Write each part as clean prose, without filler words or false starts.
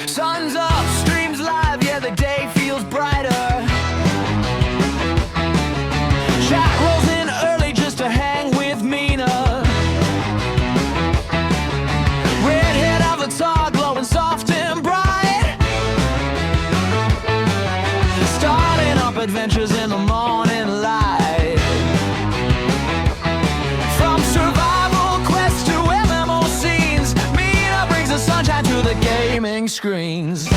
Sun's up, streams live, yeah, the day feels brighter. Chat rolls in early just to hang with Mina. Redhead avatar glowing soft and bright. Starting up adventures in the morning light. From survival quests to MMO scenes, Mina brings the sunshine to the gaming screens.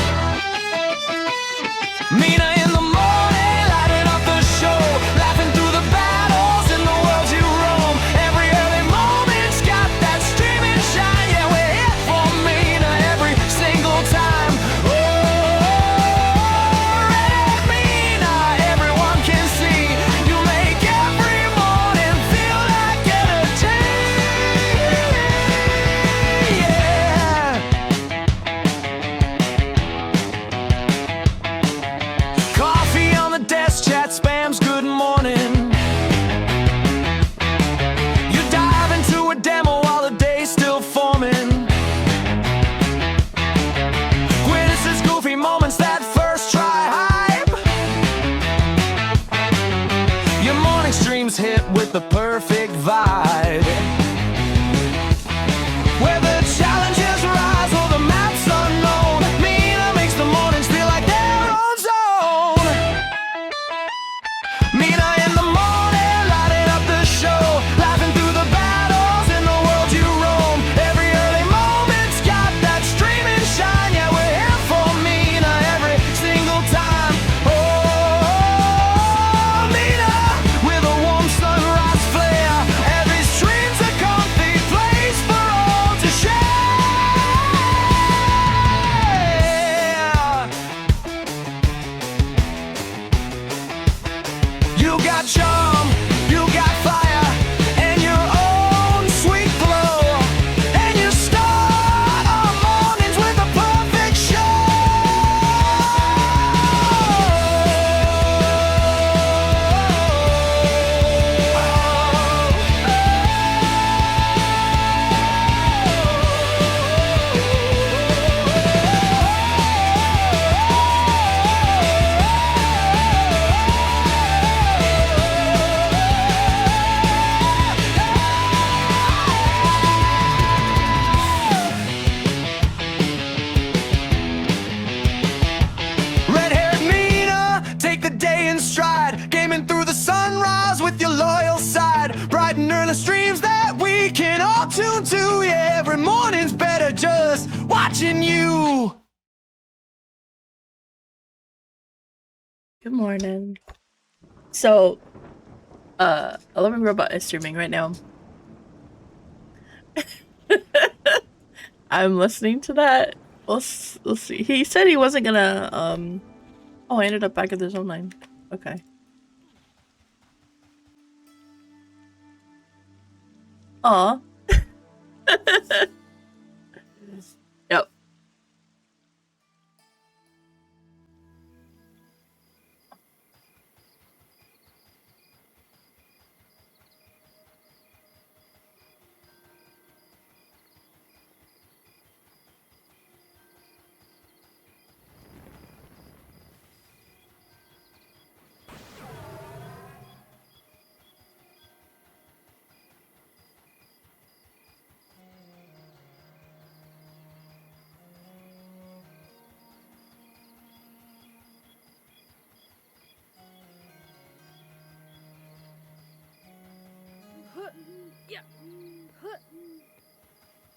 Mina in the morning, lighting up the show, laughing through the battles in the world you roam. Every early moment's got that streaming shine. Yeah, we're here for Mina every single time. Oh, Red Mina, everyone can see. You make every morning feel like entertainment. Yeah. Coffee on the desk, chat spams, good morning. You dive into a demo while the day's still forming. Witnesses goofy moments, that first try hype. Your morning streams hit with the perfect vibe. Where the challenges rise or the map's unknown, Mina makes the mornings feel like their own zone. Mina in the morning, lighting up the show, laughing through the battles in the world you roam. Every early moment's got that streaming shine. Yeah, we're here for Mina every single time. Oh, Mina, with a warm sunrise flare. Every stream's a comfy place for all to share. You got charm, you got fire, and your own sweet glow. And you start our mornings with a perfect show. Red-haired Mina, take the day in stride, gaming through the sunrise with your loyal side. Bright and early streams that we can all tune to. Yeah, every morning's better just watching you. Good morning. So, 11 Robot is streaming right now. I'm listening to that. We'll see. He said he wasn't gonna, oh, I ended up back at the zone line. Okay. Aw. Yep.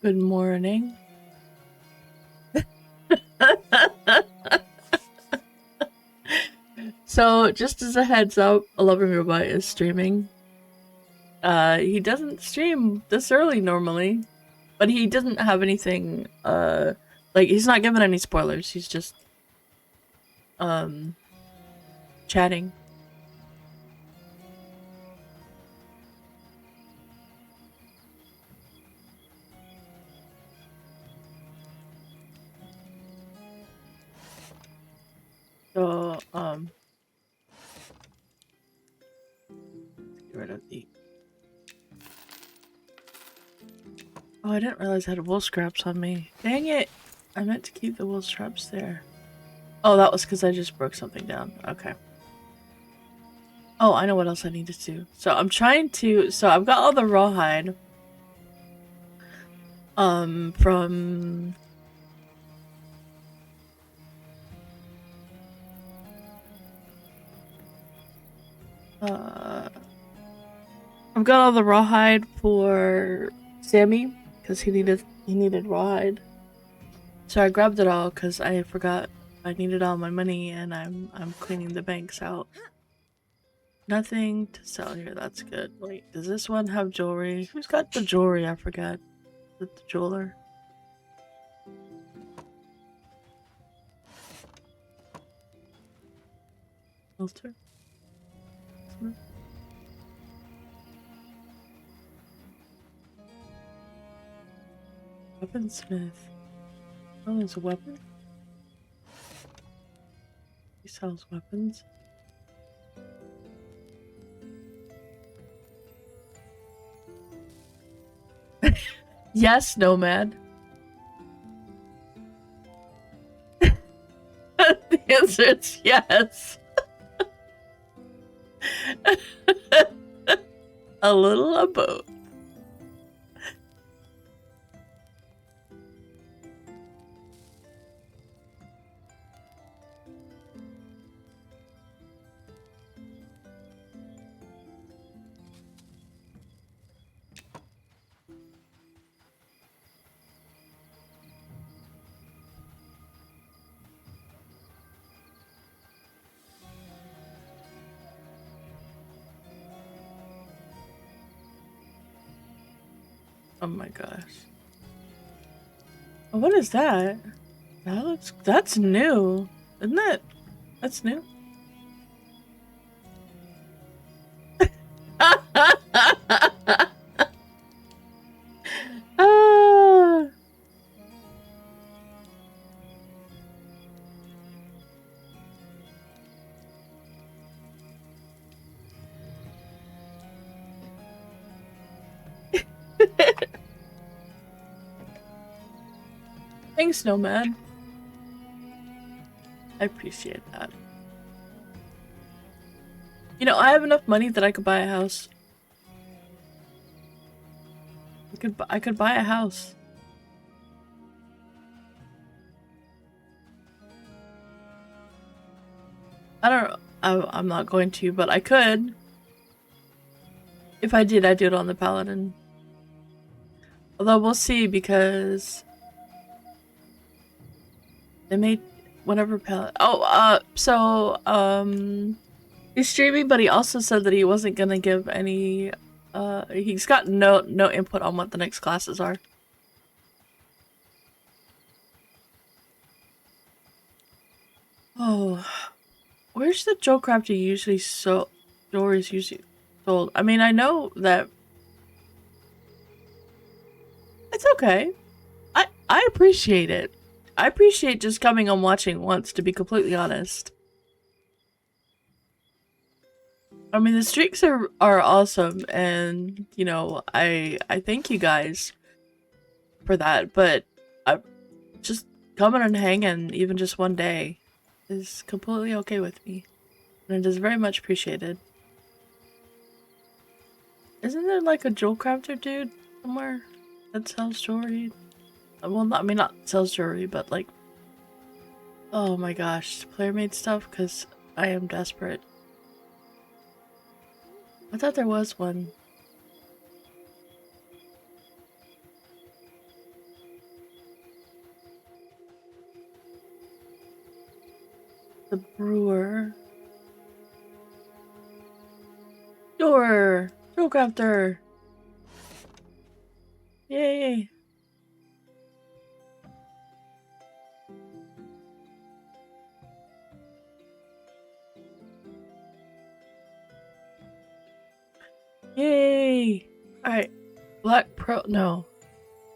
Good morning. So, just as a heads up, 11 Robot is streaming. He doesn't stream this early normally, but he doesn't have anything, like, he's not giving any spoilers, he's just, chatting. So, get rid of the... Oh, I didn't realize I had wool scraps on me. Dang it! I meant to keep the wool scraps there. Oh, that was because I just broke something down. Okay. Oh, I know what else I need to do. So I'm trying to... So I've got all the rawhide. From... I've got all the rawhide for Sammy because he needed rawhide. So I grabbed it all because I forgot I needed all my money, and I'm cleaning the banks out. Nothing to sell here. That's good. Wait, does this one have jewelry? Who's got the jewelry? I forgot. Is it the jeweler? Filter. Weaponsmith. Oh, there's a weapon? He sells weapons. Yes, Nomad. The answer is yes. A little of both. Oh my gosh. Oh, what is that? That's new. Isn't that? That's new. Ah. Thanks, Nomad. I appreciate that. You know, I have enough money that I could buy a house. I could buy a house. I don't know. I'm not going to, but I could. If I did, I'd do it on the Paladin. Although we'll see, because they made whatever Paladin. Oh, he's streaming, but he also said that he wasn't gonna give any. He's got no input on what the next classes are. Oh, where's the Joe Crafter usually so? Jewelry's usually sold. I mean, I know that. It's okay. I appreciate it. I appreciate just coming and watching once, to be completely honest. I mean, the streaks are awesome, and you know, I thank you guys for that, but I just coming and hanging even just one day is completely okay with me, and it is very much appreciated. Isn't there like a jewel crafter dude somewhere that sells jewelry? Well, I mean, not sells jewelry, but like, oh my gosh, player made stuff, because I am desperate. I thought there was one. The brewer. Door! Jewel crafter! Yay! Yay! Alright. Black pearl. No.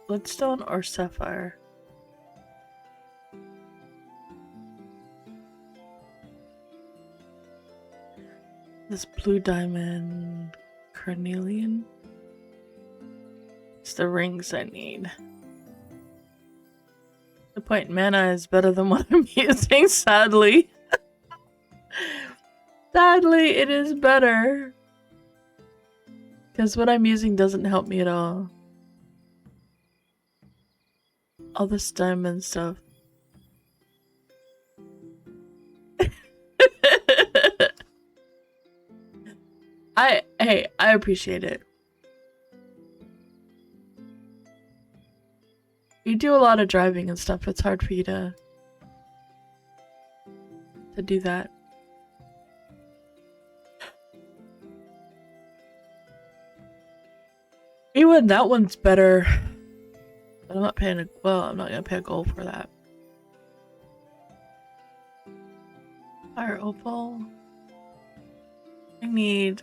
Bloodstone or sapphire? This blue diamond. Carnelian? It's the rings I need. The point mana is better than what I'm using, sadly. Sadly, it is better. Because what I'm using doesn't help me at all. All this diamond stuff. Hey, I appreciate it. You do a lot of driving and stuff. It's hard for you to do that. Even that one's better. But I'm not paying I'm not gonna pay a gold for that. Fire opal. I need.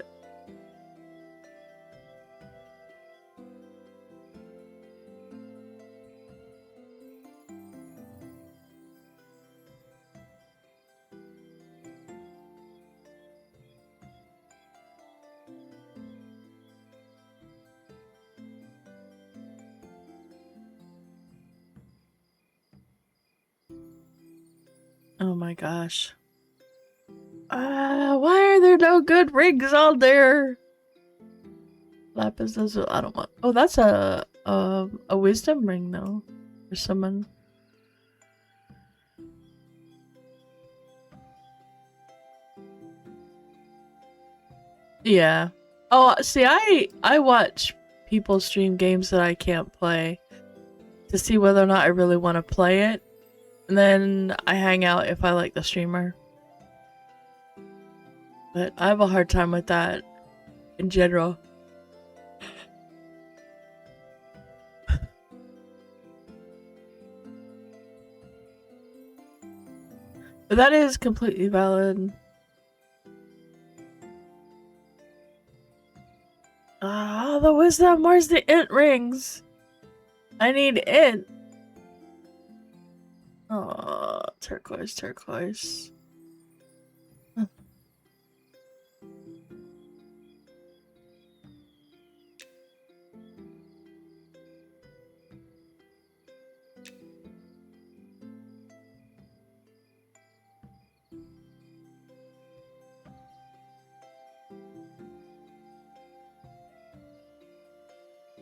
Oh my gosh. Why are there no good rings out there? Lapis lazuli. I don't want. Oh, that's a wisdom ring though, for someone. Yeah. Oh, see, I watch people stream games that I can't play to see whether or not I really want to play it, and then I hang out if I like the streamer. But I have a hard time with that in general. But that is completely valid. Ah, the wisdom. Where's the int rings? I need int. Oh, turquoise, turquoise.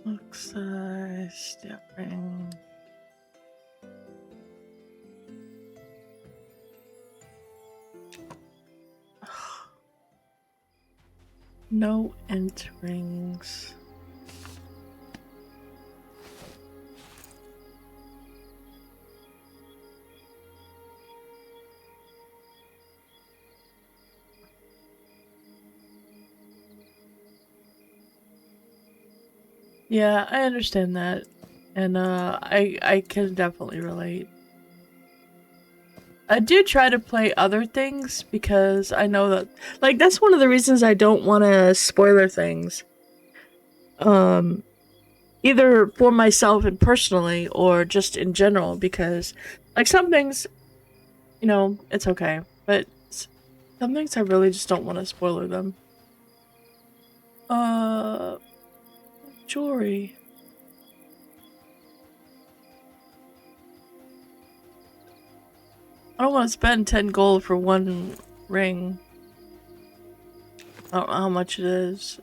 Looks step ring. No int rings. Yeah, I understand that, and I can definitely relate. I do try to play other things because I know that, like, that's one of the reasons I don't want to spoiler things. Either for myself and personally, or just in general, because, like, some things, you know, it's okay, but some things I really just don't want to spoiler them. Jewelry. I don't want to spend 10 gold for one ring. I don't know how much it is.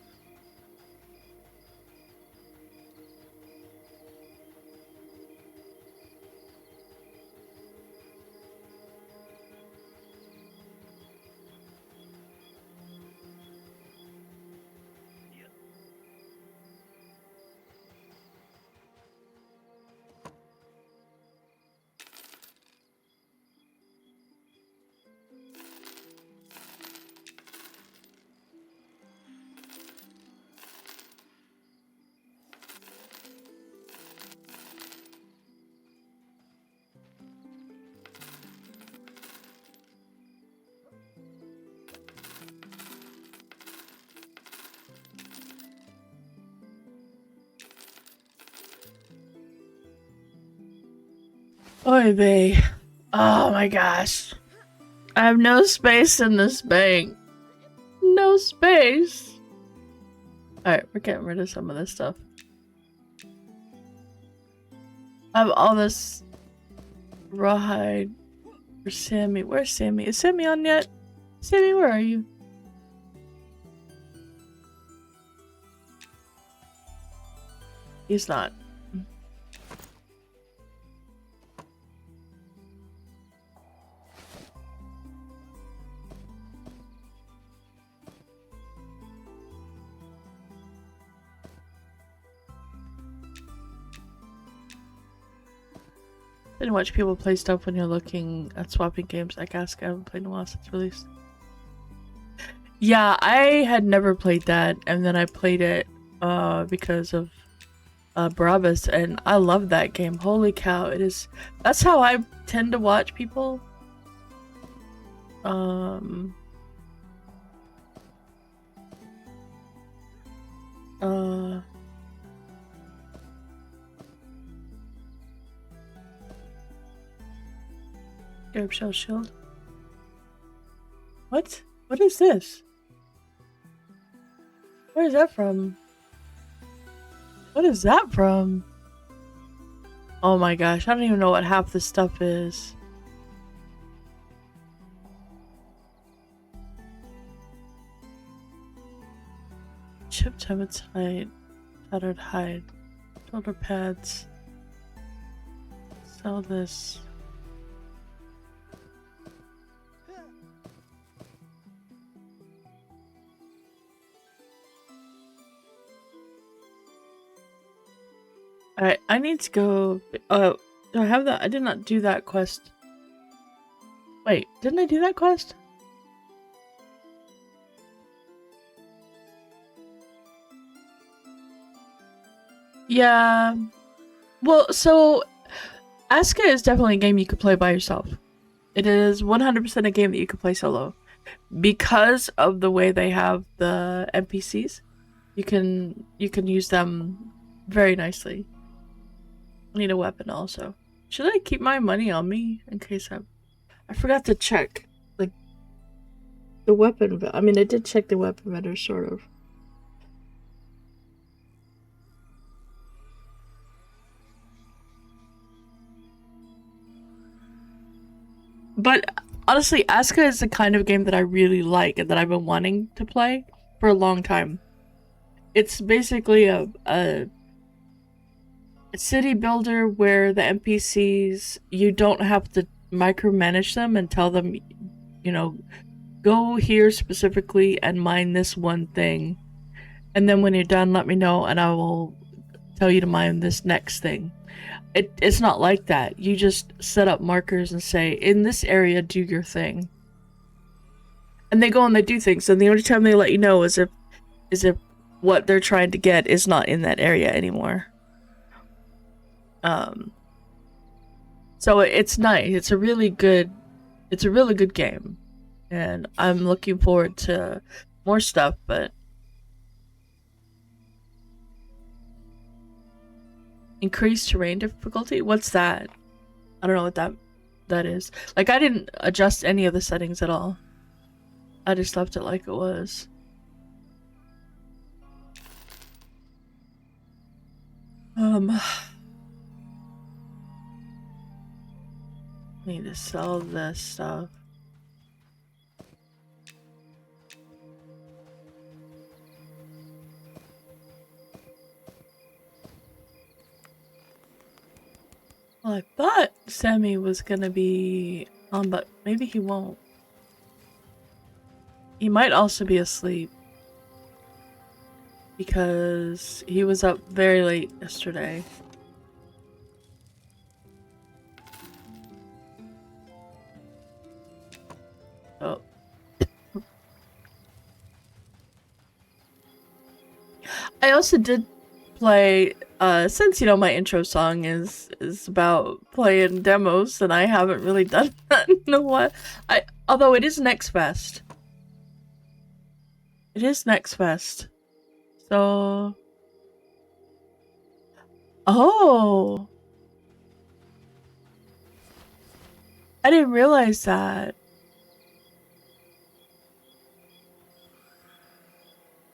Oy vey. Oh my gosh. I have no space in this bank. No space. Alright, we're getting rid of some of this stuff. I have all this rawhide for Sammy. Where's Sammy? Is Sammy on yet? Sammy, where are you? He's not. Didn't watch people play stuff when you're looking at swapping games. I guess I haven't played in a while since release. Yeah, I had never played that, and then I played it because of Barabbas, and I love that game. Holy cow, it is. That's how I tend to watch people. Garb Shell Shield. What? What is this? Where is that from? What is that from? Oh my gosh, I don't even know what half this stuff is. Chipped hematite, tattered hide, shoulder pads. Sell this. Alright, I need to go. Do I have that? I did not do that quest. Wait, didn't I do that quest? Yeah. Well, so Asuka is definitely a game you could play by yourself. It is 100% a game that you could play solo. Because of the way they have the NPCs, you can use them very nicely. I need a weapon also. Should I keep my money on me in case I forgot to check like the weapon. I mean, I did check the weapon vendor sort of. But honestly, Asuka is the kind of game that I really like and that I've been wanting to play for a long time. It's basically a city builder where the NPCs, you don't have to micromanage them and tell them, you know, go here specifically and mine this one thing. And then when you're done, let me know and I will tell you to mine this next thing. It's not like that. You just set up markers and say, in this area, do your thing. And they go and they do things, and the only time they let you know is if what they're trying to get is not in that area anymore. So it's nice. It's a really good game. And I'm looking forward to more stuff, but increased terrain difficulty? What's that? I don't know what that is. Like, I didn't adjust any of the settings at all. I just left it like it was. Need to sell this stuff. Well, I thought Sammy was gonna be on, but maybe he won't. He might also be asleep. Because he was up very late yesterday. Oh. I also did play, since, you know, my intro song is about playing demos, and I haven't really done that in a while. Although it is Next Fest. It is Next Fest. So... Oh! I didn't realize that.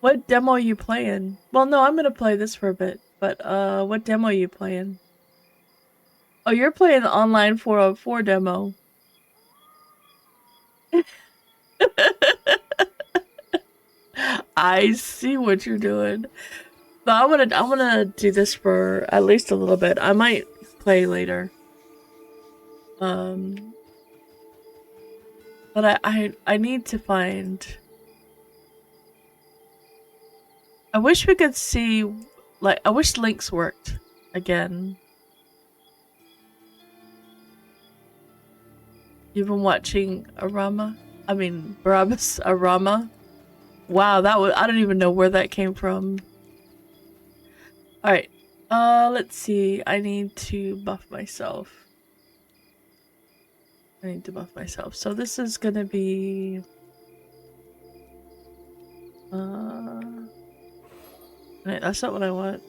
What demo are you playing? Well, no, I'm gonna play this for a bit, but what demo are you playing? Oh, you're playing the online 404 demo. I see what you're doing. But I wanna do this for at least a little bit. I might play later. Um, but I need to find. I wish we could see, like, I wish links worked again. You've been watching Arama? I mean, Barabbas Arama? Wow, that was, I don't even know where that came from. Alright, let's see. I need to buff myself. So this is gonna be... Wait, that's not what I want.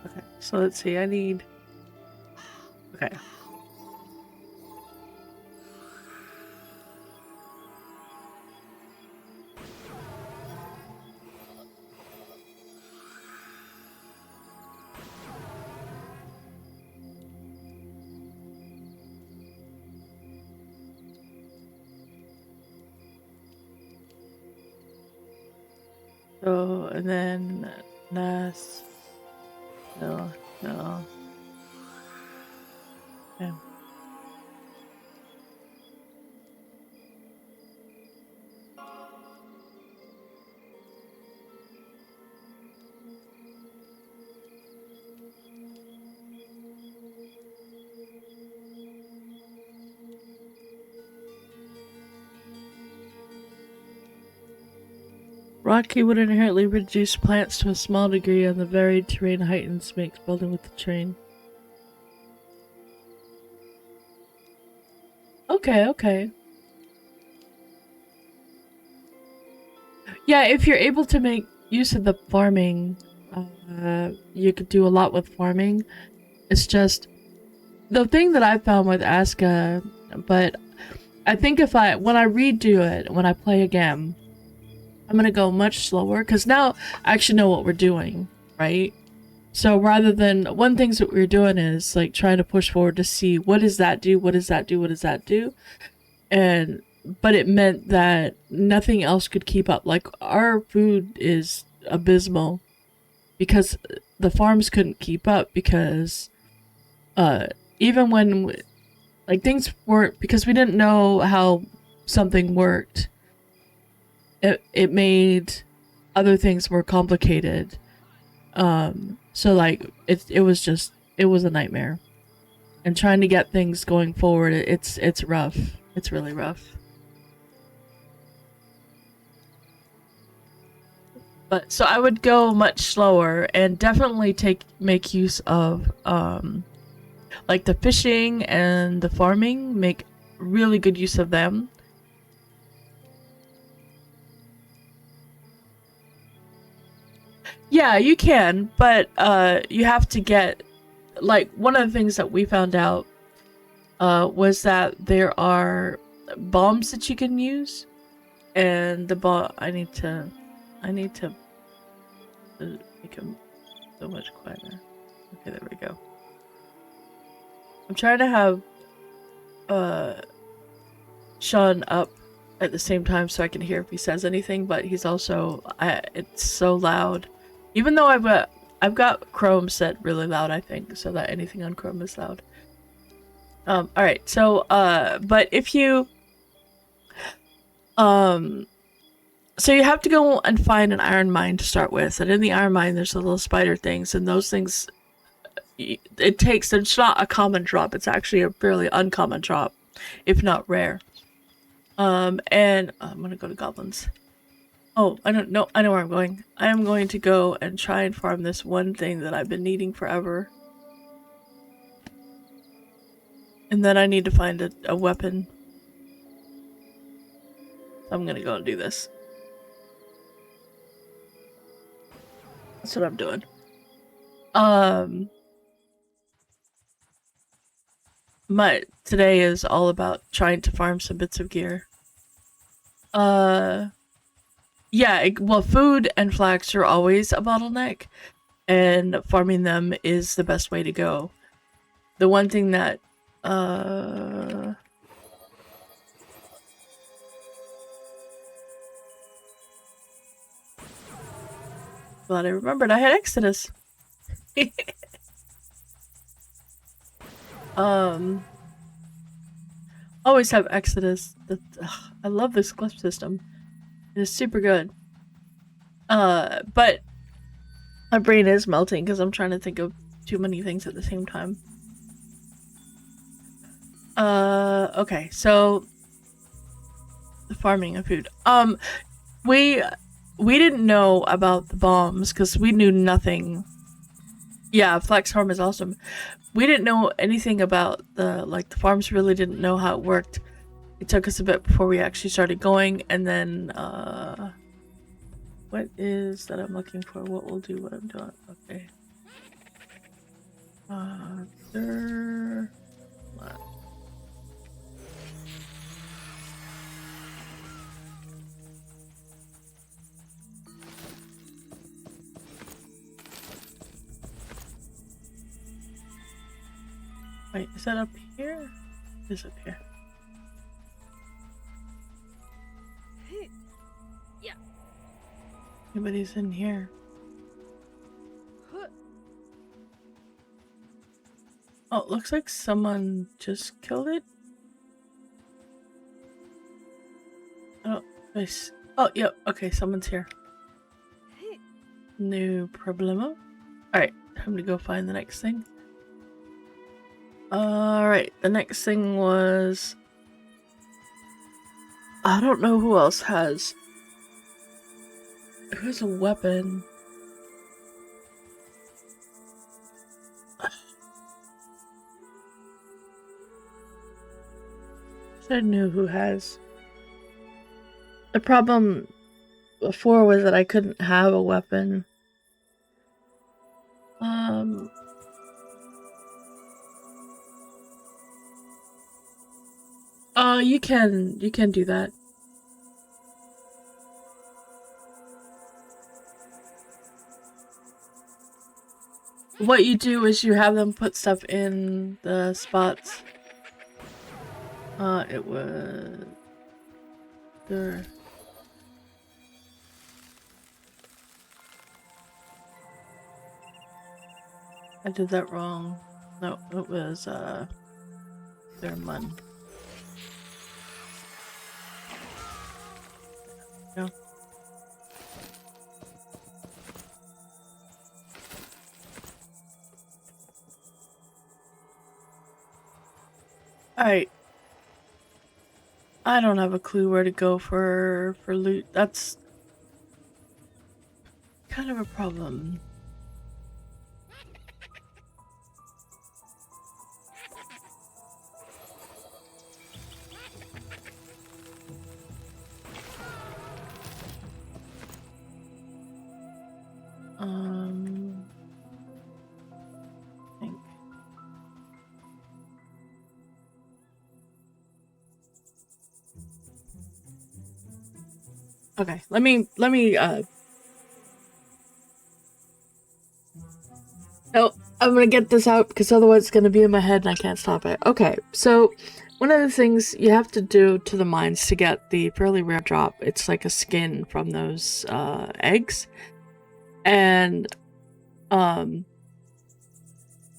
Okay, so let's see, I need... Okay. So, and then... Nas... No. Okay. Rocky would inherently reduce plants to a small degree, and the varied terrain heightens makes building with the terrain. Okay. Yeah, if you're able to make use of the farming, you could do a lot with farming. It's just the thing that I found with Aska, but I think when I redo it, when I play again, I'm gonna go much slower because now I actually know what we're doing, right? So rather than one things that we're doing is like trying to push forward to see what does that do, and but it meant that nothing else could keep up. Like our food is abysmal because the farms couldn't keep up because even when like things weren't, because we didn't know how something worked, it made other things more complicated. So like it was a nightmare, and trying to get things going forward, it's rough. It's really rough. But so I would go much slower and definitely make use of like the fishing and the farming, make really good use of them. Yeah, you can, but you have to get, like, one of the things that we found out was that there are bombs that you can use, and the bomb. I need to make them so much quieter. Okay, there we go. I'm trying to have Sean up at the same time so I can hear if he says anything, but he's also it's so loud. Even though I've got Chrome set really loud, I think, so that anything on Chrome is loud. Alright, so but if you so you have to go and find an iron mine to start with, and in the iron mine there's the little spider things, and those things, it's not a common drop, it's actually a fairly uncommon drop, if not rare. And I'm gonna go to goblins. Oh, I know where I'm going. I am going to go and try and farm this one thing that I've been needing forever. And then I need to find a weapon. I'm gonna go and do this. That's what I'm doing. today is all about trying to farm some bits of gear. Yeah, well, food and flax are always a bottleneck, and farming them is the best way to go. The one thing that, glad I remembered I had Exodus. Always have Exodus. I love this glyph system. It is super good. But my brain is melting because I'm trying to think of too many things at the same time. Okay, so the farming of food. We didn't know about the bombs because we knew nothing. Yeah, flax farm is awesome. We didn't know anything about the farms really didn't know how it worked. It took us a bit before we actually started going, and then what is that I'm looking for? What will do what I'm doing? Okay. Wait, is that up here? It is up here. Yeah. Nobody's in here. Oh, it looks like someone just killed it. Oh, nice. Oh, yep. Okay, someone's here. No problemo. Alright, time to go find the next thing. Alright, the next thing was... I don't know who else has... Who has a weapon? I know who has. The problem before was that I couldn't have a weapon. Oh, you can do that. What you do is you have them put stuff in the spots. It was there. I did that wrong. No, it was their mun. No. Alright. I don't have a clue where to go for loot. That's kind of a problem. I think. Okay, let me no, I'm gonna get this out because otherwise it's gonna be in my head and I can't stop it. Okay, so one of the things you have to do to the mines to get the fairly rare drop, it's like a skin from those eggs. And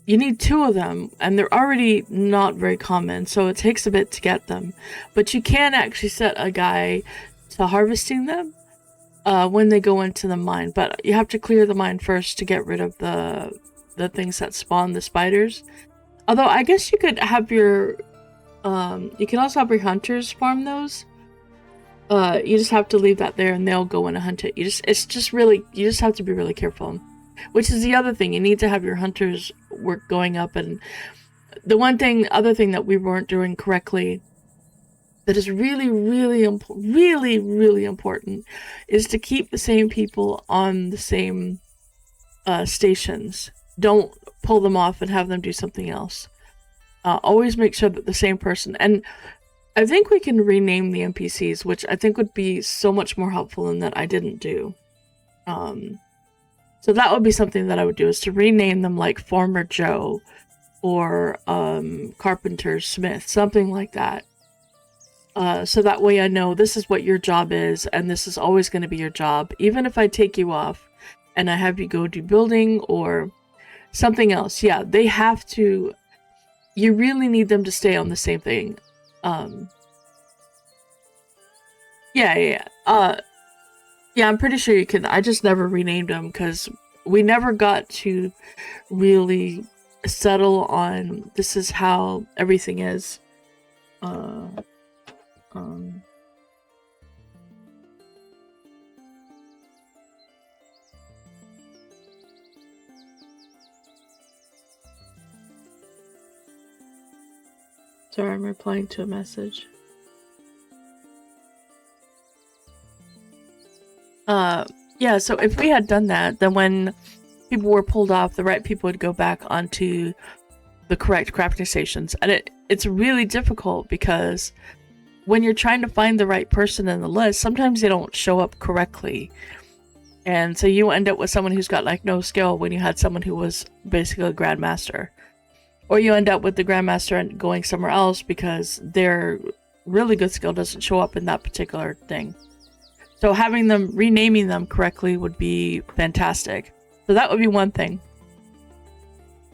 you need 2 of them, and they're already not very common, so it takes a bit to get them. But you can actually set a guy to harvesting them when they go into the mine. But you have to clear the mine first to get rid of the things that spawn the spiders. Although I guess you could have your you can also have your hunters farm those. You just have to leave that there and they'll go in and hunt it. You just have to be really careful. Which is the other thing, you need to have your hunters work going up. And the other thing that we weren't doing correctly that is really important is to keep the same people on the same stations. Don't pull them off and have them do something else. Always make sure that the same person, and I think we can rename the NPCs, which I think would be so much more helpful and that I didn't do. So that would be something that I would do, is to rename them like Farmer Joe or Carpenter Smith, something like that. So that way I know this is what your job is, and this is always going to be your job. Even if I take you off and I have you go do building or something else, yeah, they have to, you really need them to stay on the same thing. Yeah. Yeah, I'm pretty sure you can. I just never renamed them because we never got to really settle on this is how everything is. Sorry, I'm replying to a message. Yeah, so if we had done that, then when people were pulled off, the right people would go back onto the correct crafting stations. And it's really difficult because when you're trying to find the right person in the list, sometimes they don't show up correctly. And so you end up with someone who's got like no skill when you had someone who was basically a grandmaster. Or you end up with the grandmaster and going somewhere else because their really good skill doesn't show up in that particular thing. So having them, renaming them correctly would be fantastic. So that would be one thing.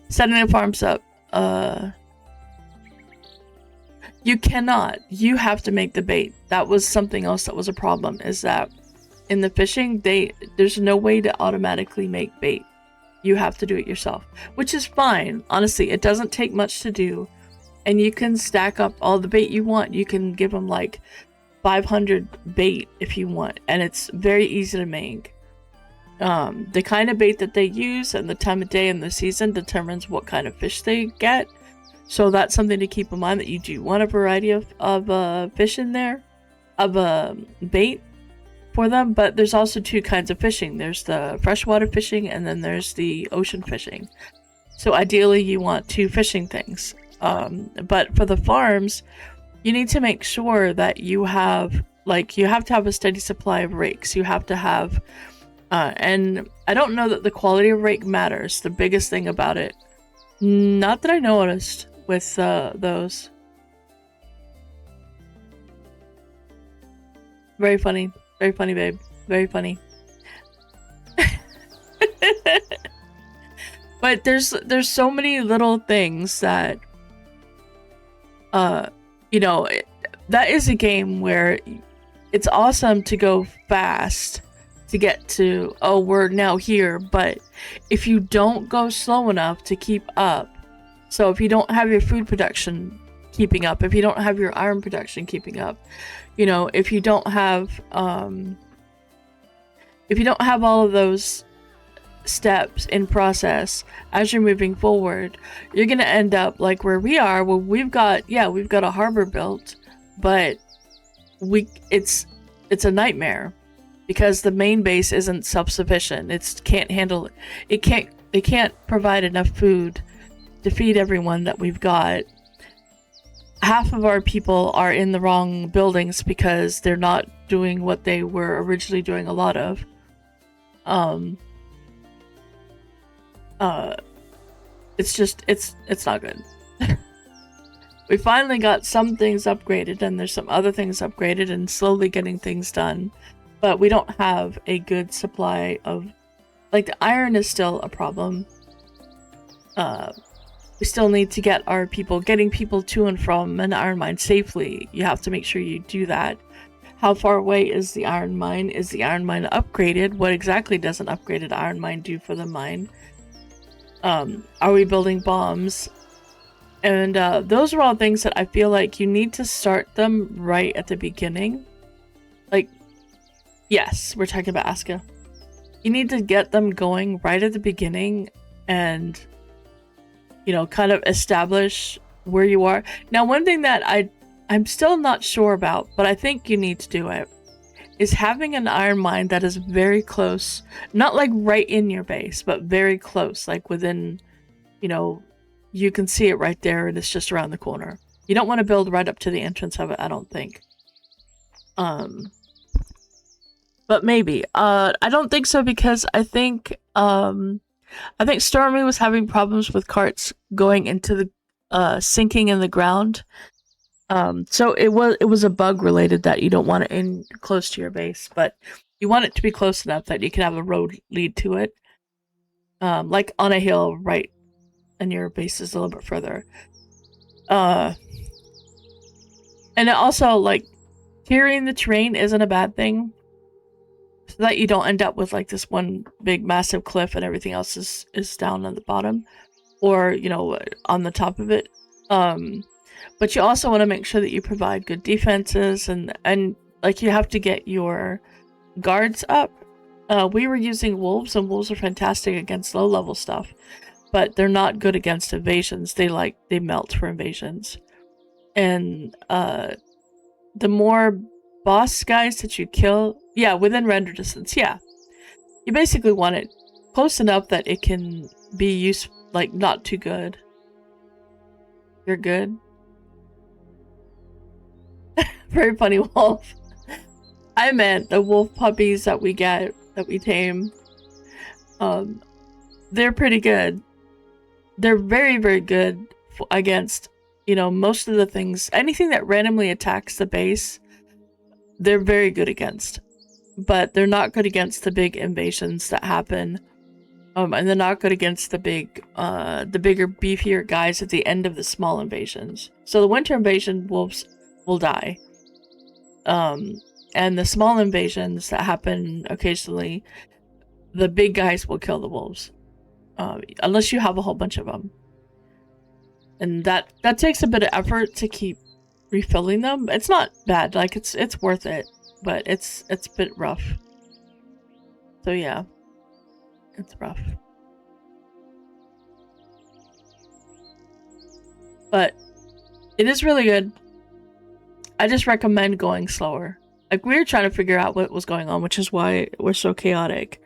Setting the farms up. You cannot. You have to make the bait. That was something else that was a problem, is that in the fishing, there's no way to automatically make bait. You have to do it yourself, which is fine. Honestly, it doesn't take much to do. And you can stack up all the bait you want. You can give them like 500 bait if you want, and it's very easy to make. The kind of bait that they use and the time of day and the season determines what kind of fish they get. So that's something to keep in mind, that you do want a variety of fish in there, of bait for them. But there's also two kinds of fishing. There's the freshwater fishing, and then there's the ocean fishing. So ideally you want two fishing things. But for the farms, you need to make sure that you have to have a steady supply of rakes. You have to have, and I don't know that the quality of rake matters. The biggest thing about it, not that I noticed with those. Very funny, babe. Very funny. But there's so many little things that, you know, that is a game where it's awesome to go fast to get to, oh, we're now here. But if you don't go slow enough to keep up, so if you don't have your food production keeping up, if you don't have your iron production keeping up, you know, if you don't have all of those steps in process as you're moving forward, you're gonna end up like where we are, where we've got a harbor built, but it's a nightmare because the main base isn't self-sufficient. It can't provide enough food to feed everyone that we've got. Half of our people are in the wrong buildings because they're not doing what they were originally doing a lot of. It's not good. We finally got some things upgraded, and there's some other things upgraded and slowly getting things done, but we don't have a good supply of, like, the iron is still a problem. We still need to get getting people to and from an iron mine safely. You have to make sure you do that. How far away is the iron mine? Is the iron mine upgraded? What exactly does an upgraded iron mine do for the mine? Are we building bombs? And those are all things that I feel like you need to start them right at the beginning. Like, yes, we're talking about Asuka. You need to get them going right at the beginning and, you know, kind of establish where you are. Now, one thing that I'm still not sure about, but I think you need to do it, is having an iron mine that is very close, not like right in your base, but very close, like within, you know, you can see it right there and it's just around the corner. You don't want to build right up to the entrance of it, I don't think. But maybe. I don't think so because I think Stormy was having problems with carts going into the sinking in the ground. So it was a bug related that you don't want it in close to your base, but you want it to be close enough that you can have a road lead to it. Like on a hill, right, and your base is a little bit further. And it also, like, clearing the terrain isn't a bad thing, so that you don't end up with like this one big massive cliff and everything else is down at the bottom, or you know, on the top of it. But you also want to make sure that you provide good defenses and like you have to get your guards up. We were using wolves, and wolves are fantastic against low level stuff, but they're not good against invasions. They melt for invasions. And the more boss guys that you kill, yeah, within render distance, yeah, you basically want it close enough that it can be used, like not too good. You're good. Very funny wolf. I meant the wolf puppies that we get, that we tame. They're pretty good. They're very, very good against, you know, most of the things. Anything that randomly attacks the base, they're very good against. But they're not good against the big invasions that happen. And they're not good against the bigger, beefier guys at the end of the small invasions. So the winter invasion wolves will die. And the small invasions that happen occasionally, the big guys will kill the wolves. Unless you have a whole bunch of them. And that takes a bit of effort to keep refilling them. It's not bad, like it's worth it, but it's a bit rough. So yeah, it's rough. But it is really good. I just recommend going slower. Like, we were trying to figure out what was going on, which is why we're so chaotic.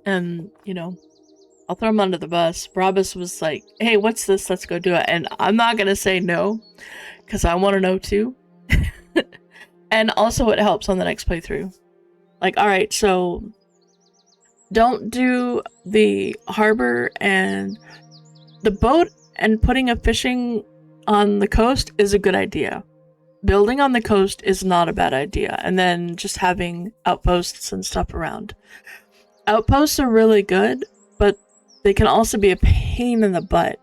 And, you know, I'll throw him under the bus. Brabus was like, hey, what's this? Let's go do it. And I'm not going to say no, because I want to know too. And also it helps on the next playthrough. Like, alright, so don't do the harbor and the boat, and putting a fishing on the coast is a good idea. Building on the coast is not a bad idea. And then just having outposts and stuff around. Outposts are really good, but they can also be a pain in the butt.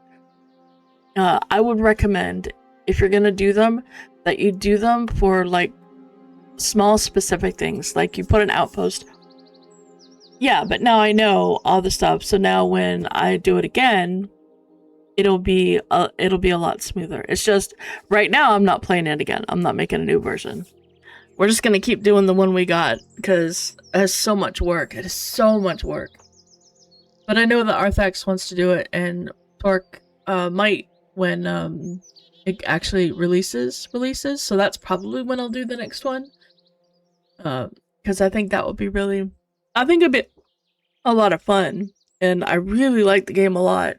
I would recommend, if you're gonna do them, that you do them for like small specific things. Like you put an outpost. Yeah, but now I know all the stuff, so now when I do it again, it'll be a lot smoother. It's just right now I'm not playing it again. I'm not making a new version. We're just gonna keep doing the one we got because it has so much work. It is so much work. But I know that Arthax wants to do it, and Torque might when it actually releases. So that's probably when I'll do the next one. Because I think that would be really, I think it'd be a lot of fun, and I really like the game a lot.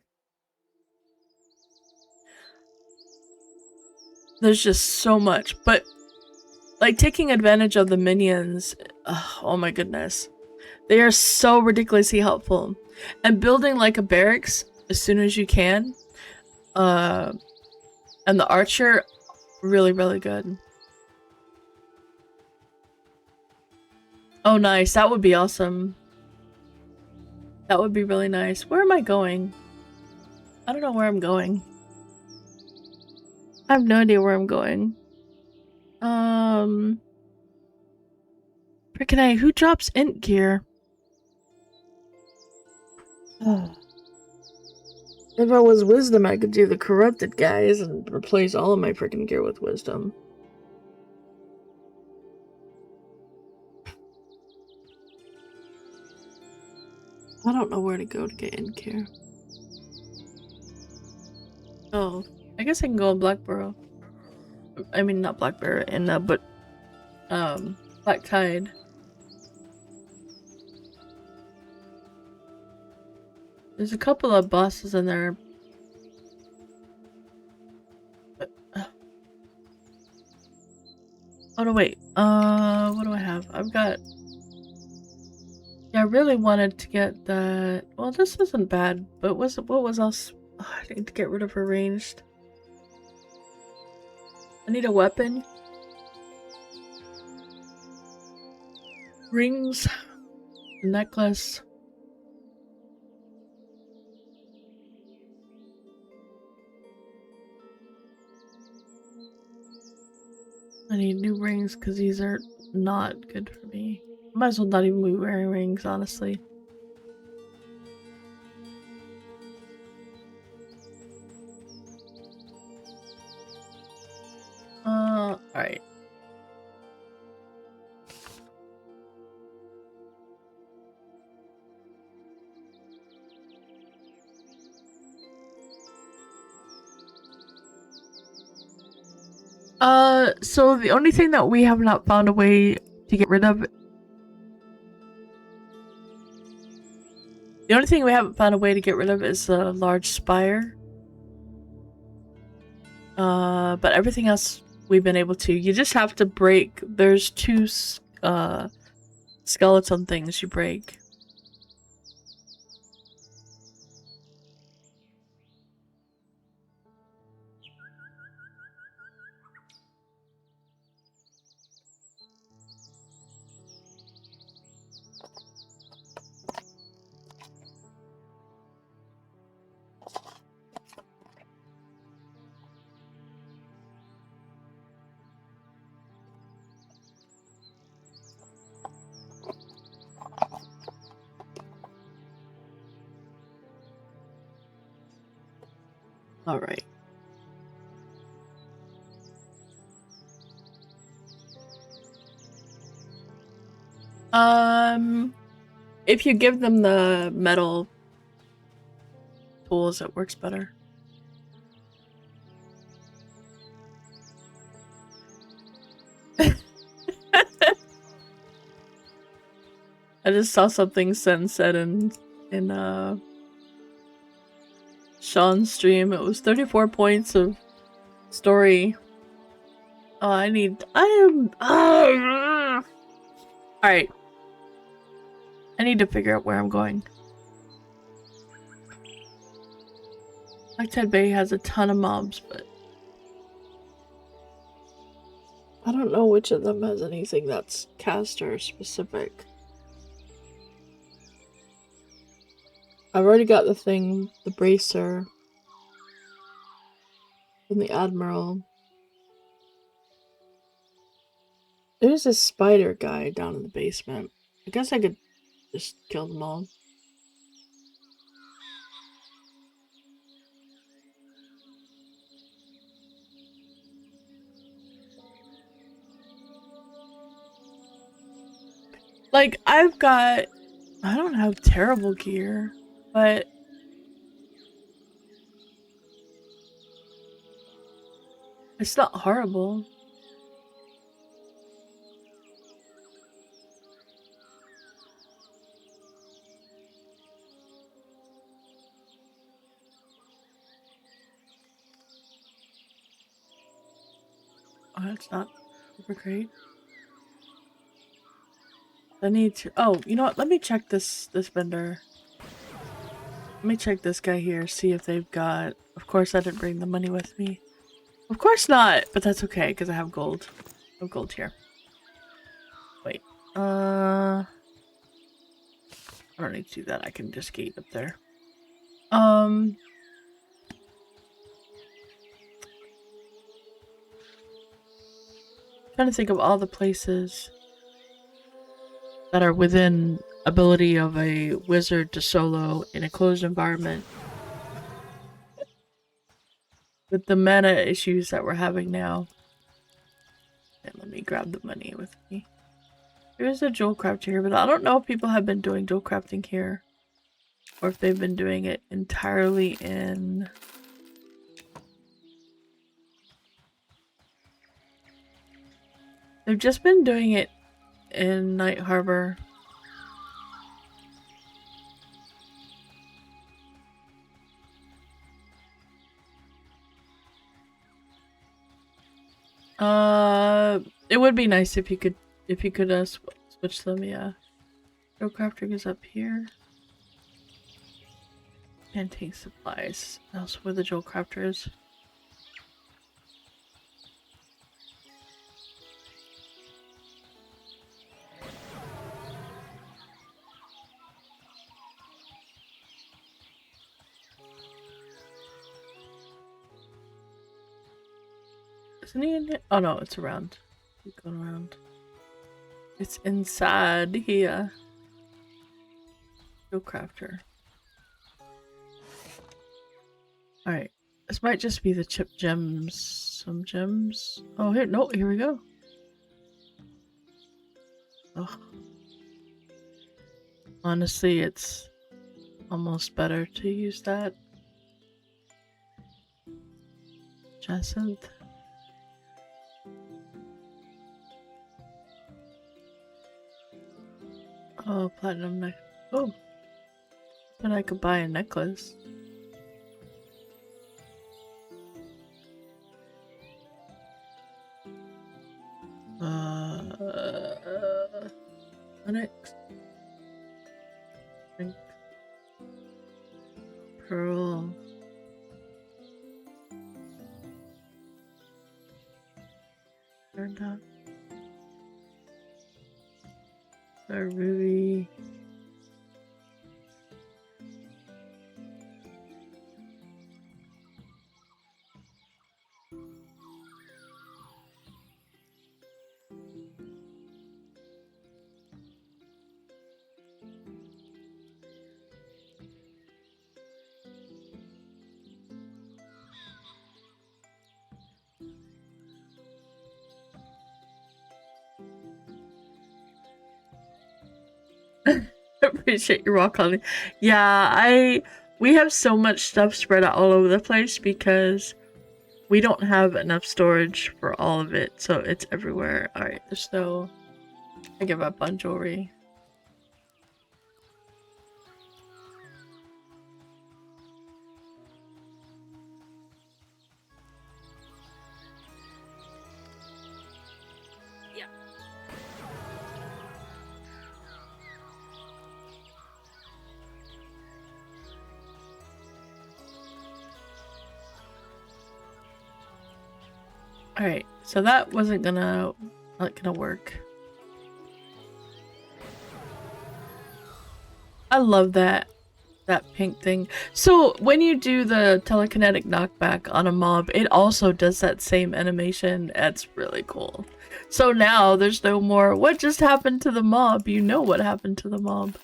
There's just so much, but like taking advantage of the minions, oh my goodness. They are so ridiculously helpful. And building like a barracks as soon as you can. And the archer, really, really good. Oh, nice. That would be awesome. That would be really nice. Where am I going? I don't know where I'm going. I have no idea where I'm going. Freaking A, who drops int gear? If I was wisdom, I could do the corrupted guys and replace all of my freaking gear with wisdom. I don't know where to go to get int gear. Oh, I guess I can go in Blackborough. I mean, not Blackborough, but Black Tide. There's a couple of bosses in there. Oh no, wait. What do I have? I've got. Yeah, I really wanted to get that. Well, this isn't bad, but what was else? Oh, I need to get rid of her ranged. I need a weapon. Rings. Necklace. I need new rings because these are not good for me. I might as well not even be wearing rings, honestly. Alright. So the only thing that we have not found a way to get rid of. The only thing we haven't found a way to get rid of is the large spire. But everything else we've been able to. You just have to break. There's two, skeleton things you break. Alright. If you give them the metal tools, it works better. I just saw something said in Sean's stream. It was 34 points of story. Oh, I am. Alright. I need to figure out where I'm going. Black Bay has a ton of mobs, but I don't know which of them has anything that's caster specific. I've already got the thing, the bracer, and the admiral. There's a spider guy down in the basement. I guess I could just kill them all. Like, I don't have terrible gear, but it's not horrible. Oh, that's not super great. I need to. Oh, you know what? Let me check this vendor. Let me check this guy here. See if they've got. Of course, I didn't bring the money with me. Of course not, but that's okay because I have gold. I have gold here. Wait. I don't need to do that. I can just gate up there. Trying to think of all the places that are within ability of a wizard to solo in a closed environment. With the mana issues that we're having now. And let me grab the money with me. There's a jewel craft here, but I don't know if people have been doing jewel crafting here. Or if they've been doing it entirely in... They've just been doing it in Night Harbor. It would be nice if you could switch them, yeah. Joe Crafter goes up here. Antique supplies. That's where the Joel Crafter is. Isn't he in here? Oh no, it's around. Keep going around. It's inside here. Joel Crafter. Alright. This might just be the chip gems. Some gems. Oh, here. No, here we go. Oh. Honestly, it's almost better to use that. Jacinth. Oh, platinum neck. Oh. But I could buy a necklace. Onyx. Pink. Pearl. Turned out. A ruby. Appreciate your rock on. Yeah, we have so much stuff spread out all over the place because we don't have enough storage for all of it, so it's everywhere. Alright, there's no... I give up on jewelry. Alright, so that wasn't not gonna work. I love that pink thing. So when you do the telekinetic knockback on a mob, it also does that same animation. That's really cool. So now there's no more, what just happened to the mob? You know what happened to the mob.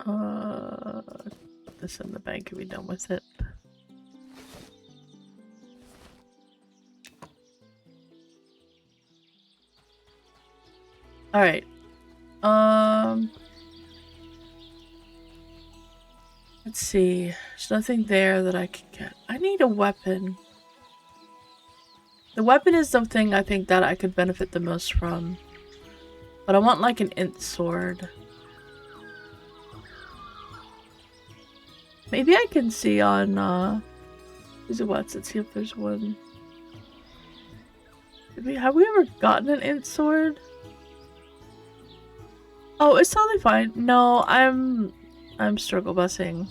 Put this in the bank and be done with it. Alright. Let's see. There's nothing there that I can get. I need a weapon. The weapon is something I think that I could benefit the most from. But I want like an int sword. Maybe I can see on Easy Watts. Let's see if there's one. Have we ever gotten an int sword? Oh, it's totally fine. No, I'm struggle busing.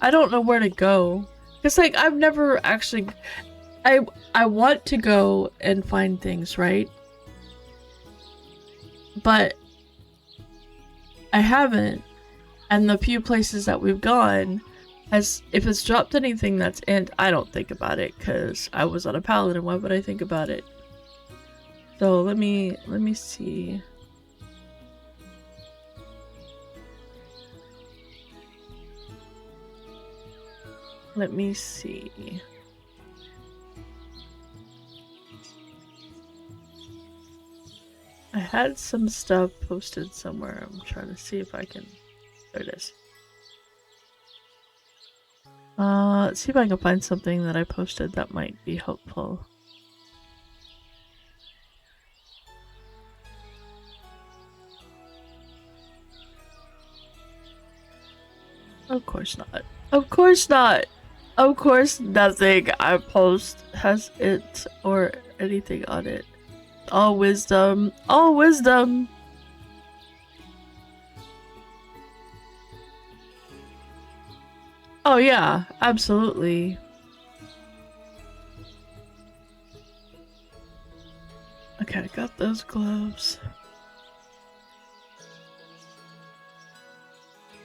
I don't know where to go. Cause like I've never actually I want to go and find things, right? But I haven't. And the few places that we've gone if it's dropped anything that's int, I don't think about it because I was on a paladin. Why would I think about it? So let me see. Let me see. I had some stuff posted somewhere. I'm trying to see if I can... There it is. Let's see if I can find something that I posted that might be helpful. Of course not. Of course not! Of course nothing I post has it or anything on it. All wisdom. All wisdom! Oh yeah, absolutely. Okay, I got those gloves.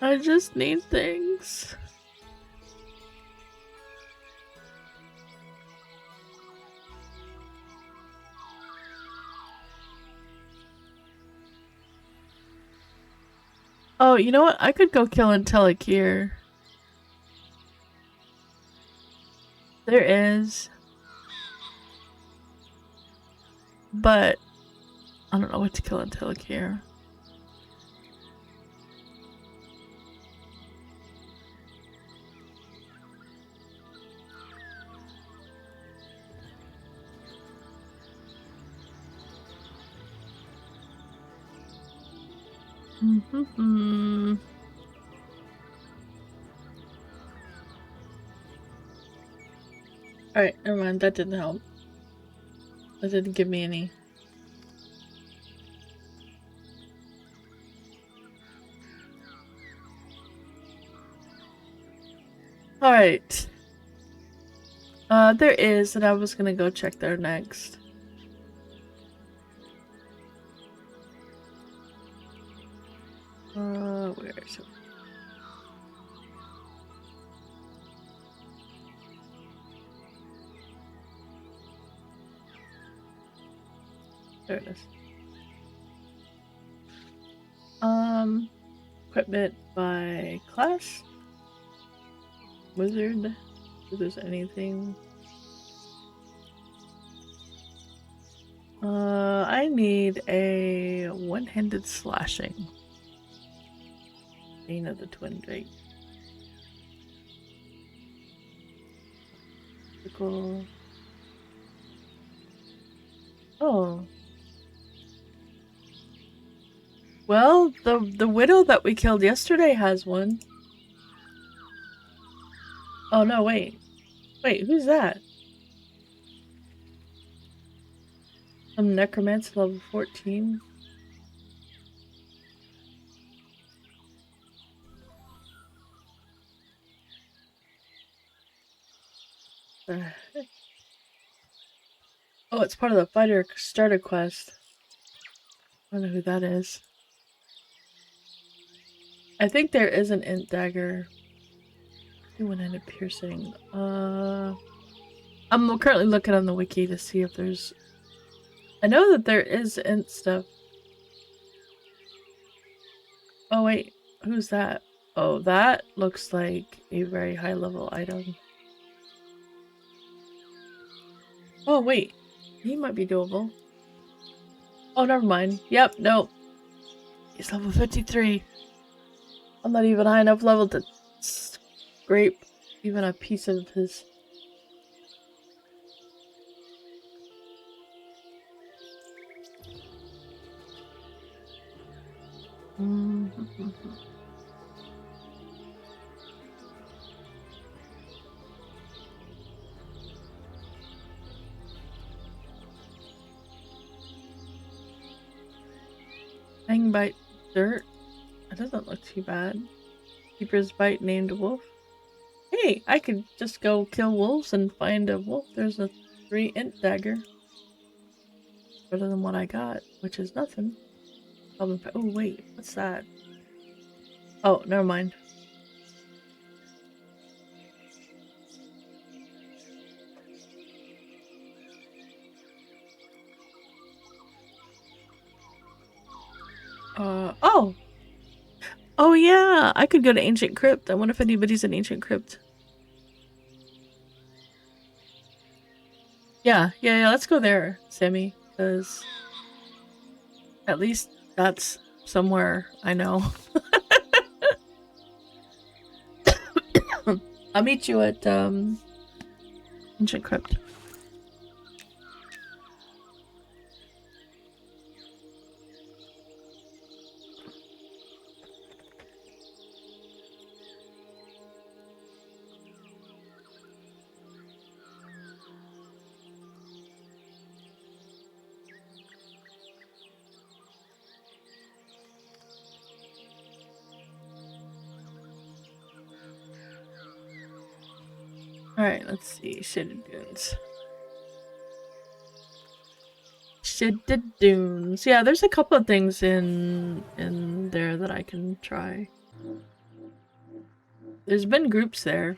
I just need things. Oh, you know what? I could go kill Intelic here. There is. But I don't know what to kill Intelic here. Alright, never mind. That didn't help. That didn't give me any. Alright. There is, and I was gonna go check there next. Where is it? There it is. Equipment by class? Wizard? If there's anything. I need a one-handed slashing. Bane of the Twin Drake. Cool. Oh. Well, the widow that we killed yesterday has one. Oh no, wait. Wait, who's that? Some necromancer level 14. Oh, it's part of the fighter starter quest. I don't know who that is. I think there is an int dagger. One-handed piercing. I'm currently looking on the wiki to see if there's. I know that there is int stuff. Oh wait, who's that? Oh, that looks like a very high level item. Oh wait, he might be doable. Oh, never mind. Yep, no. He's level 53. I'm not even high enough level to scrape even a piece of his. Hang bite dirt. That doesn't look too bad. Keeper's bite named wolf. Hey, I could just go kill wolves and find a wolf. There's a 3 int dagger. Better than what I got, which is nothing. Oh wait, what's that? Oh, never mind. Oh! Oh yeah, I could go to Ancient Crypt. I wonder if anybody's in Ancient Crypt. Yeah, let's go there, Sammy, because at least that's somewhere I know. I'll meet you at, Ancient Crypt. Alright, let's see. Shaded Dunes. Shaded Dunes. Yeah, there's a couple of things in there that I can try. There's been groups there.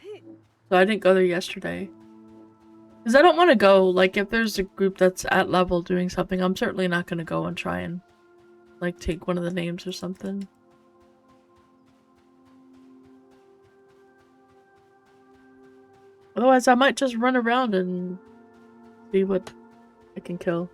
So I didn't go there yesterday. Because I don't want to go, like, if there's a group that's at level doing something, I'm certainly not going to go and try and, like, take one of the names or something. Otherwise, I might just run around and see what I can kill.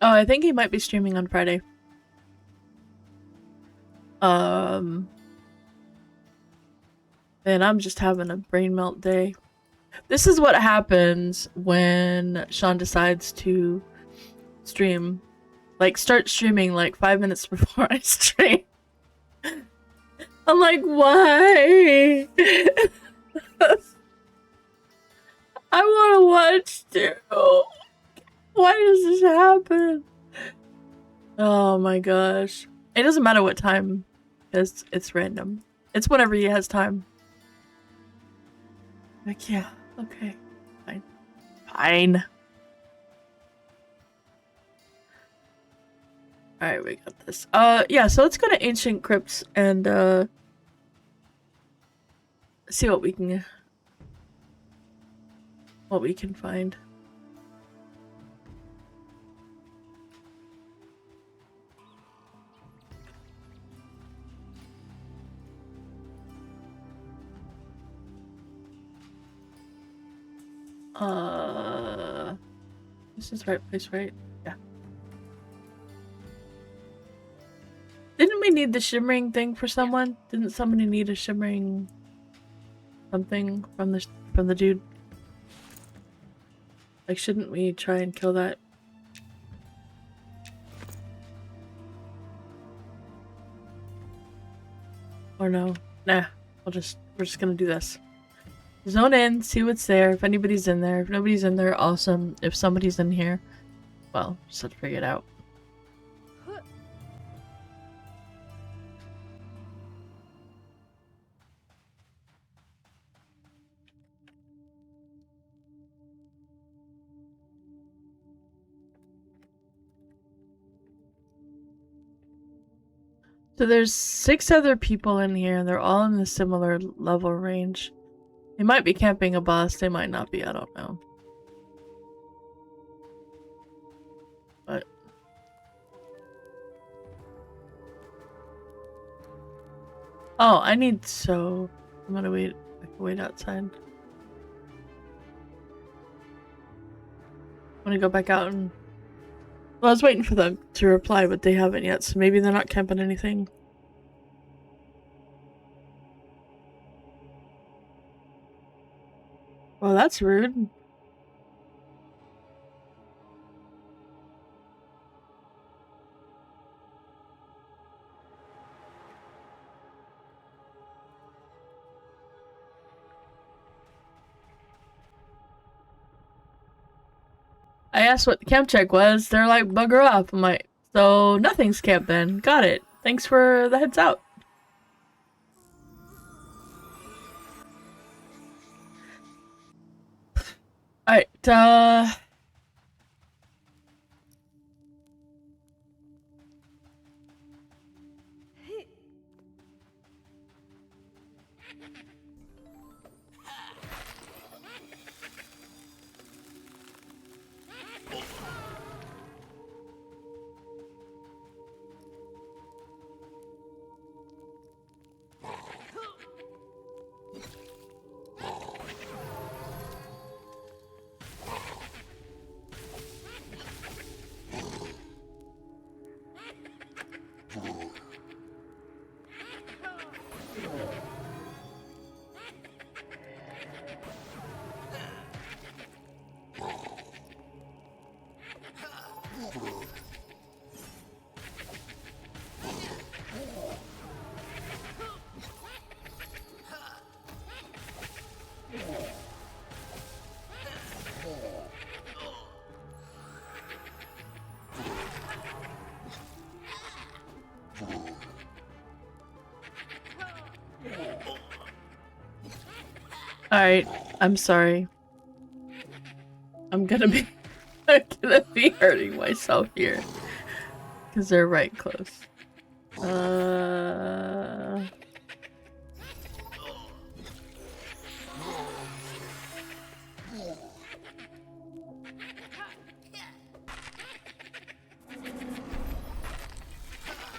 Oh, I think he might be streaming on Friday. And I'm just having a brain melt day. This is what happens when Sean decides to stream. Like, start streaming like 5 minutes before I stream. I'm like, why? I want to watch too. Why does this happen? Oh my gosh. It doesn't matter what time, because it's random. It's whenever he has time. Like, yeah, okay. Fine. Fine. Alright, we got this. Yeah, so let's go to Ancient Crypts and, see what we can find. This is the right place, right? Yeah. Didn't we need the shimmering thing for someone? Didn't somebody need a shimmering something from the dude? Like, shouldn't we try and kill that? Or no? Nah. We're just gonna do this. Zone in, see what's there, if anybody's in there. If nobody's in there, awesome. If somebody's in here, well, just have to figure it out. So there's 6 other people in here, and they're all in a similar level range. They might be camping a boss, they might not be, I don't know. But... oh, I need so... I'm gonna wait. I can wait outside. I'm gonna go back out and... well, I was waiting for them to reply, but they haven't yet, so maybe they're not camping anything. Well, that's rude. I asked what the camp check was. They're like, bugger off. I'm like, so nothing's camp then. Got it. Thanks for the heads out. Alright, Alright, I'm sorry. I'm gonna be hurting myself here. Because they're right close.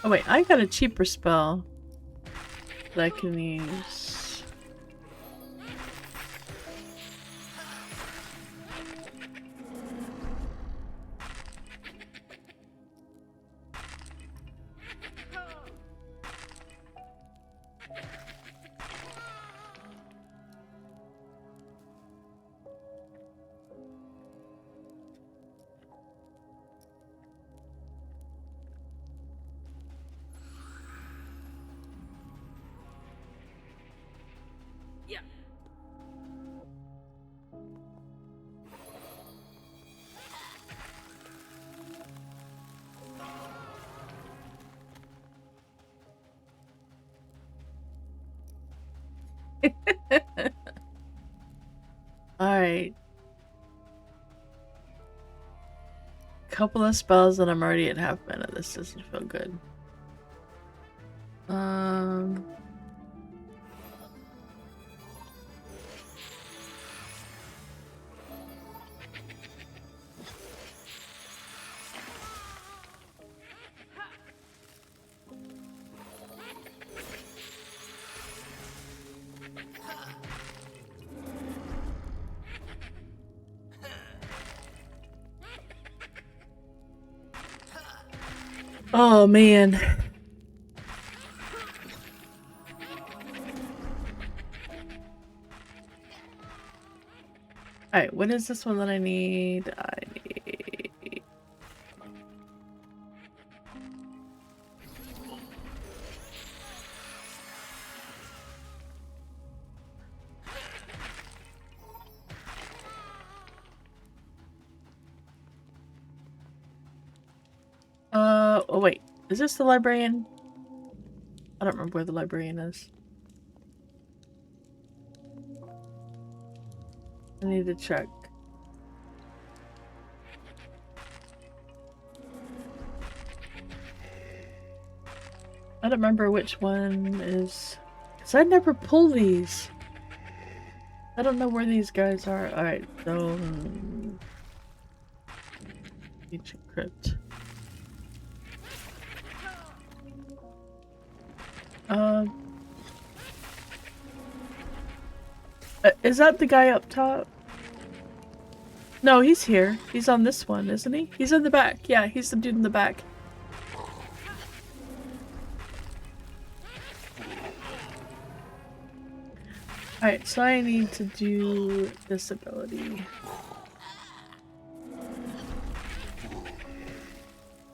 Oh wait, I got a cheaper spell that I can use. Alright. Couple of spells and I'm already at half mana. This doesn't feel good. Oh man. Alright, what is this one that I need? I need... oh wait, is this the librarian? I don't remember where the librarian is. I need to check. I don't remember which one is... Because I never pull these. I don't know where these guys are. Alright, so... Ancient Crypt. Is that the guy up top? No, he's here. He's on this one, isn't he? He's in the back. Yeah, he's the dude in the back. Alright, so I need to do this ability.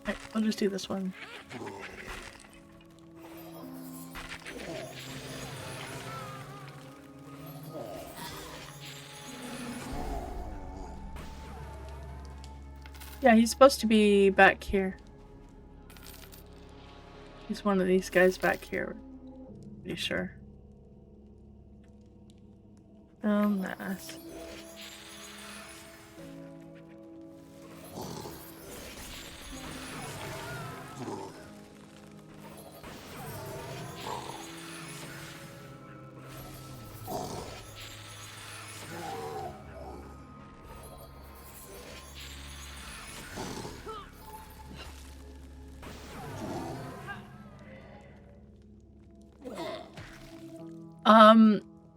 Alright, I'll just do this one. Yeah, he's supposed to be back here. He's one of these guys back here. Pretty sure. Oh, nice.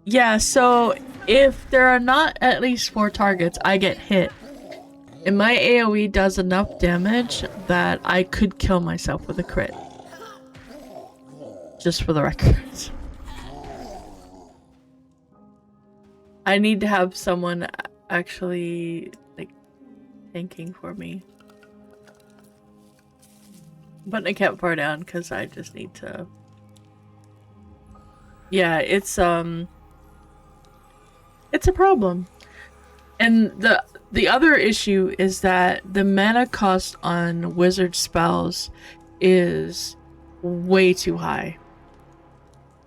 Yeah, so if there are not at least 4 targets, I get hit. And my AoE does enough damage that I could kill myself with a crit. Just for the record. I need to have someone actually, like, tanking for me. I'm putting a campfire down because I just need to... Yeah, it's a problem. And the other issue is that the mana cost on wizard spells is way too high.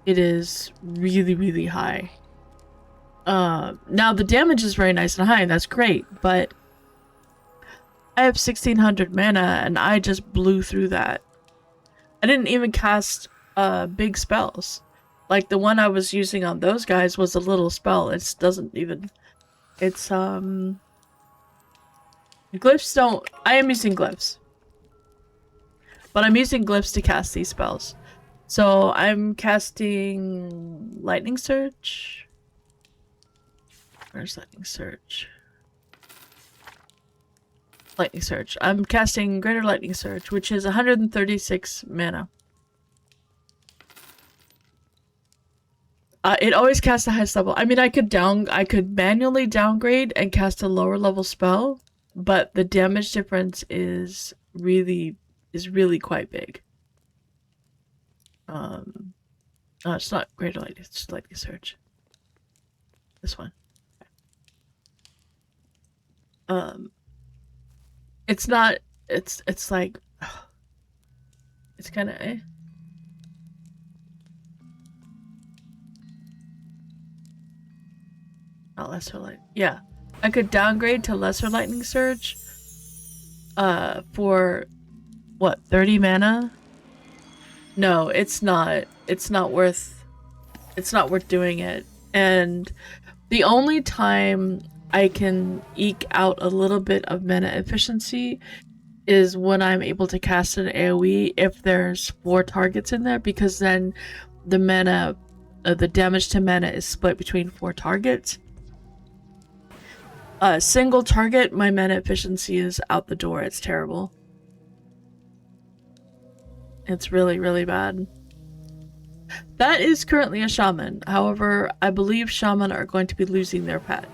It is really, really high. Now the damage is very nice and high, and that's great, but I have 1600 mana, and I just blew through that. I didn't even cast big spells. Like the one I was using on those guys was a little spell. It doesn't even. It's glyphs don't. I am using glyphs, but I'm using glyphs to cast these spells. So I'm casting Lightning Surge. Where's Lightning Surge? Lightning Surge. I'm casting Greater Lightning Surge, which is 136 mana. It always casts the highest level. I mean, I could manually downgrade and cast a lower level spell, but the damage difference is really quite big. No, it's not Greater Lightning. It's Lightning Surge. This one. It's not. It's like. It's kind of. Eh. Not lesser light. Yeah, I could downgrade to lesser lightning surge. For what, 30 mana? No, it's not. It's not worth. It's not worth doing it. And the only time I can eke out a little bit of mana efficiency is when I'm able to cast an AoE if there's 4 targets in there, because then the mana, the damage to mana is split between 4 targets. Single target, my mana efficiency is out the door. It's terrible. It's really, really bad. That is currently a shaman. However, I believe shaman are going to be losing their pet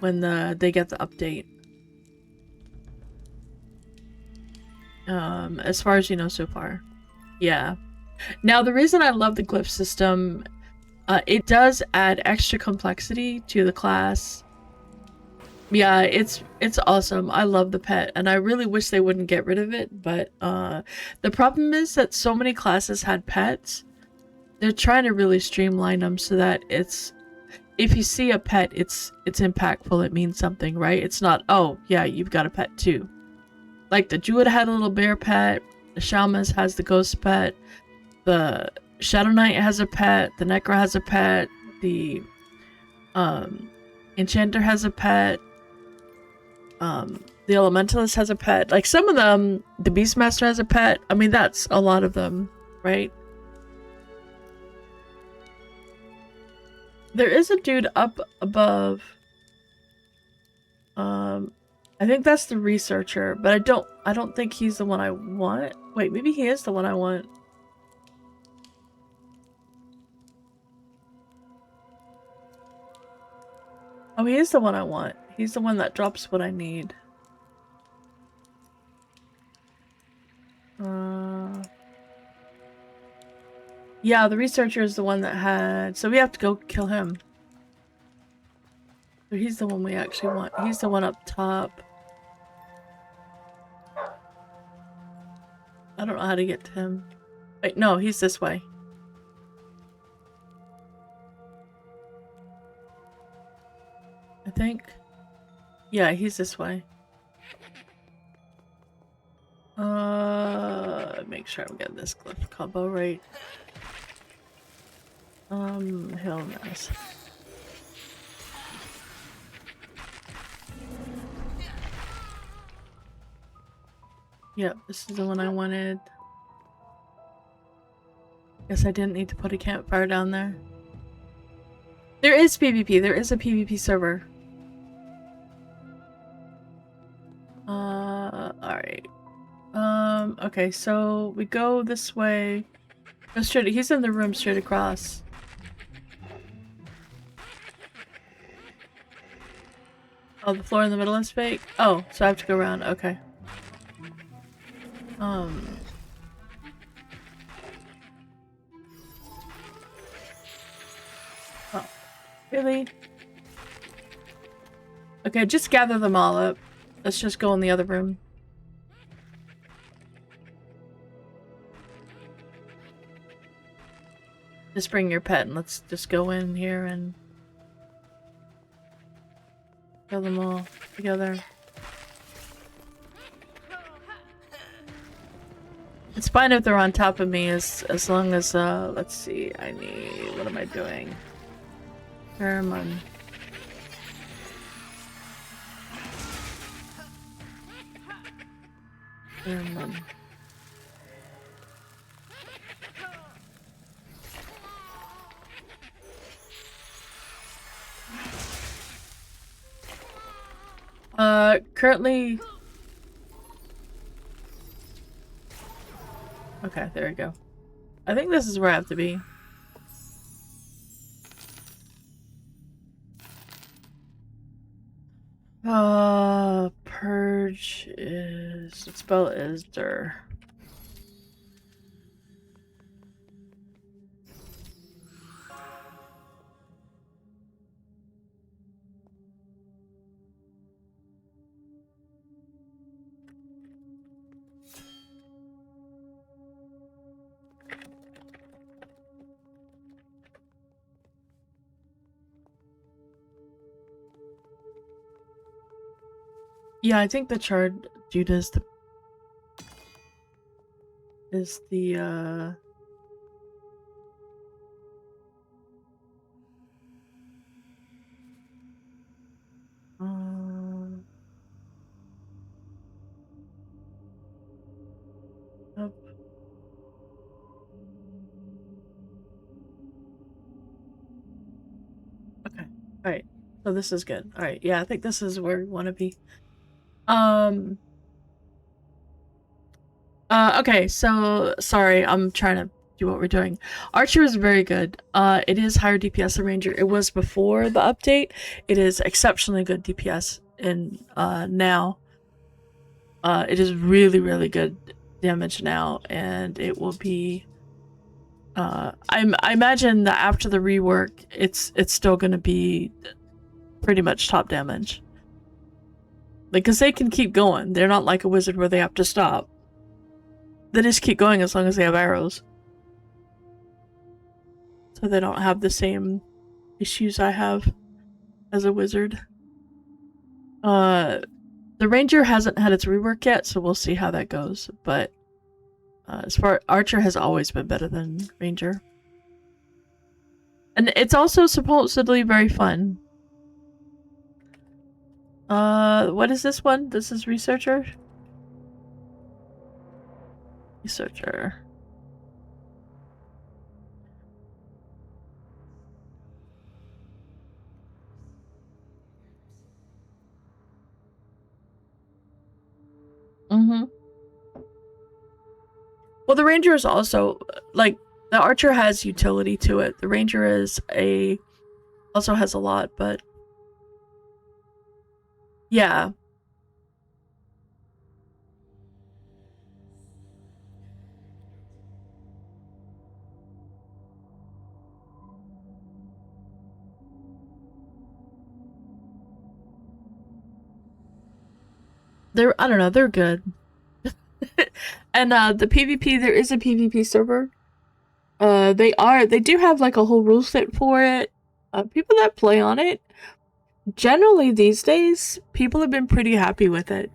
when they get the update. As far as you know so far. Yeah. Now, the reason I love the glyph system, it does add extra complexity to the class. Yeah, it's awesome. I love the pet, and I really wish they wouldn't get rid of it, but the problem is that so many classes had pets. They're trying to really streamline them so that it's, if you see a pet, it's impactful, it means something, right? It's not, oh, yeah, you've got a pet too. Like the Druid had a little bear pet, the Shaman has the ghost pet, the Shadow Knight has a pet, the Necro has a pet, the Enchanter has a pet, the Elementalist has a pet. Like some of them, the Beastmaster has a pet. I mean, that's a lot of them, right? There is a dude up above. I think that's the researcher, but I don't think he's the one I want. Wait, maybe he is the one I want. Oh, he is the one I want. He's the one that drops what I need. Yeah, the researcher is the one that had... So we have to go kill him. So he's the one we actually want. He's the one up top. I don't know how to get to him. Wait, no, he's this way. I think. Yeah, he's this way. Make sure I'm getting this glyph combo right. Hell knows. Yep, this is the one I wanted. Guess I didn't need to put a campfire down there. There is PvP. There is a PvP server. Alright. Okay, so we go this way. Go straight. He's in the room straight across. Oh, the floor in the middle is fake? Oh, so I have to go around. Okay. Oh, really? Okay, just gather them all up. Let's just go in the other room. Just bring your pet and let's just go in here and... Kill them all together. It's fine if they're on top of me as long as let's see, I need, what am I doing? Pheromone. Pheromone. Currently... Okay, there we go. I think this is where I have to be. Purge is... The spell is Dur. Yeah, I think the Charred Judah is the up. Okay. All right. So this is good. All right. Yeah, I think this is where we want to be. Okay, so sorry, I'm trying to do what we're doing. Archer is very good. It is higher DPS than Ranger. It was before the update. It is exceptionally good DPS in now. It is really, really good damage now, and it will be I imagine that after the rework, it's still gonna be pretty much top damage. Like, cause they can keep going. They're not like a wizard where they have to stop. They just keep going as long as they have arrows. So they don't have the same issues I have as a wizard. The Ranger hasn't had its rework yet, so we'll see how that goes. But as far Archer has always been better than Ranger. And it's also supposedly very fun. What is this one? This is Researcher? Researcher. Mm-hmm. Well, the Ranger is also, like, the Archer has utility to it. The Ranger also has a lot, but yeah. I don't know, they're good. And the PvP, there is a PvP server. They do have like a whole rule set for it. People that play on it, generally these days, people have been pretty happy with it.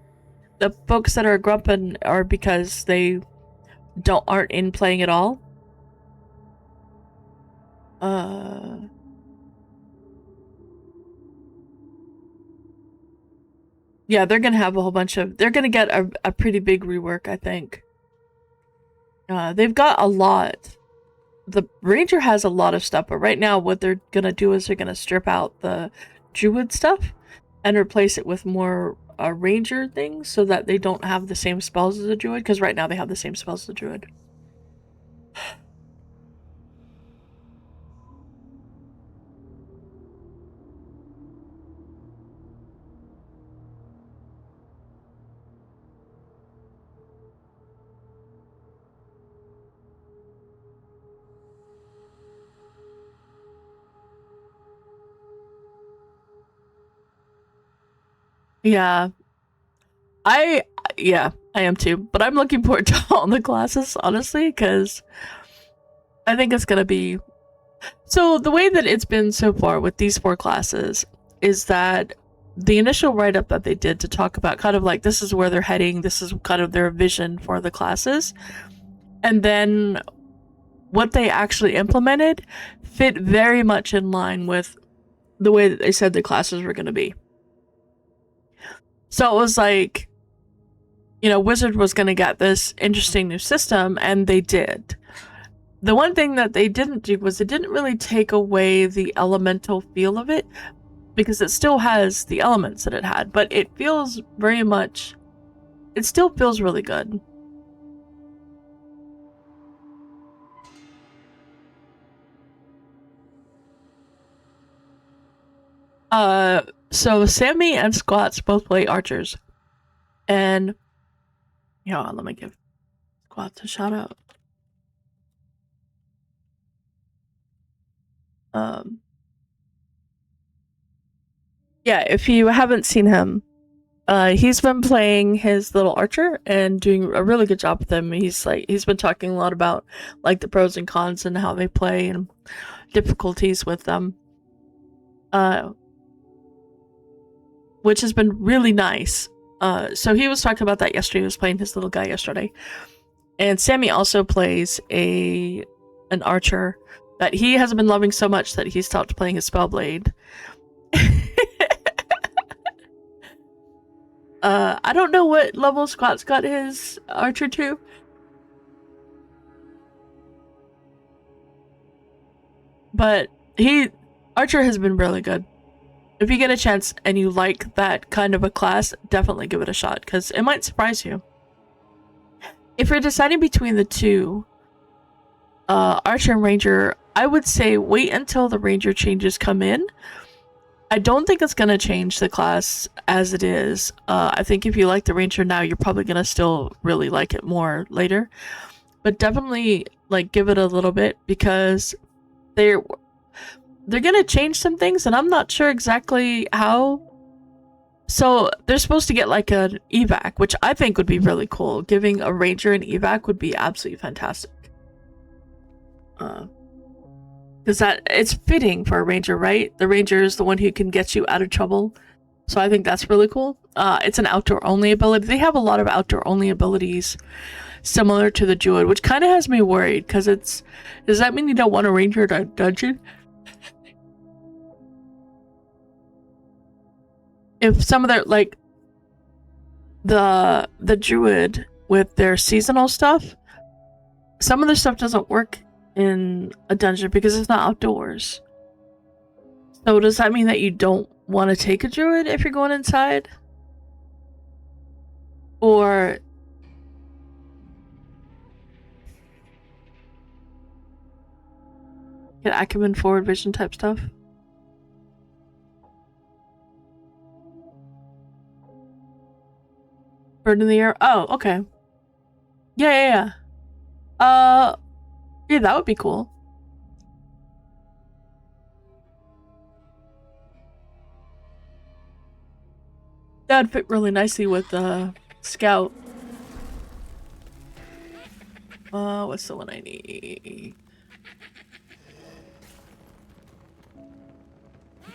The folks that are grumping are because they aren't in playing at all. Yeah, they're gonna have a whole bunch of. They're gonna get a pretty big rework, I think. They've got a lot. The Ranger has a lot of stuff, but right now what they're gonna do is they're gonna strip out the Druid stuff and replace it with more Ranger things so that they don't have the same spells as a Druid, because right now they have the same spells as a Druid. Yeah. Yeah, I am too. But I'm looking forward to all the classes, honestly, because I think it's gonna be. So the way that it's been so far with these 4 classes is that the initial write up that they did to talk about kind of like this is where they're heading, this is kind of their vision for the classes, and then what they actually implemented fit very much in line with the way that they said the classes were going to be. So it was like, Wizard was going to get this interesting new system, and they did. The one thing that they didn't do was it didn't really take away the elemental feel of it, because it still has the elements that it had, but it feels very much, it still feels really good. So Sammy and Squats both play archers, and let me give Squats a shout out. Yeah, if you haven't seen him, he's been playing his little archer and doing a really good job with them. He's been talking a lot about like the pros and cons and how they play and difficulties with them, which has been really nice. So he was talking about that yesterday. He was playing his little guy yesterday, and Sammy also plays an archer that he has been loving so much that he stopped playing his Spellblade. I don't know what level Squat's got his archer to. But Archer has been really good. If you get a chance and you like that kind of a class, definitely give it a shot, because it might surprise you. If you're deciding between the two, Archer and Ranger, I would say wait until the Ranger changes come in. I don't think it's going to change the class as it is. I think if you like the Ranger now, you're probably going to still really like it more later. But definitely give it a little bit, because they're going to change some things, and I'm not sure exactly how. So they're supposed to get like an evac, which I think would be really cool. Giving a Ranger an evac would be absolutely fantastic. Because it's fitting for a Ranger, right? The Ranger is the one who can get you out of trouble. So I think that's really cool. It's an outdoor only ability. They have a lot of outdoor only abilities similar to the Druid, which kind of has me worried, because does that mean you don't want a Ranger in a dungeon? If some of their the Druid with their seasonal stuff, some of their stuff doesn't work in a dungeon because it's not outdoors. So does that mean that you don't want to take a Druid if you're going inside? Or get acumen, forward vision type stuff? Bird in the air? Oh, okay. Yeah. Yeah, that would be cool. That would fit really nicely with the Scout. What's the one I need?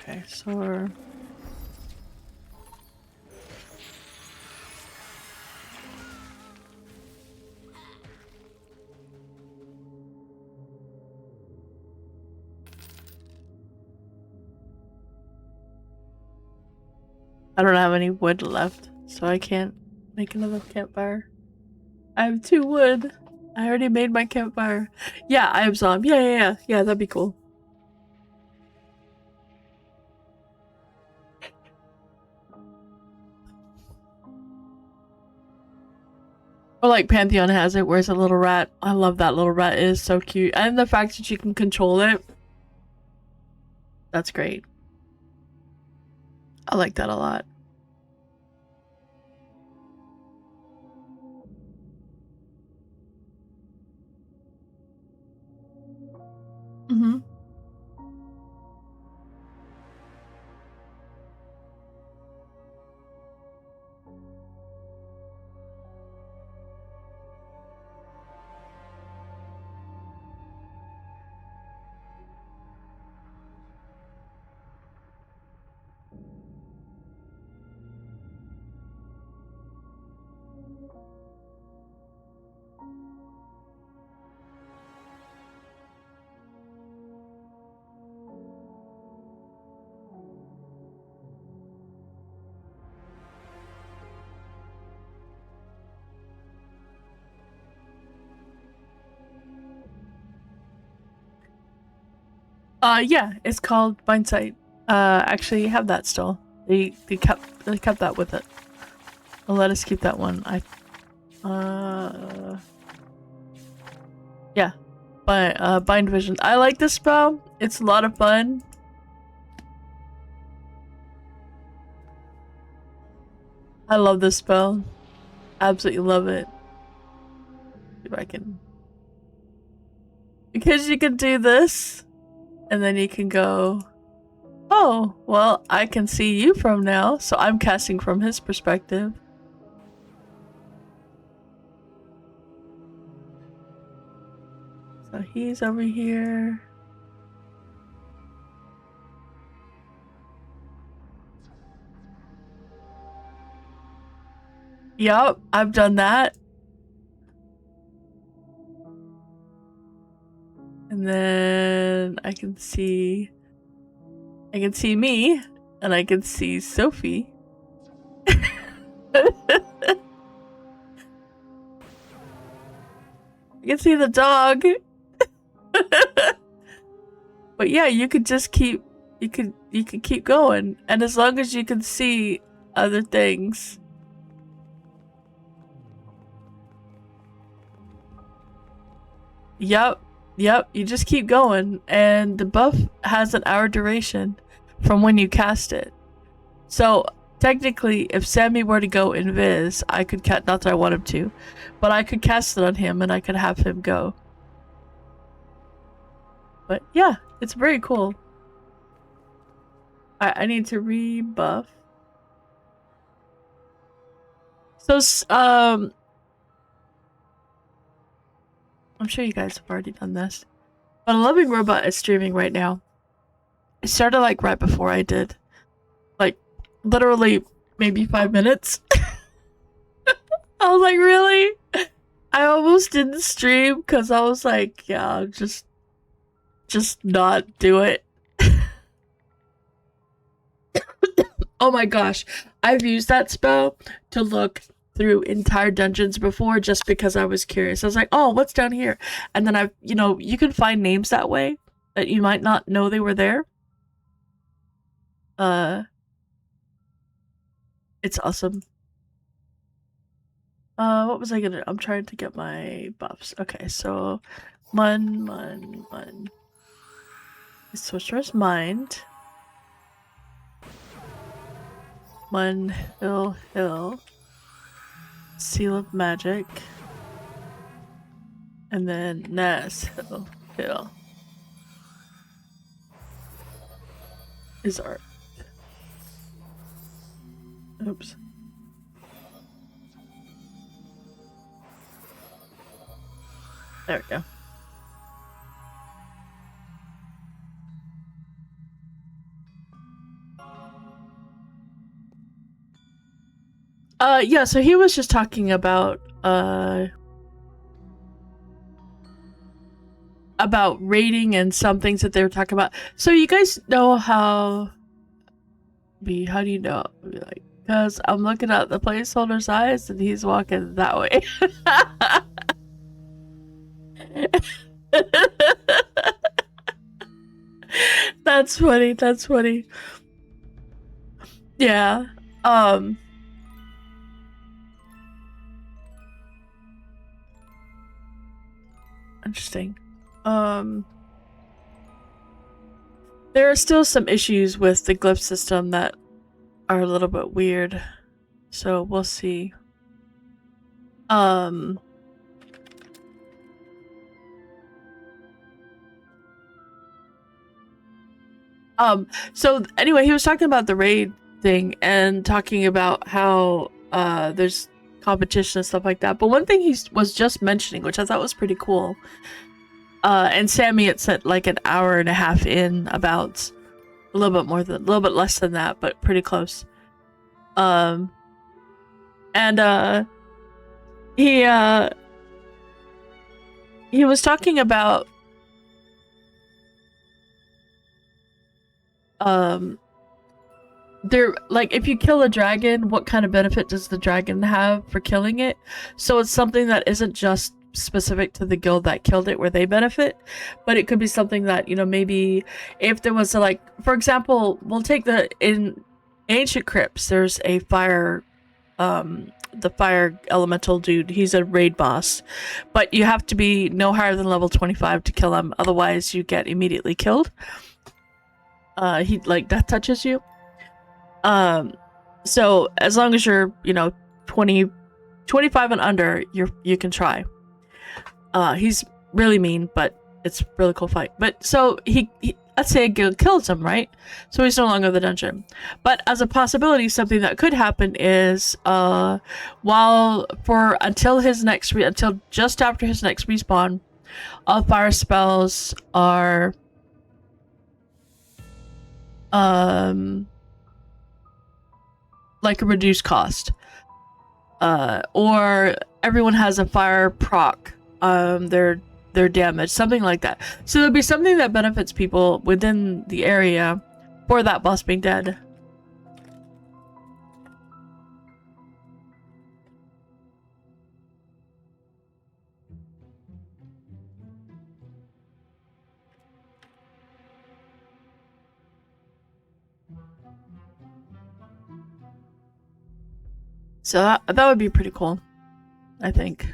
Okay, so I don't have any wood left, so I can't make another campfire. I have 2 wood. I already made my campfire. Yeah, I have some. Yeah, that'd be cool. Or like Pantheon has it, where's a little rat. I love that little rat. It is so cute. And the fact that you can control it. That's great. I like that a lot. Mm-hmm. Yeah, it's called Blindsight. Actually, you have that still. They kept that with it. Well, let us keep that one. Yeah. But Bind Vision. I like this spell. It's a lot of fun. I love this spell. Absolutely love it. See if I can. Because you can do this, and then you can go, oh, well, I can see you from now, so I'm casting from his perspective. So he's over here. Yup, I've done that. And then I can see me, and I can see Sophie. I can see the dog. But yeah, you could just keep you could keep going, and as long as you can see other things. Yep, you just keep going, and the buff has an hour duration from when you cast it. So technically, if Sammy were to go invis, I could cast, not that I want him to, but I could cast it on him and I could have him go. But yeah, it's very cool. I need to rebuff. So I'm sure you guys have already done this, but a Loving Robot is streaming right now. It started like right before I did, like literally maybe 5 minutes. I was like, really? I almost didn't stream because I was like, yeah, just not do it. Oh my gosh, I've used that spell to look through entire dungeons before just because I was curious. I was like, oh, what's down here? And then you can find names that way that you might not know they were there. It's awesome. What was I gonna? I'm trying to get my buffs. Okay, so Mun. Sorcerer's Mind. Mun Hill. Seal of Magic. And then Nas Hill. Is art. Oops. There we go. Yeah, so he was just talking about rating and some things that they were talking about. So you guys know how do you know? Be like, because I'm looking at the placeholder's eyes and he's walking that way. That's funny. Yeah. Interesting. There are still some issues with the glyph system that are a little bit weird. So we'll see. So anyway, he was talking about the raid thing and talking about how there's competition and stuff like that. But one thing he was just mentioning, which I thought was pretty cool, and Sammy had said like an hour and a half in, about a little bit less than that, but pretty close. And he was talking about there, like, if you kill a dragon, what kind of benefit does the dragon have for killing it? So it's something that isn't just specific to the guild that killed it where they benefit, but it could be something that, you know, maybe if there was a, like, for example, we'll take in ancient crypts, there's a fire, the fire elemental dude. He's a raid boss, but you have to be no higher than level 25 to kill him, otherwise you get immediately killed. He, like, death touches you. So as long as you're, you know, 25 and under, you can try. He's really mean, but it's a really cool fight. But so he let's say a guild kills him, right? So he's no longer in the dungeon. But as a possibility, something that could happen is until just after his next respawn, all fire spells are like a reduced cost. Or everyone has a fire proc their damage, something like that. So there'll be something that benefits people within the area for that boss being dead. So that would be pretty cool, I think.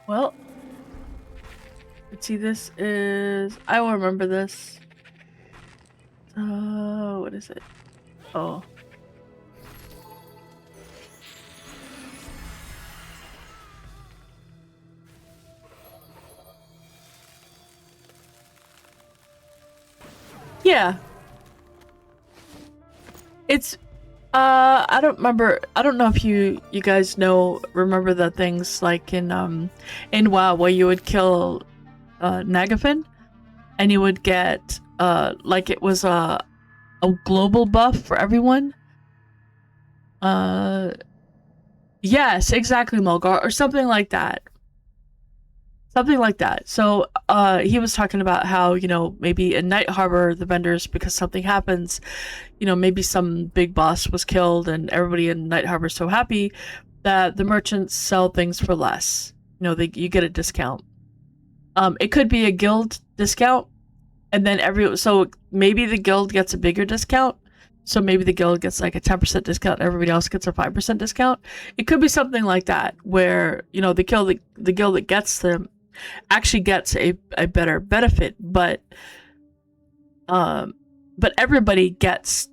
Well, let's see, this is, I will remember this. What is it? Oh. Yeah. It's I don't remember. I don't know if you guys remember the things like in WoW where you would kill Nagafin and you would get like it was a global buff for everyone. Yes, exactly, Mulgar, or something like that. Something like that. So he was talking about how, you know, maybe in Night Harbor, the vendors, because something happens, you know, maybe some big boss was killed and everybody in Night Harbor is so happy that the merchants sell things for less. You know, you get a discount. It could be a guild discount, and then so maybe the guild gets a bigger discount. So maybe the guild gets like a 10% discount, everybody else gets a 5% discount. It could be something like that, where, you know, the guild that gets them actually gets a better benefit, but everybody gets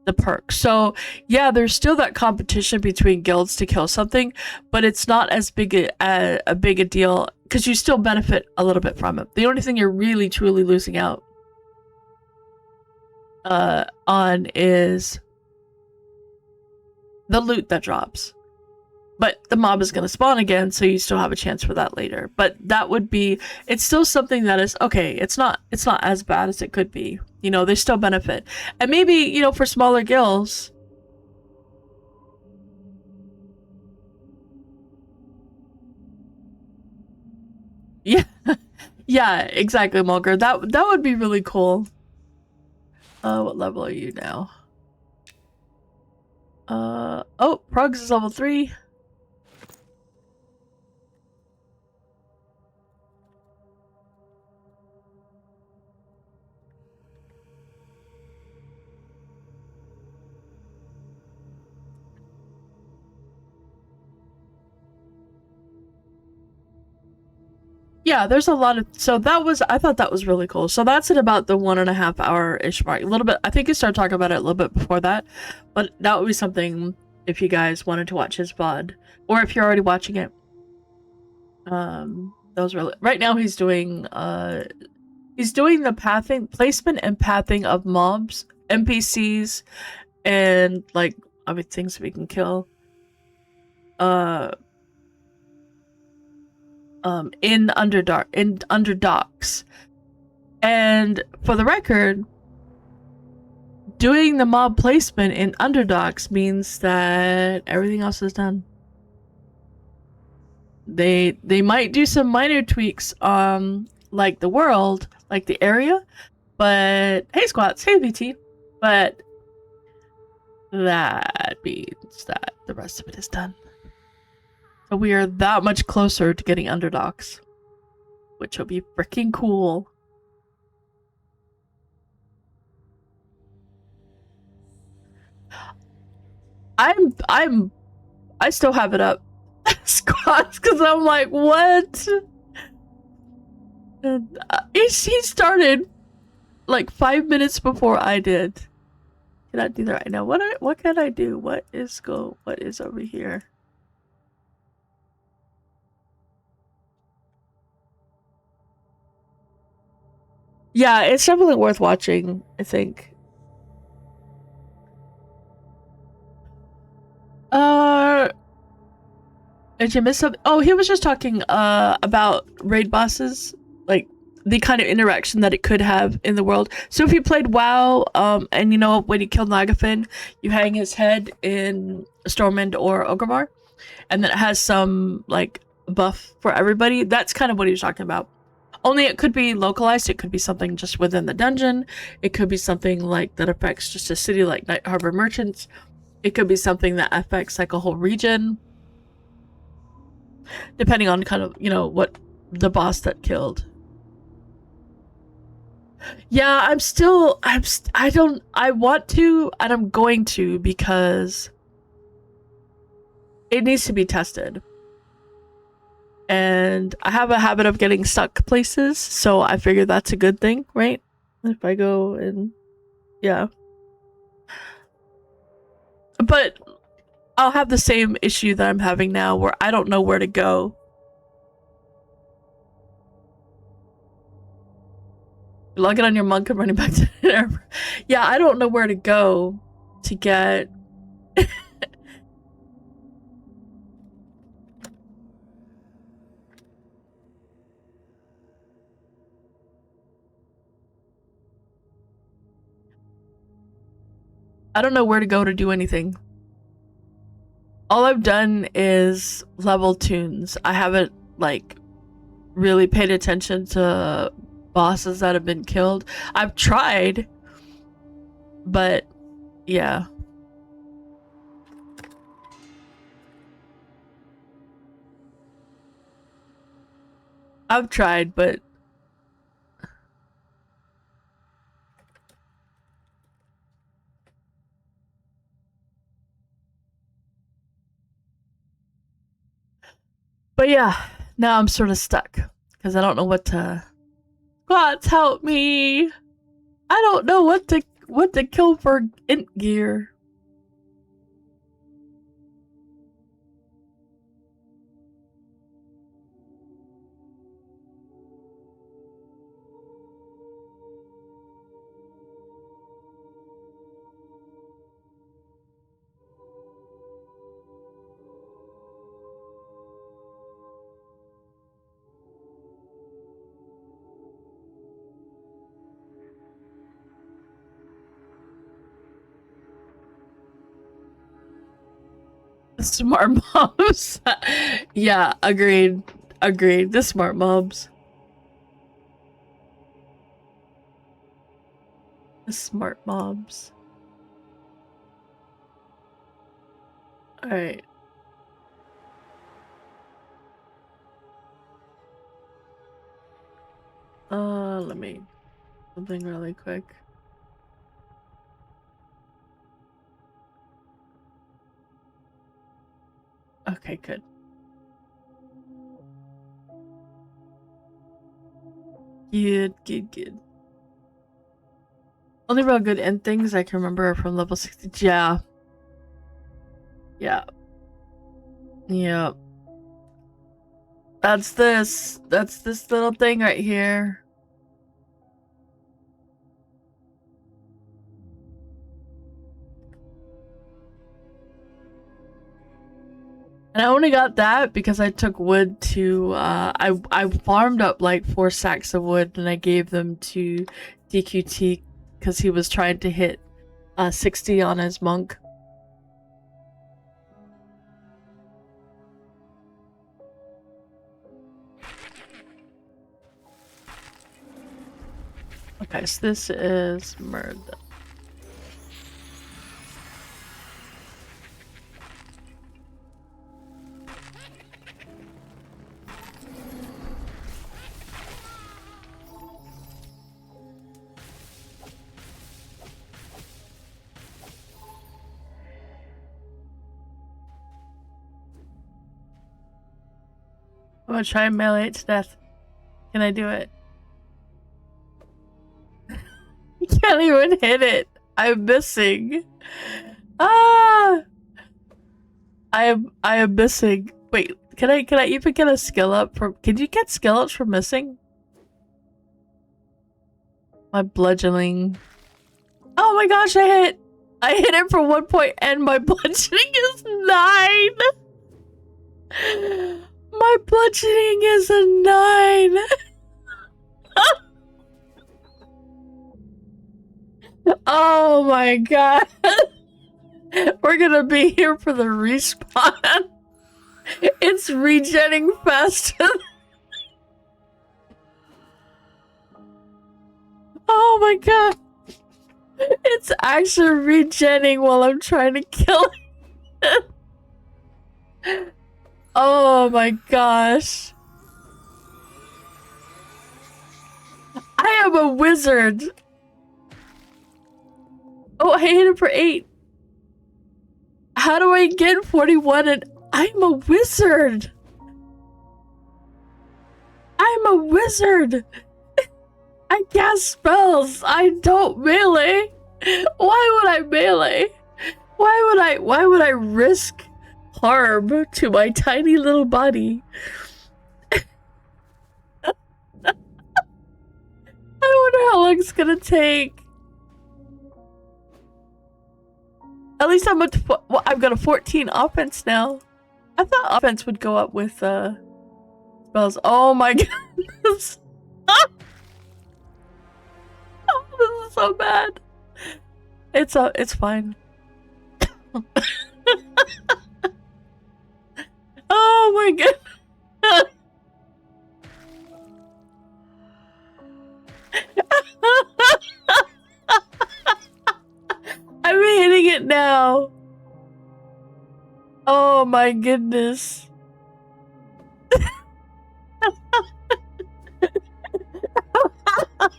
the perk. So yeah, there's still that competition between guilds to kill something, but it's not as big a big a deal because you still benefit a little bit from it. The only thing you're really truly losing out on is the loot that drops. But the mob is going to spawn again, so you still have a chance for that later. But that would be, it's still something that is, okay, it's not as bad as it could be. You know, they still benefit. And maybe, you know, for smaller guilds, yeah, yeah, exactly, Mulgar. That would be really cool. What level are you now? Oh, Progs is level 3. Yeah, there's a lot of, so I thought that was really cool. So that's at about the 1.5 hour-ish mark. A little bit, I think you started talking about it a little bit before that, but that would be something if you guys wanted to watch his VOD, or if you're already watching it. Those really, right now he's doing the placement and pathing of mobs, NPCs, and like other things we can kill. In Underdogs. And for the record, doing the mob placement in Underdogs means that everything else is done. They might do some minor tweaks on like the world, like the area, but hey Squats, hey VT, but that means that the rest of it is done. So we are that much closer to getting Underdogs, which will be freaking cool. I still have it up. Squats, because I'm like, what? And, he started like 5 minutes before I did. Can I do that right now? What can I do? What is over here? Yeah, it's definitely worth watching, I think. Did you miss something? Oh, he was just talking about raid bosses, like the kind of interaction that it could have in the world. So if you played WoW, and you know when you killed Nagafin, you hang his head in Stormwind or Orgrimmar, and then it has some like buff for everybody. That's kind of what he was talking about. Only it could be localized. It could be something just within the dungeon. It could be something like that affects just a city like Night Harbor Merchants. It could be something that affects like a whole region, depending on kind of, you know, what the boss that killed. Yeah, I want to, and I'm going to, because it needs to be tested. And I have a habit of getting stuck places, so I figure that's a good thing, right? If I go and, yeah. But I'll have the same issue that I'm having now, where I don't know where to go. Logging on your monk and running back to there. Yeah, I don't know where to go to get. I don't know where to go to do anything. All I've done is level tunes. I haven't like really paid attention to bosses that have been killed. I've tried, but yeah. I've tried, but yeah, now I'm sort of stuck because I don't know what to. Squats, help me! I don't know what to kill for int gear. Smart mobs. Yeah, agreed. Agreed. The smart mobs. The smart mobs. Alright. Let me something really quick. Okay, good. Good. Only real good end things I can remember are from level 60. Yeah. Yeah. Yeah. That's this little thing right here. And I only got that because I took wood to, I farmed up like 4 sacks of wood and I gave them to DQT because he was trying to hit 60 on his monk. Okay, so this is murder. I'm gonna try and melee it to death. Can I do it? Can't even hit it. I'm missing. Ah! I am missing. Wait, can I even get a skill up from? Can you get skill ups for missing? My bludgeoning. Oh my gosh, I hit it for 1 point and my bludgeoning is 9. My bludgeoning is a 9. Oh my god. We're gonna be here for the respawn. It's regenning faster. Oh my god. It's actually regenning while I'm trying to kill it. Oh my gosh. I am a wizard. Oh, I hit it for 8. How do I get 41 and I'm a wizard? I'm a wizard. I cast spells. I don't melee. Why would I melee? Why would I risk harm to my tiny little body? I wonder how long it's gonna take. At least I'm well, I've got a 14 offense now. I thought offense would go up with spells. Oh my goodness. Oh, this is so bad. It's fine. Oh my god. I'm hitting it now. Oh my goodness.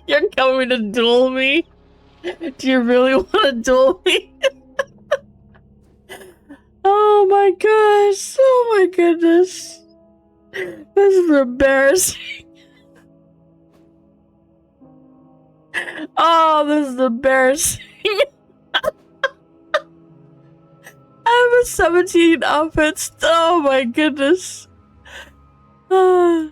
You're coming to duel me? Do you really want to duel me? Oh my gosh. Oh my goodness. This is embarrassing. Oh, this is embarrassing. I have a 17 offense. Oh my goodness. Oh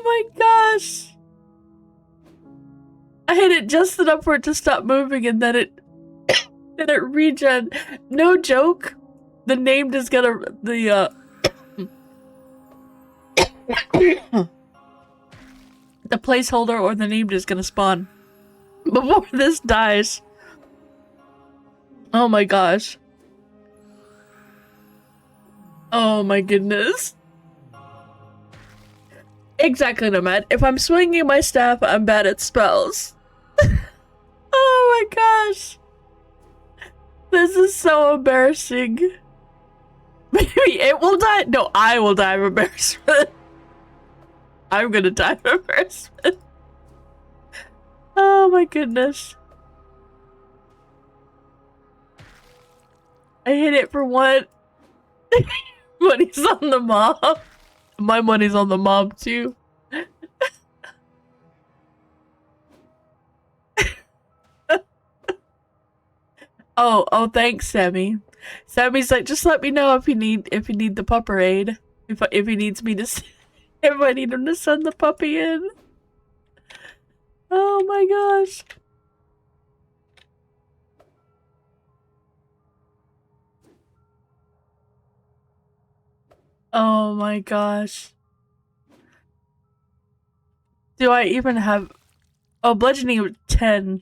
my gosh. I hit it just enough for it to stop moving and then it regen. No joke. The named is gonna the placeholder or the named is gonna spawn before this dies. Oh my gosh. Oh my goodness. Exactly, Nomad. If I'm swinging my staff, I'm bad at spells. Oh my gosh. This is so embarrassing. Maybe it will die. No, I will die of embarrassment. I'm gonna die of embarrassment. Oh my goodness. I hit it for what? Money's on the mob. My money's on the mob too. Oh, thanks, Sammy. Sammy's like, just let me know if you need the pupper aid. If he needs me to, if I need him to send the puppy in. Oh my gosh. Oh my gosh. Do I even have... Oh, bludgeoning of 10.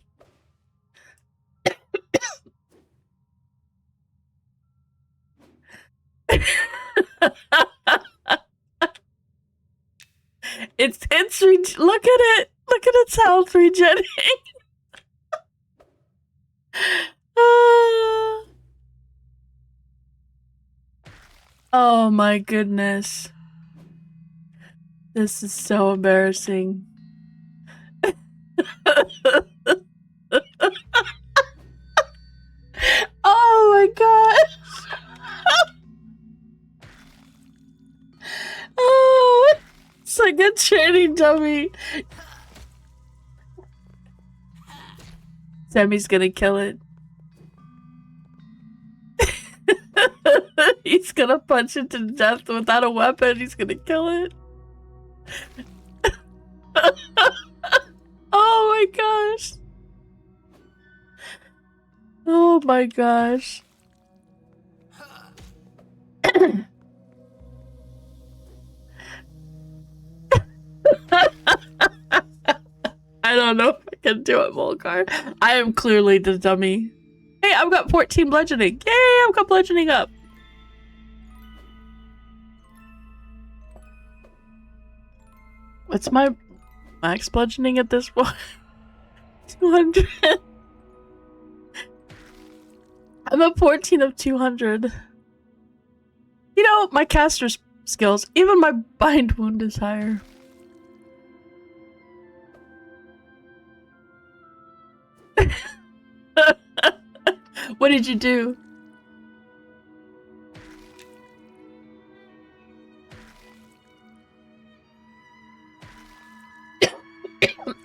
Look at it! Look at its health regenerating! Oh my goodness. This is so embarrassing. Oh my god. Oh, it's like a training dummy. Sammy's gonna kill it. He's gonna punch it to death without a weapon. He's gonna kill it. Oh my gosh. Oh my gosh. I don't know if I can do it, Volcar. I am clearly the dummy. Hey, I've got 14 bludgeoning. Yay, I've got bludgeoning up. What's my max bludgeoning at this point? 200. I'm at 14 of 200. You know, my caster's skills, even my bind wound is higher. What did you do?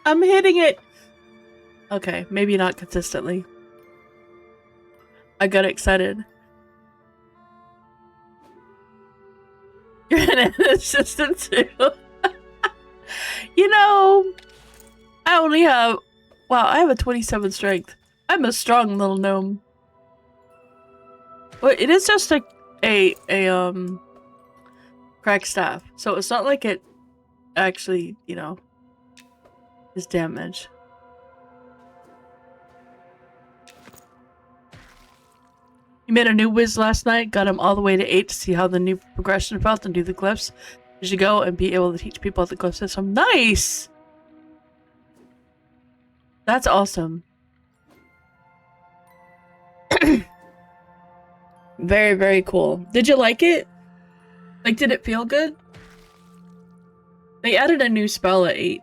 I'm hitting it. Okay, maybe not consistently. I got excited. You're an assistant too. You know, I only have, wow, I have a 27 strength. I'm a strong little gnome. Well, it is just a cracked staff, so it's not like it actually, you know, is damage. You made a new whiz last night, got him all the way to 8 to see how the new progression felt and do the glyphs as you go and be able to teach people the glyph system. Nice! That's awesome. Very, very cool. Did you like it? Like, did it feel good? They added a new spell at 8.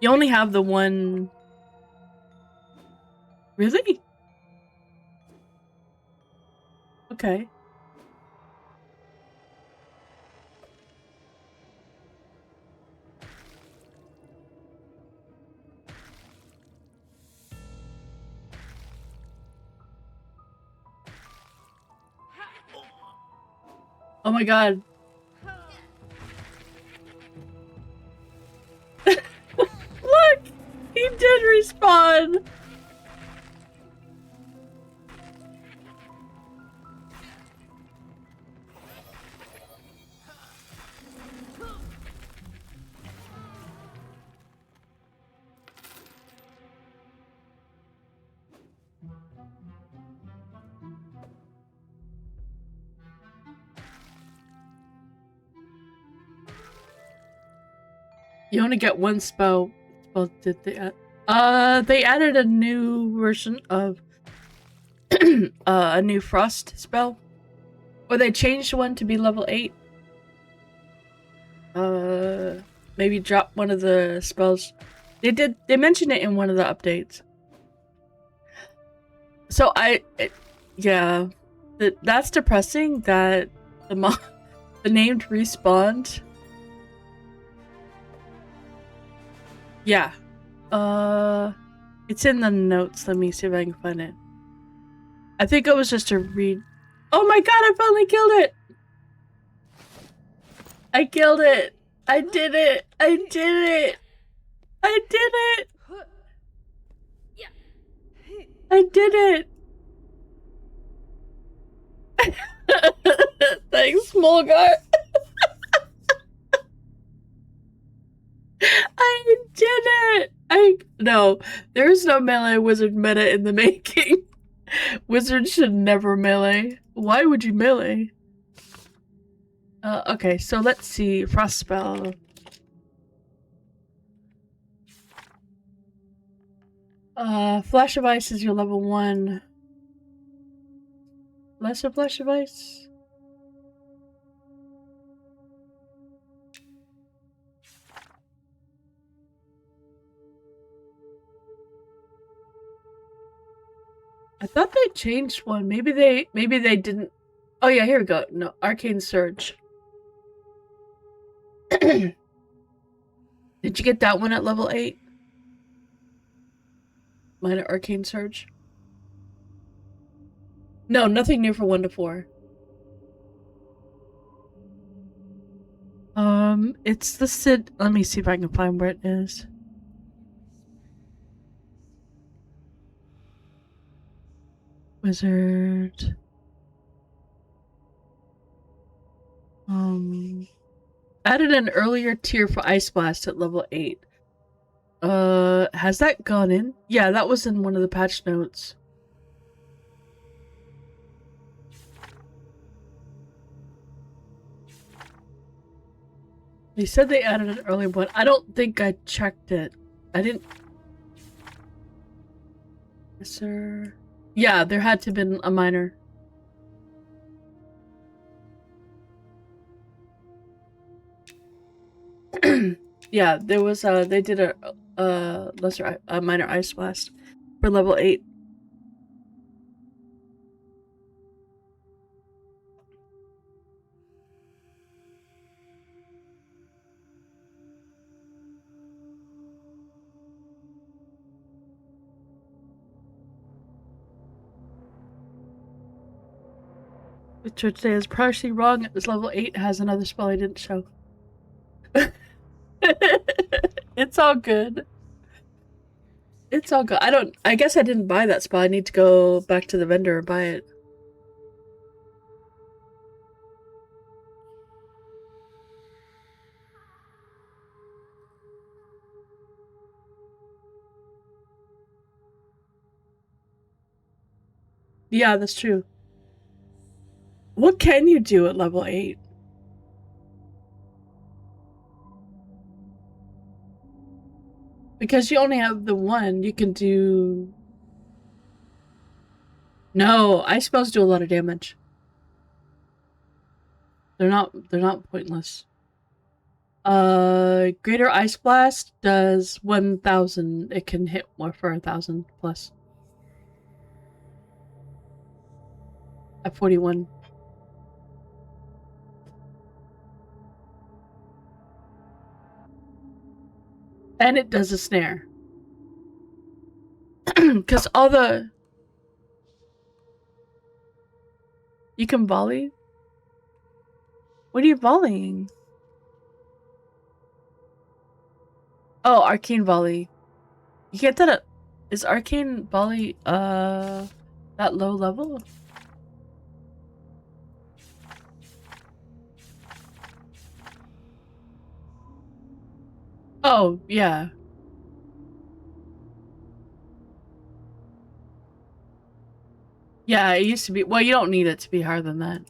You only have the one... Really? Okay. Oh my god. Look! He did respawn! You only get one spell. Well, did they add? They added a new version of a new frost spell. Or they changed one to be level 8. Maybe drop one of the spells. They mentioned it in one of the updates. So yeah. That's depressing that the named respawned. Yeah. It's in the notes. Let me see if I can find it. I think it was just a read. Oh my god, I finally killed it! I killed it! I did it! I did it! I did it! I did it! Thanks, Smolgar. I did it! No, there's no melee wizard meta in the making. Wizards should never melee. Why would you melee? Okay, so let's see. Frost spell. Flash of Ice is your level 1. Lesser Flash of Ice? I thought they changed one. Maybe they didn't. Oh yeah, here we go. No, Arcane Surge. Did you get that one at level 8? Minor Arcane Surge? No, nothing new for 1 to 4. It's the Sid. Let me see if I can find where it is. Wizard. Added an earlier tier for Ice Blast at level 8. Has that gone in? Yeah, that was in one of the patch notes. They said they added an early one. I don't think I checked it. I didn't. Yes, sir. Yeah, there had to have been a minor. Yeah, there was they did a minor ice blast for level 8. The church say is partially wrong. It was level 8 has another spell I didn't show. It's all good. It's all good. I guess I didn't buy that spell. I need to go back to the vendor and buy it. Yeah, that's true. What can you do at level 8? Because you only have the one, you can do... No, ice spells do a lot of damage. They're not pointless. Greater Ice Blast does 1,000. It can hit more for 1,000 plus. At 41. And it does a snare. Because all the... You can volley? What are you volleying? Oh, Arcane Volley. You get that at... Is Arcane Volley, that low level? Oh, yeah. Yeah, it used to be... Well, you don't need it to be higher than that.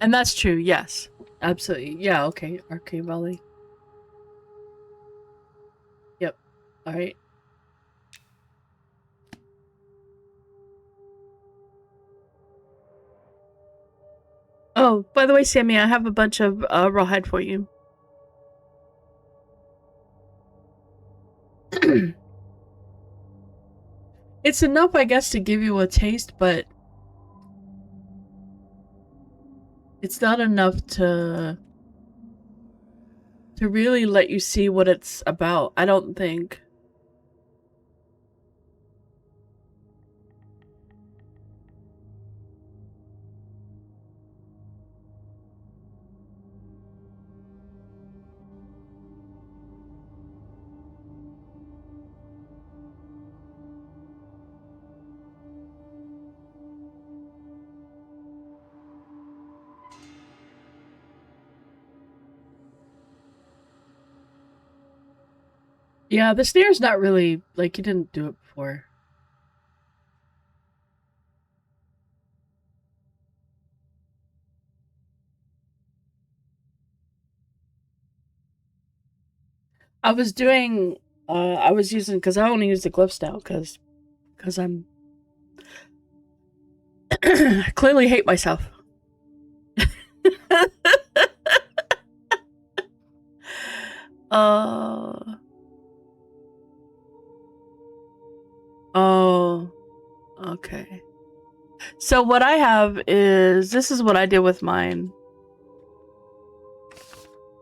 And that's true, yes. Absolutely. Yeah, okay. Arcane Volley. Yep. Alright. Oh, by the way, Sammy, I have a bunch of rawhide for you. It's enough, I guess, to give you a taste, but it's not enough to really let you see what it's about, I don't think. Yeah, the snare's not really, like, you didn't do it before. I was doing, I was using, because I only use the glyphs now, because I'm clearly hate myself. Oh. So what I have is, this is what I did with mine.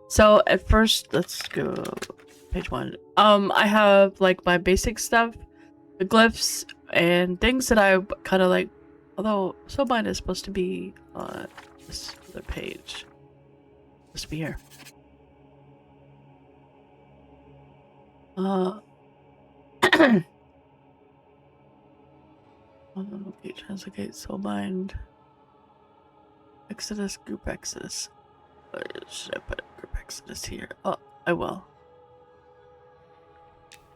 So at first, let's go page 1. I have like my basic stuff, the glyphs and things that I kind of like, although so mine is supposed to be on this other page. Supposed to be here. Okay, translocate, soulbind, Exodus, group Exodus. Should I put group Exodus here? Oh, I will.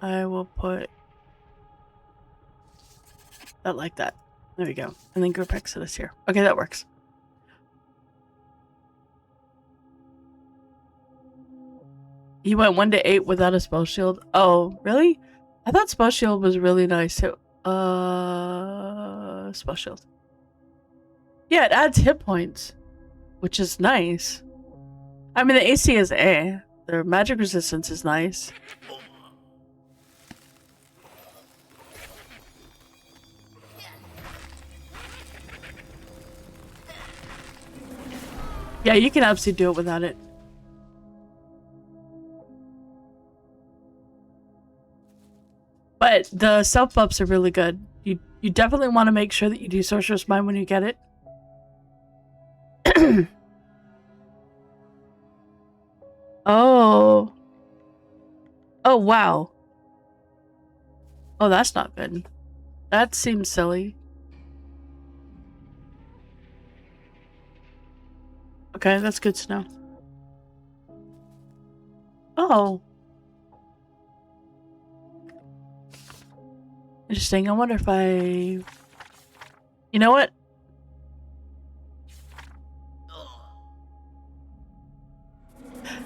I will put that like that. There we go. And then group Exodus here. Okay, that works. He went 1 to 8 without a spell shield. Oh, really? I thought spell shield was really nice too. Spell shield. Yeah, it adds hit points, which is nice. I mean, the AC is A. Their magic resistance is nice. Yeah, you can absolutely do it without it. But the self buffs are really good. You definitely want to make sure that you do Sorcerer's Mind when you get it. Oh. Oh, wow. Oh, that's not good. That seems silly. Okay, that's good to know. Oh. Interesting. I wonder if I... You know what?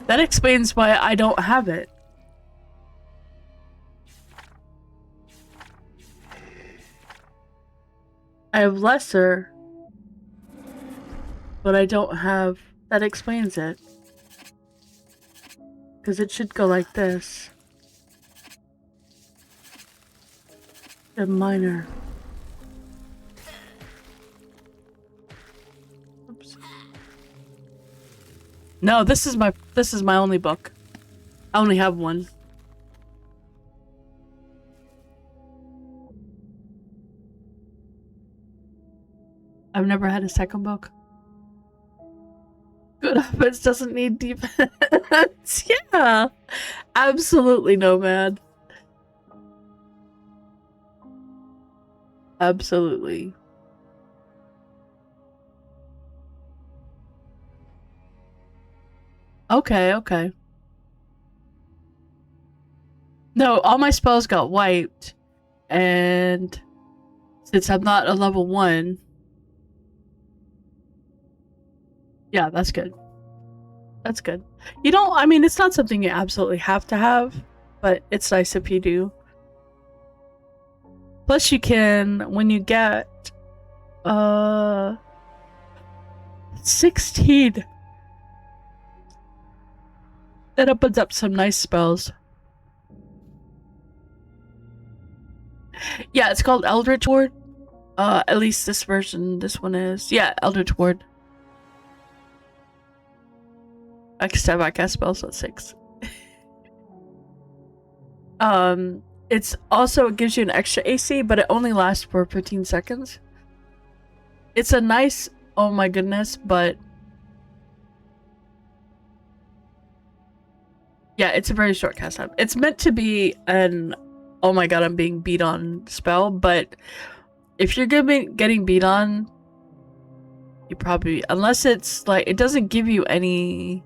That explains why I don't have it. I have lesser, but I don't have... That explains it. Because it should go like this. The minor. Oops. No, this is my only book. I only have one. I've never had a second book. Good offense doesn't need defense. Yeah. Absolutely, Nomad. Absolutely. Okay, okay. No, all my spells got wiped. And since I'm not a level 1... Yeah, that's good. That's good. You don't, I mean, it's not something you absolutely have to have, but it's nice if you do. Plus you can, when you get, 16, that opens up some nice spells. Yeah, it's called Eldritch Ward. At least this version, this one is. Yeah, Eldritch Ward. I cast spells at 6. It's also, it gives you an extra AC, but it only lasts for 15 seconds. It's a nice, oh my goodness, but yeah, it's a very short cast time. It's meant to be an, oh my god, I'm being beat on spell, but if you're getting beat on, you probably, unless it's like, it doesn't give you any...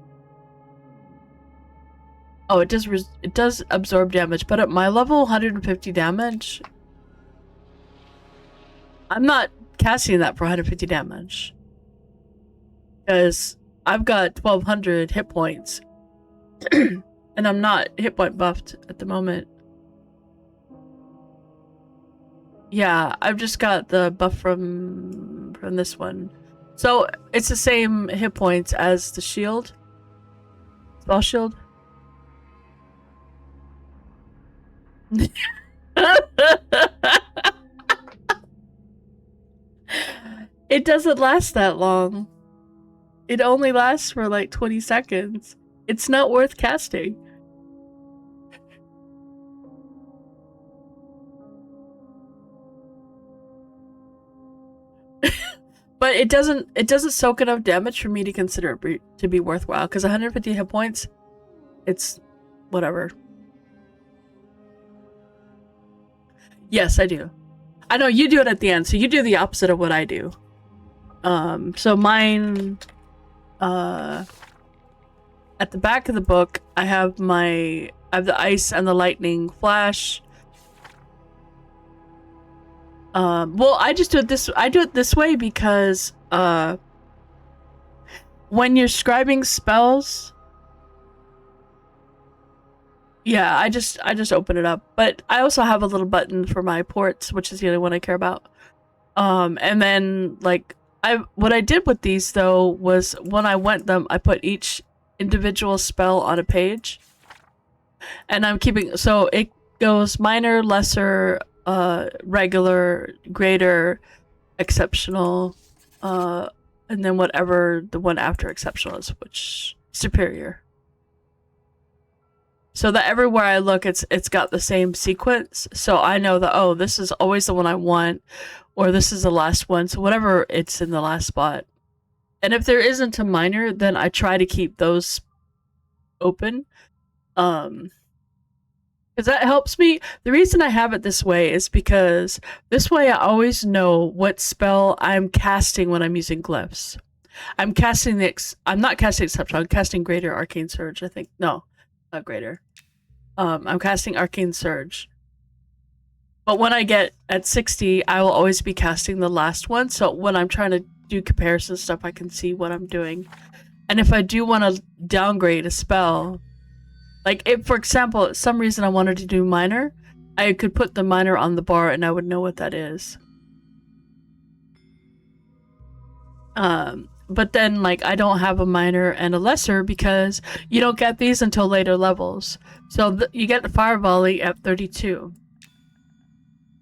Oh, it does absorb damage, but at my level 150 damage, I'm not casting that for 150 damage. Because I've got 1200 hit points. And I'm not hit point buffed at the moment. Yeah, I've just got the buff from this one. So it's the same hit points as the shield. Spell shield. It doesn't last that long. It only lasts for like 20 seconds. It's not worth casting. But it doesn't soak enough damage for me to consider it to be worthwhile, because 150 hit points, it's whatever. Yes, I do. I know you do it at the end, so you do the opposite of what I do. So mine, at the back of the book, I have the ice and the lightning flash. Well, I just do it this way because, when you're scribing spells, yeah, I just open it up. But I also have a little button for my ports, which is the only one I care about. And then, like, what I did with these, though, was when I went them, I put each individual spell on a page. And I'm keeping, so it goes minor, lesser, regular, greater, exceptional, and then whatever the one after exceptional is, which superior. So that everywhere I look, it's got the same sequence. So I know that, oh, this is always the one I want, or this is the last one. So whatever, it's in the last spot. And if there isn't a minor, then I try to keep those open. Because that helps me. The reason I have it this way is because this way I always know what spell I'm casting when I'm using glyphs. I'm not casting exceptional. I'm casting greater arcane surge. I think no, not greater. I'm casting arcane surge. But when I get at 60, I will always be casting the last one. So when I'm trying to do comparison stuff, I can see what I'm doing. And if I do want to downgrade a spell, like if, for example, some reason I wanted to do minor, I could put the minor on the bar and I would know what that is. But then, like, I don't have a minor and a lesser because you don't get these until later levels. So you get the fire volley at 32.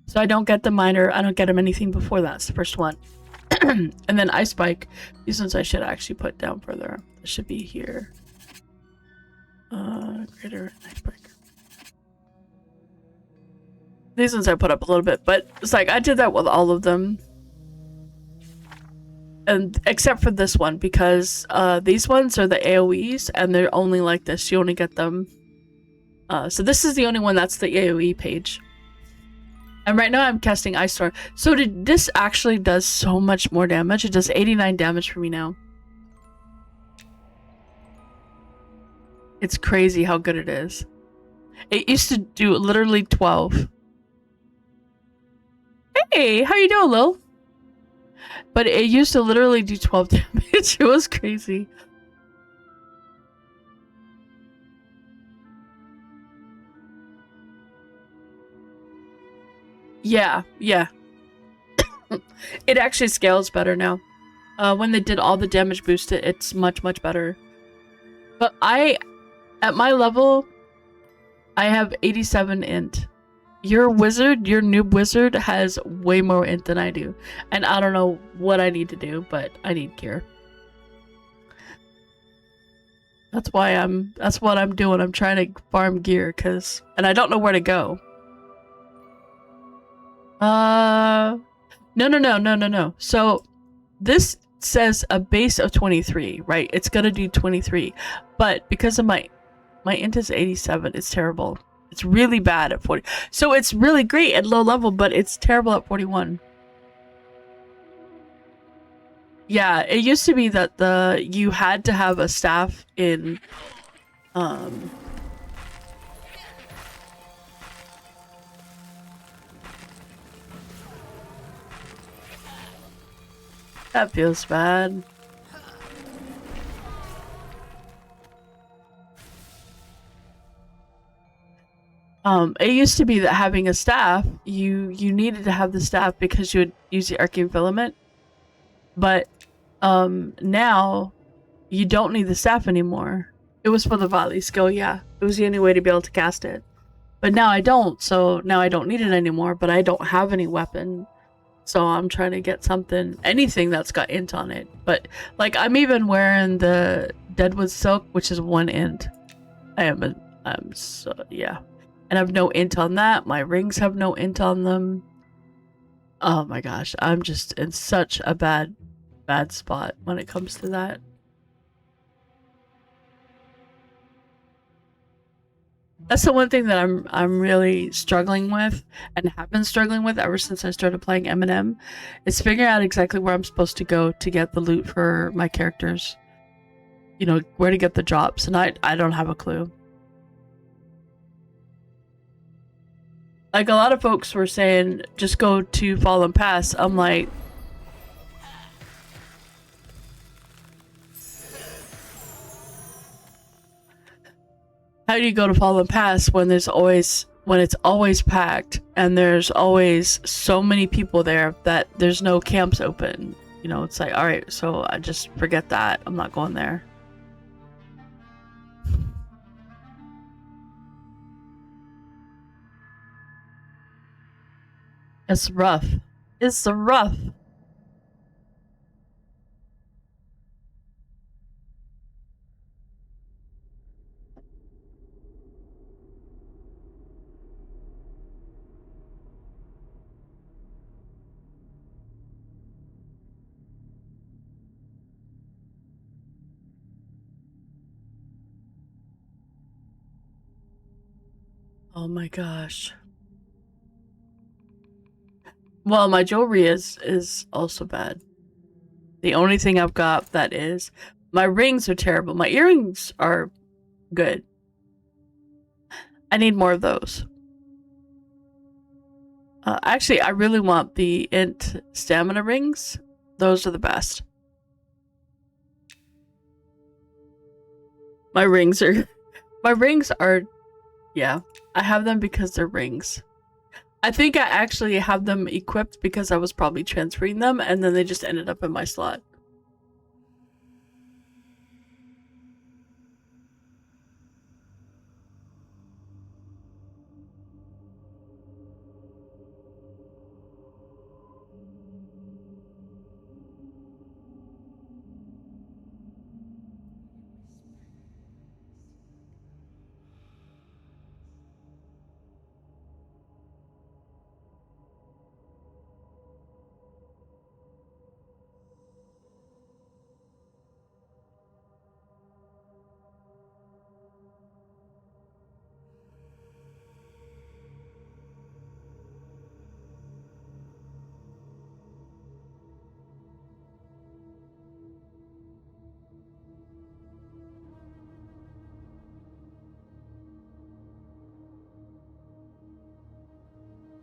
So I don't get the minor. I don't get him anything before that. It's the first one. And then ice spike. These ones I should actually put down further. It should be here. Greater ice spike. These ones I put up a little bit, but it's like I did that with all of them. And except for this one, because these ones are the AoEs and they're only like this. You only get them. So this is the only one that's the AoE page. And right now I'm casting Ice Storm. So this actually does so much more damage. It does 89 damage for me now. It's crazy how good it is. It used to do literally 12. Hey, how you doing, Lil? But it used to literally do 12 damage. It was crazy. Yeah. It actually scales better now. When they did all the damage boost, it's much, much better. But at my level, I have 87 int. Your noob wizard has way more int than I do. And I don't know what I need to do, but I need gear. That's what I'm doing. I'm trying to farm gear, and I don't know where to go. No. So this says a base of 23, right? It's gonna do 23. But because of my int is 87, it's terrible. It's really bad at 40. So it's really great at low level, but it's terrible at 41. Yeah, it used to be that you had to have a staff in that feels bad. It used to be that having a staff, you needed to have the staff because you would use the arcane filament. But now you don't need the staff anymore. It was for the volley skill, yeah. It was the only way to be able to cast it. But now I don't, so now I don't need it anymore, but I don't have any weapon So I'm trying to get something, anything that's got int on it. But like I'm even wearing the Deadwood Silk, which is 1 int. I'm so yeah. And I have no int on that. My rings have no int on them. Oh my gosh, I'm just in such a bad spot when it comes to that. That's the one thing that I'm really struggling with and have been struggling with ever since I started playing MnM is figuring out exactly where I'm supposed to go to get the loot for my characters. You know, where to get the drops, and I don't have a clue. Like a lot of folks were saying just go to Fallen Pass. I'm like, how do you go to Fallen Pass when it's always packed and there's always so many people there that there's no camps open? You know, it's like, all right, so I just forget that. I'm not going there. It's rough. It's rough. Oh my gosh. Well, my jewelry is also bad. The only thing I've got that is my rings are terrible. My earrings are good. I need more of those. Actually, I really want the int stamina rings. Those are the best. My rings are yeah. I have them because they're rings. I think I actually have them equipped because I was probably transferring them and then they just ended up in my slot.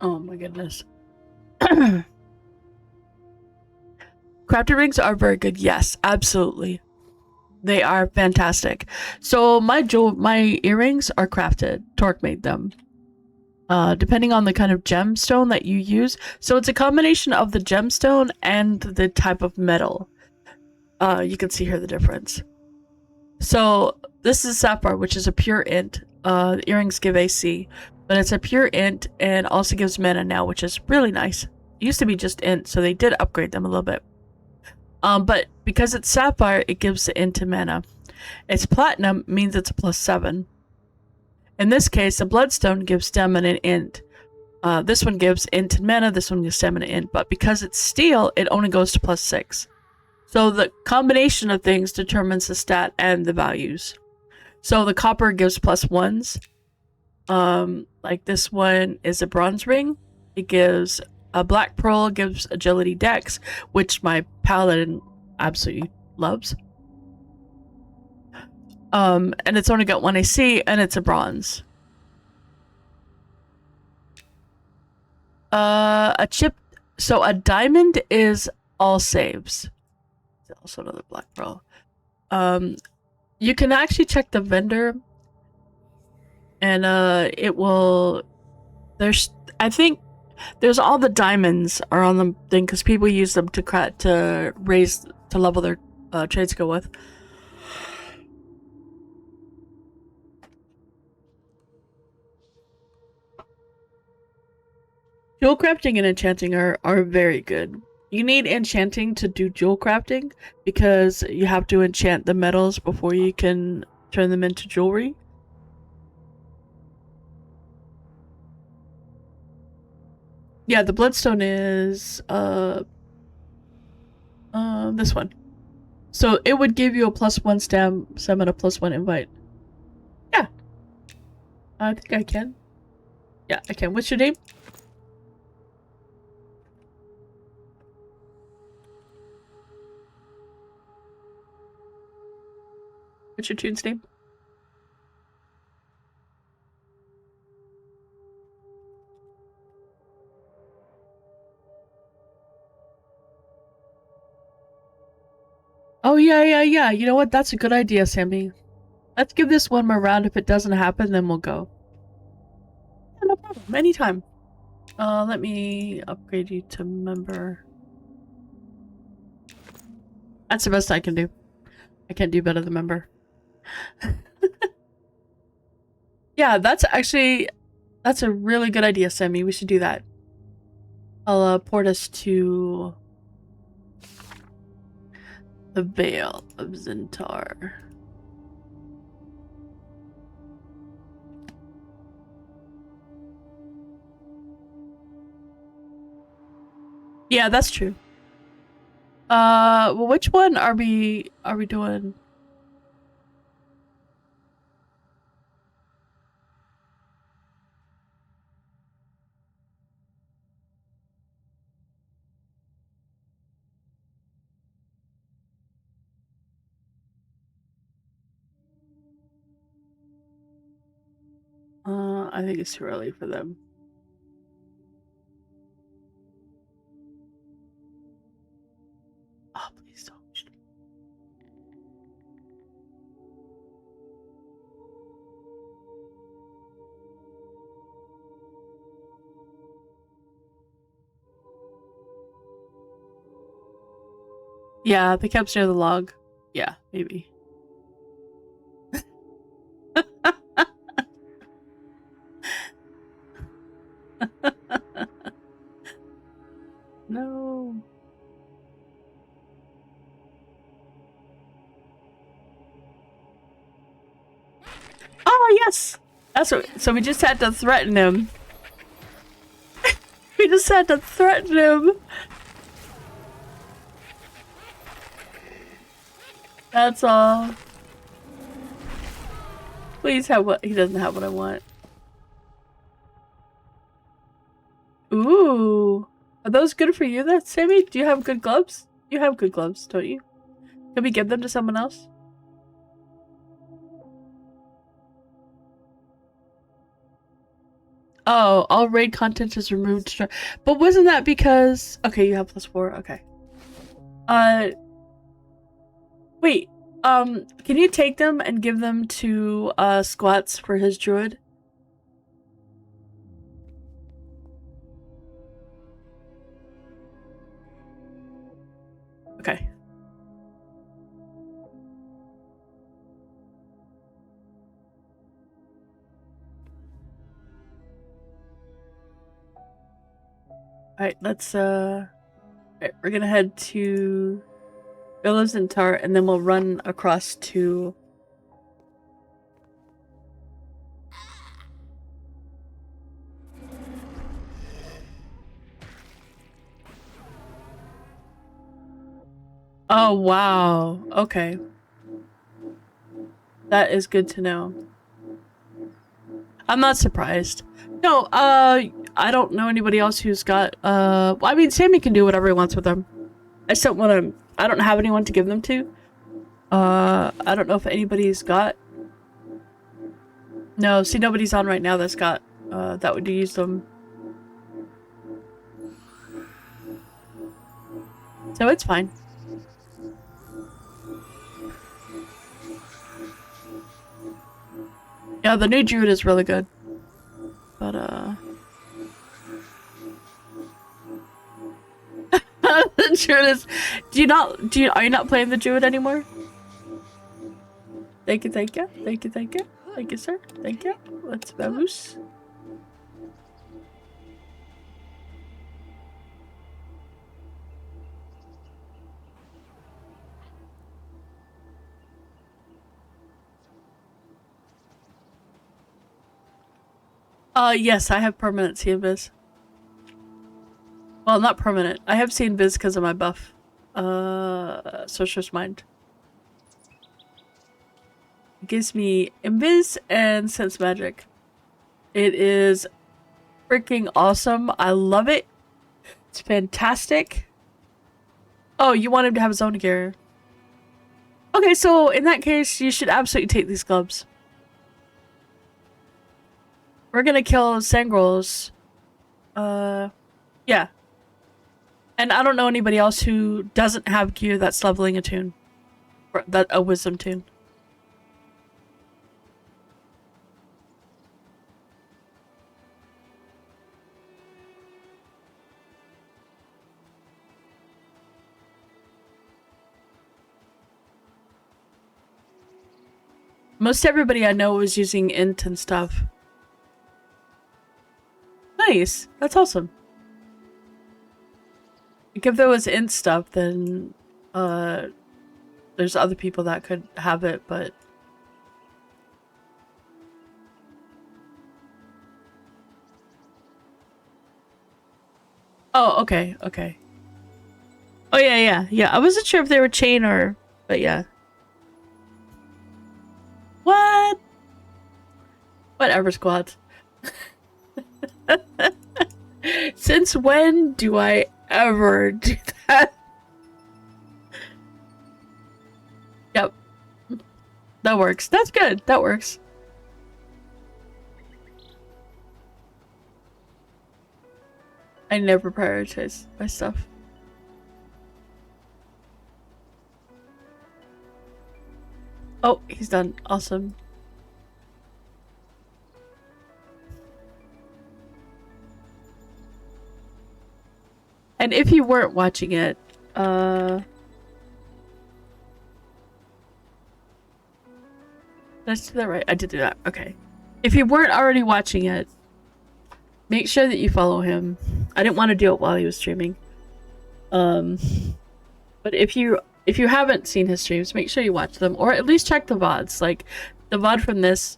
Oh my goodness. Crafted rings are very good. Yes, absolutely. They are fantastic. So my earrings are crafted. Torque made them. Depending on the kind of gemstone that you use. So it's a combination of the gemstone and the type of metal. You can see here the difference. So this is sapphire, which is a pure int. The earrings give AC, but it's a pure int and also gives mana now, which is really nice. It used to be just int, so they did upgrade them a little bit. But because it's sapphire, it gives the int to mana. It's platinum, means it's a +7. In this case, the bloodstone gives stamina and int. This one gives int and mana, this one gives stamina and int, but because it's steel, it only goes to +6. So the combination of things determines the stat and the values. So the copper gives +1s. Like this one is a bronze ring. It gives a black pearl, gives agility dex, which my paladin absolutely loves. And it's only got 1 AC, and it's a bronze. A chip. So a diamond is all saves. It's also another black pearl. You can actually check the vendor, and it will. I think there's all the diamonds are on the thing because people use them to level their trade skill with. Jewel crafting and enchanting are very good. You need enchanting to do jewel crafting because you have to enchant the metals before you can turn them into jewelry. Yeah, the bloodstone is this one. So it would give you a +1 stem and a +1 invite. Yeah. I think I can. Yeah, I can. What's your name? What's your tune's name? Oh, yeah. You know what? That's a good idea, Sammy. Let's give this one more round. If it doesn't happen, then we'll go. Yeah, no problem. Anytime. Let me upgrade you to member. That's the best I can do. I can't do better than member. Yeah, that's a really good idea, Sammy. We should do that. I'll port us to the Vale of Zentar. Yeah, that's true. Well, which one are we doing? I think it's too early for them. Oh, please don't. Yeah, the camp's near the log. Yeah, maybe. No. Oh, yes! That's what, so we just had to threaten him. We just had to threaten him. That's all. Please have what he doesn't have what I want. Ooh. Are those good for you there, Sammy? Do you have good gloves? You have good gloves, don't you? Can we give them to someone else? Oh, all raid content is removed. But wasn't that because... Okay, you have +4. Okay. Wait. Can you take them and give them to, Squats for his druid? Okay. Alright, let's, alright, we're gonna head to Villas and Tar, and then we'll run across to... Oh, wow. Okay. That is good to know. I'm not surprised. No, I don't know anybody else who's got, I mean, Sammy can do whatever he wants with them. I just don't want to, I don't have anyone to give them to. I don't know if anybody's got... No, see, nobody's on right now that's got, that would use them. So it's fine. Yeah, the new druid is really good. But, the druid is... are you not playing the druid anymore? Thank you. Thank you, sir. Thank you. Let's vamoose. Yes, I have permanent CNVIS. Well, not permanent. I have CNVIS because of my buff. Sorcerer's Mind. It gives me Invis and Sense Magic. It is freaking awesome. I love it. It's fantastic. Oh, you want him to have his own gear. Okay, so in that case, you should absolutely take these gloves. We're gonna kill Sangrels. Yeah. And I don't know anybody else who doesn't have gear that's leveling a tune. Or a wisdom tune. Most everybody I know was using int and stuff. Nice. That's awesome. Like if there was int stuff, then there's other people that could have it, but oh, okay, okay. Oh yeah. I wasn't sure if they were chain or, but yeah. What? Whatever, squads. Since when do I ever do that? Yep. That works. That's good. That works. I never prioritize my stuff. Oh, he's done. Awesome. And if you weren't watching it, did I do that right? I did do that. Okay. If you weren't already watching it, make sure that you follow him. I didn't want to do it while he was streaming. But if you haven't seen his streams, make sure you watch them, or at least check the VODs. Like the VOD from this,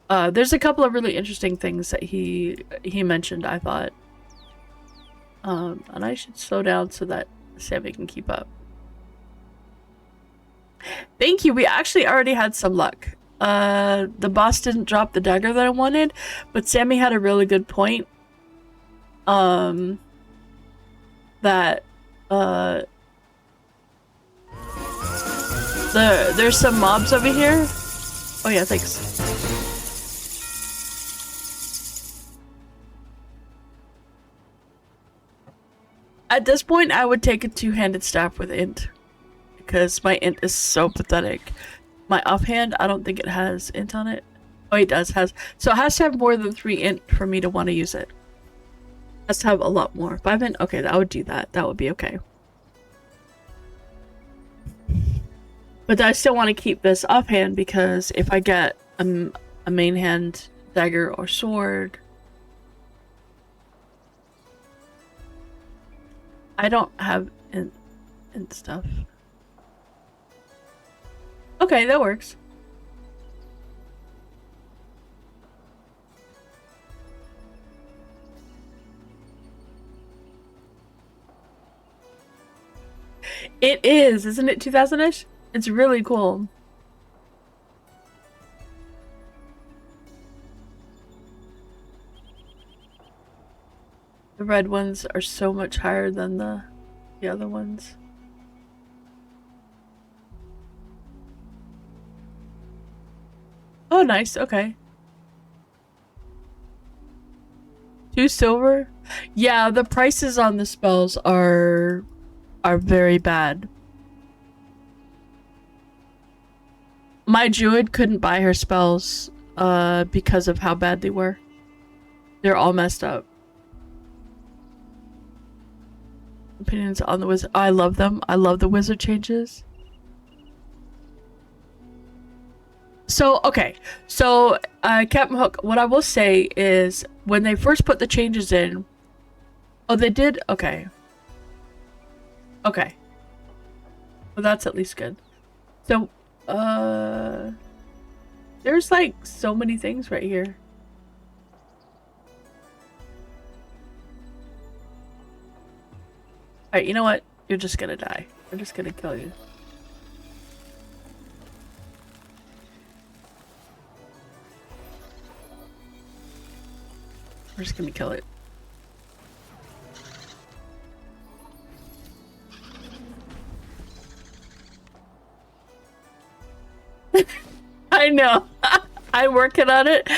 there's a couple of really interesting things that he mentioned, I thought. And I should slow down so that Sammy can keep up. Thank you. We actually already had some luck. The boss didn't drop the dagger that I wanted, but Sammy had a really good point. That there's some mobs over here. Oh yeah, thanks. At this point, I would take a two-handed staff with int, because my int is so pathetic. My offhand, I don't think it has int on it. Oh, it does. So it has to have more than 3 int for me to want to use it. It has to have a lot more. 5 int? Okay, I would do that. That would be okay. But I still want to keep this offhand, because if I get a main hand dagger or sword, I don't have int stuff. Okay, that works. It is, isn't it 2000-ish? It's really cool. The red ones are so much higher than the other ones. Oh, nice. Okay. 2 silver? Yeah, the prices on the spells are very bad. My druid couldn't buy her spells because of how bad they were. They're all messed up. Opinions on the wizard. I love them. I love the wizard changes. So, okay. So, Captain Hook, what I will say is when they first put the changes in... Oh, they did? Okay. Okay. Well, that's at least good. So, there's like so many things right here. Alright, you know what? You're just gonna die. I'm just gonna kill you. We're just gonna kill it. I know. I'm working on it.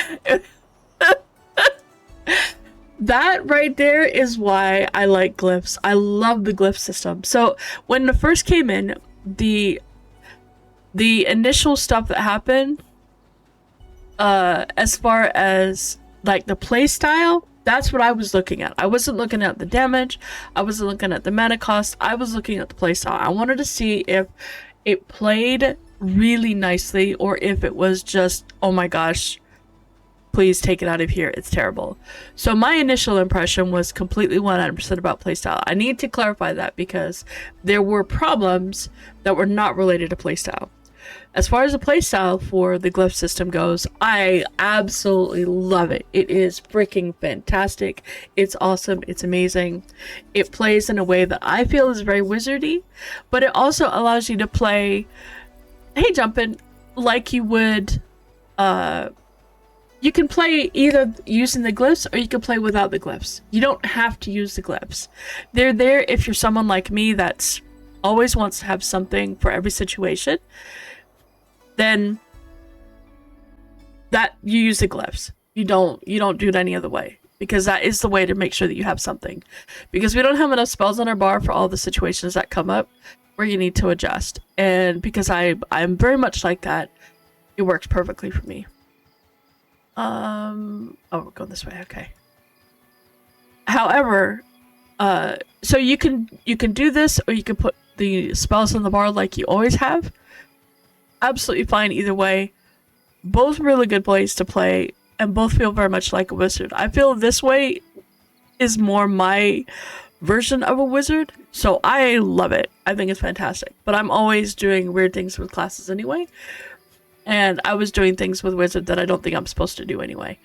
That right there is why I like glyphs. I love the glyph system. So when it first came in, the initial stuff that happened, as far as like the play style, that's what I was looking at. I wasn't looking at the damage. I wasn't looking at the mana cost. I was looking at the play style. I wanted to see if it played really nicely or if it was just, oh my gosh, please take it out of here, it's terrible. So my initial impression was completely 100% about playstyle. I need to clarify that because there were problems that were not related to playstyle. As far as the playstyle for the glyph system goes, I absolutely love it. It is freaking fantastic. It's awesome. It's amazing. It plays in a way that I feel is very wizardy, but it also allows you to play, hey Jumpin', like you would, you can play either using the glyphs or you can play without the glyphs. You don't have to use the glyphs. They're there if you're someone like me that's always wants to have something for every situation. Then that you use the glyphs. You don't do it any other way because that is the way to make sure that you have something. Because we don't have enough spells on our bar for all the situations that come up where you need to adjust. And because I'm very much like that, it works perfectly for me. Oh, we're going this way. Okay. However, so you can do this, or you can put the spells on the bar like you always have. Absolutely fine either way. Both really good ways to play, and both feel very much like a wizard. I feel this way is more my version of a wizard, so I love it. I think it's fantastic. But I'm always doing weird things with classes anyway. And I was doing things with wizard that I don't think I'm supposed to do anyway.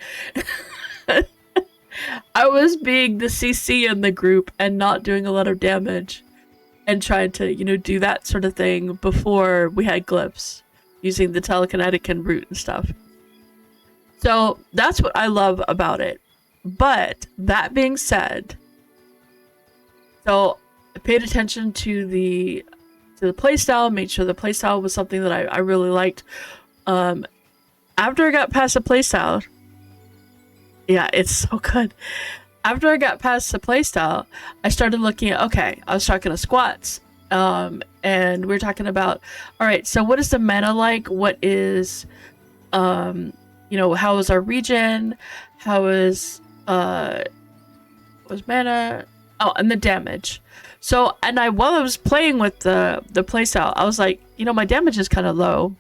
I was being the CC in the group and not doing a lot of damage and trying to, you know, do that sort of thing before we had glyphs, using the telekinetic and root and stuff. So that's what I love about it. But that being said, so I paid attention to the playstyle, made sure the playstyle was something that I really liked. After I got past the playstyle, yeah, it's so good. After I got past the playstyle, I started looking at, okay, I was talking to squats, and we were talking about, all right, so what is the meta like? What is, you know, how is our region? How is, was mana? Oh, and the damage. So, and while I was playing with the playstyle, I was like, you know, my damage is kind of low.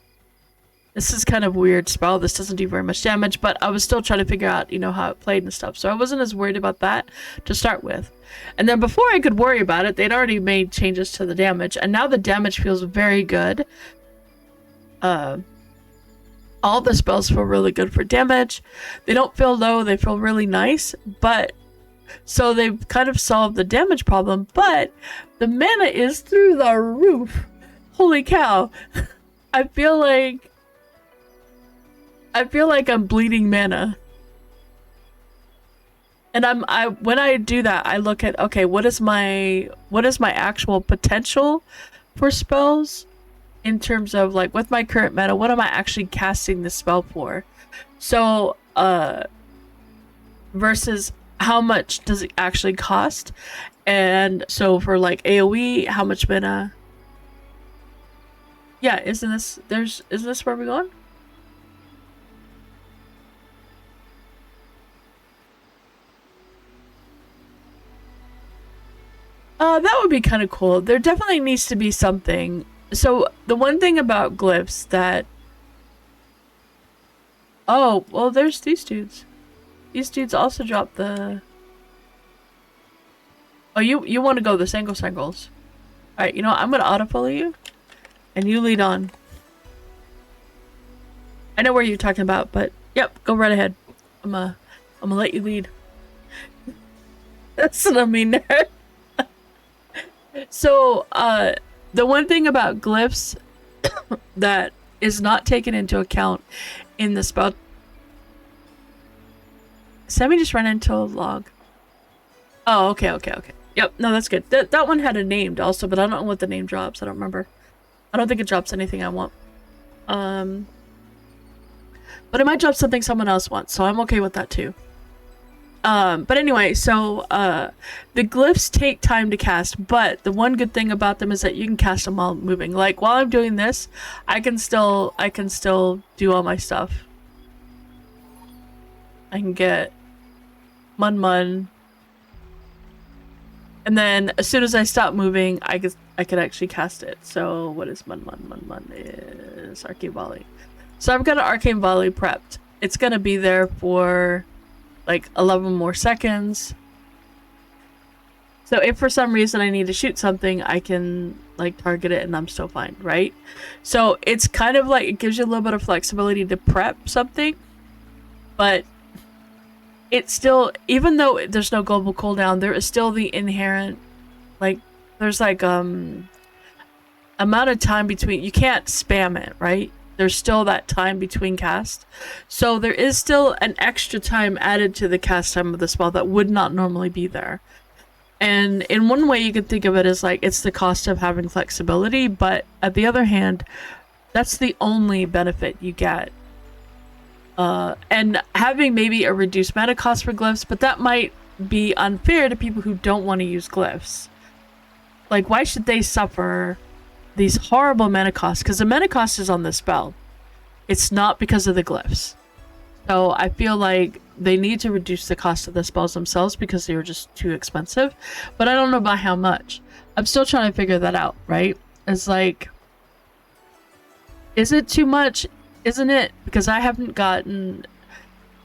This is kind of a weird spell. This doesn't do very much damage, but I was still trying to figure out, you know, how it played and stuff. So I wasn't as worried about that to start with. And then before I could worry about it, they'd already made changes to the damage, and now the damage feels very good. All the spells feel really good for damage. They don't feel low, they feel really nice, but so they've kind of solved the damage problem, but the mana is through the roof. Holy cow. I feel like I'm bleeding mana. And when I do that, I look at, okay, what is my actual potential for spells in terms of, like, with my current meta, what am I actually casting the spell for? So, versus how much does it actually cost? And so for like AoE, how much mana? Yeah, isn't this where we're going? That would be kind of cool. There definitely needs to be something. So the one thing about glyphs that... Oh, well, there's these dudes. These dudes also drop the... Oh, you want to go the singles. Alright, you know what? I'm going to auto-follow you. And you lead on. I know where you're talking about, but... Yep, go right ahead. I'm gonna let you lead. That's what I mean. So, the one thing about glyphs that is not taken into account in the spell. Sammy just ran into a log. Oh, okay. Yep, no, that's good. That one had a name also, but I don't know what the name drops. I don't remember. I don't think it drops anything I want. But it might drop something someone else wants, so I'm okay with that too. But anyway, so the glyphs take time to cast, but the one good thing about them is that you can cast them while moving. Like while I'm doing this, I can still do all my stuff. I can get MnM, and then as soon as I stop moving, I could actually cast it. So what is MnM is Arcane Volley. So I've got an Arcane Volley prepped. It's gonna be there for like 11 more seconds. So if for some reason I need to shoot something, I can like target it and I'm still fine, right? So it's kind of like it gives you a little bit of flexibility to prep something, but it's still, even though there's no global cooldown, there is still the inherent, like, there's like amount of time between, you can't spam it, right? There's still that time between cast. So there is still an extra time added to the cast time of the spell that would not normally be there. And in one way you could think of it as like it's the cost of having flexibility, but at the other hand, that's the only benefit you get. And having maybe a reduced mana cost for glyphs, but that might be unfair to people who don't want to use glyphs. Like, why should they suffer these horrible mana costs? Because the mana cost is on the spell. It's not because of the glyphs. So I feel like they need to reduce the cost of the spells themselves because they were just too expensive. But I don't know by how much. I'm still trying to figure that out, right? It's like, is it too much? Isn't it? Because I haven't gotten...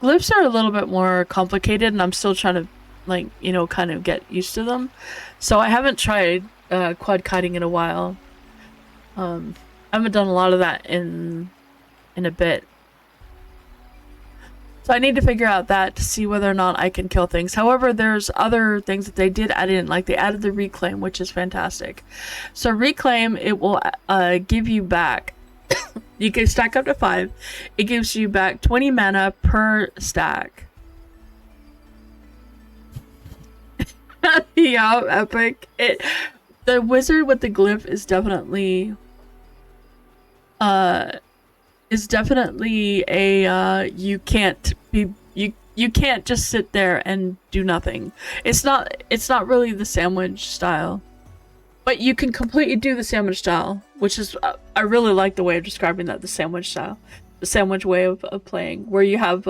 Glyphs are a little bit more complicated and I'm still trying to, like, you know, kind of get used to them. So I haven't tried quad kiting in a while. I haven't done a lot of that in a bit. So I need to figure out that to see whether or not I can kill things. However, there's other things that they did add in, like they added the reclaim, which is fantastic. So reclaim, it will give you back. You can stack up to 5. It gives you back 20 mana per stack. Yeah, epic. The wizard with the glyph is definitely a you can't just sit there and do nothing. It's not really the sandwich style. But you can completely do the sandwich style, which is, I really like the way of describing that, the sandwich style. The sandwich way of playing, where you have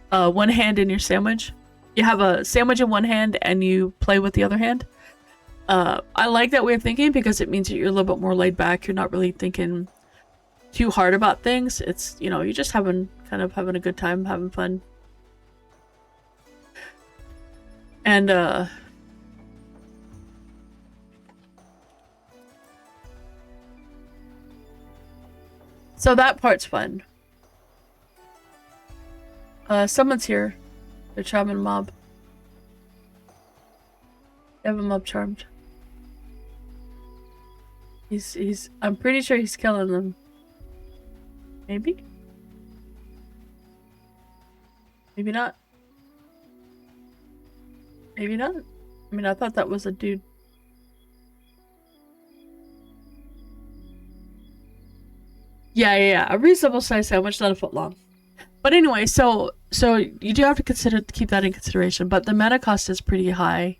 one hand in your sandwich. You have a sandwich in one hand and you play with the other hand. I like that way of thinking because it means that you're a little bit more laid back. You're not really thinking too hard about things. It's, you know, you're just kind of having a good time, having fun. And, so that part's fun. Someone's here. They're charming a mob. They have a mob charmed. I'm pretty sure he's killing them. Maybe? Maybe not. Maybe not. I mean, I thought that was a dude. Yeah. A reasonable size sandwich, not a foot long. But anyway, so you do have to keep that in consideration. But the mana cost is pretty high,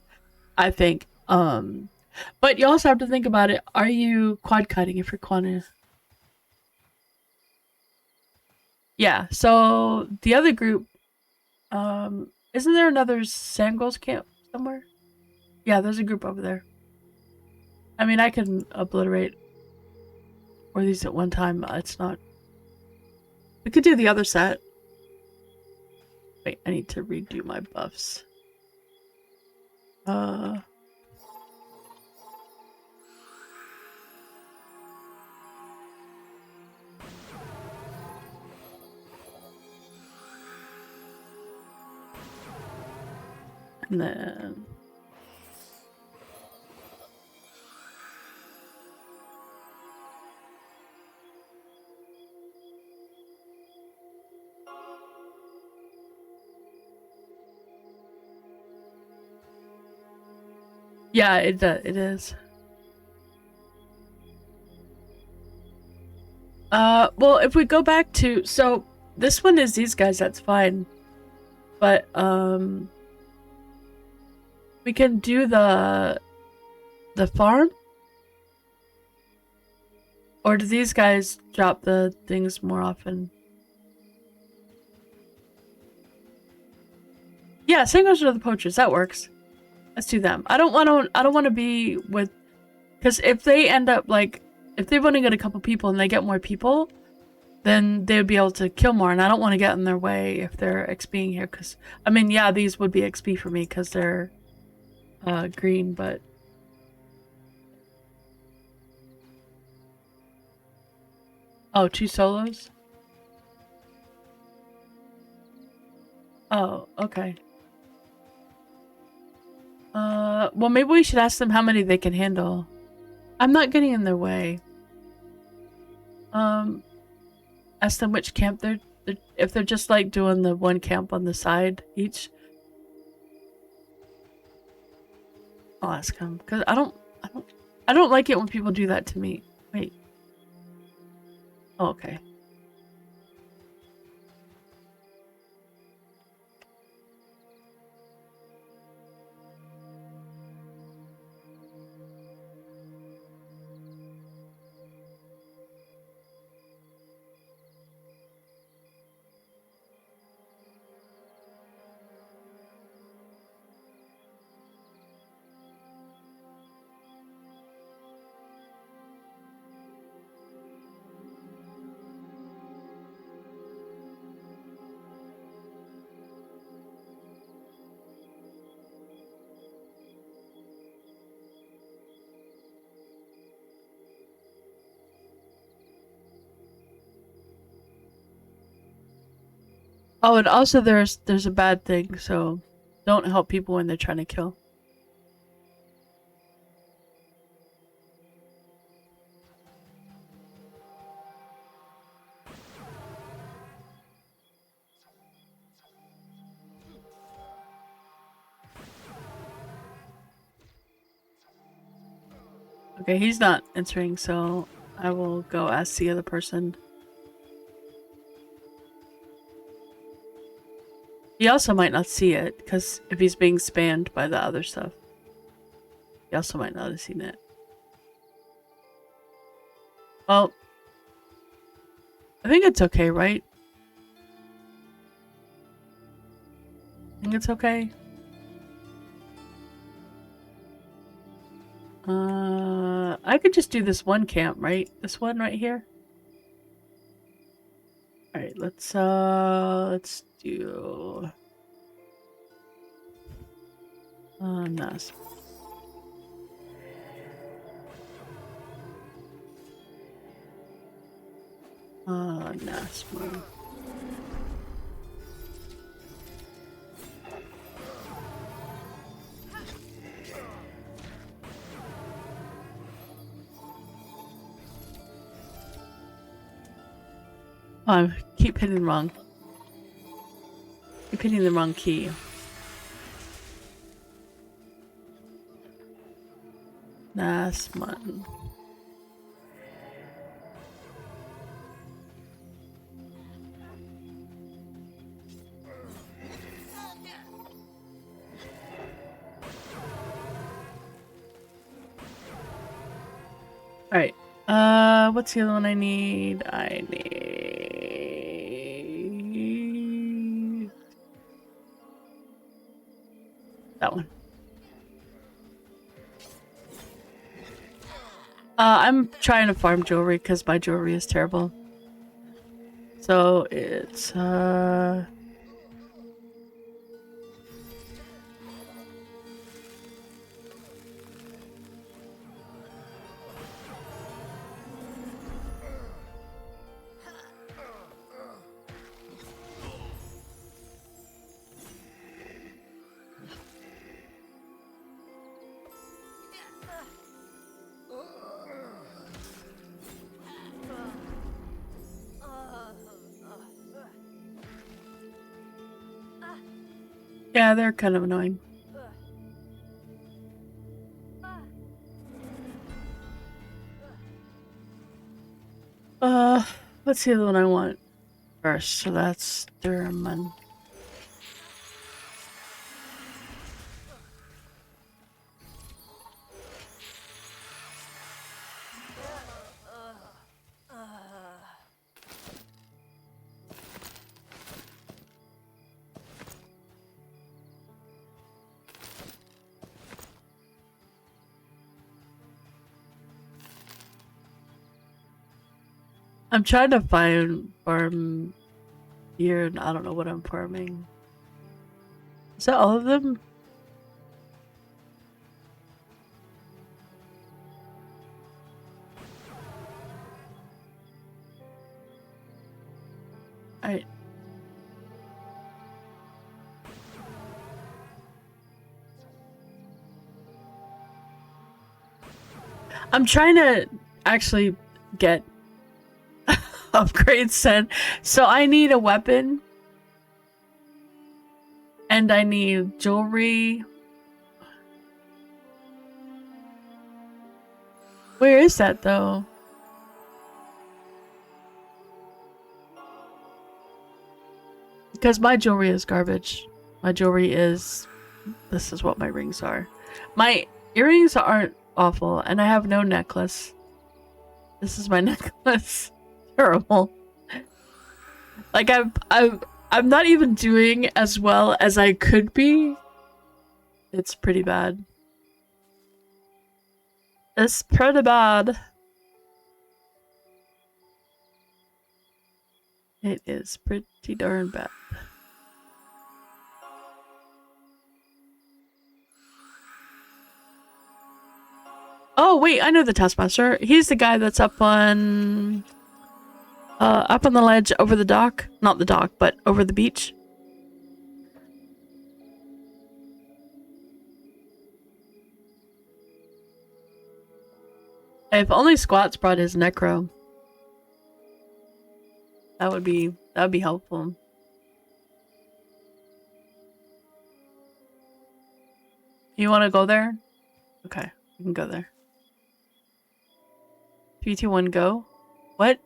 I think. But you also have to think about it. Are you quad kiting if you're quad? Yeah. So the other group, isn't there another Sangirls camp somewhere? Yeah, there's a group over there. I mean, I can obliterate or these at one time. It's not. We could do the other set. Wait, I need to redo my buffs. And then Yeah, it is. Well, if we go back to so this one is these guys, that's fine. But we can do the farm? Or do these guys drop the things more often? Yeah, same goes to the poachers. That works. Let's do them. I don't want to be with, because if they end up like, if they've only got a couple people and they get more people, then they would be able to kill more, and I don't want to get in their way if they're XPing here. Because I mean, yeah, these would be XP for me because they're green, but oh, 2 solos. Oh, okay. Well, maybe we should ask them how many they can handle. I'm not getting in their way. Ask them which camp if they're just like doing the one camp on the side each. I'll ask them because I don't like it when people do that to me. Wait. Oh, okay. Oh, and also there's a bad thing, so don't help people when they're trying to kill. Okay, he's not answering, so I will go ask the other person. He also might not see it, because if he's being spammed by the other stuff. He also might not have seen it. Well, I think it's okay, right? I think it's okay. I could just do this one camp, right? This one right here. All right, let's do nice. Nice one. Oh, I keep hitting wrong. Keep hitting the wrong key. Nice one. All right. What's the other one I need? I need that one. I'm trying to farm jewelry because my jewelry is terrible. So it's yeah, they're kind of annoying. Let's see the one I want first. So that's Durman. I'm trying to farm here, and I don't know what I'm farming. Is that all of them? Alright. I'm trying to actually get upgrades sent. So I need a weapon. And I need jewelry. Where is that though? Because my jewelry is garbage. My jewelry is... This is what my rings are. My earrings aren't awful, and I have no necklace. This is my necklace. Terrible. Like I'm not even doing as well as I could be. It's pretty bad. It's pretty bad. It is pretty darn bad. Oh wait, I know the Taskmaster. He's the guy that's up on the ledge over the dock. Not the dock, but over the beach. If only Squats brought his necro. That would be helpful. You want to go there? Okay, we can go there. 3, 2, 1, go. What?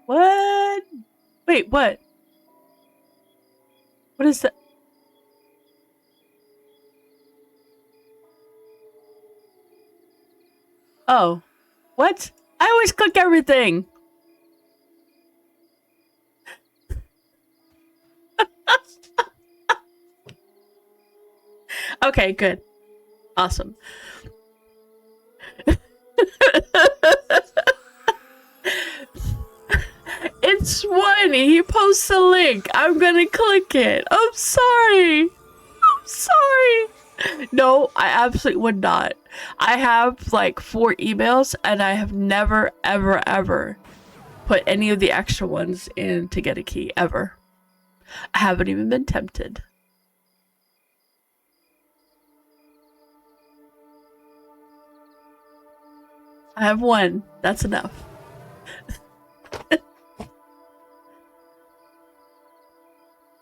What? Wait, what? What is that? Oh. What? I always click everything! Okay, good. Awesome. It's funny. He posts a link. I'm gonna click it. I'm sorry. I'm sorry. No, I absolutely would not. I have like 4 emails and I have never, ever, ever put any of the extra ones in to get a key, ever. I haven't even been tempted. I have 1. That's enough.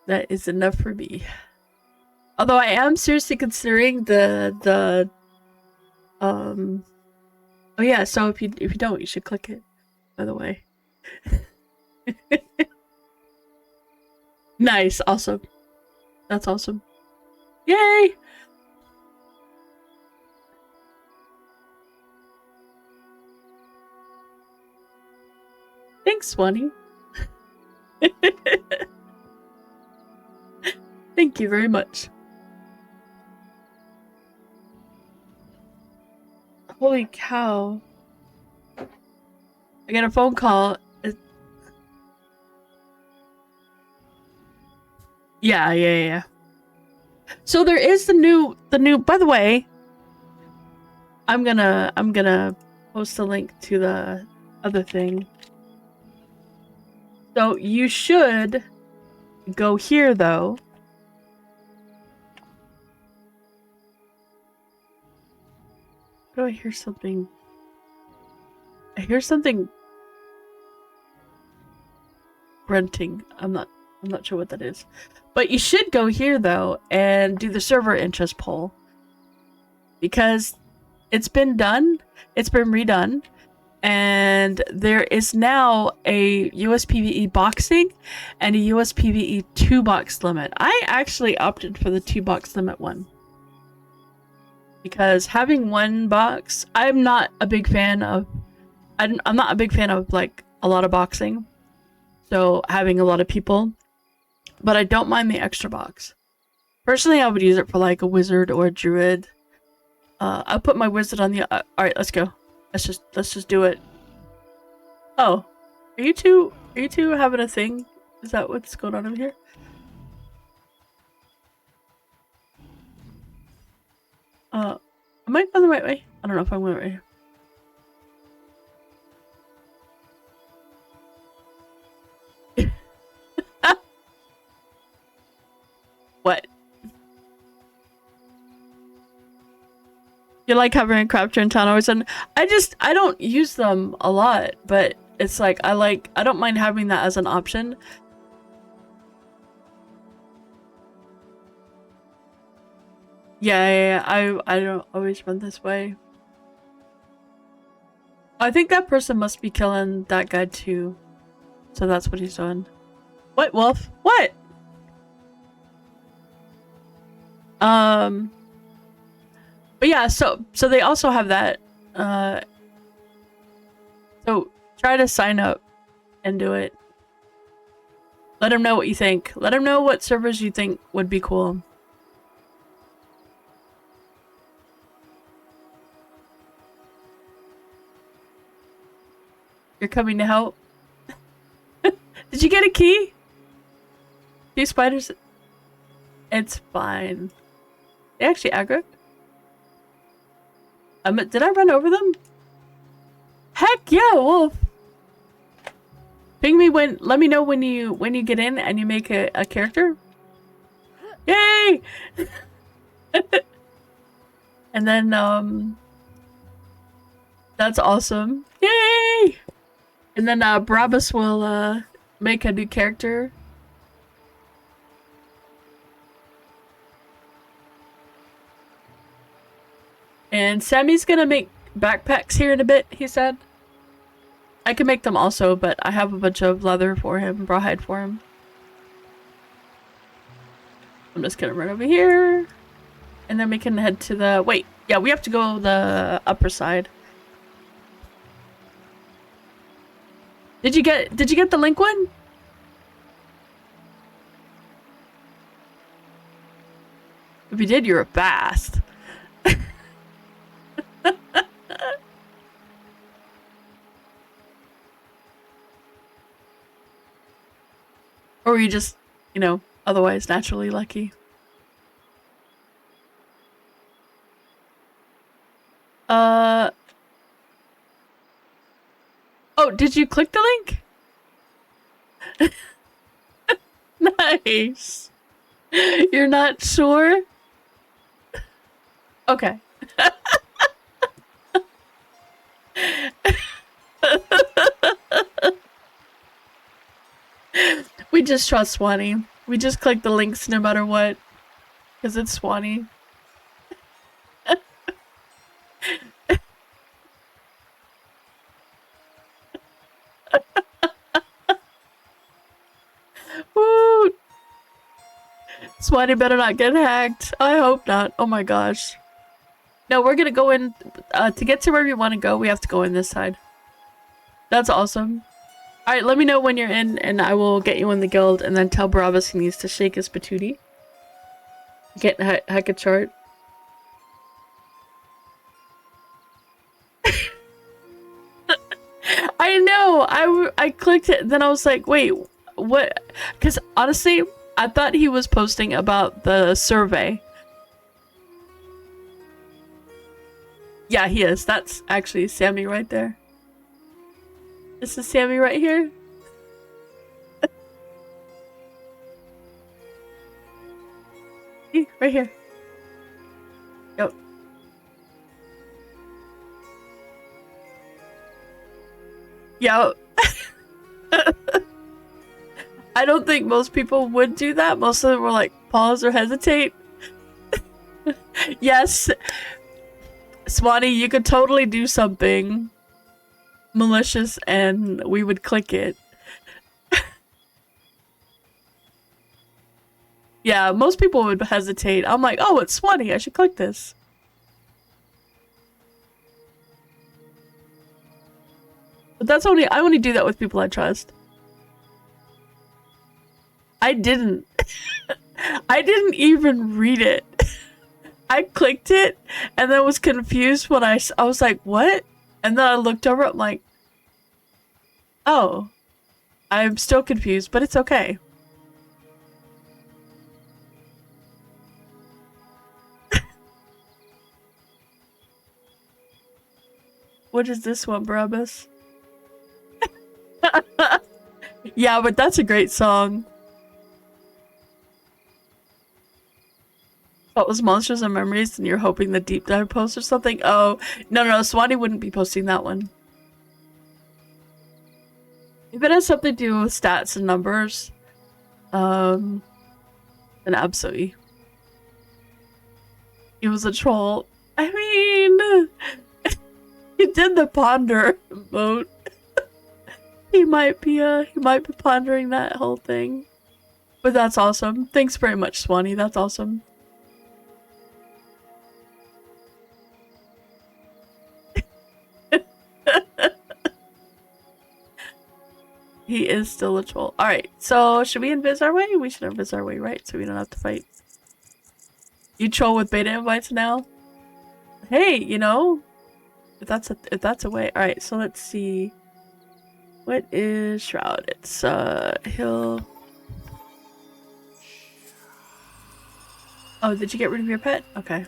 That is enough for me. Although I am seriously considering the oh yeah, so if you don't, you should click it, by the way. Nice, awesome. That's awesome. Yay! Thanks, Swanee. Thank you very much. Holy cow. I got a phone call. Yeah. So there is the new, by the way, I'm gonna post a link to the other thing. So you should go here though. Why do I hear something? I hear something grunting. I'm not sure what that is. But you should go here though and do the server interest poll. Because it's been done. It's been redone. And there is now a US PvE boxing and a US PvE 2-box limit. I actually opted for the 2-box limit one. Because having 1 box, I'm not a big fan of like a lot of boxing. So having a lot of people, but I don't mind the extra box. Personally, I would use it for like a wizard or a druid. I'll put my wizard on the. All right, let's go. Let's just do it. Oh, are you two having a thing? Is that what's going on over here? Am I going the right way? I don't know if I'm going the right way. What? You like having a crafter in town always, and I don't use them a lot, but it's like I don't mind having that as an option. Yeah, I don't always run this way. I think that person must be killing that guy too, so that's what he's doing. What, Wolf? What? But yeah, so they also have that. So try to sign up and do it. Let them know what you think. Let them know what servers you think would be cool. You're coming to help? Did you get a key? 2 spiders? It's fine. They actually aggroed? Did I run over them? Heck yeah, Wolf! Ping me let me know when you get in and you make a character. Yay! And then, that's awesome. Yay! And then, Brabus will, make a new character. And Sammy's gonna make backpacks here in a bit, he said. I can make them also, but I have a bunch of leather for him, rawhide for him. I'm just gonna run over here. And then we can head to the... Wait, yeah, we have to go the upper side. Did you get the link one? If you did, you're a bast. Or were you just, you know, otherwise naturally lucky? Oh, did you click the link? Nice. You're not sure? Okay. We just trust Swanee. We just click the links no matter what. Because it's Swanee. Woo! Swanee better not get hacked. I hope not. Oh my gosh. No, we're gonna go in. To get to where we want to go, we have to go in this side. That's awesome. Alright, let me know when you're in, and I will get you in the guild, and then tell Brabus he needs to shake his patootie. Get hack a chart. I know! I clicked it, then I was like, wait, what? Because honestly, I thought he was posting about the survey. Yeah, he is. That's actually Sammy right there. This is Sammy right here. Right here. Yep. Yep. I don't think most people would do that. Most of them were like, pause or hesitate. Yes. Swanee, you could totally do something. malicious and we would click it. Yeah, most people would hesitate. I'm like, oh, it's Swanee. I should click this. But that's only, I only do that with people I trust. I didn't. I didn't even read it. I clicked it and then was confused when I was like, what? And then I looked over, I'm like, oh, I'm still confused, but it's okay. What is this one, Barabbas? Yeah, but that's a great song. What was Monsters and Memories? And you're hoping the deep dive post or something? Oh, no, Swanee wouldn't be posting that one. If it has something to do with stats and numbers, then absolutely. He was a troll. I mean, he did the ponder emote. He might be pondering that whole thing. But that's awesome. Thanks very much, Swanee. That's awesome. He is still a troll. Alright, so should we invis our way? We should invis our way, right? So we don't have to fight. You troll with beta invites now? Hey, you know, if that's a way. Alright, so let's see. What is Shroud? It's Hill. Oh, did you get rid of your pet? Okay.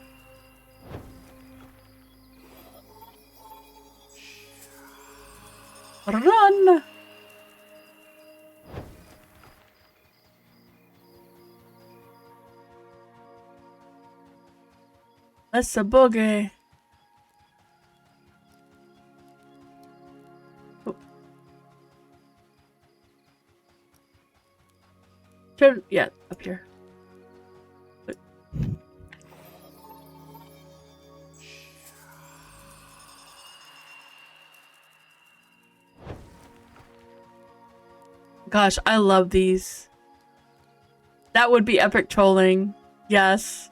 Run! That's a boogie. Oh. Turn, yeah, up here. Wait. Gosh, I love these. That would be epic trolling. Yes.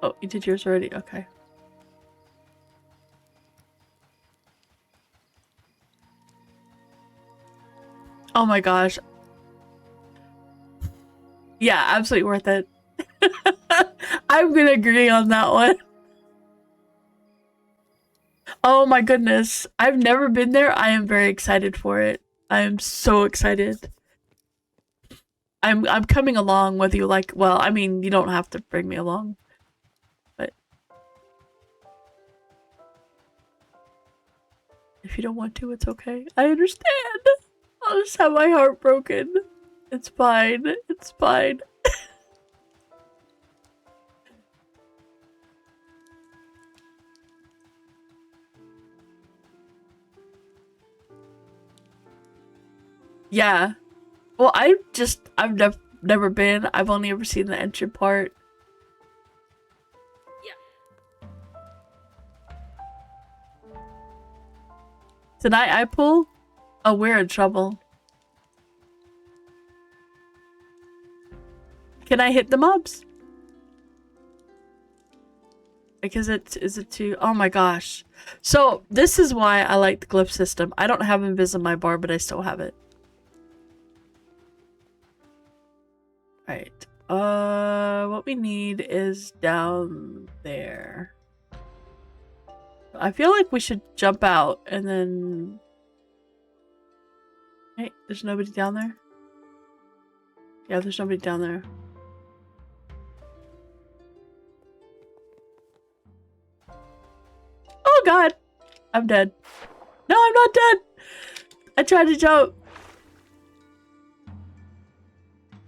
Oh, you did yours already? Okay. Oh my gosh. Yeah, absolutely worth it. I'm gonna agree on that one. Oh my goodness. I've never been there. I am very excited for it. I am so excited. I'm coming along whether you like, well, I mean, you don't have to bring me along. But if you don't want to, it's okay. I understand. I'll just have my heart broken. It's fine. It's fine. Yeah. Well, I've never been. I've only ever seen the entry part. Yeah. Tonight I pull? Oh, we're in trouble. Can I hit the mobs? Because is it too, oh my gosh. So this is why I like the glyph system. I don't have invis in my bar, but I still have it. Alright. What we need is down there. I feel like we should jump out and then... Hey, there's nobody down there? Yeah, there's nobody down there. Oh god! I'm dead. No, I'm not dead! I tried to jump.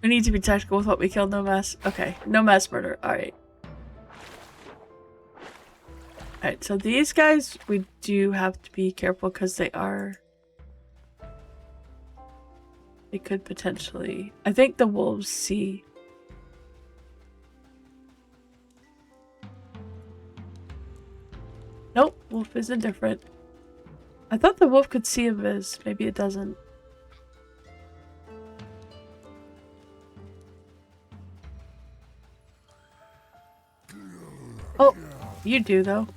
We need to be tactical with what we killed. No mass. Okay, no mass murder. Alright. Alright, so these guys, we do have to be careful because they are... They could potentially... I think the wolves see... Nope, wolf is indifferent. I thought the wolf could see a vis. Maybe it doesn't. Oh, you do though.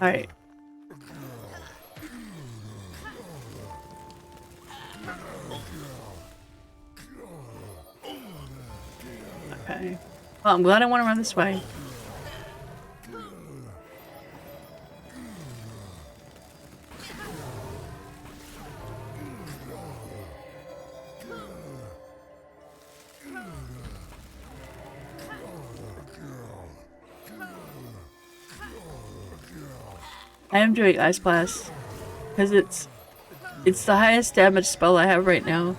Alright. Okay. Well, I'm glad I went around this way. I am doing Ice Blast because it's the highest damage spell I have right now.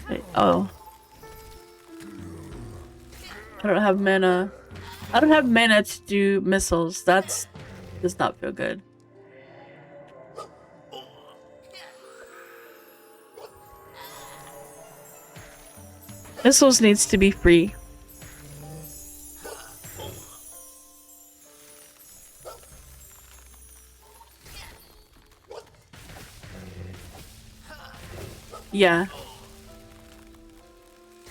Wait, oh. I don't have mana. I don't have mana to do missiles. Does not feel good. Missiles needs to be free. Yeah.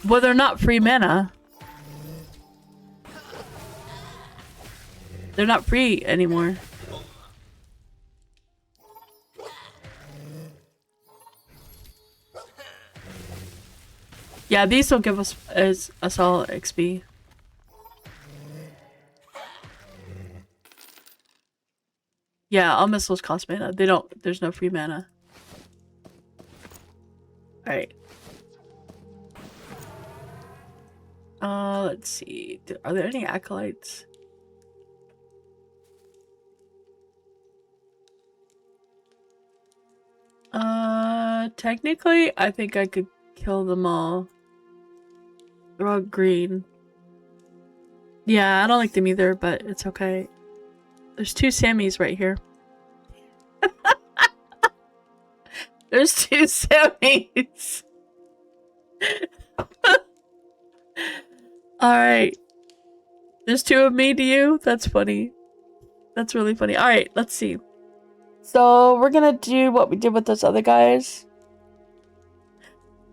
Well, they're not free mana. They're not free anymore. Yeah, these will give us all XP. Yeah, all missiles cost mana. They don't. There's no free mana. All right. Let's see. Are there any acolytes? Technically, I think I could kill them all. They're all green. Yeah, I don't like them either, but it's okay. There's two Sammys right here. There's two Sammys. Alright. There's two of me to you? That's funny. That's really funny. Alright, let's see. So, we're gonna do what we did with those other guys.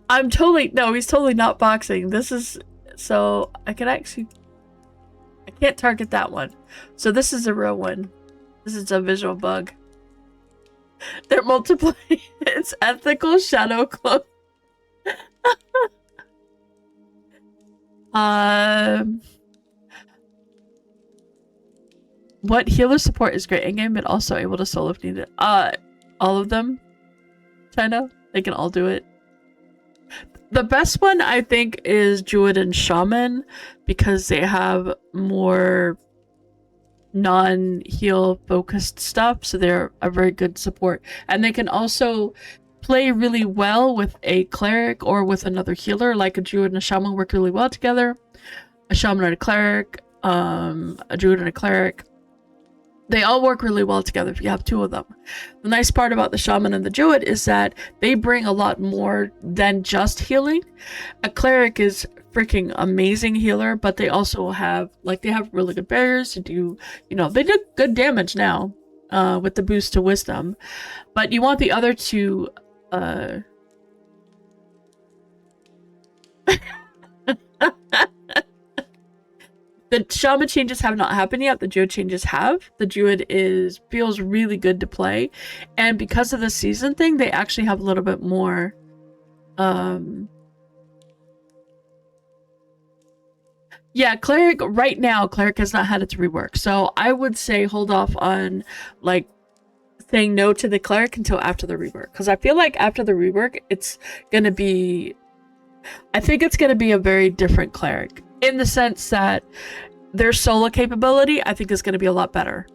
No, he's totally not boxing. This is... So, I can't target that one. So this is a real one. This is a visual bug. They're multiplying. It's ethical shadow clone. What healer support is great in game, but also able to solo if needed. All of them. China. They can all do it. The best one I think is Druid and Shaman because they have more non-heal focused stuff, so they're a very good support. And they can also play really well with a cleric or with another healer, like a Druid and a Shaman work really well together. A Shaman and a cleric, a Druid and a cleric. They all work really well together if you have two of them. The nice part about the Shaman and the Druid is that they bring a lot more than just healing. A cleric is freaking amazing healer, but they also have, they have really good barriers to do, they do good damage now, with the boost to wisdom. But you want the other two, the Shaman changes have not happened yet. The Druid changes have. The Druid feels really good to play. And because of the season thing, they actually have a little bit more... Yeah, cleric right now, cleric has not had its rework, so I would say hold off on like saying no to the cleric until after the rework, because I feel like after the rework, it's gonna be. I think it's gonna be a very different cleric in the sense that their solo capability, I think, is gonna be a lot better,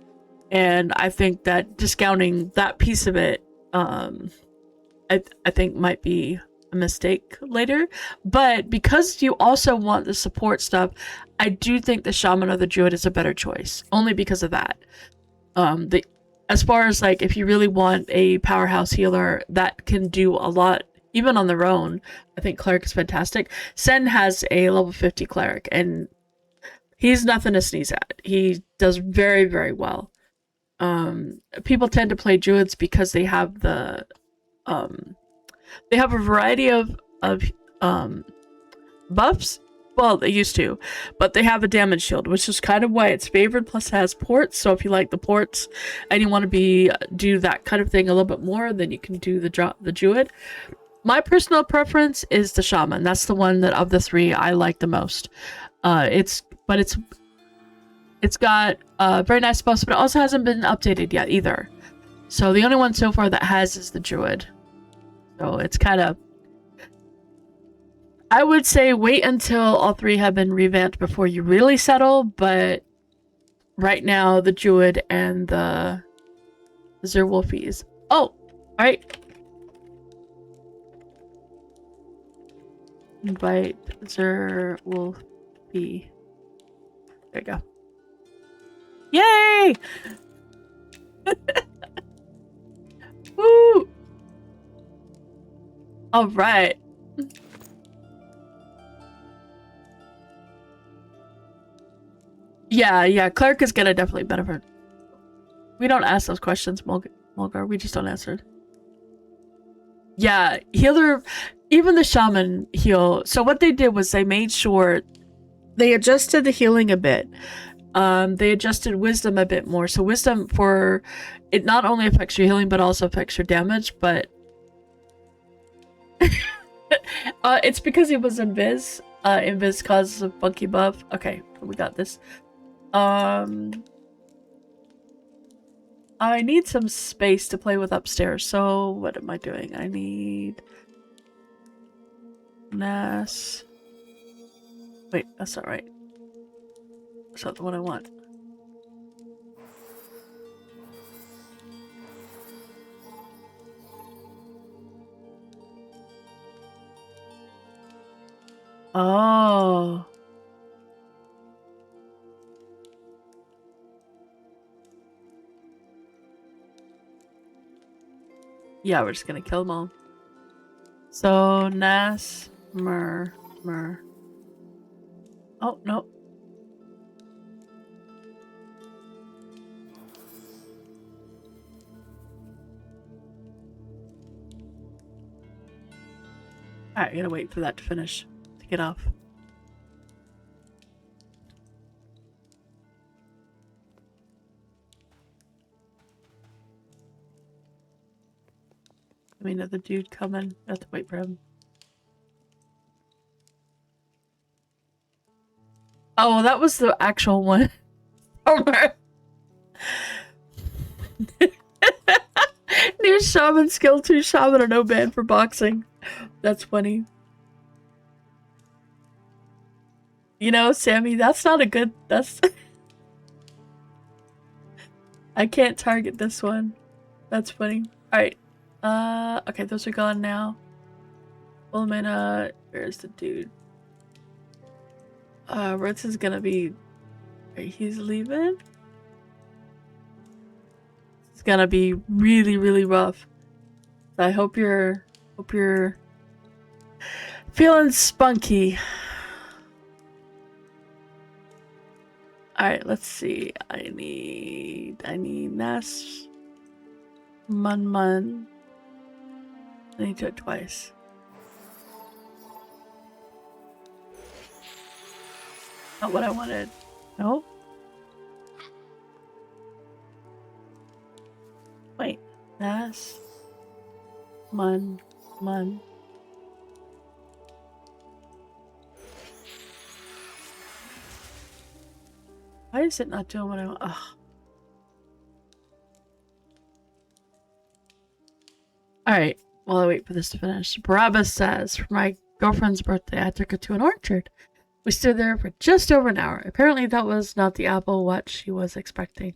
and I think that discounting that piece of it, I think might be a mistake later. But because you also want the support stuff, I do think the shaman or the druid is a better choice, only because of that. The As far as like if you really want a powerhouse healer that can do a lot even on their own, I think cleric is fantastic. Sen has a level 50 cleric and he's nothing to sneeze at. He does very, very well. People tend to play druids because they have a variety of um buffs. Well, they used to, but they have a damage shield, which is kind of why it's favored. Plus, it has ports. So if you like the ports and you want to do that kind of thing a little bit more, then you can do the druid. My personal preference is the shaman. That's the one that of the three I like the most. It's got very nice buffs, but it also hasn't been updated yet either. So the only one so far that has is the druid. So it's kind of. I would say wait until all three have been revamped before you really settle, but right now the druid and the Zerwolfies. Oh, alright. Invite Zerwolfie. There you go. Yay! Woo! Alright. Yeah, cleric is gonna definitely benefit. We don't ask those questions, Mulgar. We just don't answer it. Yeah, healer, even the shaman heal. So what they did was they made sure they adjusted the healing a bit. They adjusted wisdom a bit more. So wisdom for it not only affects your healing but also affects your damage. But it's because he was invis. Invis causes a funky buff. Okay, we got this. I need some space to play with upstairs. So what am I doing? I need Nas. Wait, that's not right. That's not the one I want. Oh. Yeah, we're just gonna kill them all. So, Nas, Mer. Oh, no. Alright, I gotta wait for that to finish. To get off. I mean, another dude coming. I have to wait for him. Oh, well, that was the actual one. New shaman skill 2 shaman are no ban for boxing. That's funny. You know, Sammy, that's not a good. That's. I can't target this one. That's funny. Alright. Okay, those are gone now. Wilmina, where's the dude? Ritz is gonna be. He's leaving? It's gonna be really, really rough. I hope you're feeling spunky. Alright, let's see. I need Nas Mun. I need to do it twice. Not what I wanted. No? Wait. Nas Mun. Why is it not doing what I want? Ugh. Alright, while I wait for this to finish. Barabbas says, for my girlfriend's birthday, I took her to an orchard. We stood there for just over an hour. Apparently that was not the apple what she was expecting.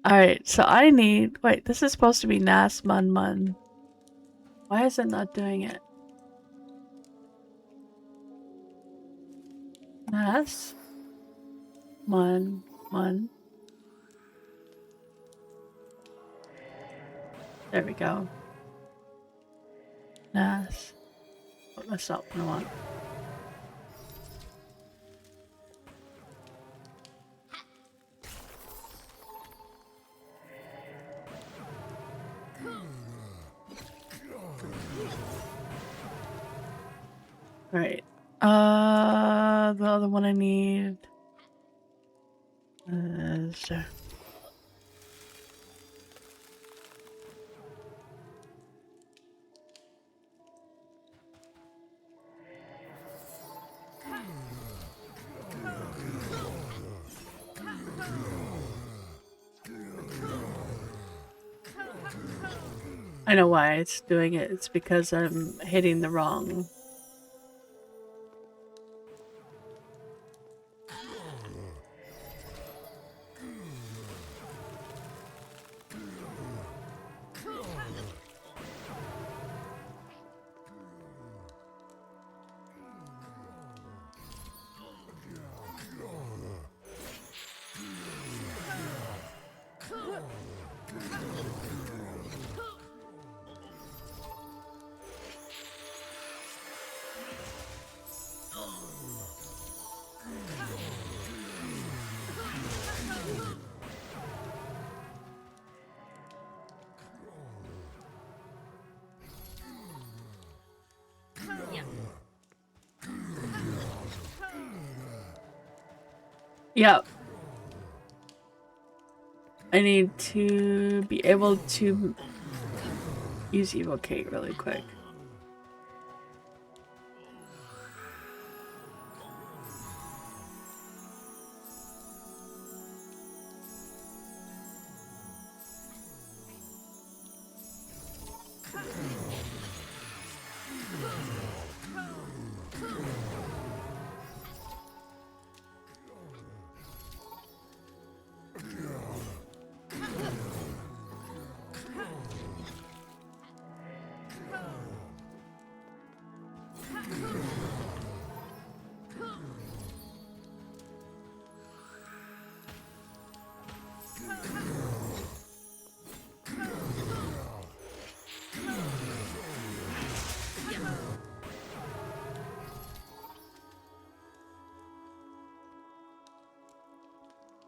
Alright, so I need... Wait, this is supposed to be Nas Mun Mun. Why is it not doing it? Nas Mun Mun. There we go. Nas. Oh, that's not what I want. Alright. The other one I need is I know why it's doing it. It's because I'm hitting the wrong. Yep. I need to be able to use Evocate really quick.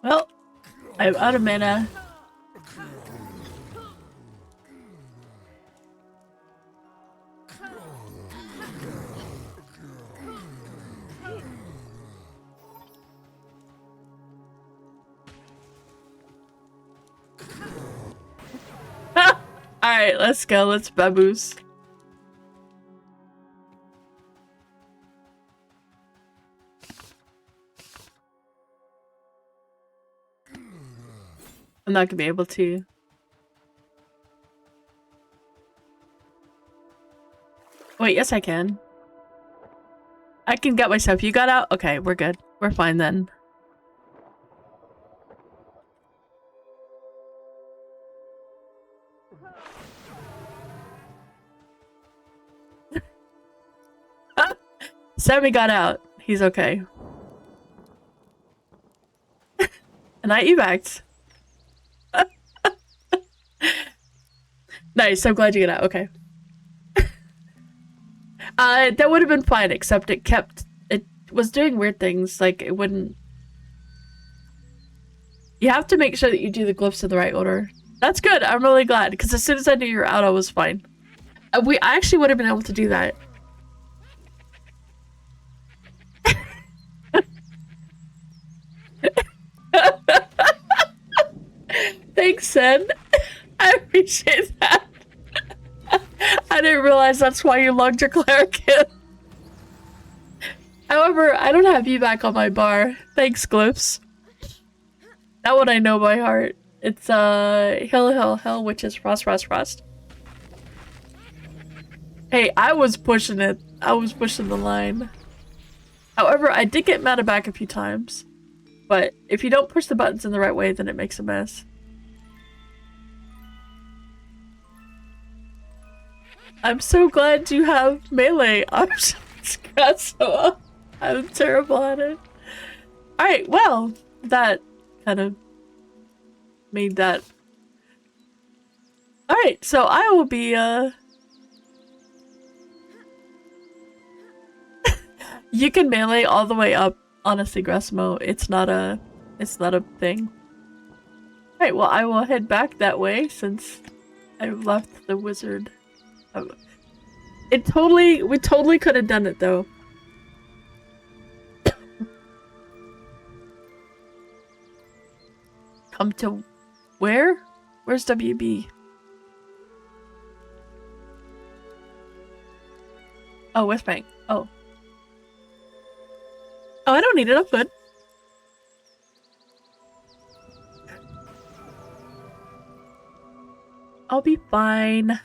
Well, I'm out of mana. Alright, let's go. Let's baboose. I'm not gonna be able to. Wait, yes I can. I can get myself. You got out? Okay, we're good. We're fine then. Sammy got out. He's okay. And I evac'd. Nice, I'm glad you got out. Okay. That would have been fine, except it was doing weird things. Like, it wouldn't... You have to make sure that you do the glyphs in the right order. That's good. I'm really glad, because as soon as I knew you were out, I was fine. I actually would have been able to do that. Thanks, Sen. I appreciate that. I didn't realize that's why you logged your cleric in. However, I don't have you back on my bar. Thanks, Glyphs. That one I know by heart. It's Hill, which is Frost. Hey, I was pushing it. I was pushing the line. However, I did get mad back a few times. But if you don't push the buttons in the right way, then it makes a mess. I'm so glad you have melee options, Scratzo. I'm terrible at it. Alright, well, that kind of made that. Alright, so I will be, you can melee all the way up, honestly, Grasmo. It's not a thing. Alright, well, I will head back that way since I left the wizard. We totally could have done it though. Come to where? Where's WB? Oh, West Bank. Oh. Oh, I don't need it. I'm good. I'll be fine.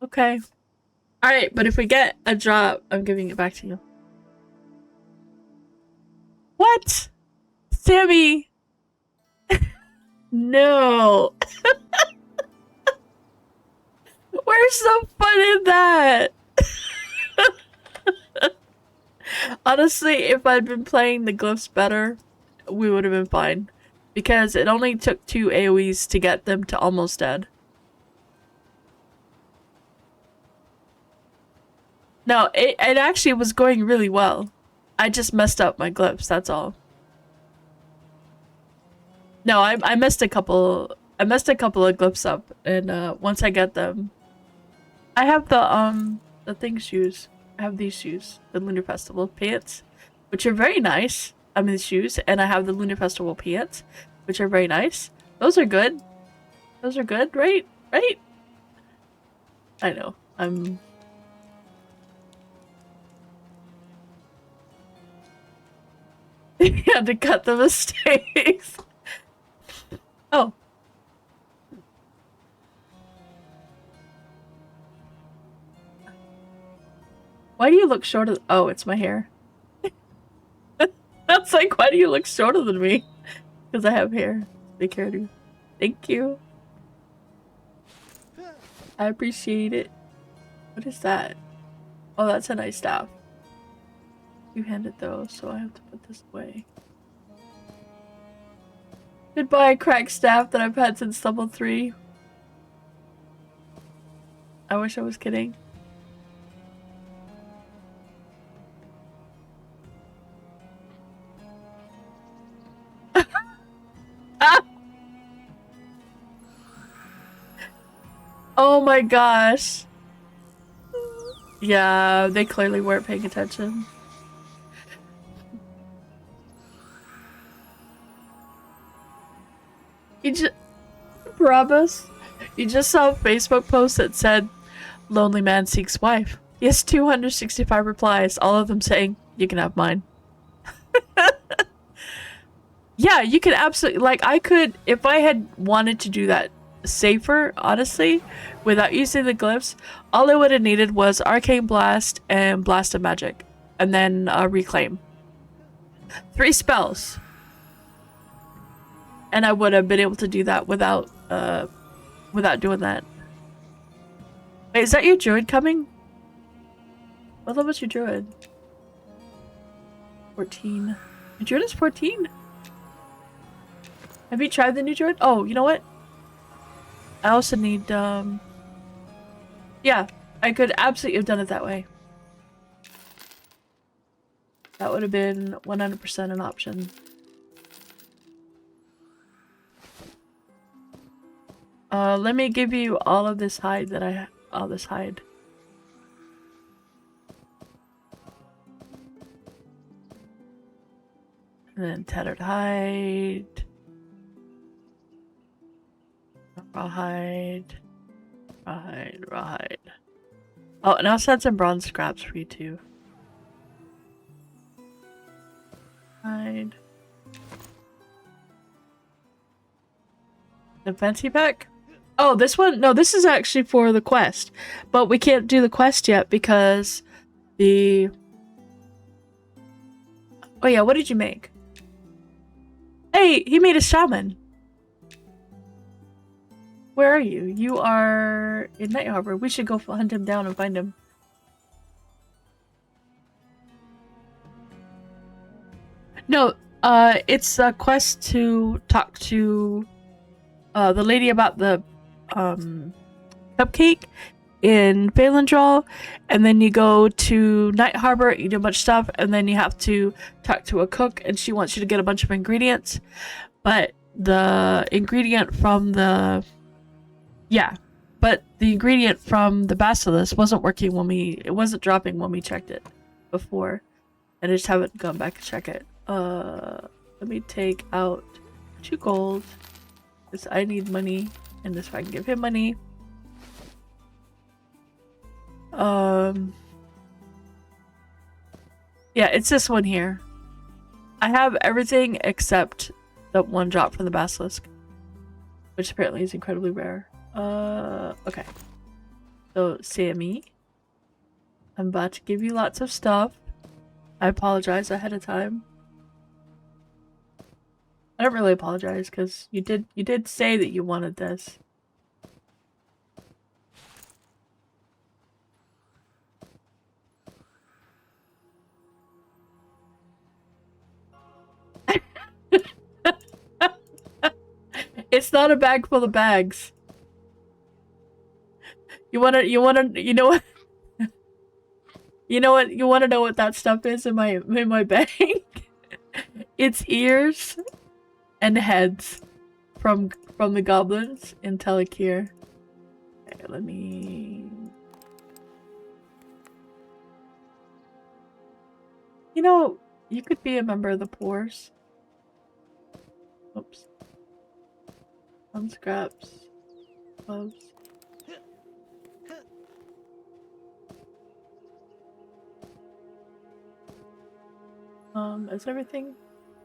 Okay. Alright, but if we get a drop, I'm giving it back to you. What? Sammy! No! Where's the fun in that? Honestly, if I'd been playing the glyphs better, we would have been fine. Because it only took 2 AoEs to get them to almost dead. No, it actually was going really well. I just messed up my glyphs, that's all. No, I messed a couple of glyphs up, and once I get them, I have the thing shoes. I have these shoes, the Lunar Festival pants, which are very nice. I mean, the shoes, and I have the Lunar Festival pants, which are very nice. Those are good. Those are good, right? Right? I know. I'm. You had to cut the mistakes. Oh. Why do you look shorter? Oh, it's my hair. That's like, why do you look shorter than me? Because I have hair. Big hairdo. Thank you. I appreciate it. What is that? Oh, that's a nice staff. Two-handed though, so I have to put this away. Goodbye, cracked staff that I've had since level 3. I wish I was kidding. Oh my gosh. Yeah, they clearly weren't paying attention. You just, Brabus, you just saw a Facebook post that said, "Lonely man seeks wife." He has 265 replies, all of them saying, "You can have mine." Yeah, you could absolutely, like, I could, if I had wanted to do that safer, honestly, without using the glyphs, all I would have needed was Arcane Blast and Blast of Magic, and then Reclaim. 3 spells. And I would have been able to do that without doing that. Wait, is that your druid coming? What level is your druid? 14. Your druid is 14? Have you tried the new druid? Oh, you know what? I also need, yeah, I could absolutely have done it that way. That would have been 100% an option. Let me give you all of this hide that I have. All this hide. And then tattered hide. Rawhide. Rawhide. Rawhide. Oh, and I also had some bronze scraps for you too. Hide. The fancy pack? Oh, this one? No, this is actually for the quest. But we can't do the quest yet because the... Oh yeah, what did you make? Hey, he made a shaman. Where are you? You are in Night Harbor. We should go hunt him down and find him. No, it's a quest to talk to the lady about the cupcake in Phalandraw, and then you go to Night Harbor, you do a bunch of stuff, and then you have to talk to a cook, and she wants you to get a bunch of ingredients, but the ingredient from the basilisk wasn't working when it wasn't dropping when we checked it before. And I just haven't gone back to check it. Let me take out 2 gold. Because I need money. And this I can give him money. Yeah, it's this one here. I have everything except the one drop from the basilisk. Which apparently is incredibly rare. Okay. So, Sammy. I'm about to give you lots of stuff. I apologize ahead of time. I don't really apologize because you did say that you wanted this. It's not a bag full of bags. You know what? You want to know what that stuff is in my bag? It's ears and heads from the goblins in Telekir. Okay, let me... You know, you could be a member of the Poors. Oops. Some scraps. Gloves. Is everything?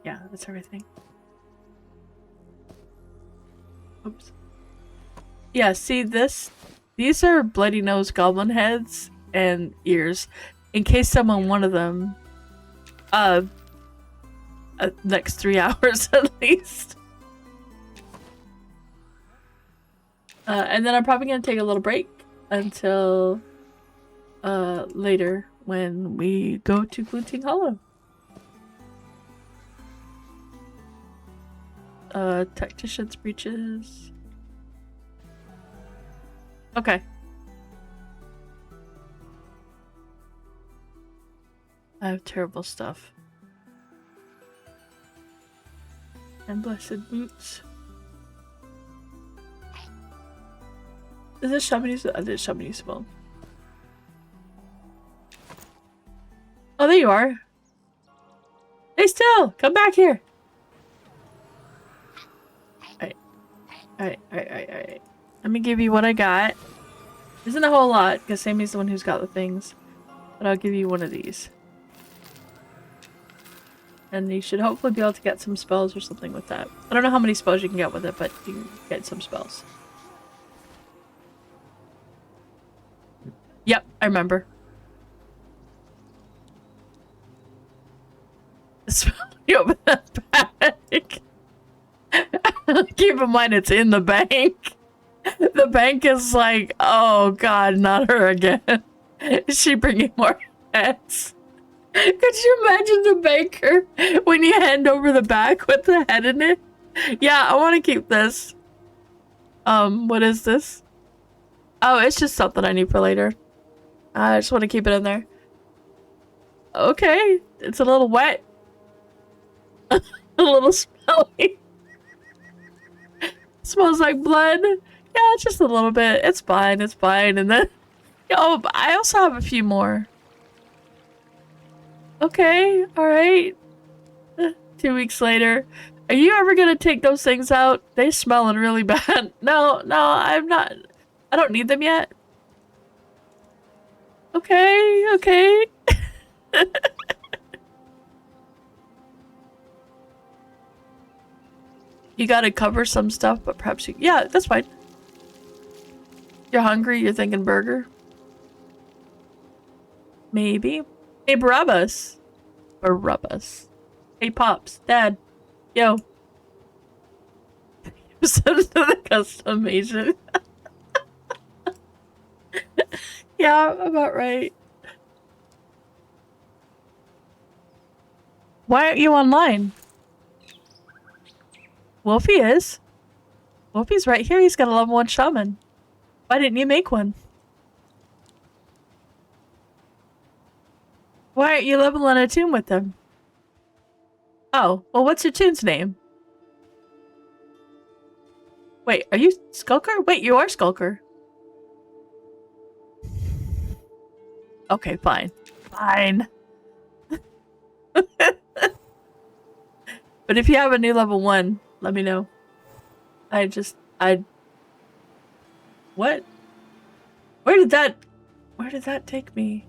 Yeah, that's everything. Oops. Yeah, see this? These are bloody nose goblin heads and ears. In case someone wanted them. Next 3 hours at least. And then I'm probably gonna take a little break until later when we go to Glinting Hollow. Tactician's breeches. Okay. I have terrible stuff. And blessed boots. Is this Chamonix? I did Chamonix spell. Oh, there you are. Stay still! Come back here! Alright. Let me give you what I got. Isn't a whole lot, because Sammy's the one who's got the things. But I'll give you one of these. And you should hopefully be able to get some spells or something with that. I don't know how many spells you can get with it, but you can get some spells. Yep, I remember. You open that bag. Keep in mind it's in the bank. The bank is like, oh god, not her again. Is she bringing more heads? Could you imagine the banker when you hand over the bag with the head in it? Yeah, I want to keep this. What is this? Oh, it's just something I need for later. I just want to keep it in there. Okay, it's a little wet. A little smelly. Smells like blood. Yeah, just a little bit. It's fine, it's fine. And then, oh, I also have a few more. Okay, alright. 2 weeks later. Are you ever gonna take those things out? They smelling really bad. No, I'm not. I don't need them yet. Okay. You gotta cover some stuff, but perhaps you... Yeah, that's fine. You're hungry, you're thinking burger? Maybe. Hey, Barabbas. Barabbas. Hey, Pops. Dad. Yo. Send to the custom agent. Yeah, about right. Why aren't you online? Wolfie is. Wolfie's right here. He's got a level 1 shaman. Why didn't you make one? Why aren't you leveling a tune with him? Oh, well, what's your tune's name? Wait, are you Skulker? Wait, you are Skulker. Okay, fine. Fine. But if you have a new level 1, let me know. What? Where did that take me?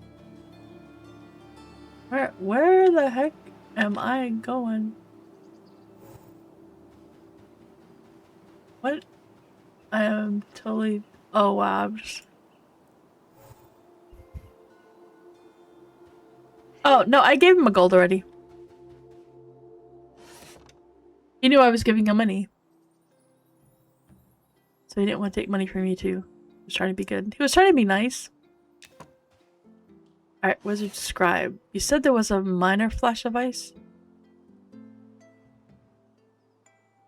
Where the heck am I going? What? I am totally... Oh, wow, I'm just... Oh, no, I gave him a gold already. He knew I was giving him money. So he didn't want to take money from me too. He was trying to be good. He was trying to be nice. Alright, Wizard Scribe. You said there was a minor flash of ice?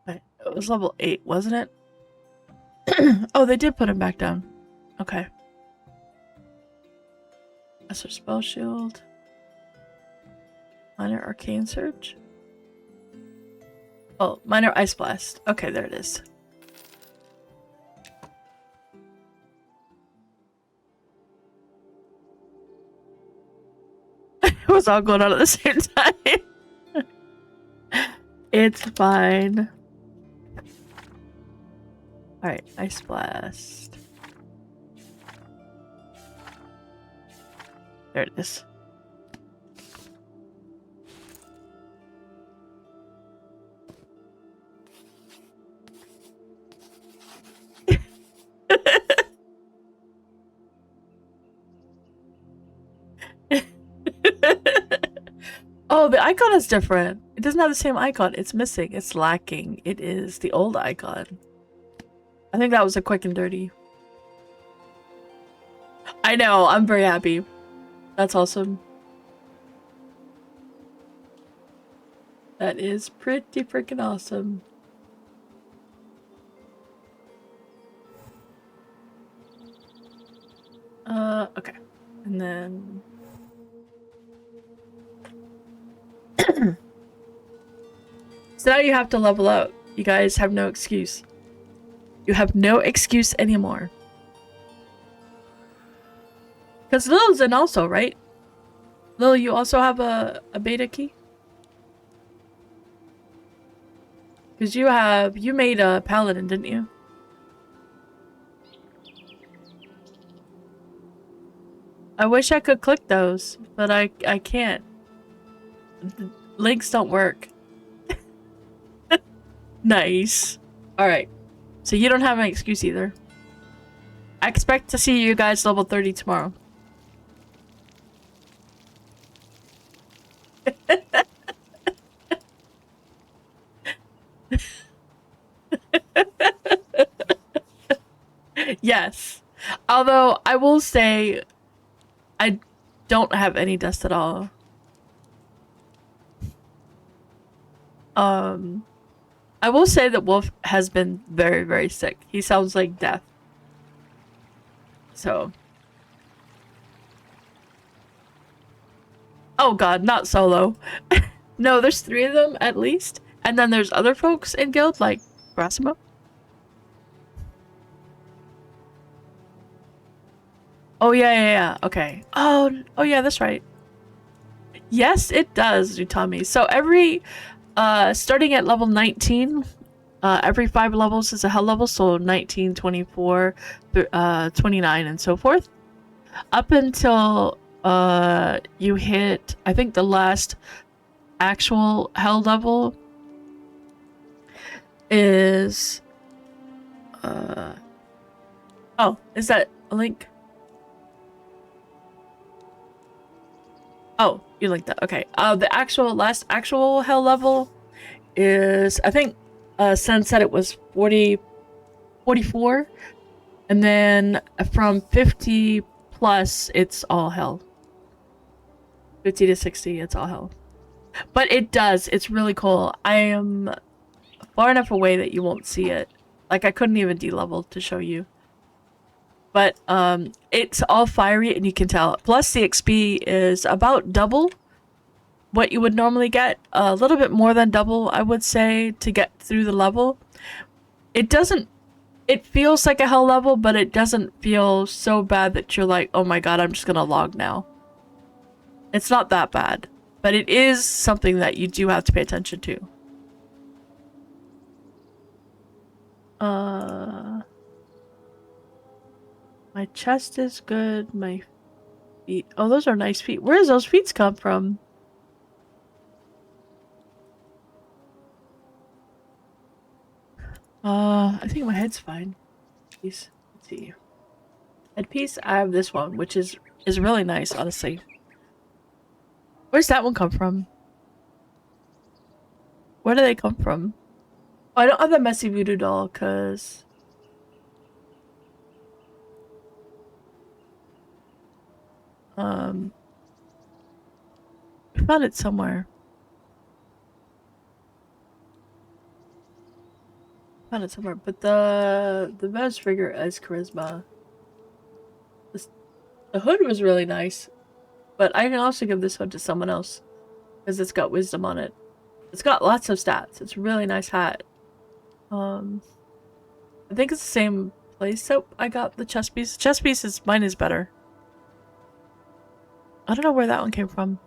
But it was level 8, wasn't it? Oh, they did put him back down. Okay. Lesser Spell Shield. Minor Arcane Surge. Oh, Minor Ice Blast. Okay, there it is. It was all going on at the same time. It's fine. Alright, Ice Blast. There it is. Oh, the icon is different. It doesn't have the same icon. It's missing. It's lacking. It is the old icon. I think that was a quick and dirty. I know. I'm very happy. That's awesome. That is pretty freaking awesome. Okay. And then... So now you have to level up. You guys have no excuse. You have no excuse anymore. Because Lil's in also, right? Lil, you also have a beta key? Because you made a paladin, didn't you? I wish I could click those, but I can't. The links don't work. Nice. Alright. So you don't have an excuse either. I expect to see you guys level 30 tomorrow. Yes. Although, I will say, I don't have any dust at all. I will say that Wolf has been very, very sick. He sounds like death. So. Oh god, not solo. No, there's 3 of them at least. And then there's other folks in guild, like Brasimo. Oh, yeah. Okay. Oh, yeah, that's right. Yes, it does, Utami. So every starting at level 19, every 5 levels is a hell level, so 19, 24, 29, and so forth. Up until you hit, I think the last actual hell level is oh, is that a link? Oh, you linked that. Okay. The last actual hell level is, I think Sen said it was 44, and then from 50 plus it's all hell. 50 to 60 it's all hell. But it's really cool. I am far enough away that you won't see it. Like, I couldn't even de-level to show you. But it's all fiery and you can tell. Plus the XP is about double what you would normally get. A little bit more than double, I would say, to get through the level. It feels like a hell level, but it doesn't feel so bad that you're like, oh my god, I'm just gonna log now. It's not that bad. But it is something that you do have to pay attention to. My chest is good. My feet. Oh, those are nice feet. Where does those feet come from? I think my head's fine. Let's see. Headpiece, I have this one, which is really nice, honestly. Where's that one come from? Where do they come from? Oh, I don't have the messy voodoo doll, cause I found it somewhere. But the best figure is charisma. The hood was really nice, but I can also give this hood to someone else because it's got wisdom on it. It's got lots of stats. It's a really nice hat. I think it's the same place that I got the chest piece. The chest piece mine is better. I don't know where that one came from.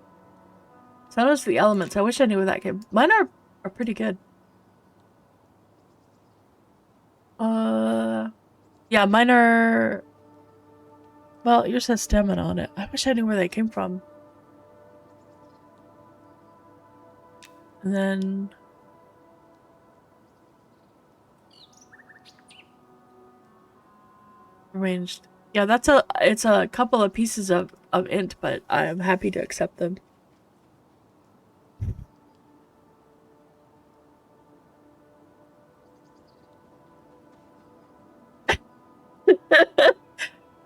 So that was the elements. I wish I knew where that came. Mine are pretty good. Yeah, mine are. Well, yours has stamina on it. I wish I knew where they came from. And then arranged. Yeah, it's a couple of pieces of int, but I am happy to accept them.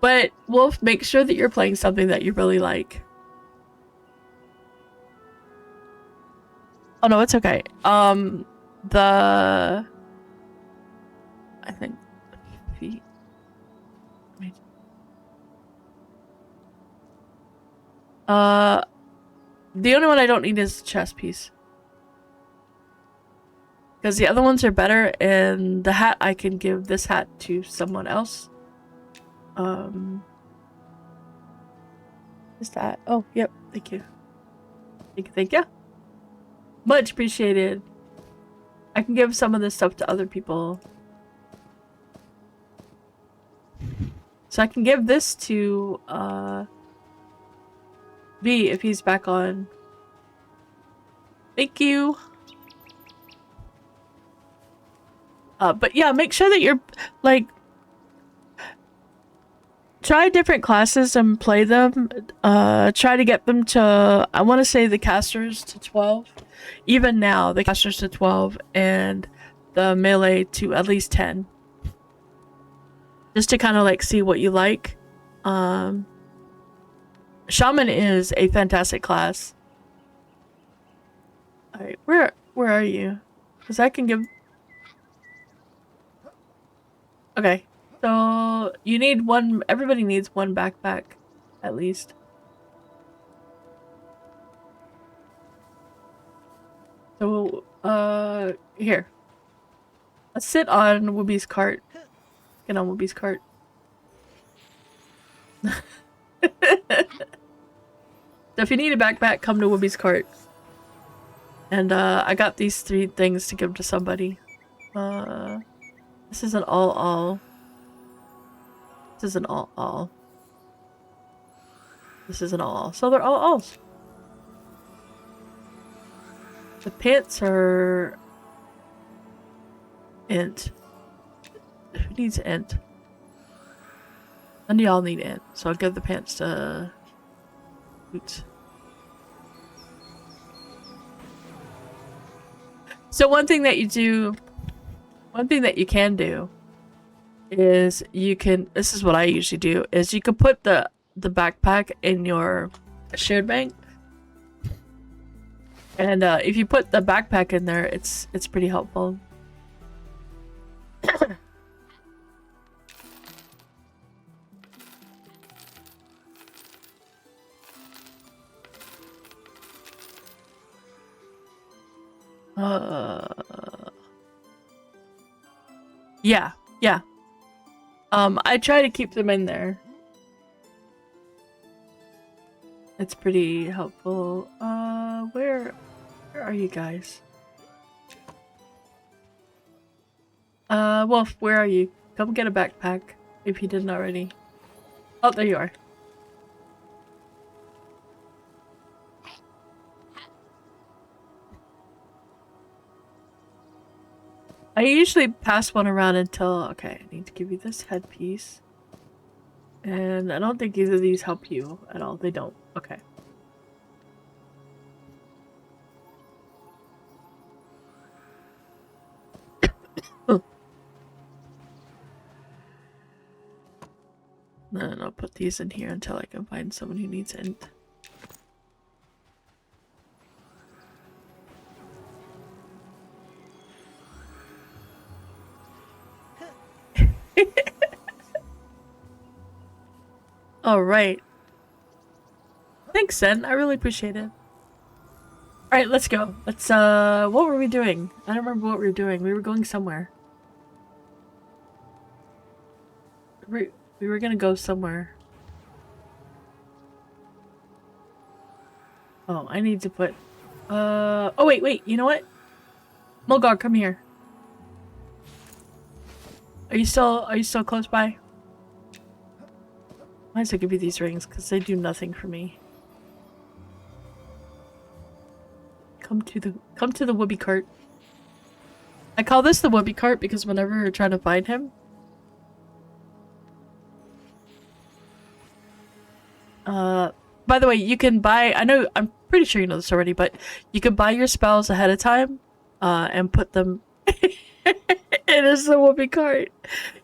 But Wolf, make sure that you're playing something that you really like. Oh no, it's okay. I think feet. The only one I don't need is the chest piece. Because the other ones are better, and the hat, I can give this hat to someone else. Is that? Oh, yep. Thank you. Thank you. Much appreciated. I can give some of this stuff to other people. So I can give this to, B if he's back on. Thank you. But yeah, make sure that you're, like, try different classes and play them. Try to get them to, I want to say the casters to 12. Even now, the casters to 12 and the melee to at least 10. Just to kind of like see what you like. Shaman is a fantastic class. Alright, where are you? Because I can give... Okay. So, you need one... Everybody needs one backpack, at least. So, here. Let's sit on Whoopi's cart. Get on Whoopi's cart. So if you need a backpack, come to Whoopi's cart. And I got these 3 things to give to somebody. This is an all. This is an all. This is an all. So they're all alls. The pants are int. Who needs int? None of y'all need int, so I'll give the pants to Boots. So one thing that you can do is this is what I usually do, is you can put the backpack in your shared bank. And if you put the backpack in there, it's pretty helpful. Yeah. I try to keep them in there. It's pretty helpful. Where are you guys? Wolf, where are you? Come get a backpack if you didn't already. Oh, there you are. I usually pass one around until... Okay, I need to give you this headpiece. And I don't think either of these help you at all. They don't. Okay. Then I'll put these in here until I can find someone who needs int. Alright. Thanks, Sen. I really appreciate it. Alright, let's go. Let's, what were we doing? I don't remember what we were doing. We were going somewhere. We were gonna go somewhere. Oh, I need to put... oh, wait. You know what? Mulgar, come here. Are you still close by? Might as well give you these rings, because they do nothing for me. Come to the whoopee cart. I call this the whoopee cart because whenever you're trying to find him... by the way, you can buy... I'm pretty sure you know this already, but you can buy your spells ahead of time, and put them... It is the whoopee cart.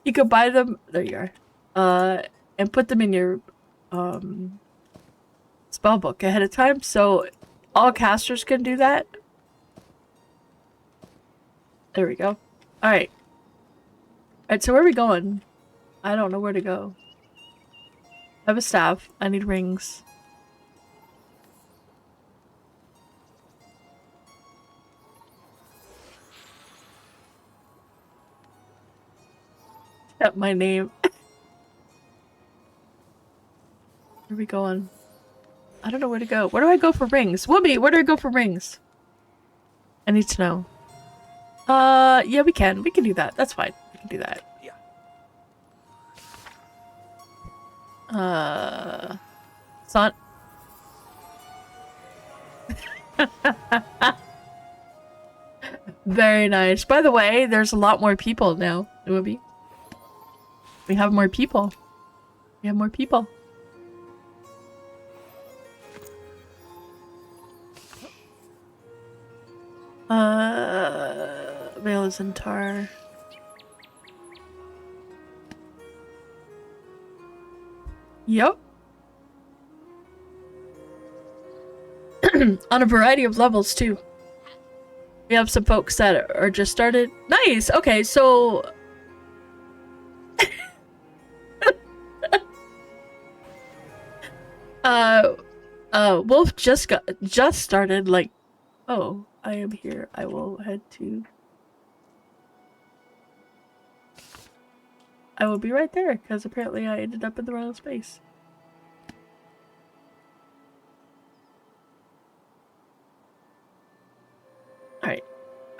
You can buy them... There you are. And put them in your, spell book ahead of time, so all casters can do that. There we go. Alright. Alright, so where are we going? I don't know where to go. I have a staff. I need rings. At my name. Where are we going? I don't know where to go. Where do I go for rings? Whoopi, where do I go for rings? I need to know. Yeah, we can. We can do that. That's fine. We can do that. Yeah. Son. Very nice. By the way, there's a lot more people now, Whoopi. We have more people. We have more people. Veil is in tar. Yep. On a variety of levels too. We have some folks that are just started. Nice. Okay, so Wolf just started, like, oh, I am here. I will head to... I will be right there, because apparently I ended up in the wrong space.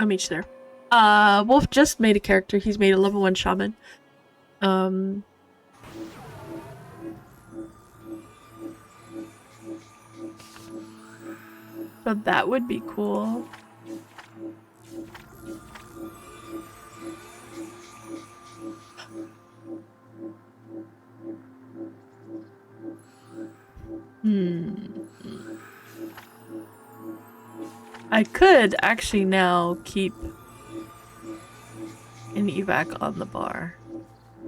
I'll meet you there. Wolf just made a character. He's made a level 1 shaman. So that would be cool. I could actually now keep an evac on the bar.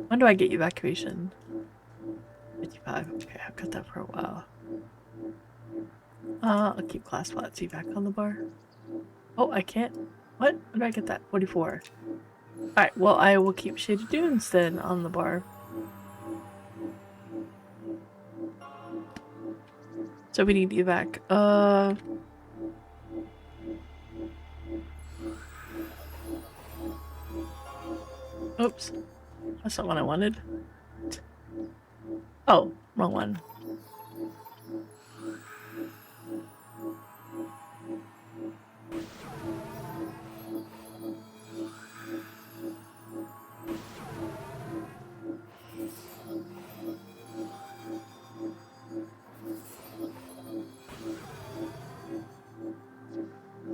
When do I get evacuation? 55. Okay, I've got that for a while. I'll keep class flats evac on the bar. Oh, I can't. What? When do I get that? 44. Alright, well, I will keep Shaded Dunes then on the bar. So we need evac. Oops. That's not what I wanted. Oh, wrong one.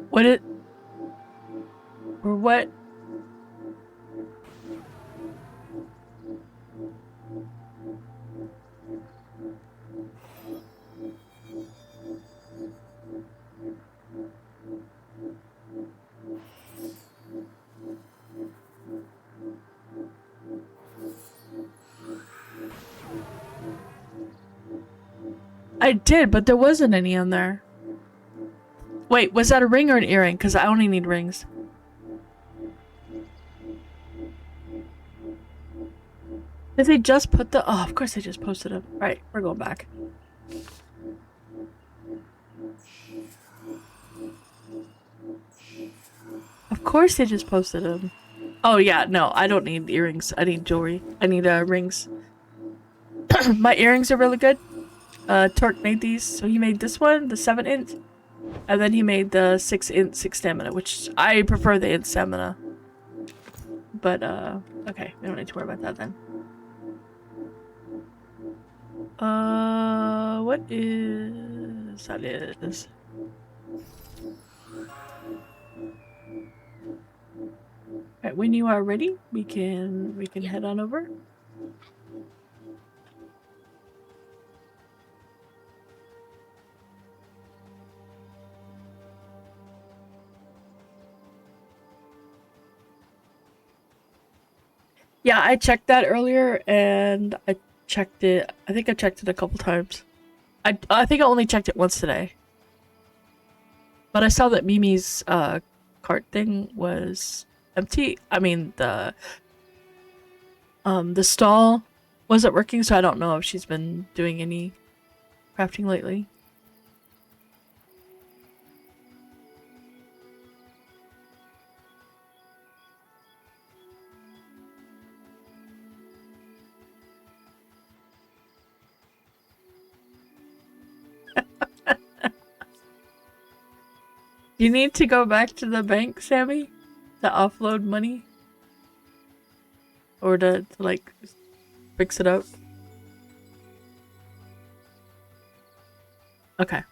What it? Or what? I did, but there wasn't any on there. Wait, was that a ring or an earring? Because I only need rings. Did they just put the... Oh, of course they just posted them. Alright, we're going back. Of course they just posted them. Oh yeah, no, I don't need earrings. I need jewelry. I need rings. My earrings are really good. Torque made these. So he made this one, the 7 int. And then he made the 6 int, 6 stamina, which I prefer the int stamina. But, okay, we don't need to worry about that then. What is... That is... Alright, when you are ready, we can head on over. Yeah, I checked that earlier, and I checked it. I think I checked it a couple times. I think I only checked it once today. But I saw that Mimi's cart thing was empty. I mean, the stall wasn't working, so I don't know if she's been doing any crafting lately. You need to go back to the bank, Sammy, to offload money, or to like fix it up. Okay.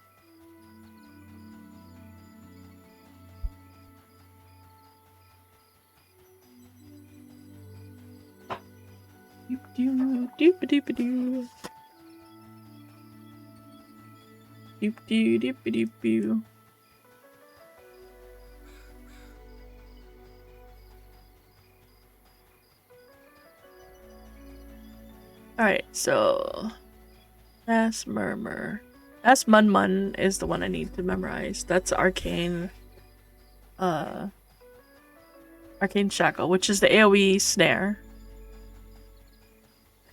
Doop doop doop doop doop doop doop doop. Alright, so Mass Murmur. Mass Mun is the one I need to memorize. That's Arcane Arcane Shackle, which is the AoE snare.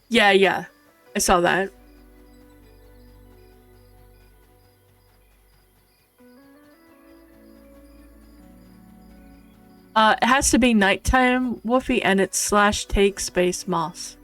Yeah. I saw that. It has to be nighttime, Wolfie, and it's /take space moss.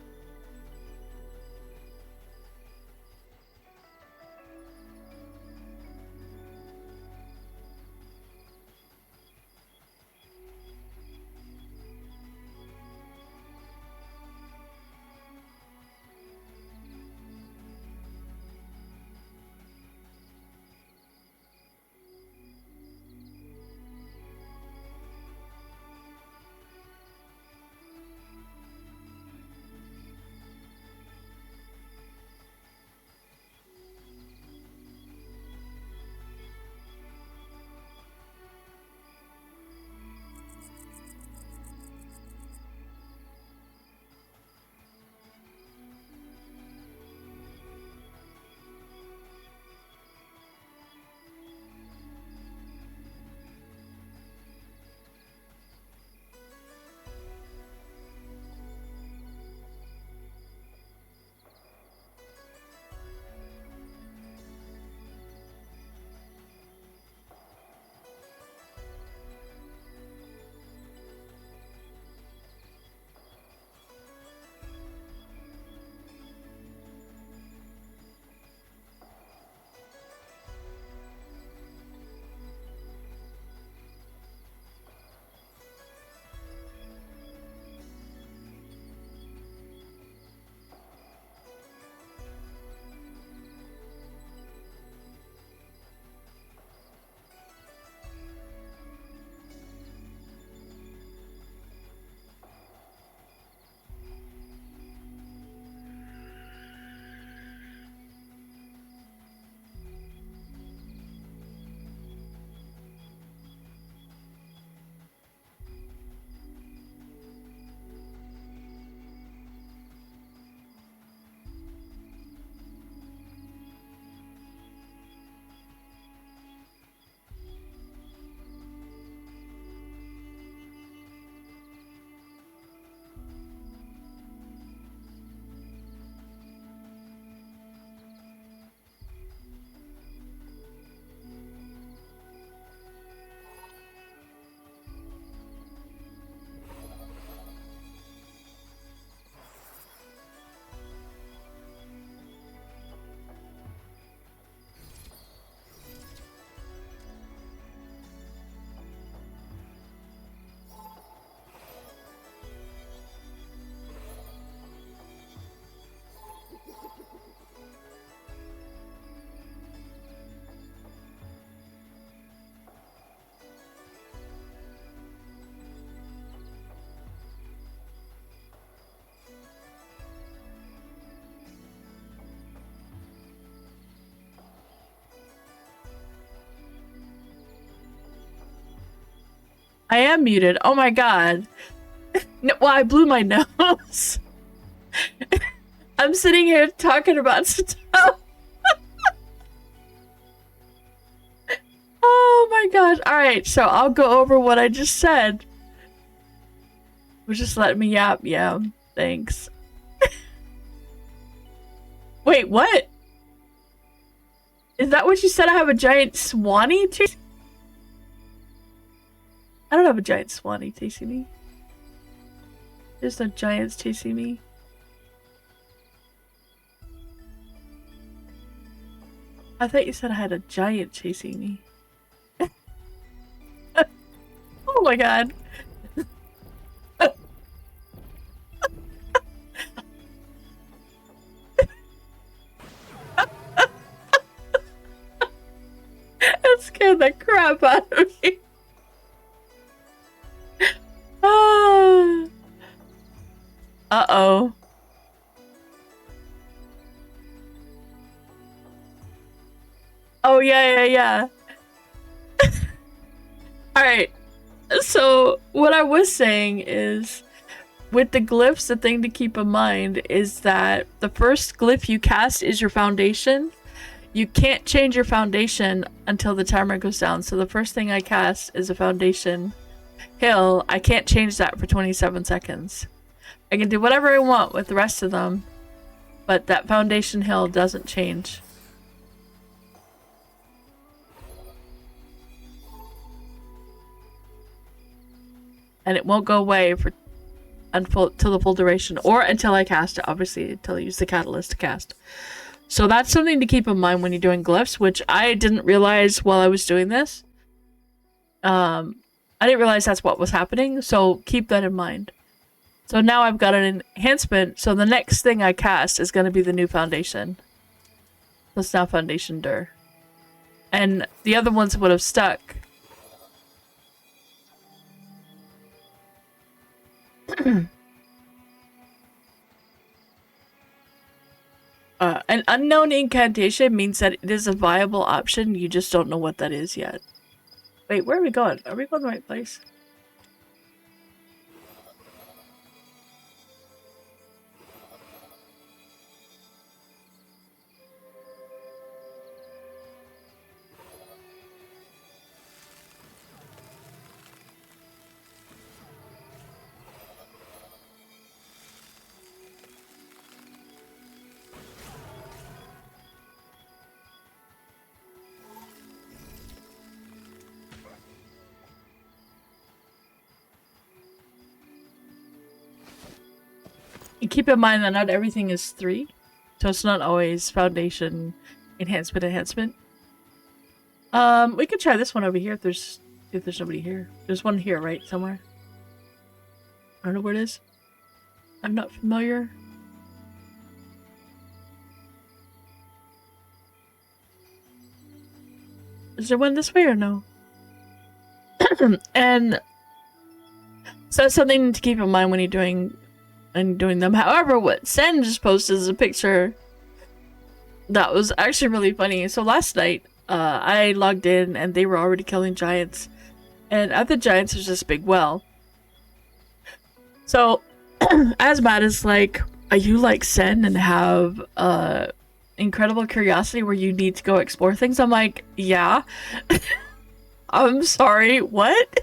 I am muted. Oh my god. No, well, I blew my nose. I'm sitting here talking about stuff. Oh my gosh. Alright, so I'll go over what I just said. Just let me yap. Yeah, thanks. Wait, what? Is that what you said? I have a giant swanee chasing? I don't have a giant swanee chasing me. There's no giants chasing me. I thought you said I had a giant chasing me. Oh my god. That scared the crap out of me. Uh-oh. Oh, yeah. Alright. So, what I was saying is, with the glyphs, the thing to keep in mind is that the first glyph you cast is your foundation. You can't change your foundation until the timer goes down. So the first thing I cast is a foundation hill. I can't change that for 27 seconds. I can do whatever I want with the rest of them, but that foundation hill doesn't change. And it won't go away for until the full duration, or until I cast it, obviously, until I use the catalyst to cast. So that's something to keep in mind when you're doing glyphs, which I didn't realize while I was doing this. I didn't realize that's what was happening, so keep that in mind. So now I've got an enhancement, so the next thing I cast is going to be the new foundation. So it's now Foundation Dur. And the other ones would have stuck. An unknown incantation means that it is a viable option, you just don't know what that is yet. Wait, where are we going? Are we going the right place? And keep in mind that not everything is 3, so it's not always foundation enhancement. We could try this one over here if there's nobody here. There's one here, right, somewhere. I don't know where it is. I'm not familiar. Is there one this way or no? And so that's something to keep in mind when you're doing them. However, what Sen just posted is a picture that was actually really funny. So last night, I logged in and they were already killing giants. And at the giants, there's this big well. So, Asmat is like, are you like Sen and have incredible curiosity where you need to go explore things? I'm like, yeah. I'm sorry, what?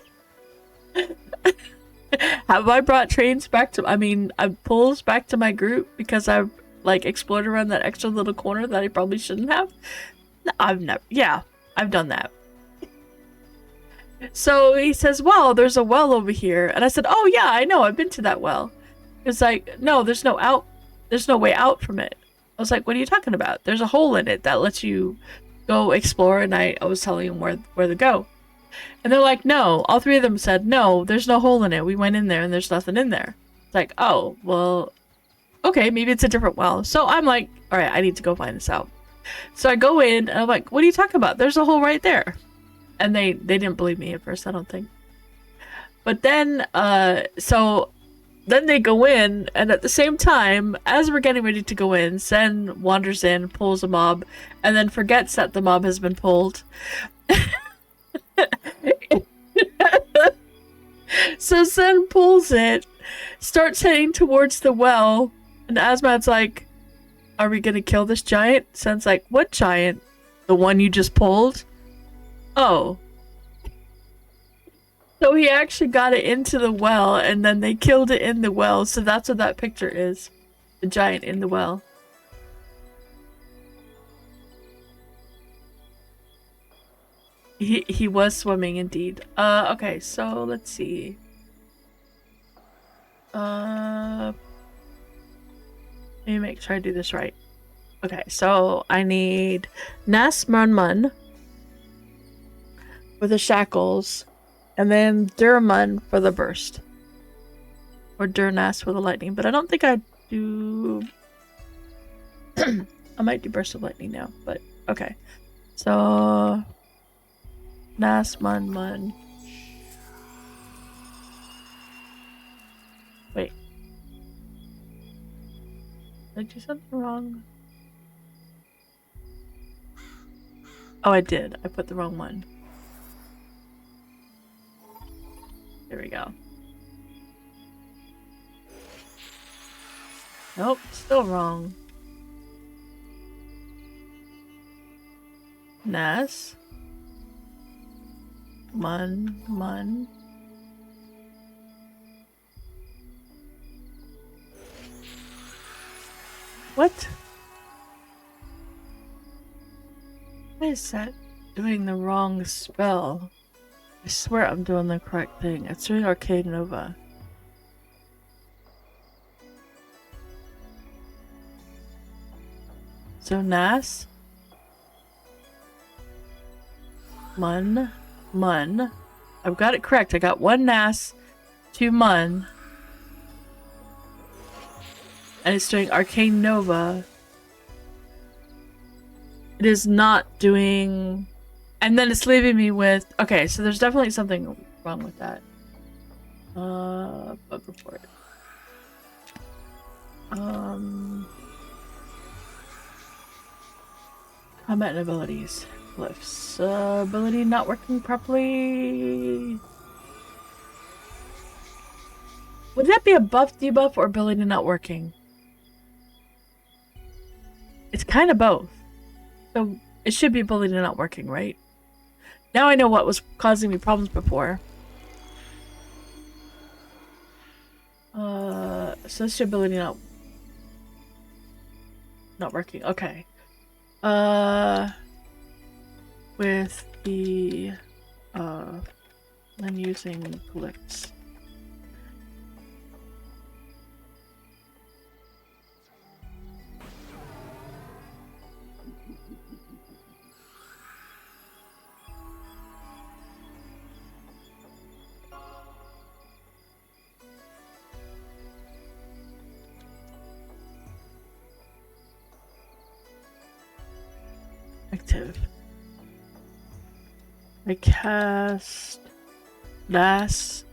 Have I brought trains back to, pulls back to my group because I've like explored around that extra little corner that I probably shouldn't have? I've done that. So he says, well, there's a well over here. And I said, oh yeah, I know, I've been to that well. It's like, no, there's no way out from it. I was like, what are you talking about? There's a hole in it that lets you go explore, and I was telling them where to go. And they're like, no. All 3 of them said, no, there's no hole in it. We went in there and there's nothing in there. It's like, oh, well, okay, maybe it's a different well. So I'm like, all right, I need to go find this out. So I go in and I'm like, what are you talking about? There's a hole right there. And they didn't believe me at first, I don't think. But then, then they go in, and at the same time, as we're getting ready to go in, Sen wanders in, pulls a mob, and then forgets that the mob has been pulled. So Sen pulls it, starts heading towards the well, and Asmad's like, are we gonna kill this giant? Sen's like, what giant? The one you just pulled? Oh. So he actually got it into the well, and then they killed it in the well, so that's what that picture is. The giant in the well. He was swimming indeed. Okay, so let's see. Let me make sure I do this right. Okay, so I need Nas Mun for the shackles, and then Durmun for the burst. Or Durnas for the lightning, but I don't think I do... I might do burst of lightning now, but okay. So... Nas Mun. Wait. Did I do something wrong? Oh, I did. I put the wrong one. There we go. Nope, still wrong. Nas. Mun. What? Why is that doing the wrong spell? I swear I'm doing the correct thing. It's doing Arcade Nova. So Nas. Mun. I've got it correct. I got 1 Nas, 2 Mun. And it's doing Arcane Nova. It is not doing... And then it's leaving me with... Okay, so there's definitely something wrong with that. Bug report. Combat and abilities. Glyphs. Ability not working properly. Would that be a buff, debuff, or ability not working? It's kind of both. So it should be ability not working, right? Now I know what was causing me problems before. So this ability not working. Okay. With the when using glyphs. Active. I cast Last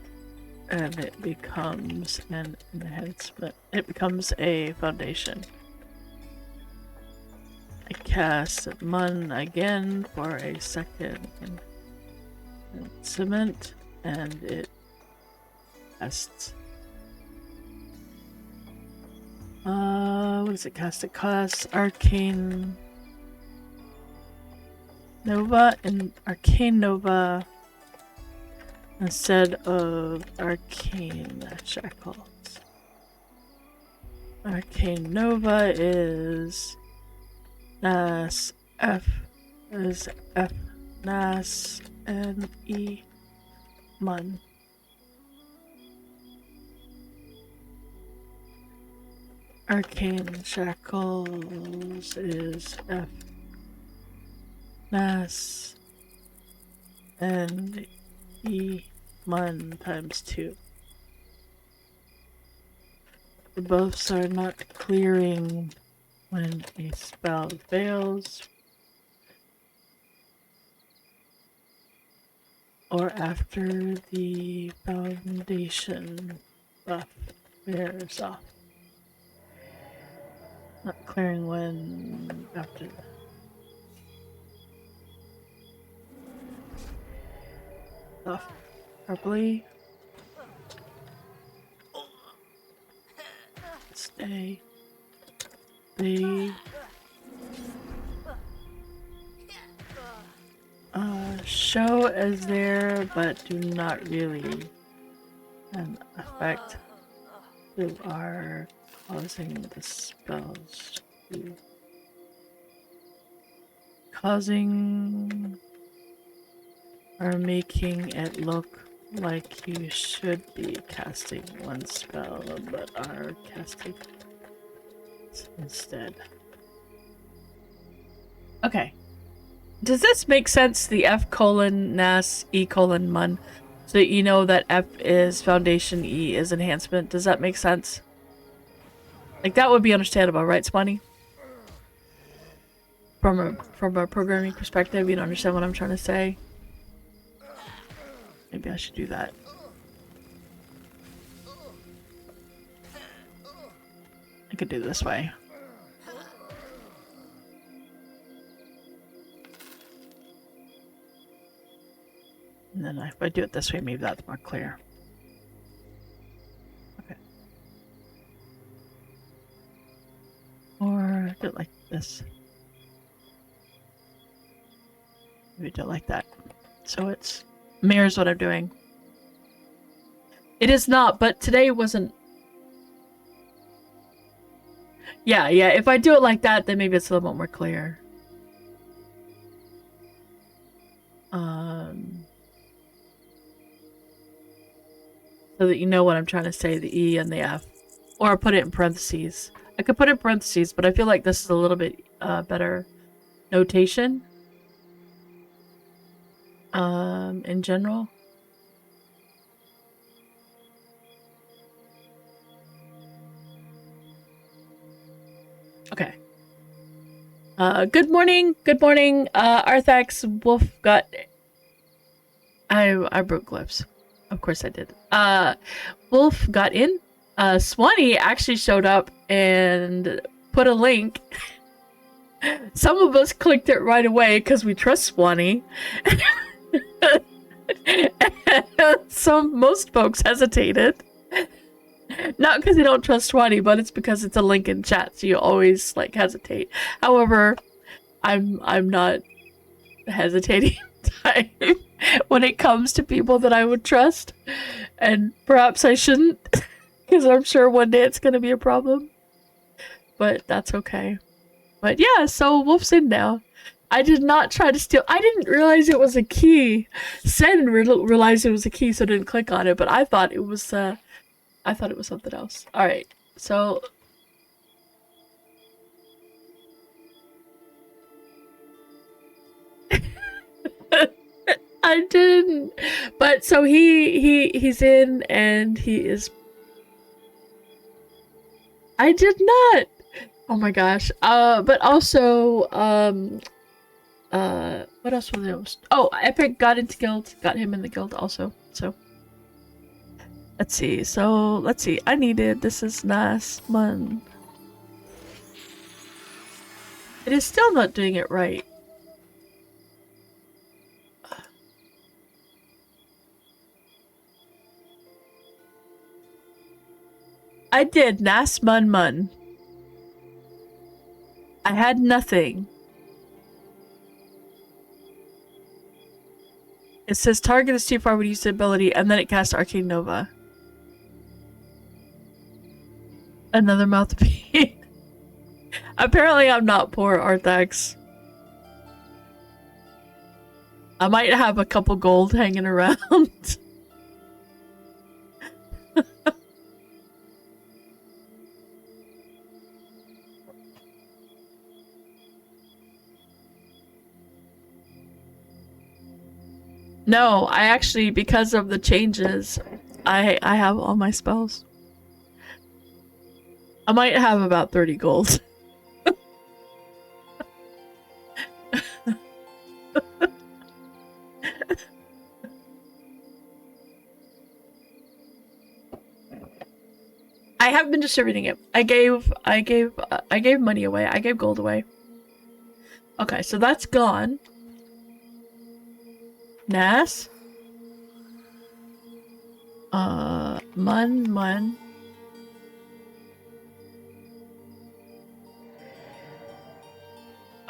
and it becomes an enhancement. It becomes a foundation. I cast Mun again for a second cement and it casts. What does it cast? It casts Arcane Nova and Arcane Nova instead of Arcane Shackles. Arcane Nova is Nas F is F Nas NE Mun. Arcane Shackles is F Nas and E Mun times 2. The buffs are not clearing when a spell fails or after the foundation buff wears off. Not clearing when after stuff properly. stay. The show is there, but do not really an effect. You are causing the spells to causing or making it look like you should be casting one spell, but are casting it instead. Okay. Does this make sense? The F colon Nas E colon Mun. So that you know that F is foundation, E is enhancement. Does that make sense? Like that would be understandable, right, Swanee? From a programming perspective, you don't understand what I'm trying to say. Maybe I should do that. I could do it this way. And then if I do it this way, maybe that's more clear. Okay. Or do it like this. Maybe do it like that. So it's mirrors what I'm doing. It is not, but today wasn't. Yeah, if I do it like that, then maybe it's a little bit more clear. So that you know what I'm trying to say, the E and the F. Or put it in parentheses. I could put it in parentheses, but I feel like this is a little bit better notation. In general. Okay. Good morning, Arthax, Wolf got... I broke glyphs. Of course I did. Wolf got in. Swanee actually showed up and put a link. Some of us clicked it right away because we trust Swanee. Most folks hesitated. Not because they don't trust Swanee, but it's because it's a link in chat, so you always like hesitate. However, I'm not hesitating when it comes to people that I would trust, and perhaps I shouldn't, because I'm sure one day it's gonna be a problem. But that's okay. But yeah, so Wolf's in now. I did not try to steal. I didn't realize it was a key. Sen realized it was a key, so didn't click on it. But I thought it was. I thought it was something else. All right, so. I didn't. But so he's in and he is. I did not. Oh my gosh. But also what else was it? Oh, Epic got into guild, got him in the guild also. So let's see. I needed, this is last month. It is still not doing it right. I did Nas Mun Mun. I had nothing. It says target is too far with use ability, and then it casts Arcane Nova. Another mouthpiece. Apparently I'm not poor, Arthax. I might have a couple gold hanging around. No, I actually, because of the changes, I have all my spells. I might have about 30 gold. I have been distributing it. I gave money away. I gave gold away. Okay, so that's gone. Nas. Mun.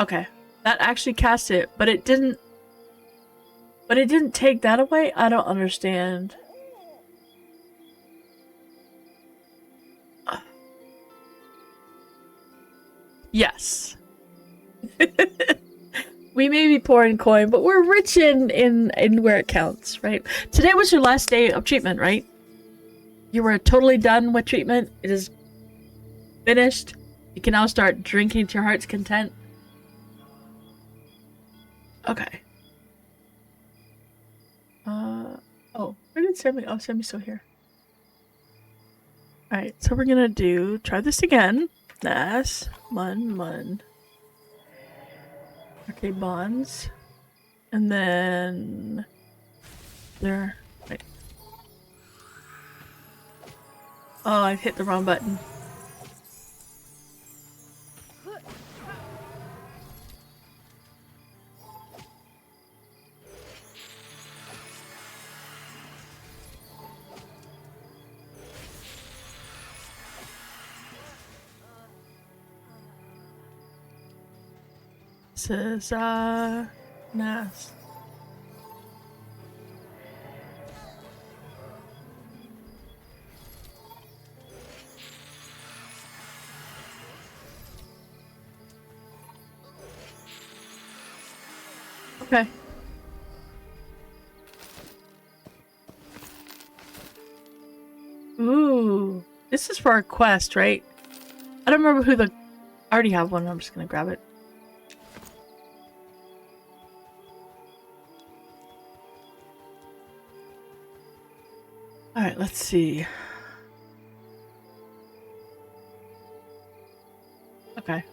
Okay. That actually cast it, but it didn't... But it didn't take that away? I don't understand. Yes. We may be poor in coin, but we're rich in where it counts, right? Today was your last day of treatment, right? You were totally done with treatment. It is finished. You can now start drinking to your heart's content. Okay. Oh, where did Sammy? Oh, Sammy's still here. Alright, so we're gonna try this again. Nas, mun. Okay, bonds. And then... There. Wait. Oh, I hit the wrong button. This is, Nas. Okay. Ooh. This is for our quest, right? I don't remember who the... I already have one. I'm just gonna grab it. Alright, let's see. Okay.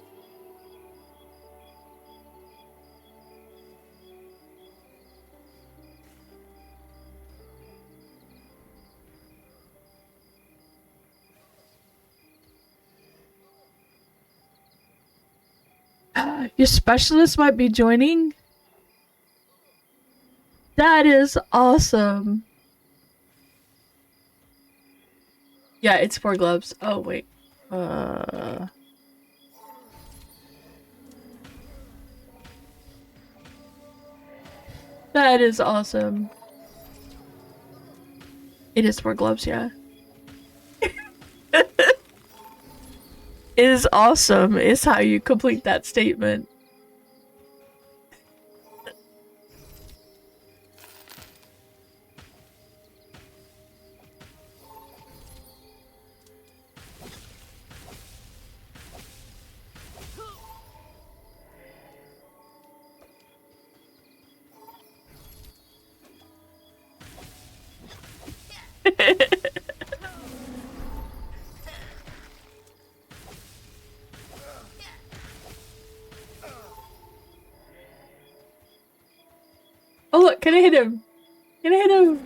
Your specialist might be joining? That is awesome. Yeah, it's 4 gloves. Oh, wait. That is awesome. It is 4 gloves, yeah. It is awesome, is how you complete that statement. Oh look, can I hit him? Can I hit him?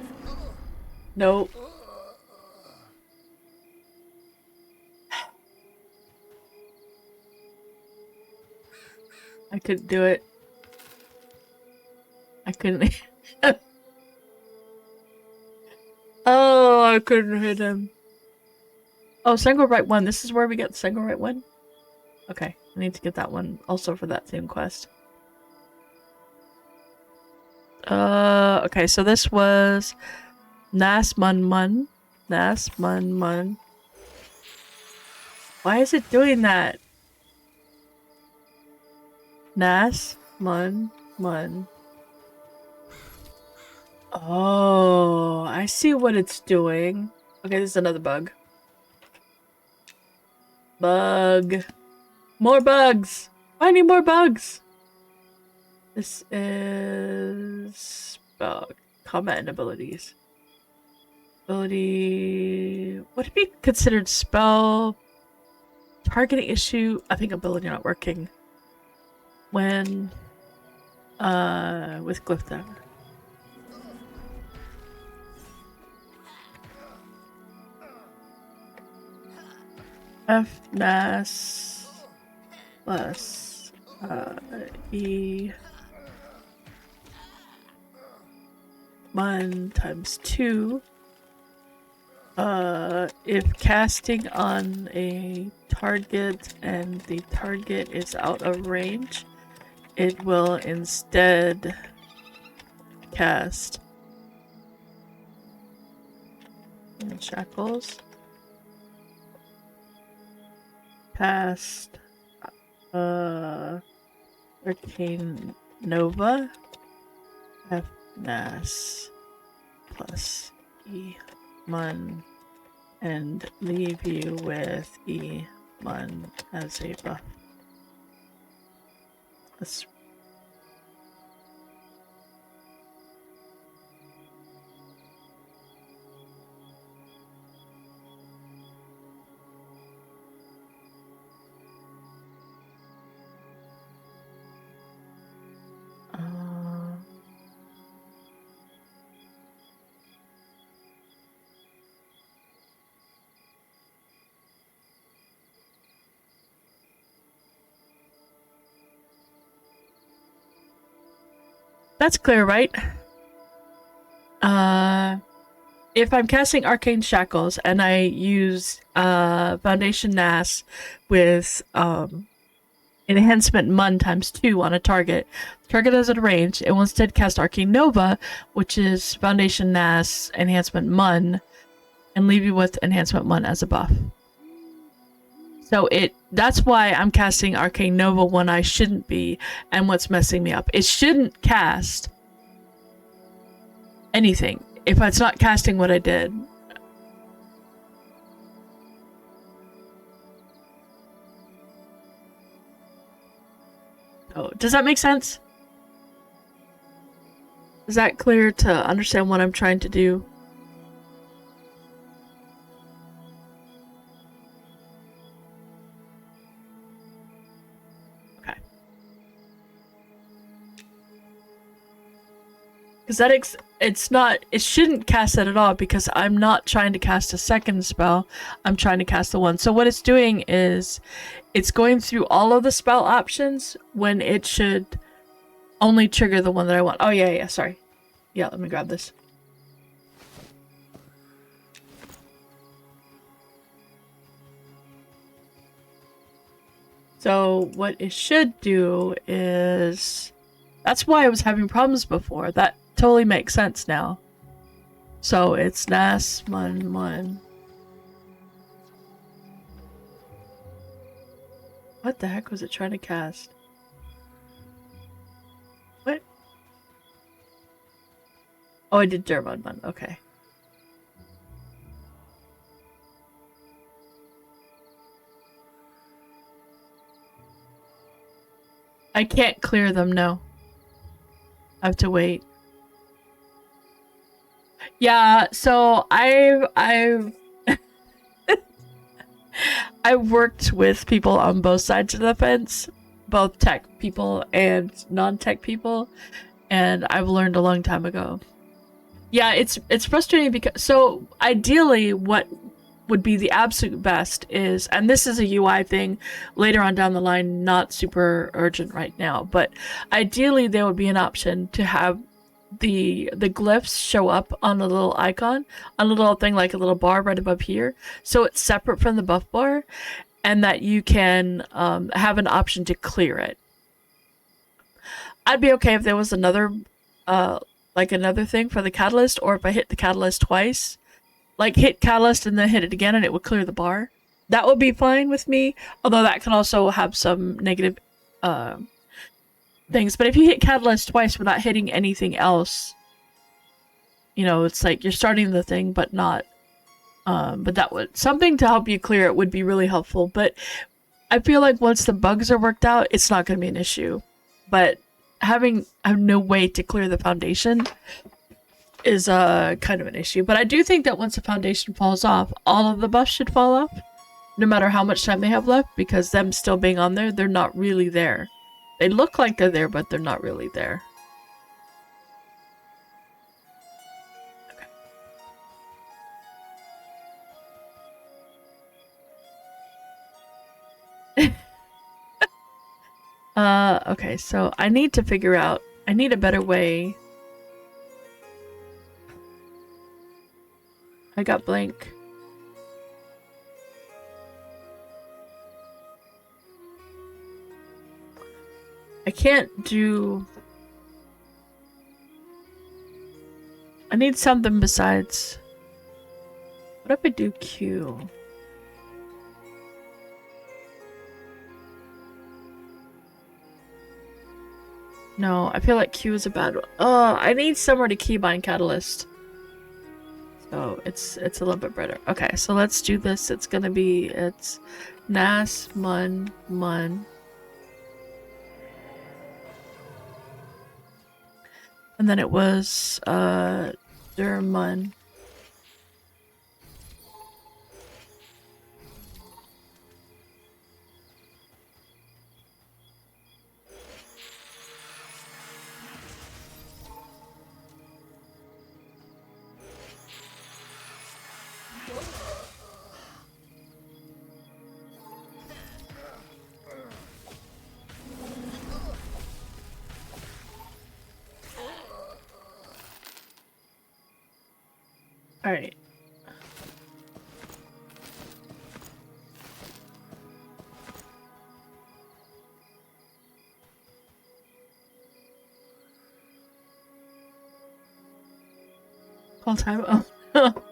Nope. I couldn't do it. I couldn't. Oh, I couldn't hit him. Oh, Single Right 1. This is where we get the Single Right 1? Okay, I need to get that one also for that same quest. Okay, so this was Nas Mun. Nas Mun. Why is it doing that? Nas Mun. Oh, I see what it's doing. Okay, this is another bug. Bug. More bugs. I need more bugs. This is combat and abilities. Ability. Would it be considered spell? Targeting issue. I think ability not working. When with glyph down. F NAS plus E 1 times 2. If casting on a target and the target is out of range, it will instead cast shackles past Arcane Nova FNAS plus E-Mun and leave you with E-Mun as a buff. Let's that's clear, right? If I'm casting Arcane Shackles and I use Foundation NAS with Enhancement MUN times 2 on a target, target is at a range, it will instead cast Arcane Nova, which is Foundation NAS Enhancement MUN, and leave you with Enhancement MUN as a buff. So that's why I'm casting Arcane Nova when I shouldn't be, and what's messing me up. It shouldn't cast anything if it's not casting what I did. Oh, does that make sense? Is that clear to understand what I'm trying to do? Because it shouldn't cast that at all, because I'm not trying to cast a second spell, I'm trying to cast the one. So what it's doing is, it's going through all of the spell options when it should only trigger the one that I want. Oh yeah, sorry. Yeah, let me grab this. So what it should do is, that's why I was having problems before. That totally makes sense now. So it's NAS MUN. What the heck was it trying to cast? What? Oh, I did Dermon. Okay. I can't clear them, no. I have to wait. Yeah, so I've I've worked with people on both sides of the fence, both tech people and non-tech people, and I've learned a long time ago. Yeah, it's frustrating because, so ideally what would be the absolute best is, and this is a UI thing later on down the line, not super urgent right now, but ideally there would be an option to have the glyphs show up on a little icon, on a little thing like a little bar right above here, so it's separate from the buff bar, and that you can have an option to clear it. I'd be okay if there was another like another thing for the catalyst, or if I hit the catalyst twice, like hit catalyst and then hit it again and it would clear the bar. That would be fine with me, although that can also have some negative things. But if you hit catalyst twice without hitting anything else, you know, it's like you're starting the thing but not, but that would, something to help you clear it would be really helpful. But I feel like once the bugs are worked out, it's not going to be an issue. But having no way to clear the foundation is kind of an issue. But I do think that once the foundation falls off, all of the buffs should fall off, no matter how much time they have left, because them still being on there, they're not really there. They look like they're there, but they're not really there. Okay. Okay, so I need to figure out, I need a better way. I got blank. I can't do... I need something besides... What if I do Q? No, I feel like Q is a bad one. Oh, I need somewhere to keybind Catalyst. So it's a little bit better. Okay, so let's do this. It's gonna be Nas Mun Mun. And then it was Dermun. Alright. Call time. Oh.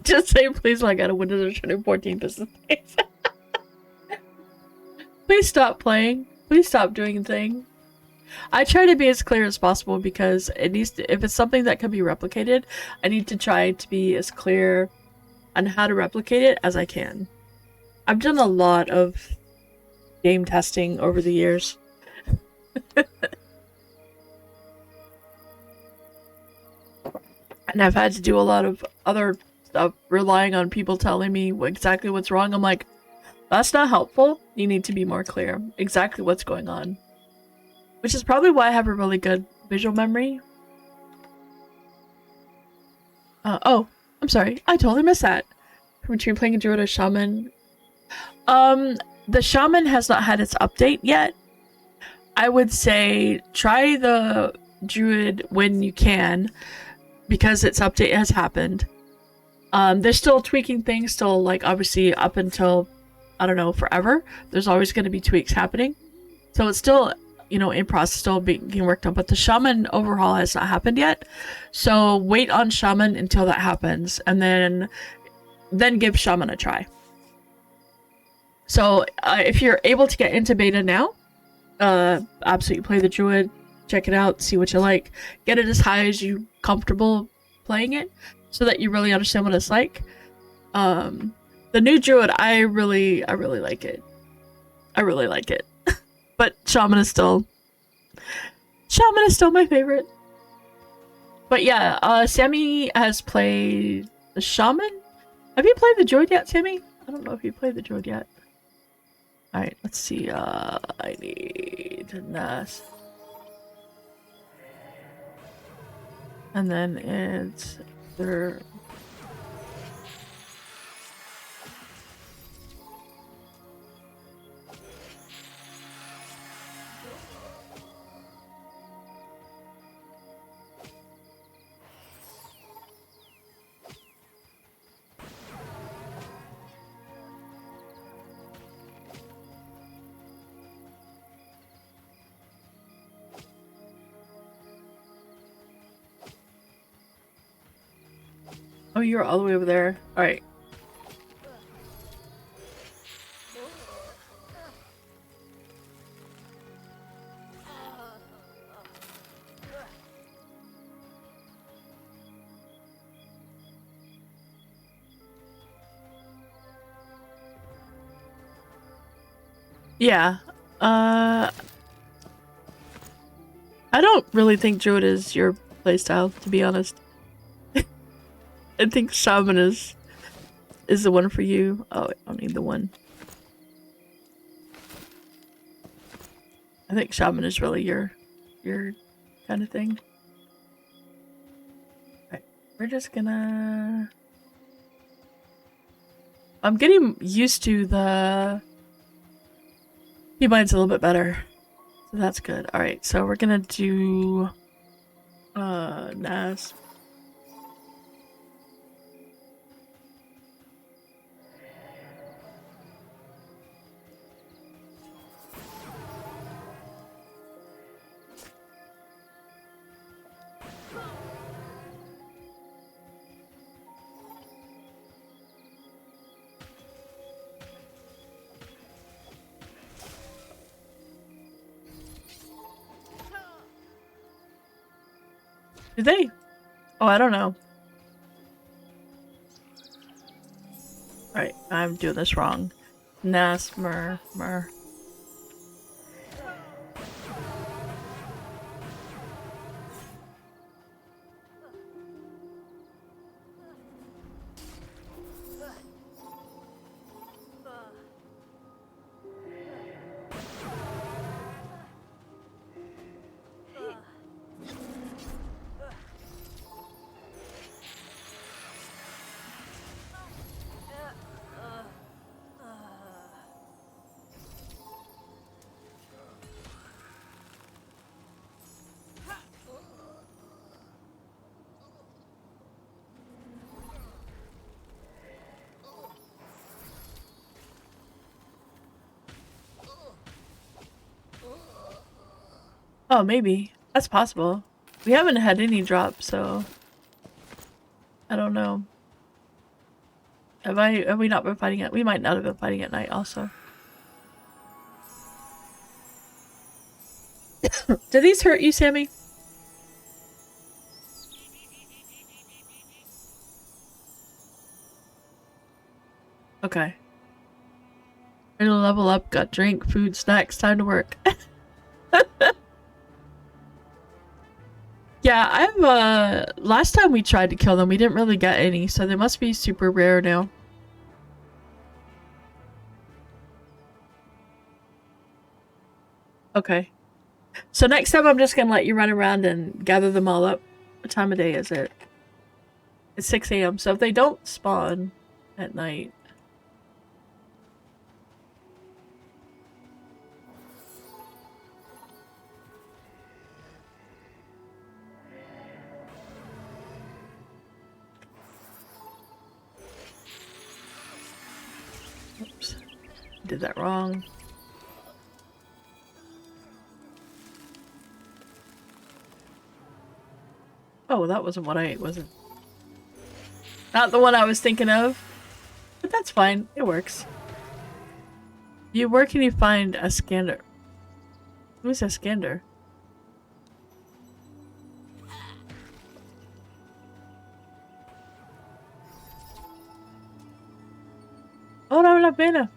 Just say, please log out of Windows 2014 business days. Please stop playing. Please stop doing a thing. I try to be as clear as possible because it needs to, if it's something that can be replicated, I need to try to be as clear on how to replicate it as I can. I've done a lot of game testing over the years. And I've had to do a lot of other stuff relying on people telling me exactly what's wrong. I'm like, that's not helpful. You need to be more clear exactly what's going on. Which is probably why I have a really good visual memory. Oh, I'm sorry. I totally missed that. Between playing a druid or shaman. The shaman has not had its update yet. I would say try the druid when you can, because its update has happened. They're still tweaking things, still like obviously up until, I don't know, forever. There's always going to be tweaks happening. So it's still, you know, in process, still being worked on, but the shaman overhaul has not happened yet. So wait on shaman until that happens, and then give shaman a try. So if you're able to get into beta now, absolutely play the druid, check it out, see what you like, get it as high as you comfortable playing it, so that you really understand what it's like. The new druid, I really like it. I really like it. But shaman is still my favorite. But yeah, Sammy has played the shaman. Have you played the druid yet, Sammy? I don't know if you played the druid yet. Alright, let's see. I need Nas. And then it's there. Oh, you're all the way over there. Alright. Yeah. I don't really think druid is your playstyle, to be honest. I think shaman is the one for you. Oh, I don't need the one. I think shaman is really your kind of thing. Right, we're just gonna. I'm getting used to the keybinds a little bit better, so that's good. All right, so we're gonna do Nas. Do they? Oh, I don't know. Right, I'm doing this wrong. Nasmer. Oh, maybe. That's possible. We haven't had any drops, so I don't know. Have we not been fighting it? We might not have been fighting at night also. Do these hurt you, Sammy? Okay. Ready to level up, got drink, food, snacks, time to work. Yeah, last time we tried to kill them, we didn't really get any, so they must be super rare now. Okay. So next time I'm just gonna let you run around and gather them all up. What time of day is it? It's 6 a.m. So if they don't spawn at night. Oops. Did that wrong. Oh, that wasn't what I ate, was it? Not the one I was thinking of. But that's fine. It works. Where can you find a scanner? Who's a scanner? Oh, no, la pena.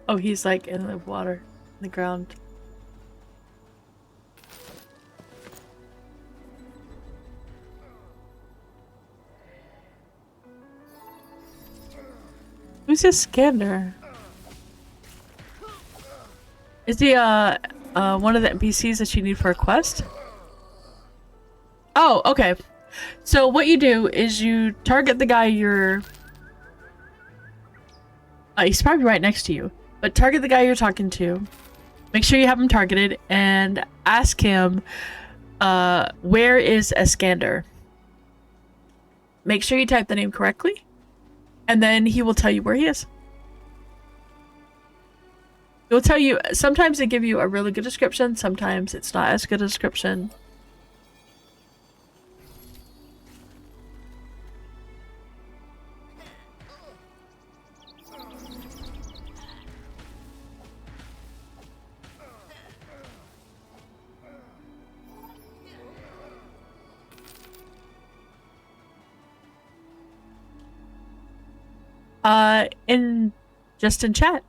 Oh, he's like in the water, in the ground. Who's this scanner? Is he one of the NPCs that you need for a quest? Oh, okay. So what you do is you target the guy you're... he's probably right next to you. But target the guy you're talking to. Make sure you have him targeted and ask him, where is Eskander? Make sure you type the name correctly. And then he will tell you where he is. It will tell you, sometimes they give you a really good description, sometimes it's not as good a description. Just in chat.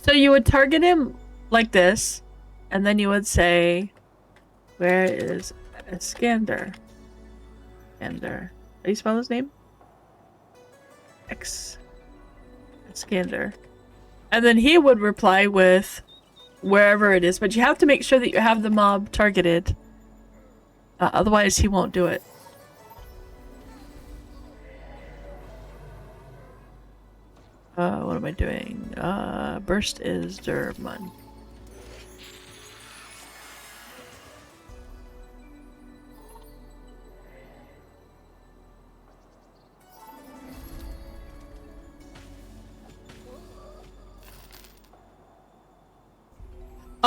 So you would target him like this, and then you would say, where is Eskander? Eskander. How do you spell his name? Eskander. And then he would reply with wherever it is, but you have to make sure that you have the mob targeted. Otherwise, he won't do it. What am I doing? Burst is Dermun.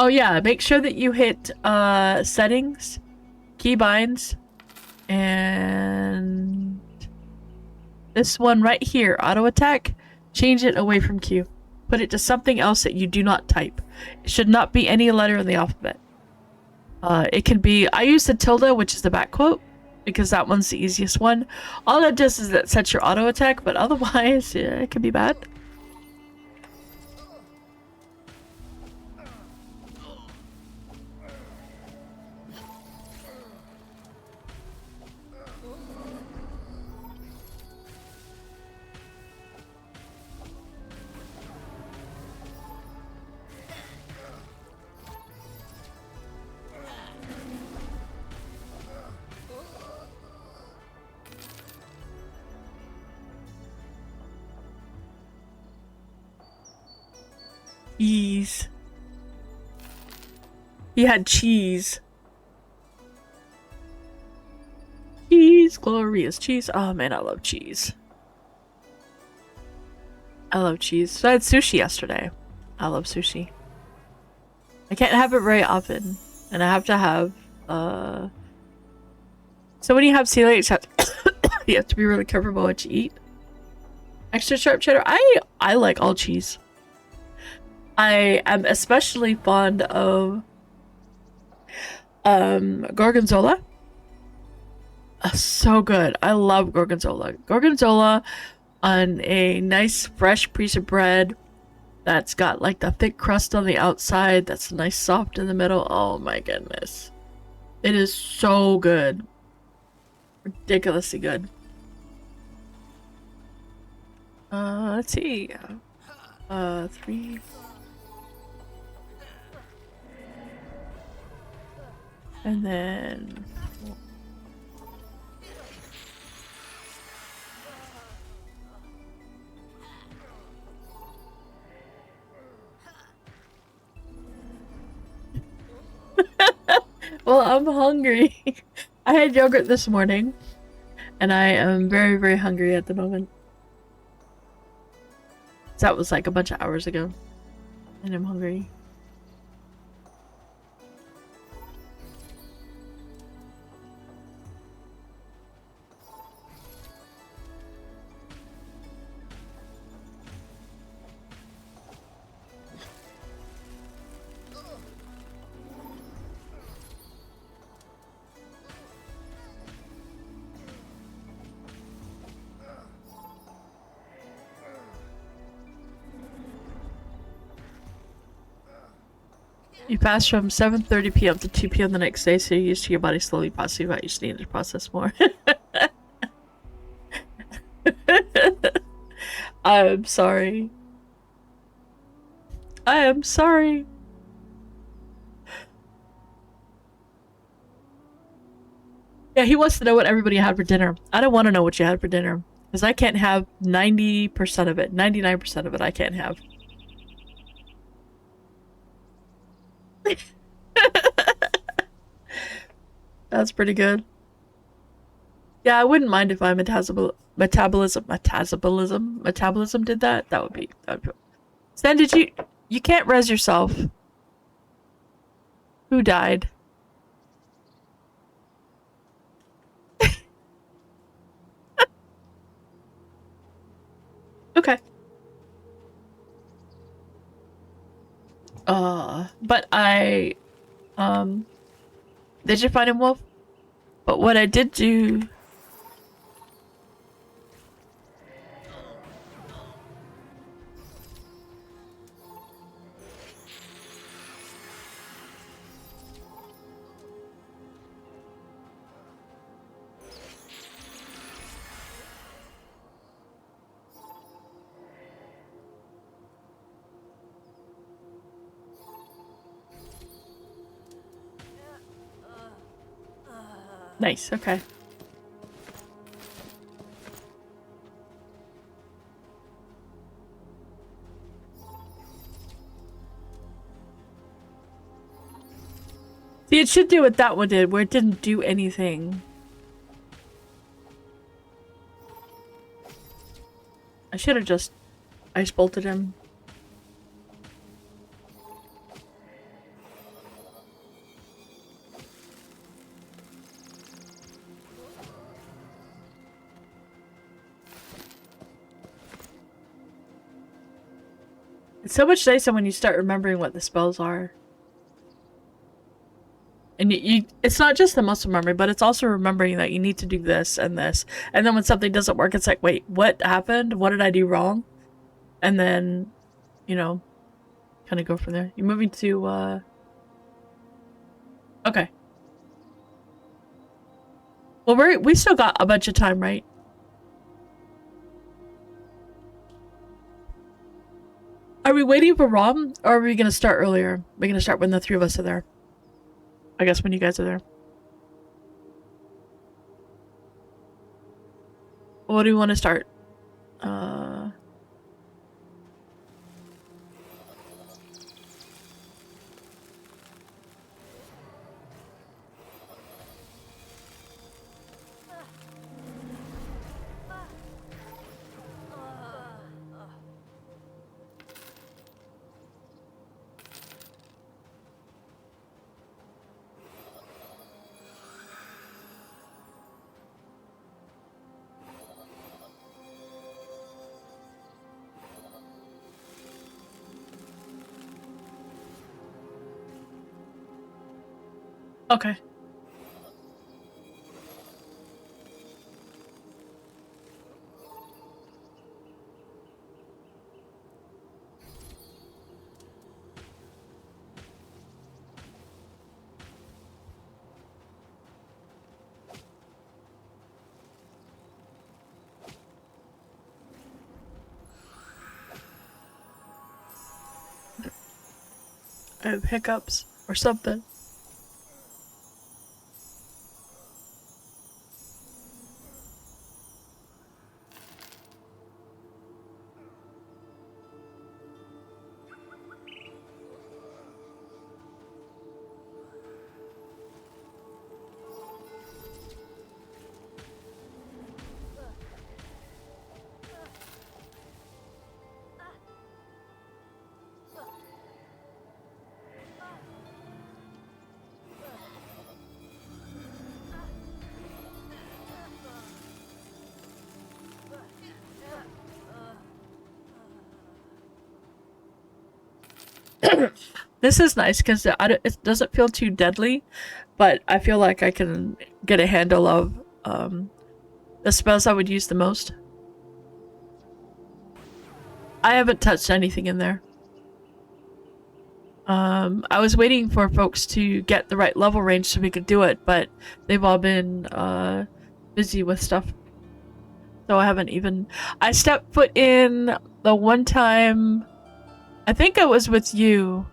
Oh yeah, make sure that you hit settings, keybinds, and this one right here, auto attack. Change it away from Q. Put it to something else that you do not type. It should not be any letter in the alphabet. It can be, I use the tilde, which is the back quote, because that one's the easiest one. All that does is that sets your auto attack, but otherwise, yeah, it can be bad. Cheese. He had cheese. Cheese, glorious cheese. Oh man, I love cheese. I love cheese. So I had sushi yesterday. I love sushi. I can't have it very often, and I have to have so when you have celiac, you have to be really careful about what you eat. Extra sharp cheddar. I like all cheese. I am especially fond of gorgonzola. So good. I love gorgonzola. Gorgonzola on a nice fresh piece of bread that's got like the thick crust on the outside, that's nice soft in the middle. Oh my goodness. It is so good. Ridiculously good. Let's see. 3. And then well, I'm hungry. I had yogurt this morning, and I am very, very hungry at the moment. That was like a bunch of hours ago, and I'm hungry. You fast from 7:30 p.m. to 2 p.m. the next day, so you're used to your body slowly processing what you just need to process more. I'm sorry. I am sorry. Yeah, he wants to know what everybody had for dinner. I don't want to know what you had for dinner, because I can't have 90% of it. 99% of it I can't have. That's pretty good. Yeah, I wouldn't mind if my metabolism did that. That would be. Stan, you can't res yourself. Who died? Okay. But did you find him, Wolf? But what I did do... Nice, okay. See, it should do what that one did, where it didn't do anything. I should have just ice bolted him. It's so much nicer when you start remembering what the spells are. And it's not just the muscle memory, but it's also remembering that you need to do this and this. And then when something doesn't work, it's like, wait, what happened? What did I do wrong? And then, you know, kind of go from there. You're moving to, okay. Well, we still got a bunch of time, right? Are we waiting for Rom, or are we gonna start earlier? We're gonna start when the three of us are there. I guess when you guys are there. What do we want to start? Okay. I have hiccups or something. This is nice because it doesn't feel too deadly, but I feel like I can get a handle of the spells I would use the most. I haven't touched anything in there. I was waiting for folks to get the right level range so we could do it, but they've all been busy with stuff. So I haven't even... I stepped foot in the one time... I think I was with you.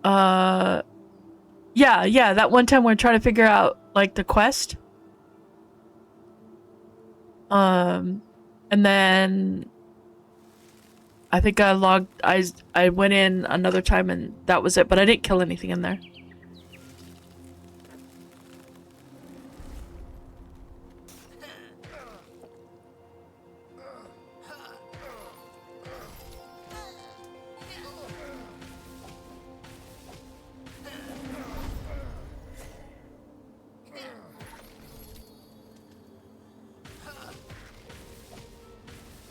Yeah, that one time we're trying to figure out, like, the quest. And then... I think I went in another time and that was it, but I didn't kill anything in there.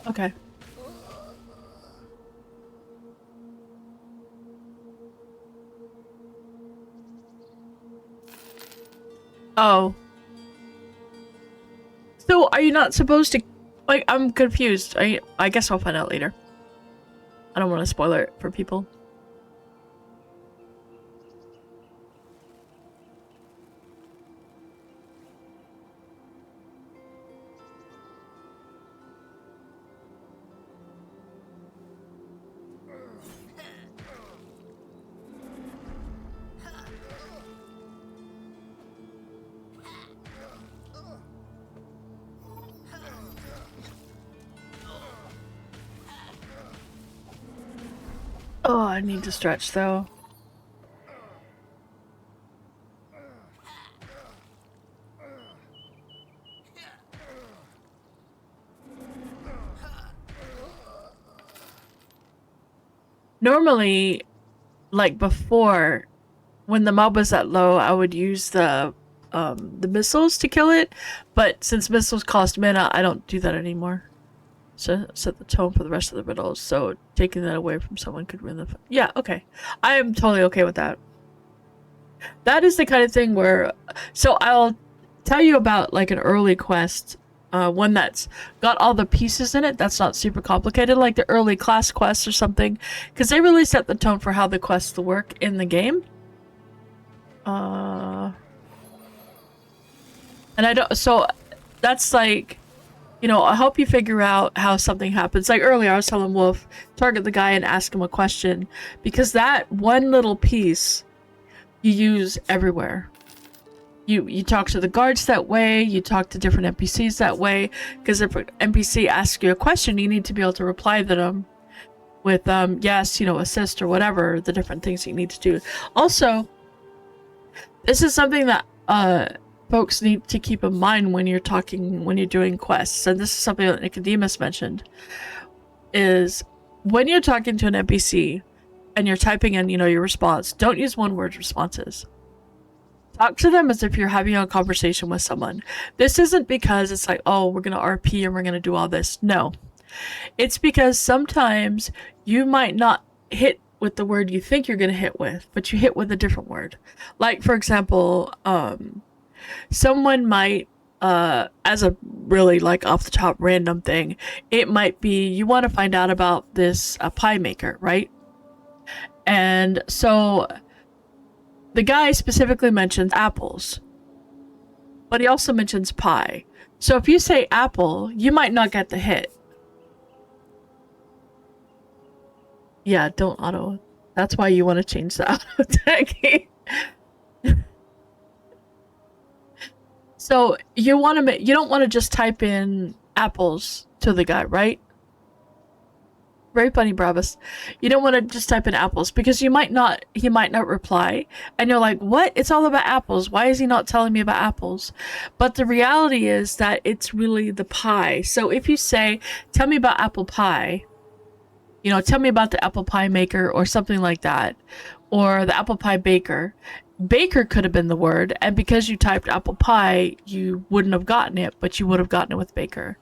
Okay. Oh. So, are you not supposed to... Like, I'm confused. I guess I'll find out later. I don't want to spoil it for people. Oh, I need to stretch though. Normally, like before, when the mob was that low, I would use the missiles to kill it, but since missiles cost mana, I don't do that anymore. So set the tone for the rest of the riddles. So taking that away from someone could ruin the. Yeah, okay. I am totally okay with that. That is the kind of thing where. So I'll tell you about like an early quest, one that's got all the pieces in it. That's not super complicated, like the early class quests or something, because they really set the tone for how the quests will work in the game. And I don't. So that's like. You know, I hope you figure out how something happens. Like earlier, I was telling Wolf, target the guy and ask him a question. Because that one little piece, you use everywhere. You talk to the guards that way, you talk to different NPCs that way. Because if an NPC asks you a question, you need to be able to reply to them with, yes, you know, assist or whatever, the different things you need to do. Also, this is something that, folks need to keep in mind when you're doing quests, and this is something that Nicodemus mentioned, is when you're talking to an NPC and you're typing in, you know, your response, don't use one-word responses. Talk to them as if you're having a conversation with someone. This isn't because it's like, oh, we're gonna RP and we're gonna do all this. No. It's because sometimes you might not hit with the word you think you're gonna hit with, but you hit with a different word. Like, for example, someone might, as a really like off the top random thing, it might be you want to find out about this pie maker, right? And so the guy specifically mentions apples, but he also mentions pie. So if you say apple, you might not get the hit. Yeah, don't auto. That's why you want to change the auto tagging. So you want to you don't want to just type in apples to the guy, right? Very funny, Bravus. You don't want to just type in apples because he might not reply, and you're like, what? It's all about apples. Why is he not telling me about apples? But the reality is that it's really the pie. So if you say, tell me about apple pie, you know, tell me about the apple pie maker or something like that, or the apple pie baker. Baker could have been the word, and because you typed apple pie, you wouldn't have gotten it, but you would have gotten it with baker.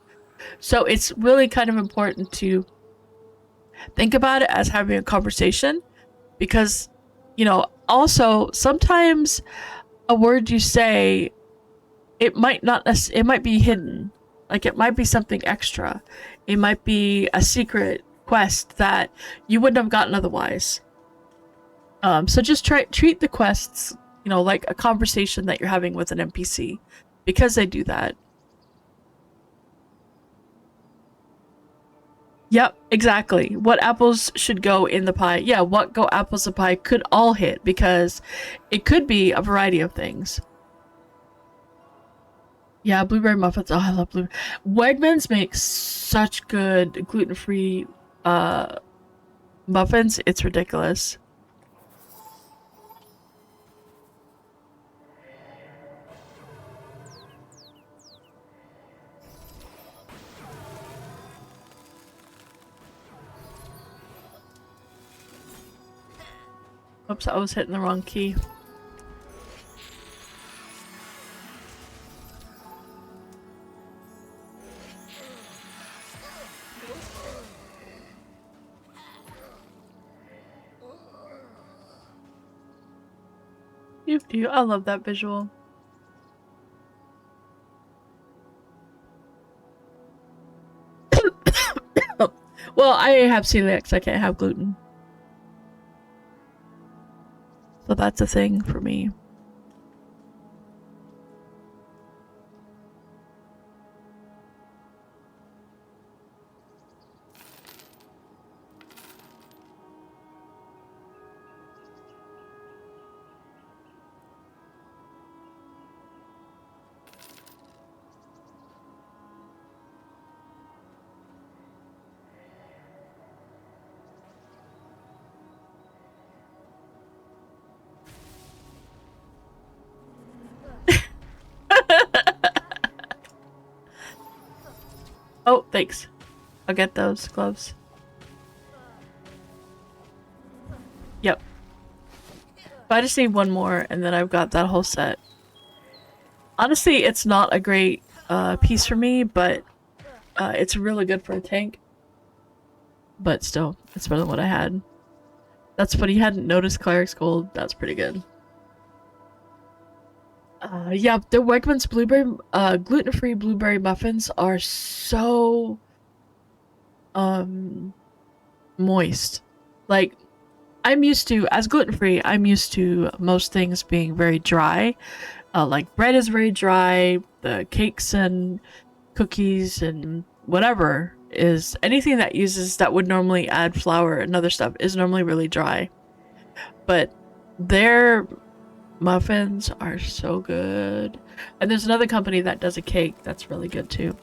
So it's really kind of important to think about it as having a conversation, because, you know, also sometimes a word you say, it might be hidden. Like, it might be something extra. It might be a secret quest that you wouldn't have gotten otherwise. So just treat the quests, you know, like a conversation that you're having with an NPC, because they do that. Yep, exactly. What apples should go in the pie? Yeah, what go apples in pie could all hit, because it could be a variety of things. Yeah, blueberry muffins. Oh, I love blue. Wegmans makes such good gluten-free muffins. It's ridiculous. Oops, I was hitting the wrong key. I love that visual. Well, I have celiac, so I can't have gluten. So that's a thing for me. Oh, thanks. I'll get those gloves. Yep. But I just need one more, and then I've got that whole set. Honestly, it's not a great piece for me, but It's really good for a tank, but still, it's better than what I had. That's funny. You hadn't noticed Cleric's Gold. That's pretty good. Yeah, the Wegmans blueberry, gluten-free blueberry muffins are so, moist. Like, as gluten-free, I'm used to most things being very dry. Like, bread is very dry, the cakes and cookies and whatever is anything that would normally add flour and other stuff is normally really dry. But their muffins are so good. And there's another company that does a cake that's really good too.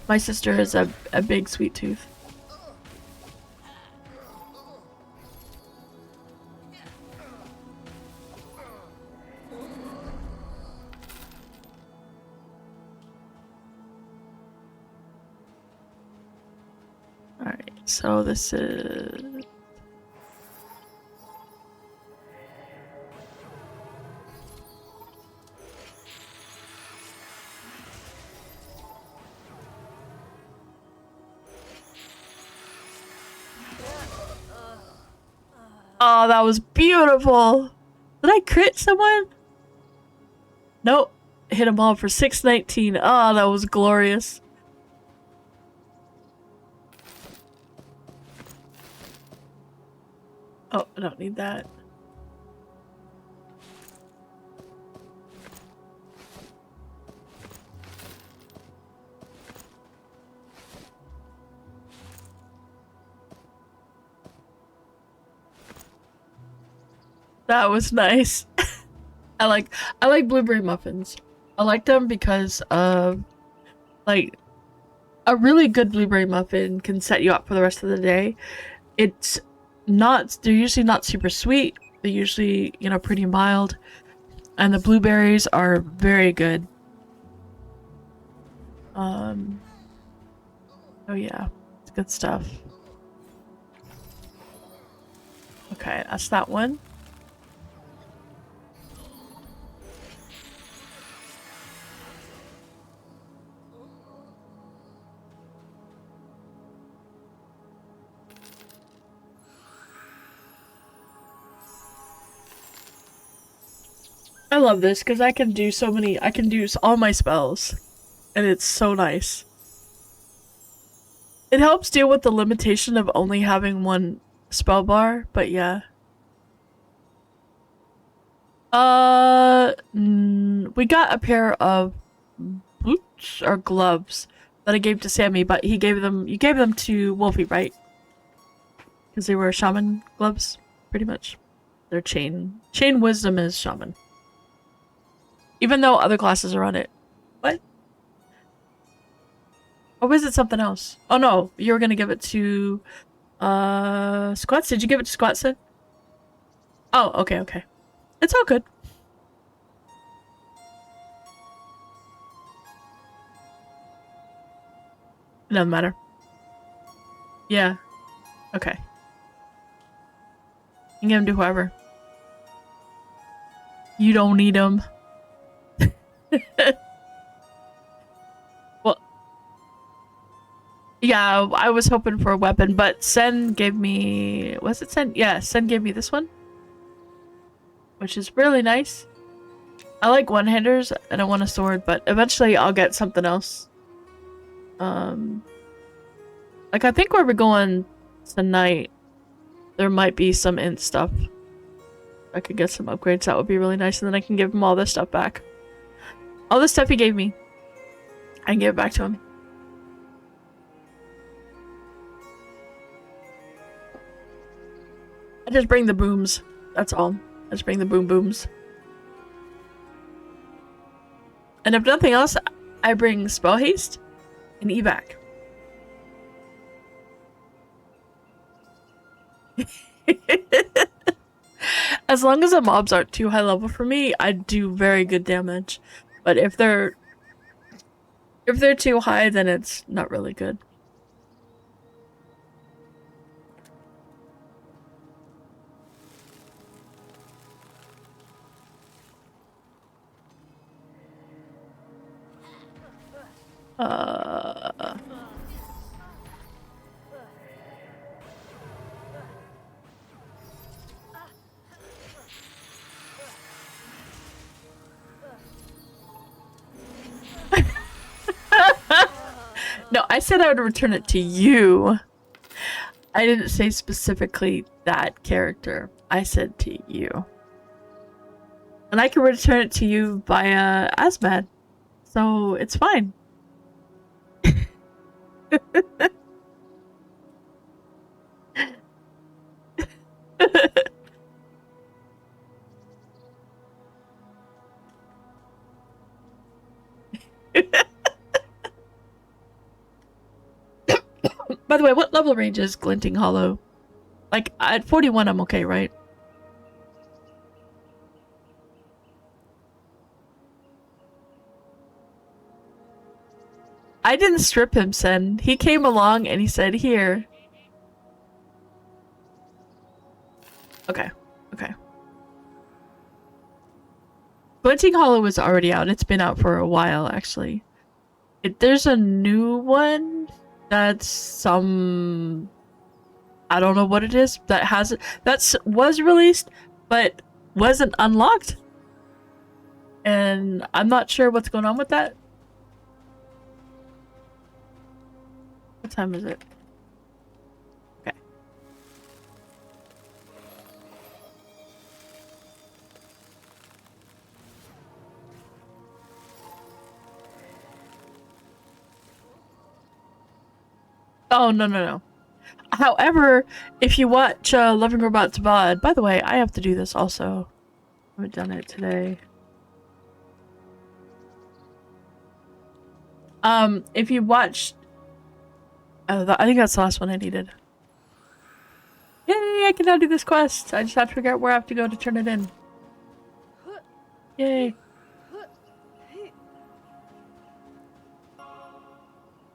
My sister is a big sweet tooth. Alright, so this is... Oh, that was beautiful! Did I crit someone? Nope. Hit them all for 619. Oh, that was glorious. Oh, I don't need that. That was nice. I like blueberry muffins. I like them because of like a really good blueberry muffin can set you up for the rest of the day. It's not they're usually not super sweet. They're usually, you know, pretty mild. And the blueberries are very good. Oh yeah. It's good stuff. Okay, that's that one. I love this because I can do all my spells. And it's so nice. It helps deal with the limitation of only having one spell bar, but yeah. We got a pair of boots or gloves that I gave to Sammy, but you gave them to Wolfie, right? Because they were shaman gloves, pretty much. They're chain wisdom is shaman. Even though other classes are on it. What? Or was it something else? Oh no, you were gonna give it to Squats? Did you give it to Squatson? Oh, okay, okay. It's all good. It doesn't matter. Yeah. Okay. You can give them to whoever. You don't need them. Well, yeah, I was hoping for a weapon, but Sen gave me... Was it Sen? Yeah, Sen gave me this one. Which is really nice. I like one-handers, and I want a sword, but eventually I'll get something else. Like, I think where we're going tonight, there might be some int stuff. I could get some upgrades, that would be really nice, and then I can give him all this stuff back. All the stuff he gave me, I can give it back to him. I just bring the booms. That's all. I just bring the booms. And if nothing else, I bring spell haste and evac. As long as the mobs aren't too high level for me, I do very good damage. But if they're too high, then it's not really good. I said I would return it to you. I didn't say specifically that character. I said to you. And I can return it to you via Asmad. So it's fine. By the way, what level range is Glinting Hollow? Like, at 41, I'm okay, right? I didn't strip him, Sen. He came along and he said, here. Okay, okay. Glinting Hollow is already out. It's been out for a while, actually. There's a new one that's some... I don't know what it is that was released but wasn't unlocked, and I'm not sure what's going on with that. What time is it? Okay. Oh, no. However, if you watch Loving Robots VOD, by the way, I have to do this also. I haven't done it today. If you watched... I think that's the last one I needed. Yay, I can now do this quest. I just have to figure out where I have to go to turn it in. Yay.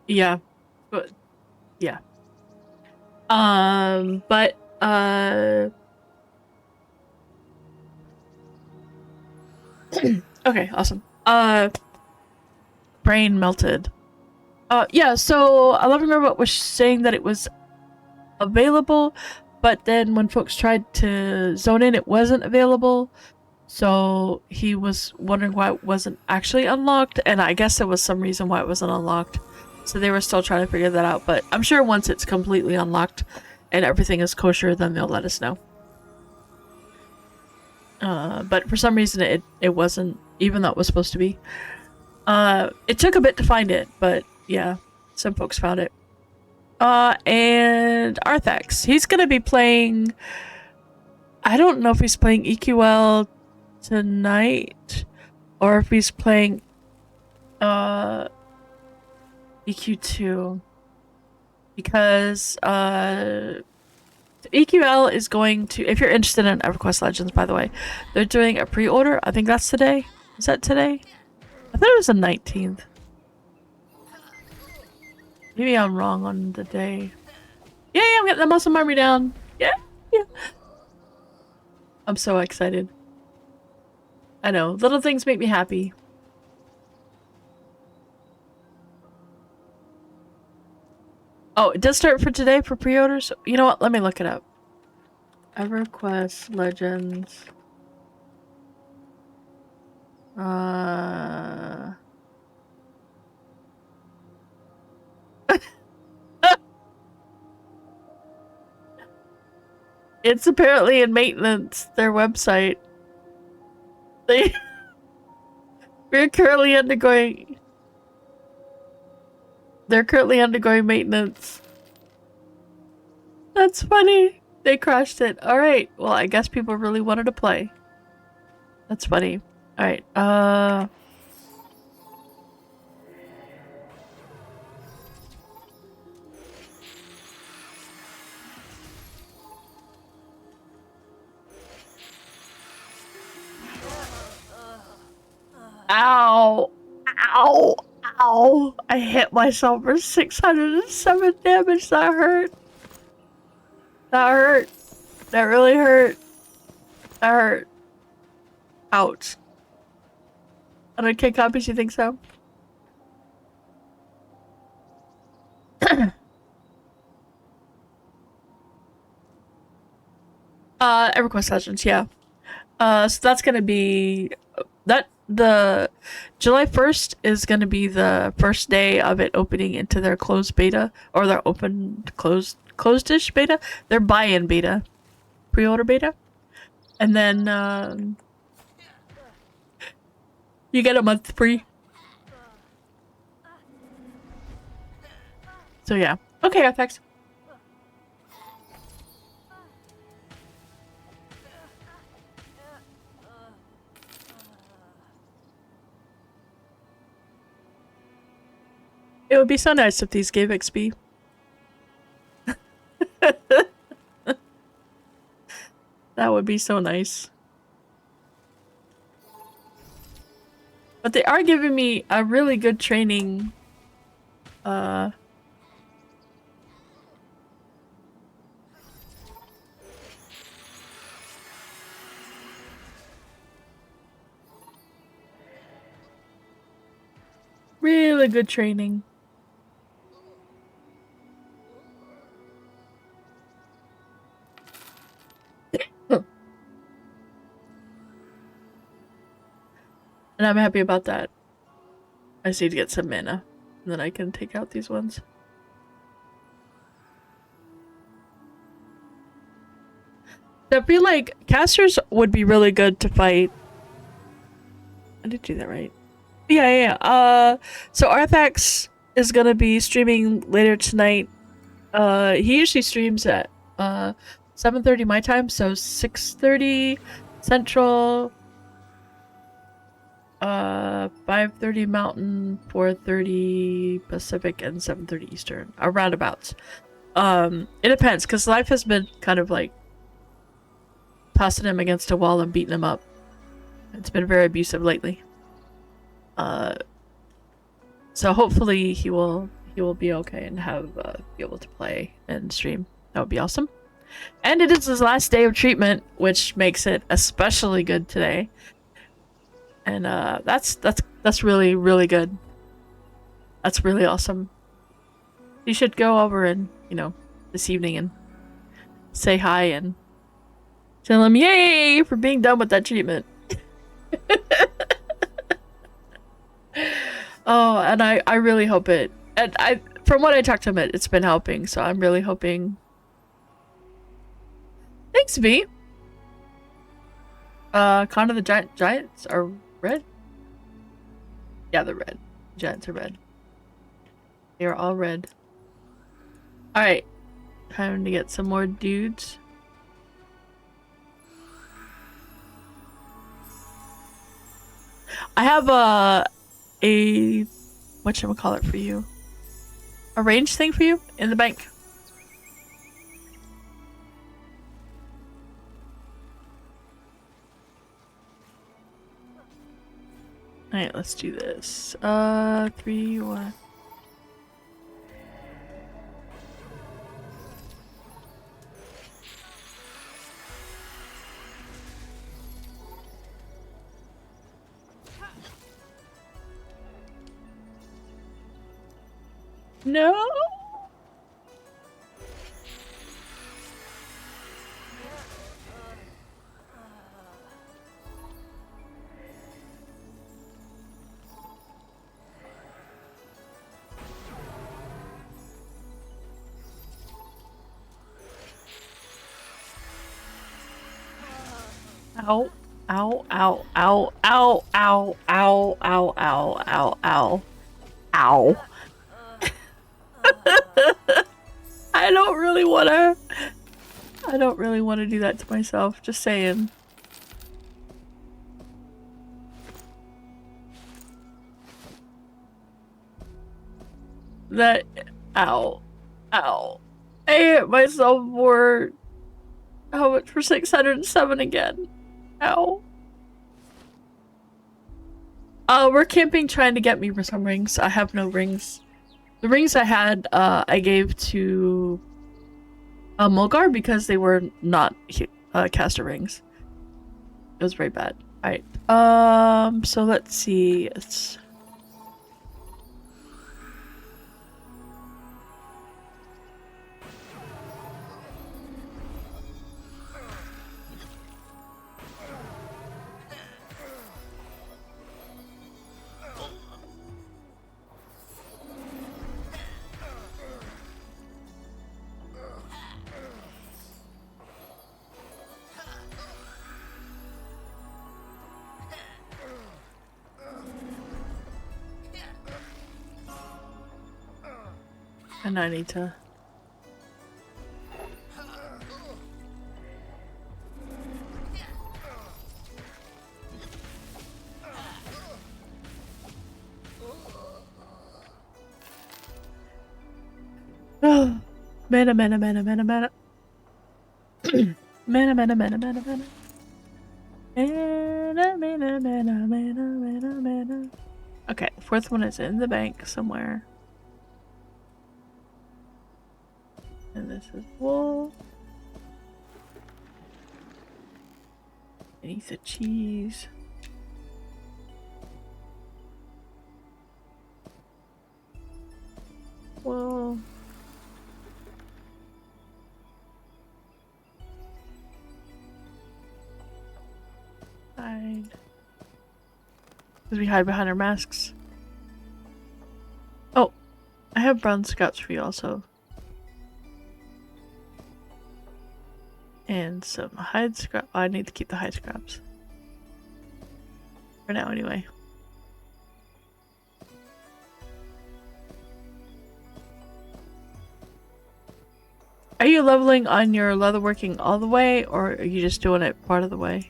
Yeah. But, yeah. Okay, awesome. Brain melted. Yeah, so I love remember what was saying that it was available, but then when folks tried to zone in, it wasn't available. So he was wondering why it wasn't actually unlocked, and I guess there was some reason why it wasn't unlocked. So they were still trying to figure that out, but I'm sure once it's completely unlocked and everything is kosher, then they'll let us know. But for some reason it wasn't, even though it was supposed to be. It took a bit to find it, but yeah, some folks found it. And Arthax, he's gonna be playing... I don't know if he's playing EQL tonight, or if he's playing, EQ2. Because, EQL is going to... If you're interested in EverQuest Legends, by the way, they're doing a pre-order. I think that's today. Is that today? I thought it was the 19th. Maybe I'm wrong on the day. Yeah, I'm getting the muscle memory down. Yeah. I'm so excited. I know. Little things make me happy. Oh, it does start for today for pre-orders? You know what? Let me look it up. EverQuest Legends. It's apparently in maintenance, their website. We're currently undergoing... They're currently undergoing maintenance. That's funny. They crashed it. Alright, well, I guess people really wanted to play. That's funny. Alright, Ow! Ow! Ow! I hit myself for 607 damage. That hurt. That hurt. That really hurt. That hurt. Ouch. 100k copies, you think so? EverQuest Legends, yeah. So that's gonna be... the July 1st is going to be the first day of it opening into their closed beta, or their closed-ish beta, their buy-in beta, pre-order beta. And then you get a month free. So yeah. Okay, FX. It would be so nice if these gave XP. That would be so nice. But they are giving me a really good training. Really good training. And I'm happy about that. I just need to get some mana, and then I can take out these ones. I feel like casters would be really good to fight. I did do that right. Yeah. So Arthax is gonna be streaming later tonight. He usually streams at 7:30 my time, so 6:30 Central, 5:30 Mountain, 4:30 Pacific, and 7:30 Eastern. Roundabouts. It depends, because life has been kind of like tossing him against a wall and beating him up. It's been very abusive lately. So hopefully he will be okay and have be able to play and stream. That would be awesome. And it is his last day of treatment, which makes it especially good today. And that's really, really good. That's really awesome. You should go over and, this evening and say hi and tell him yay for being done with that treatment. Oh, and I really hope it. And from what I talked to him, it's been helping. So I'm really hoping. Thanks, V. Connor the Giants are red. Yeah, they're red. Giants are red. They are all red. All right, time to get some more dudes. I have a whatchamacallit for you? A range thing for you in the bank. Alright, let's do this. 3, 1. No. Ow. Ow, ow, ow, ow, ow, ow, ow, ow, ow, ow. Ow. I don't really want to do that to myself, just saying. That ow. Ow. I hit myself for how much, for 607 again. Ow. We're camping trying to get me some rings. I have no rings. The rings I had, I gave to Mulgar because they were not caster rings. It was very bad. Alright. So let's see. It's And I need to... Mana, mana, mana, mana, mana. Mana, mana, mana, mana, mana. Mana, mana, mana, mana, mana, mana. Okay, the fourth one is in the bank somewhere. And this is wool. Beneath the cheese. Wool. Hide. Because we hide behind our masks. Oh, I have brown scouts for you also. And some hide scrap. Oh, I need to keep the hide scraps. For now, anyway. Are you leveling on your leatherworking all the way, or are you just doing it part of the way?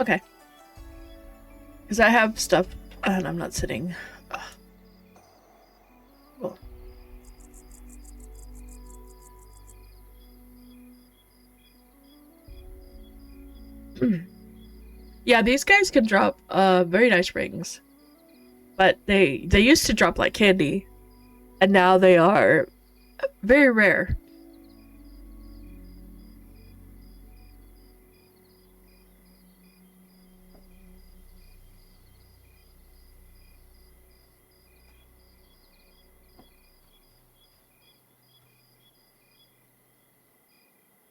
Okay. Because I have stuff and I'm not sitting. Cool. Yeah, these guys can drop very nice rings. But they used to drop like candy. And now they are very rare.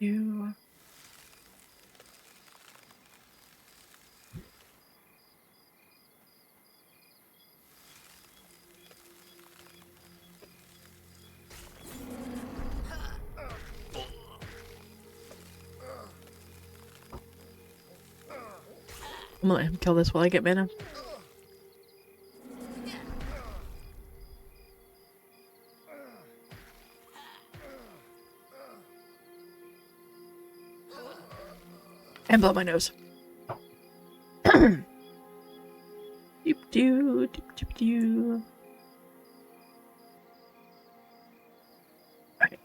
You... I'm gonna let him kill this while I get mana. And blow my nose. Doop doo, doop doop doo. Alright.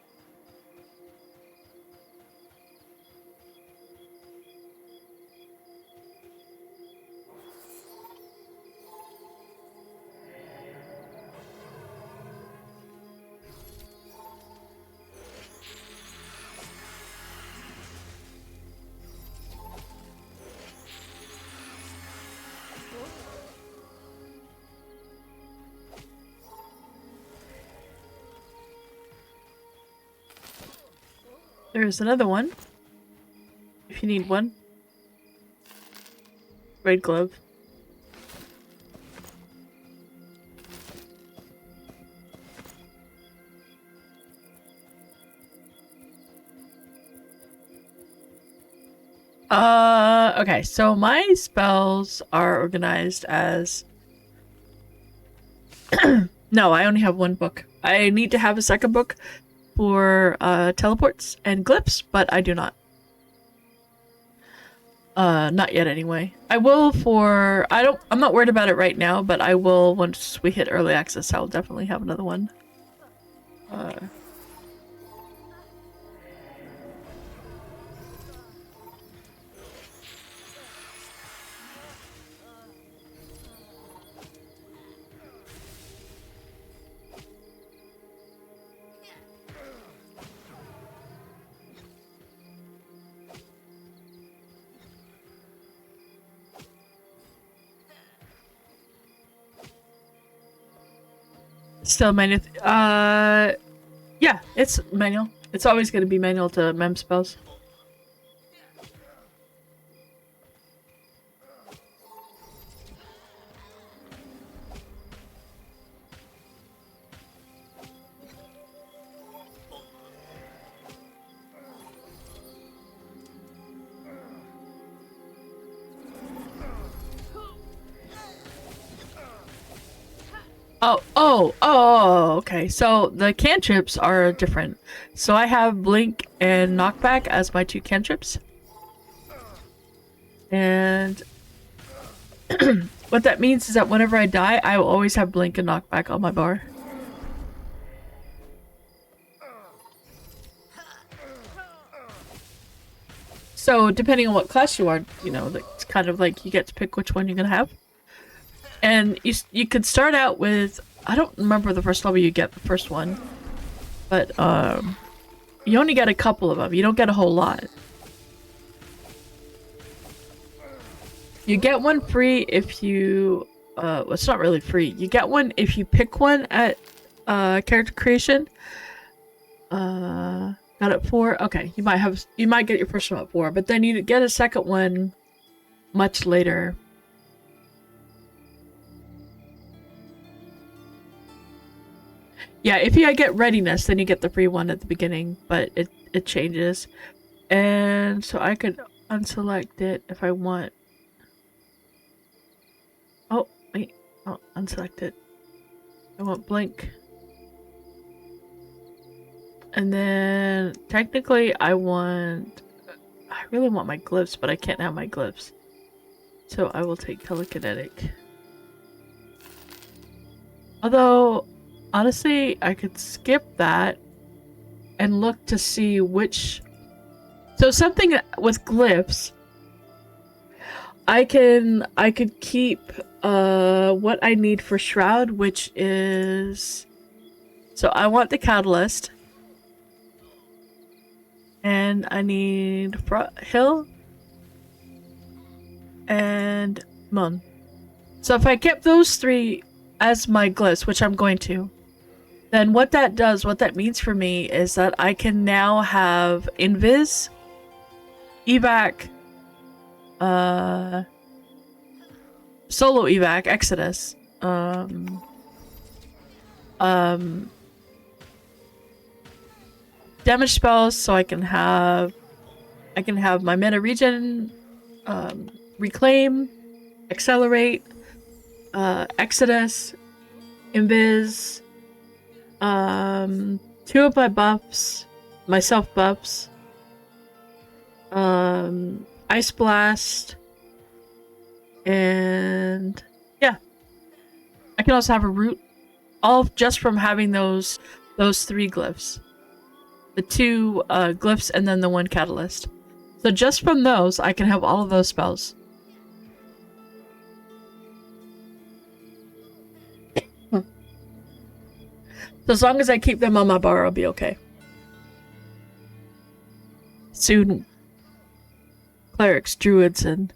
There's another one. If you need one. Red glove. Okay, so my spells are organized as... No, I only have one book. I need to have a second book for teleports and glyphs, but I do not. Not yet anyway. I will for... I'm not worried about it right now, but I will once we hit early access. I'll definitely have another one. Still manual. Yeah, it's manual. It's always going to be manual to mem spells. Oh, okay. So the cantrips are different. So I have Blink and Knockback as my two cantrips. And what that means is that whenever I die, I will always have Blink and Knockback on my bar. So depending on what class you are, you know, it's kind of like you get to pick which one you're gonna have. And you could start out with, I don't remember the first level you get the first one, but you only get a couple of them. You don't get a whole lot. You get one free if you well, it's not really free. You get one if you pick one at character creation. Got it 4. Okay, you might get your first one at 4, but then you get a second one much later. Yeah, if you get readiness, then you get the free one at the beginning, but it changes. And so I could unselect it if I want. Oh, wait. I'll unselect it. I want Blink. And then technically I really want my glyphs, but I can't have my glyphs. So I will take telekinetic. Although honestly, I could skip that and look to see which. So something with glyphs, I could keep what I need for Shroud, which is, so I want the Catalyst, and I need Hill and Moon. So if I kept those 3 as my glyphs, which I'm going to, then what that means for me is that I can now have Invis, Evac, Solo Evac, Exodus, damage spells, so I can have my mana regen, Reclaim, Accelerate, Exodus, Invis, 2 of my buffs, my self buffs, Ice Blast, and yeah, I can also have a root, all just from having those 3 glyphs, the 2 glyphs, and then the 1 catalyst. So just from those, I can have all of those spells. So as long as I keep them on my bar, I'll be okay. Soon, clerics, druids, and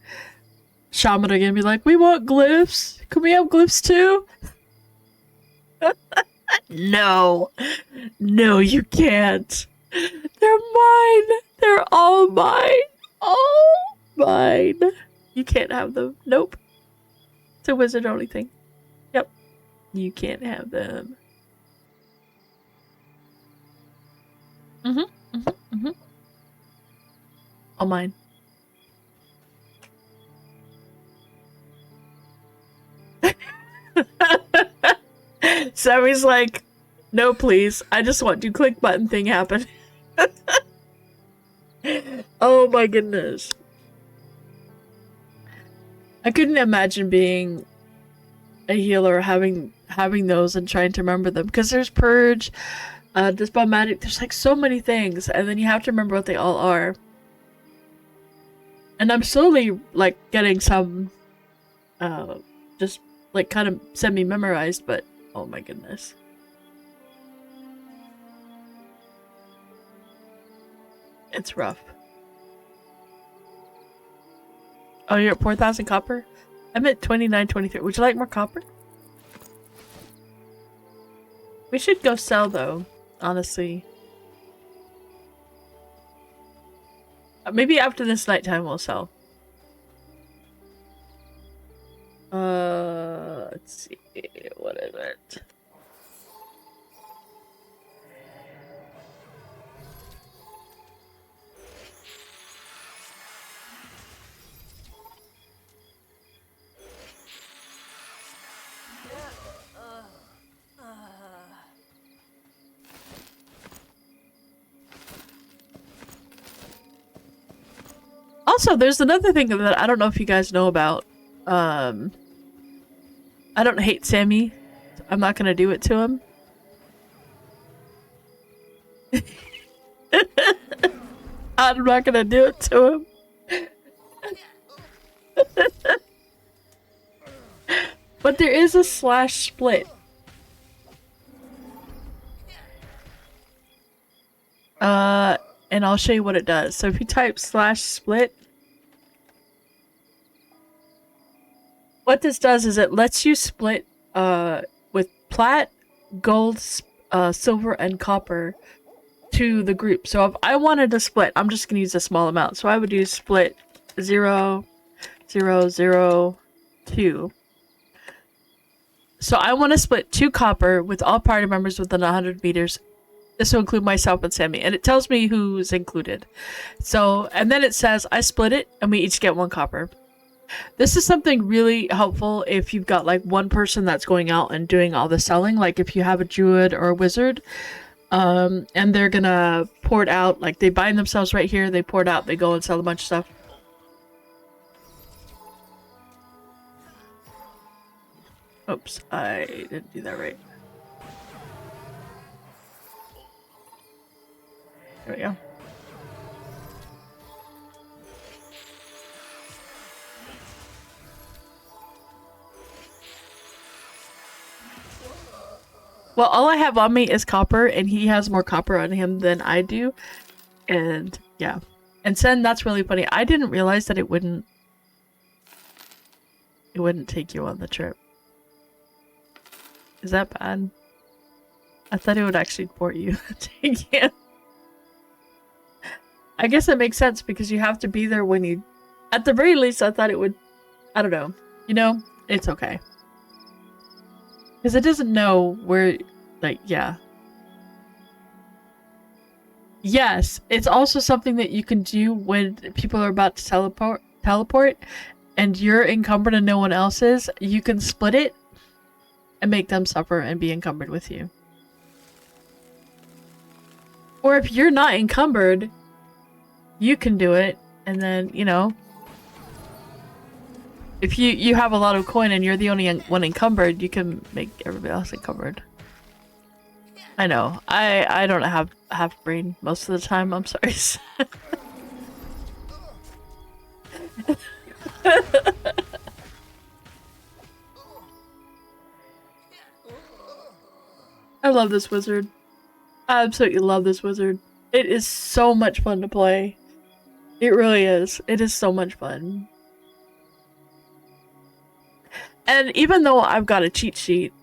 shaman are gonna be like, we want glyphs. Can we have glyphs too? No. No, you can't. They're mine. They're all mine. All mine. You can't have them. Nope. It's a wizard only thing. Yep. You can't have them. All mine. Sammy's like, no please, I just want to click button thing happen. Oh my goodness. I couldn't imagine being a healer having those and trying to remember them, because there's Purge, Dispelmatic, there's like so many things, and then you have to remember what they all are. And I'm slowly like getting some just like kind of semi-memorized, but oh my goodness. It's rough. Oh, you're at 4,000 copper? I'm at 2923. Would you like more copper? We should go sell though, honestly. Maybe after this nighttime we'll sell. Let's see. What is it? Also, there's another thing that I don't know if you guys know about. I don't hate Sammy. I'm not gonna do it to him. I'm not gonna do it to him. But there is a slash split. And I'll show you what it does. So if you type slash split, what this does is it lets you split with plat, gold, silver, and copper to the group. So if I wanted to split, I'm just gonna use a small amount. So I would use split 0, 0, 0, 2. So I want to split 2 copper with all party members within 100 meters. This will include myself and Sammy, and it tells me who's included. So, and then it says I split it, and we each get 1 copper. This is something really helpful if you've got like one person that's going out and doing all the selling. Like if you have a druid or a wizard, and they're gonna port out, like they bind themselves right here, they port out, they go and sell a bunch of stuff. Oops, I didn't do that right. There we go. Well, all I have on me is copper, and he has more copper on him than I do. And yeah. And Sen, that's really funny. I didn't realize that it wouldn't take you on the trip. Is that bad? I thought it would actually port you. Yeah. I guess it makes sense because you have to be there when you... At the very least, I thought it would... I don't know. You know? It's okay. Because it doesn't know where... Like, yeah. Yes, it's also something that you can do when people are about to teleport and you're encumbered and no one else is. You can split it and make them suffer and be encumbered with you. Or if you're not encumbered, you can do it, and then, you know, if you have a lot of coin and you're the only one encumbered, you can make everybody else encumbered. I know. I don't have half brain most of the time. I'm sorry. I love this wizard. I absolutely love this wizard. It is so much fun to play. It really is. It is so much fun. And even though I've got a cheat sheet,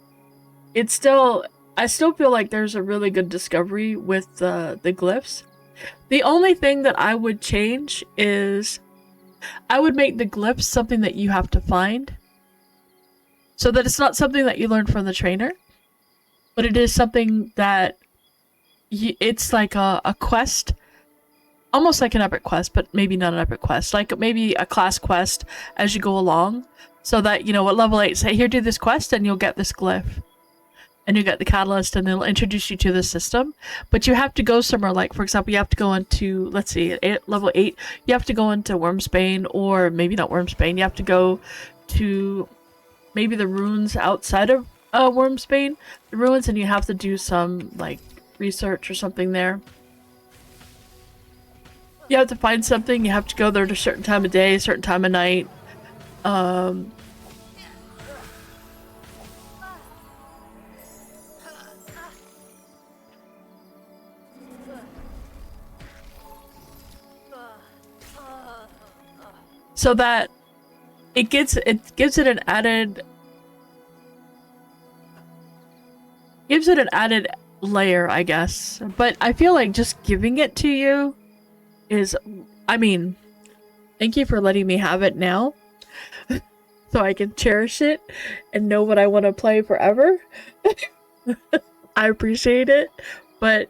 it's still... I still feel like there's a really good discovery with the glyphs. The only thing that I would change is... I would make the glyphs something that you have to find. So that it's not something that you learn from the trainer. But it is something that... it's like a quest. Almost like an epic quest, but maybe not an epic quest. Like maybe a class quest as you go along. So that, you know, at level 8, say, here, do this quest, and you'll get this glyph. And you get the catalyst, and they'll introduce you to the system. But you have to go somewhere, like, for example, you have to go into, let's see, at level 8, you have to go into Wormsbane, or maybe not Wormsbane, you have to go to maybe the ruins outside of Wormsbane, the ruins, and you have to do some, like, research or something there. You have to find something, you have to go there at a certain time of day, a certain time of night. So that it gives it an added... gives it an added layer, I guess. But I feel like just giving it to you is, I mean, thank you for letting me have it now, so I can cherish it and know what I want to play forever. I appreciate it, but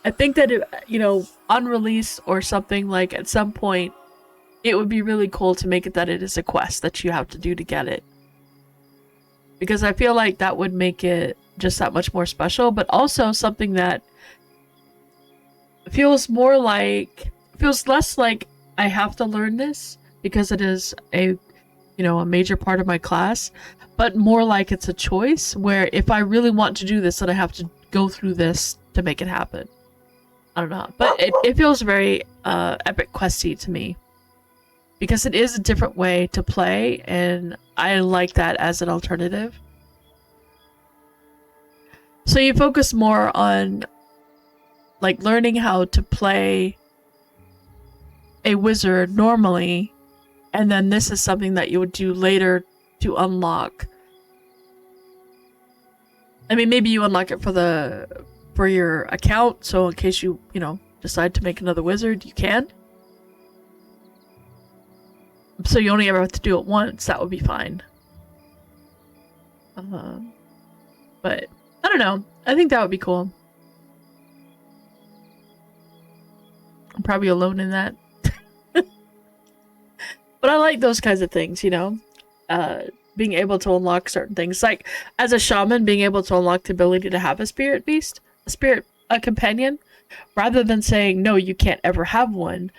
I think that it, you know, on release or something, like at some point, it would be really cool to make it that it is a quest that you have to do to get it. Because I feel like that would make it just that much more special, but also something that feels more like, feels less like I have to learn this because it is a, you know, a major part of my class, but more like it's a choice where if I really want to do this, then I have to go through this to make it happen. I don't know, but it feels very epic questy to me because it is a different way to play, and I like that as an alternative. So you focus more on like learning how to play a wizard normally, and then this is something that you would do later to unlock. I mean, maybe you unlock it for your account, so in case you know, decide to make another wizard, you can. So you only ever have to do it once, that would be fine. But I don't know. I think that would be cool. I'm probably alone in that. But I like those kinds of things, you know? Being able to unlock certain things. Like, as a shaman, being able to unlock the ability to have a spirit beast, a companion, rather than saying, no, you can't ever have one.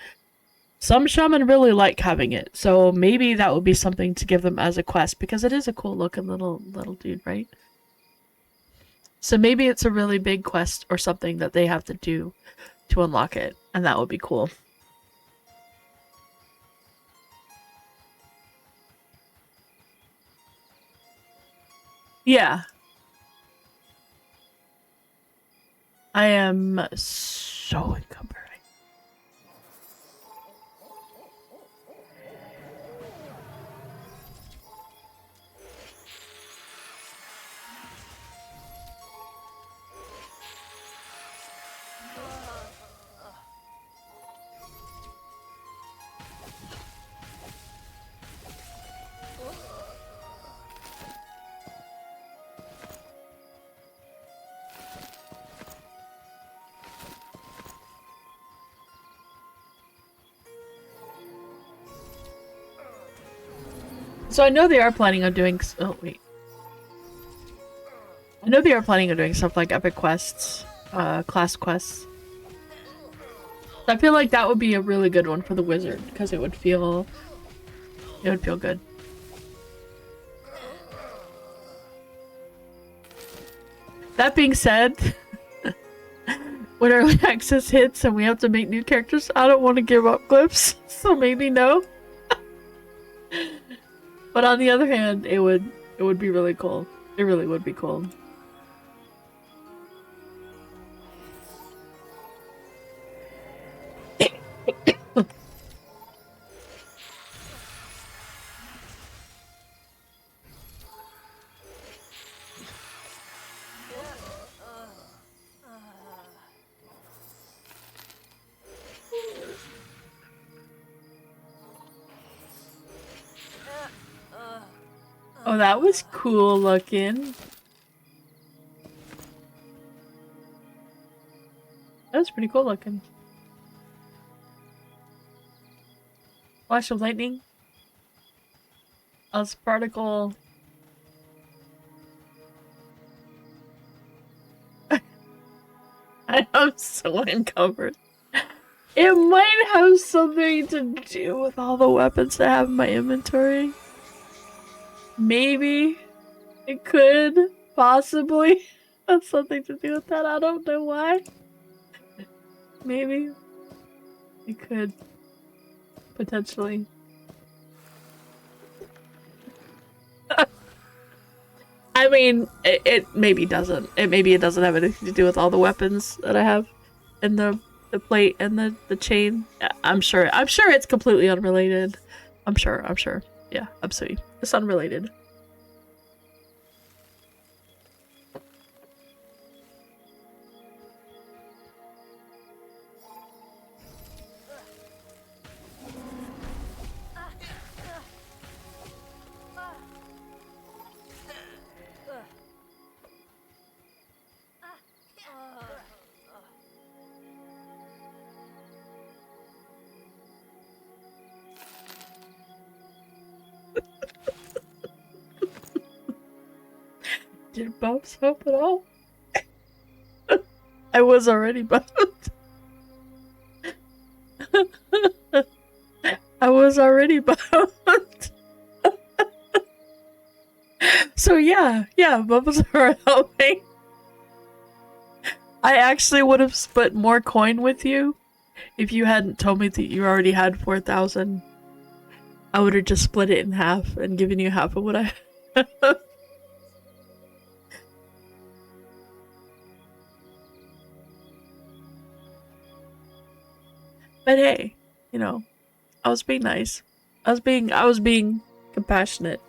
Some shaman really like having it, so maybe that would be something to give them as a quest, because it is a cool looking little dude, right? So maybe it's a really big quest or something that they have to do to unlock it, and that would be cool. Yeah. I am so encumbered. So I know they are planning on doing. Oh wait, I know they are planning on doing stuff like epic quests, class quests. I feel like that would be a really good one for the wizard because it would feel good. That being said, when early access hits and we have to make new characters, I don't want to give up Glyphs, so maybe no. But on the other hand, it would be really cool. It really would be cool. Oh, that was cool looking. That was pretty cool looking. Flash of lightning. A particle. I'm so encumbered. It might have something to do with all the weapons I have in my inventory. Maybe it could possibly have something to do with that. I don't know why. Maybe it could potentially. I mean, it maybe doesn't. Maybe it doesn't have anything to do with all the weapons that I have, and the plate and the chain. I'm sure it's completely unrelated. I'm sure. Yeah, absolutely. It's unrelated. Did buffs help at all? I was already buffed. I was already buffed. So yeah, buffs are helping. I actually would have split more coin with you if you hadn't told me that you already had 4,000. I would have just split it in half and given you half of what I have. But hey, you know, I was being nice. I was being compassionate.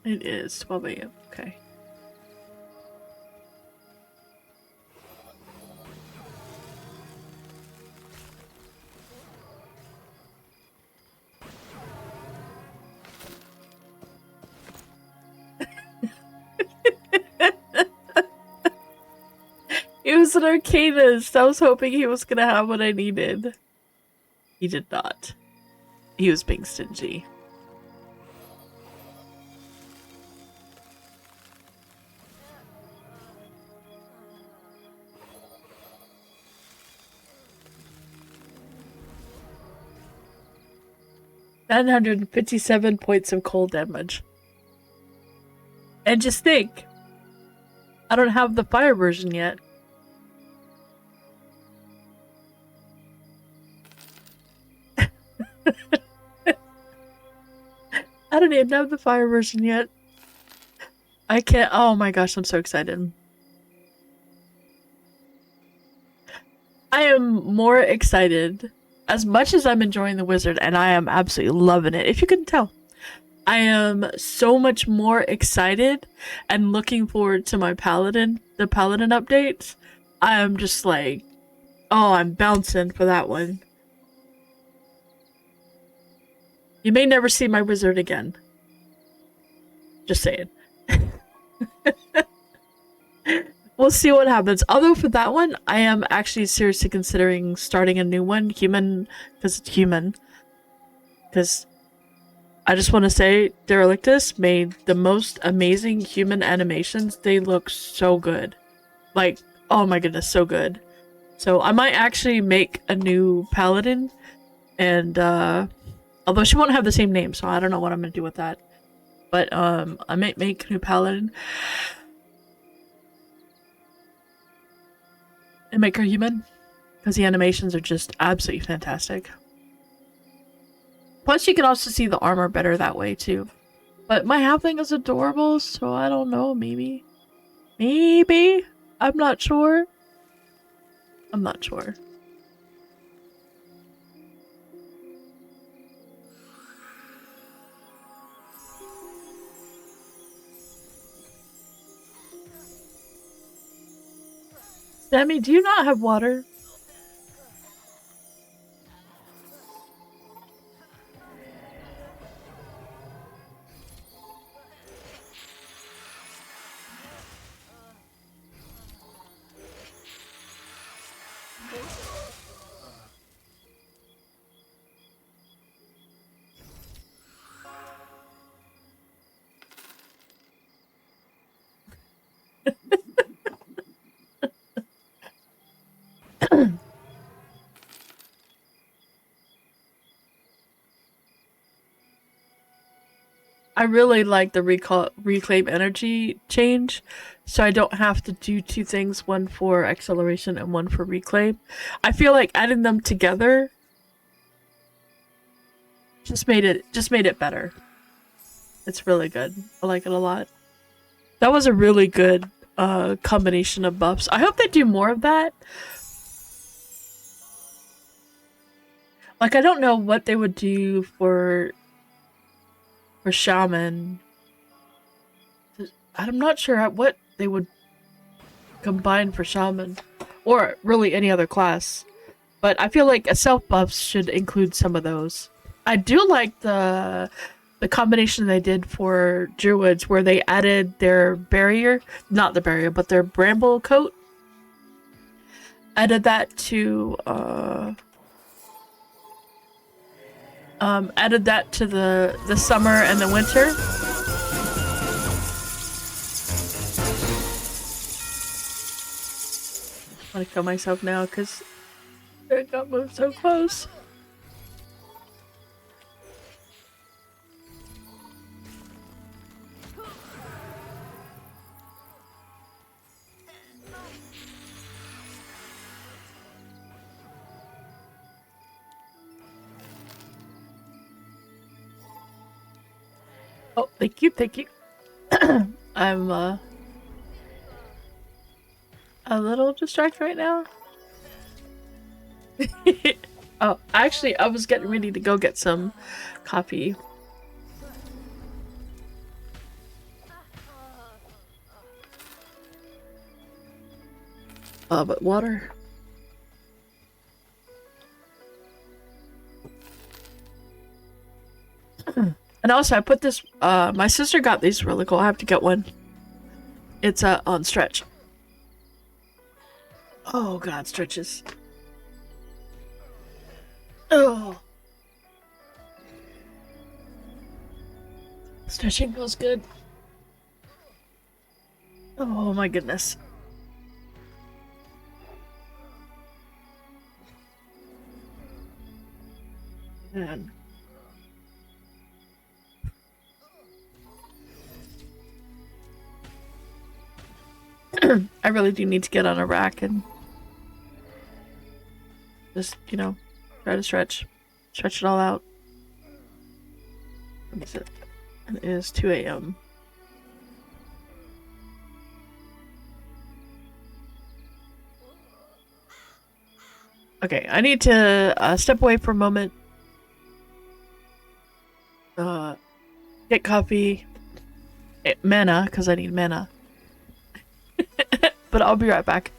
It is 12 a.m. Okay. He was an arcanist. I was hoping he was gonna have what I needed. He did not. He was being stingy. $957 points of cold damage. And just think, I don't have the fire version yet. I don't even have the fire version yet. I can't. Oh my gosh, I'm so excited. I am more excited. As much as I'm enjoying the wizard, and I am absolutely loving it, if you couldn't tell. I am so much more excited and looking forward to my paladin, the paladin updates. I am just like, oh, I'm bouncing for that one. You may never see my wizard again. Just saying. We'll see what happens. Although for that one, I am actually seriously considering starting a new one. Human, because it's human. Because I just want to say, Derelictus made the most amazing human animations. They look so good. Like, oh my goodness, so good. So I might actually make a new paladin. And, although she won't have the same name, so I don't know what I'm going to do with that. But, I might make a new paladin. And make her human. Because the animations are just absolutely fantastic. Plus, you can also see the armor better that way, too. But my halfling is adorable, so I don't know, maybe. Maybe? I'm not sure. I'm not sure. Sammy, do you not have water? I really like the reclaim energy change, so I don't have to do two things, one for acceleration and one for reclaim. I feel like adding them together just made it better. It's really good. I like it a lot. That was a really good combination of buffs. I hope they do more of that. Like, I don't know what they would do for shaman. I'm not sure what they would combine for shaman, or really any other class. But I feel like a self buffs should include some of those. I do like the combination they did for druids, where they added their barrier, not the barrier, but their bramble coat. Added that to Added that to the summer and the winter. I'm gonna kill myself now because it got moved so close. Oh, thank you, thank you. I'm a little distracted right now. Oh, actually, I was getting ready to go get some coffee. But water. And also, I put this. My sister got these really cool. I have to get one. It's on stretch. Oh God, stretches. Oh, stretching feels good. Oh my goodness. Man. I really do need to get on a rack and just, try to stretch it all out. What is it? It is 2 a.m. Okay, I need to step away for a moment. Get coffee. Mana, because I need mana. But I'll be right back.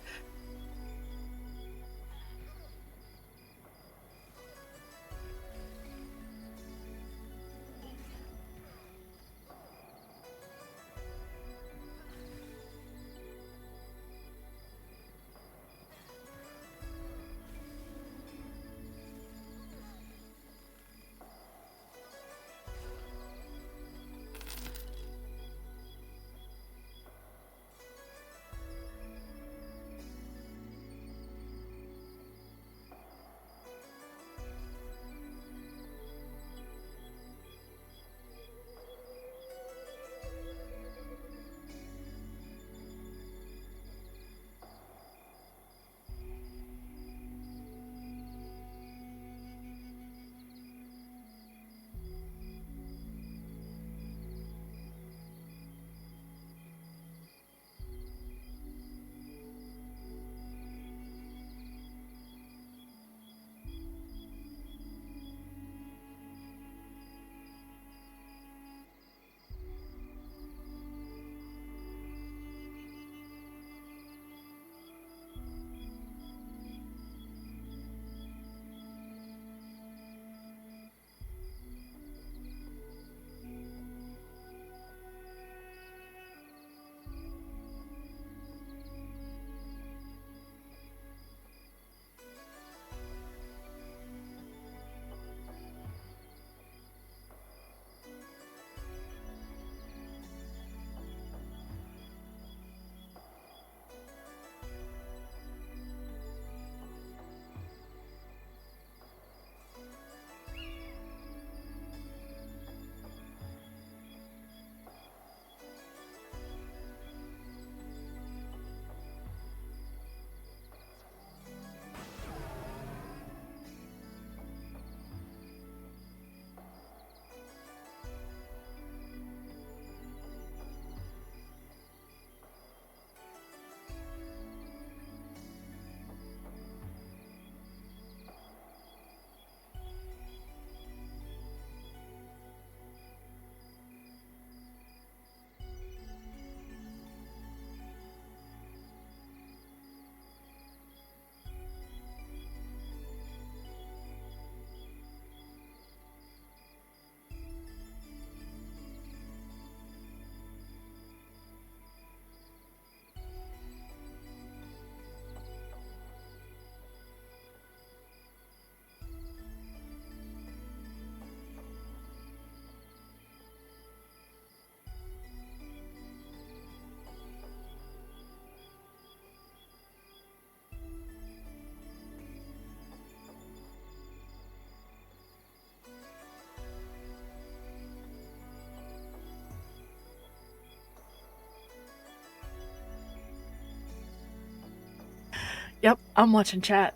Yep, I'm watching chat.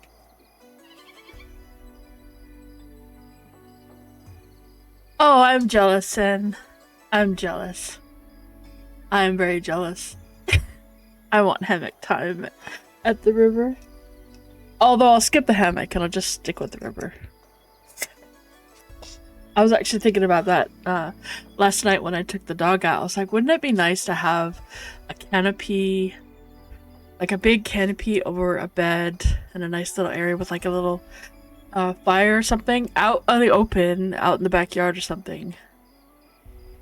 Oh, I'm jealous, Sin. I'm jealous. I'm very jealous. I want hammock time at the river. Although I'll skip the hammock and I'll just stick with the river. I was actually thinking about that last night when I took the dog out. I was like, wouldn't it be nice to have a canopy, like a big canopy over a bed and a nice little area with like a little fire or something out on the open, out in the backyard or something.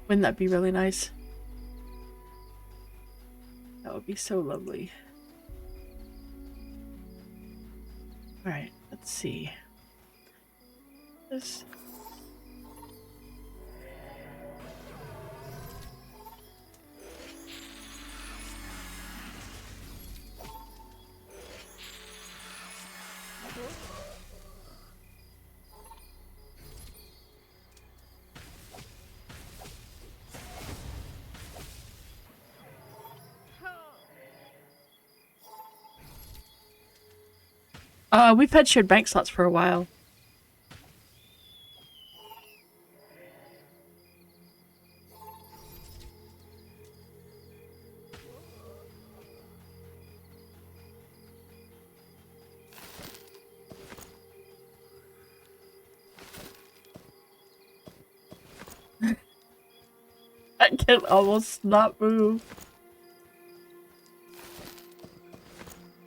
Wouldn't that be really nice? That would be so lovely. Alright, let's see. This. We've had shared bank slots for a while. I can almost not move.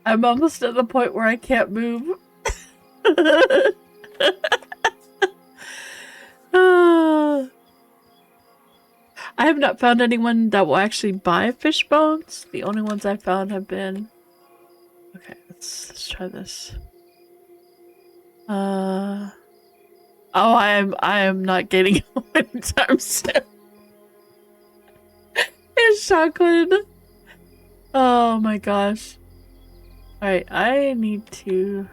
I'm almost at the point where I can't move. I have not found anyone that will actually buy fish bones. The only ones I found have been... Okay, let's try this. Oh, I am not getting anytime soon. It's chocolate. Oh my gosh. Alright, I need to...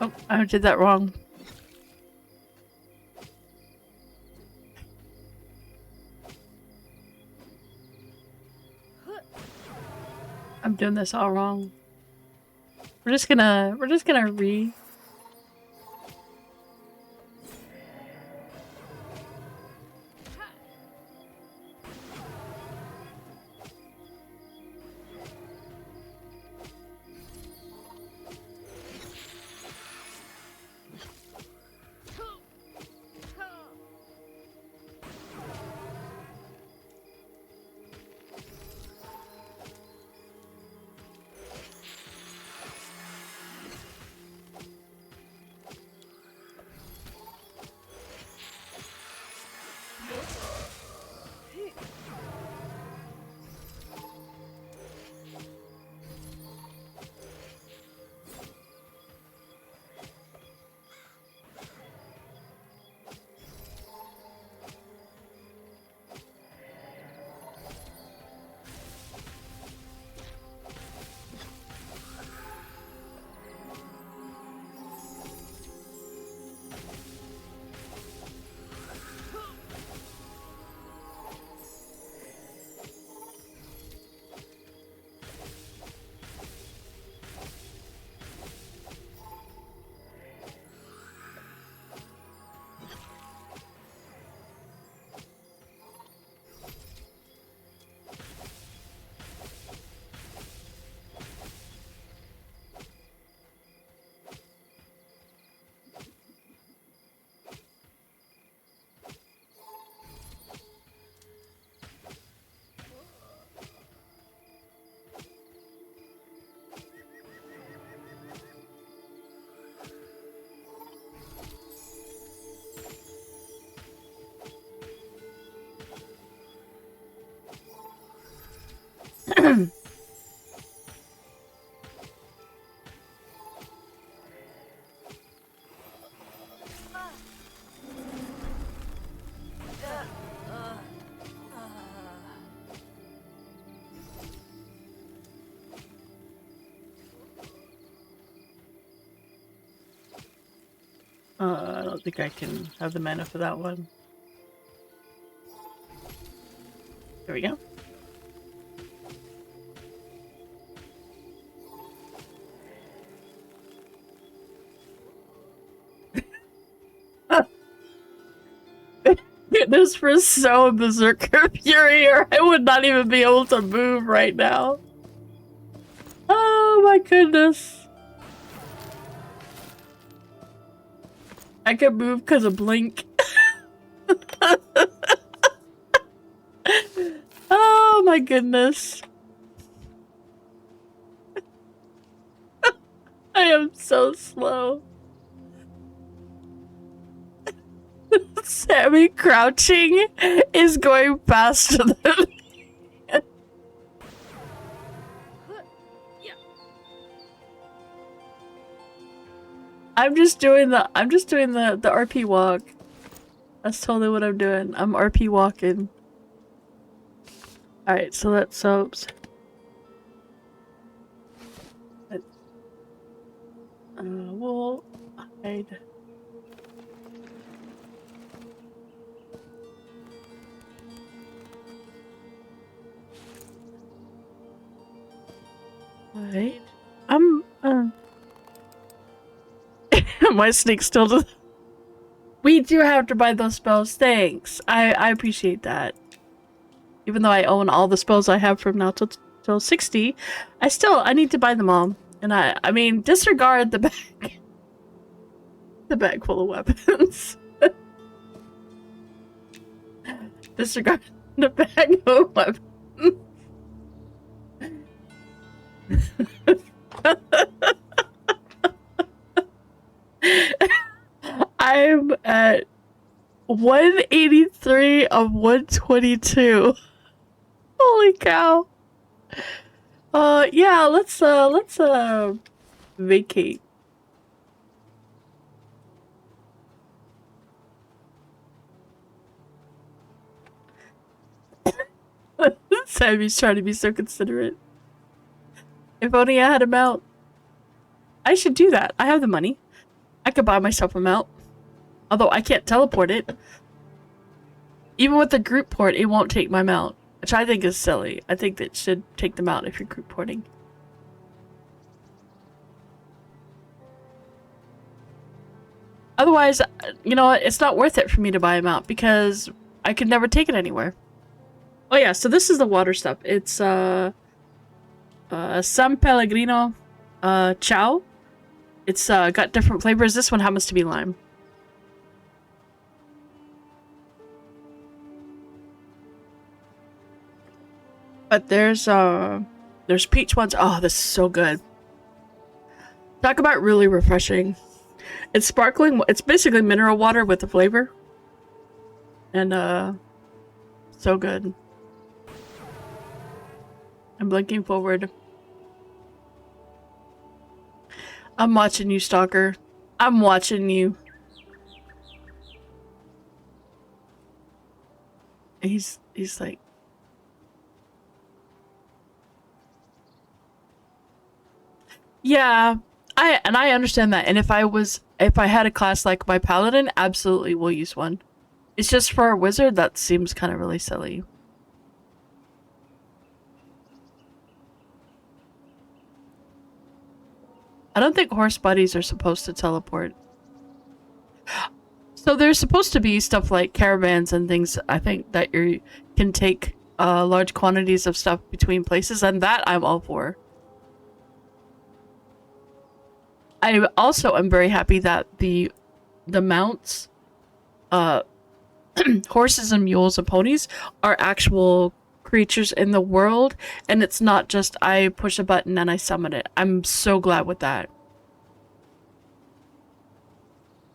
Oh, I did that wrong. I'm doing this all wrong. We're just gonna re... I don't think I can have the mana for that one. There we go. This was so Berserker Fury, or I would not even be able to move right now. Oh my goodness. I could move because of Blink. Oh my goodness. I am so slow. Sammy crouching is going faster than me. Yeah. I'm just doing the RP walk. That's totally what I'm doing. I'm RP walking. Alright, so that's soaps. We'll hide. Alright. My sneak still does. We do have to buy those spells. Thanks. I appreciate that. Even though I own all the spells I have from now till 60, I need to buy them all. And I mean, disregard the bag. The bag full of weapons. Disregard the bag of weapons. I'm at 183 of 122. Holy cow. Yeah, let's vacate. Sammy's trying to be so considerate. If only I had a mount. I should do that. I have the money. I could buy myself a mount. Although I can't teleport it. Even with the group port, it won't take my mount. Which I think is silly. I think that it should take them out if you're group porting. Otherwise, you know what? It's not worth it for me to buy a mount because I could never take it anywhere. Oh yeah, so this is the water stuff. It's San Pellegrino Chow. It's got different flavors. This one happens to be lime. But there's peach ones. Oh, this is so good. Talk about really refreshing. It's sparkling. It's basically mineral water with a flavor. And so good. I'm blinking forward. I'm watching you, Stalker. I'm watching you. And he's like, yeah, I understand that. And if I had a class like my paladin, absolutely will use one. It's just for a wizard that seems kind of really silly. I don't think horse buddies are supposed to teleport. So there's supposed to be stuff like caravans and things, I think, that you can take large quantities of stuff between places, and that I'm all for. I also am very happy that the mounts, horses and mules and ponies, are actual creatures in the world, and it's not just I push a button and I summon it. I'm so glad with that.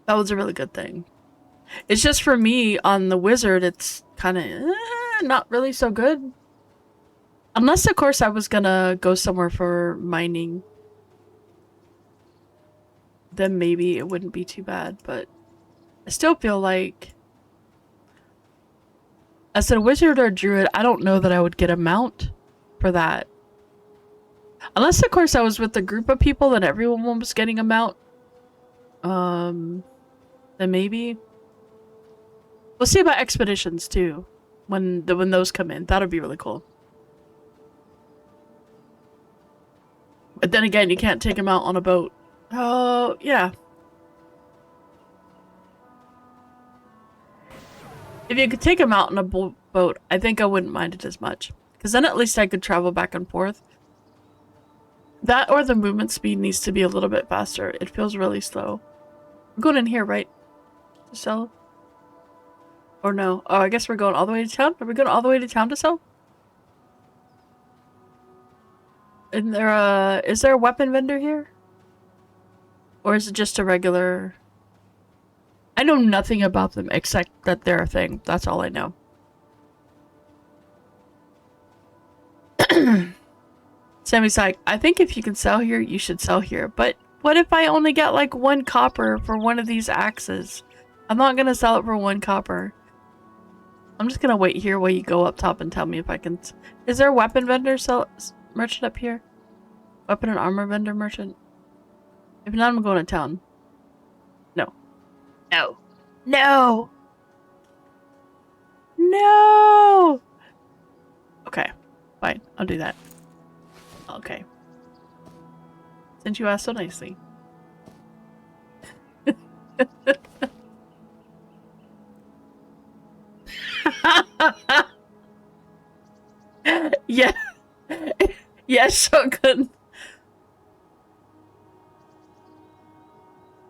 That was a really good thing. It's just for me on the wizard, it's kind of not really so good. Unless, of course, I was gonna go somewhere for mining. Then maybe it wouldn't be too bad, but I still feel like as a wizard or druid, I don't know that I would get a mount for that. Unless, of course, I was with a group of people and everyone was getting a mount. then maybe we'll see about expeditions too. When those come in, that'll be really cool. But then again, you can't take them out on a boat. Oh yeah. If you could take them out on a boat, I think I wouldn't mind it as much. Because then at least I could travel back and forth. That or the movement speed needs to be a little bit faster. It feels really slow. We're going in here, right? To sell? Or no? Oh, I guess we're going all the way to town? Are we going all the way to town to sell? And is there a weapon vendor here? Or is it just a regular... I know nothing about them except that they're a thing. That's all I know. Sammy's like, I think if you can sell here, you should sell here. But what if I only get like 1 copper for one of these axes? I'm not gonna sell it for 1 copper. I'm just gonna wait here while you go up top and tell me if I can... Is there a weapon vendor merchant up here? Weapon and armor vendor merchant? If not, I'm going to town. No. No. No! No! Okay. Fine. I'll do that. Okay. Since you asked so nicely. Yeah. Yes, Shogun.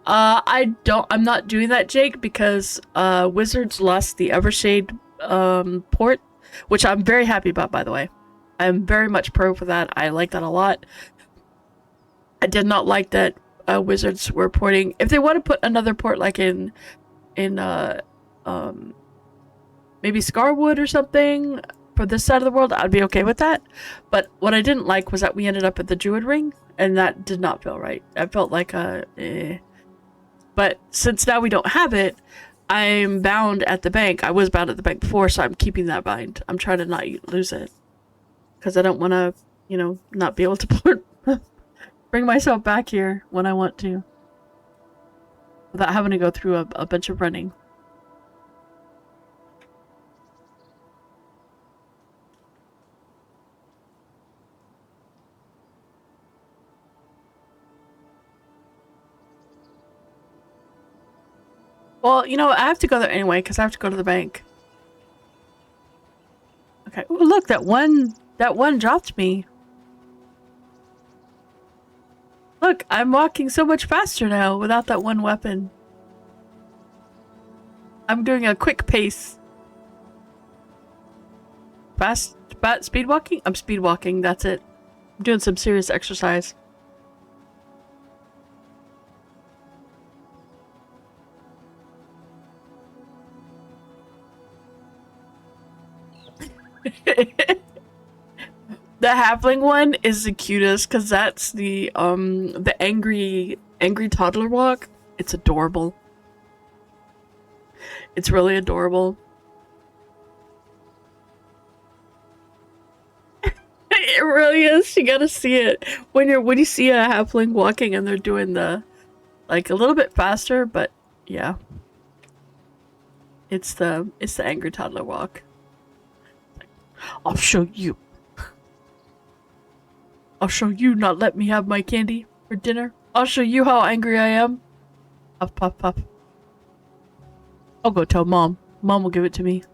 I'm not doing that, Jake, because Wizards lost the Evershade port, which I'm very happy about, by the way. I'm very much pro for that. I like that a lot. I did not like that Wizards were porting. If they want to put another port like in maybe Scarwood or something for this side of the world, I'd be okay with that. But what I didn't like was that we ended up at the Druid Ring, and that did not feel right. I felt like But since now we don't have it, I'm bound at the bank. I was bound at the bank before, so I'm keeping that bind. I'm trying to not lose it. Because I don't want to, you know, not be able to bring myself back here when I want to. Without having to go through a bunch of running. Well, you know, I have to go there anyway, because I have to go to the bank. Okay. Ooh, look, that one dropped me. Look, I'm walking so much faster now without that one weapon. I'm doing a quick pace. Speed walking? I'm speed walking, that's it. I'm doing some serious exercise. The halfling one is the cutest because that's the angry toddler walk. It's adorable. It's really adorable. It really is. You gotta see it when you see a halfling walking and they're doing the like a little bit faster, but yeah. It's the angry toddler walk. I'll show you. I'll show you not let me have my candy for dinner. I'll show you how angry I am. Puff, puff, puff. I'll go tell Mom. Mom will give it to me.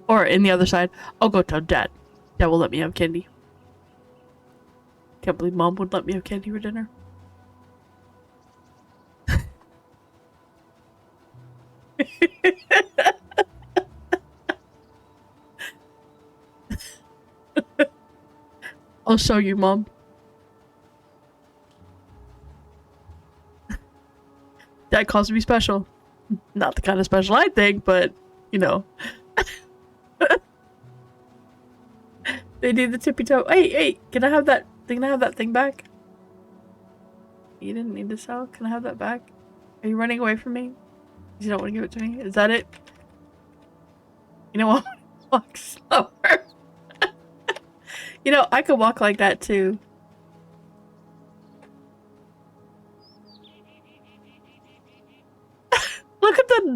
Or in the other side, I'll go tell Dad. Dad will let me have candy. Can't believe Mom would let me have candy for dinner. I'll show you, Mom. Dad calls me special. Not the kind of special I think, but, you know. They do the tippy toe. Hey, can I have that? Can I have that thing back? You didn't need to sell? Can I have that back? Are you running away from me? You don't want to give it to me? Is that it? You know what? Walk slower. You know, I could walk like that too.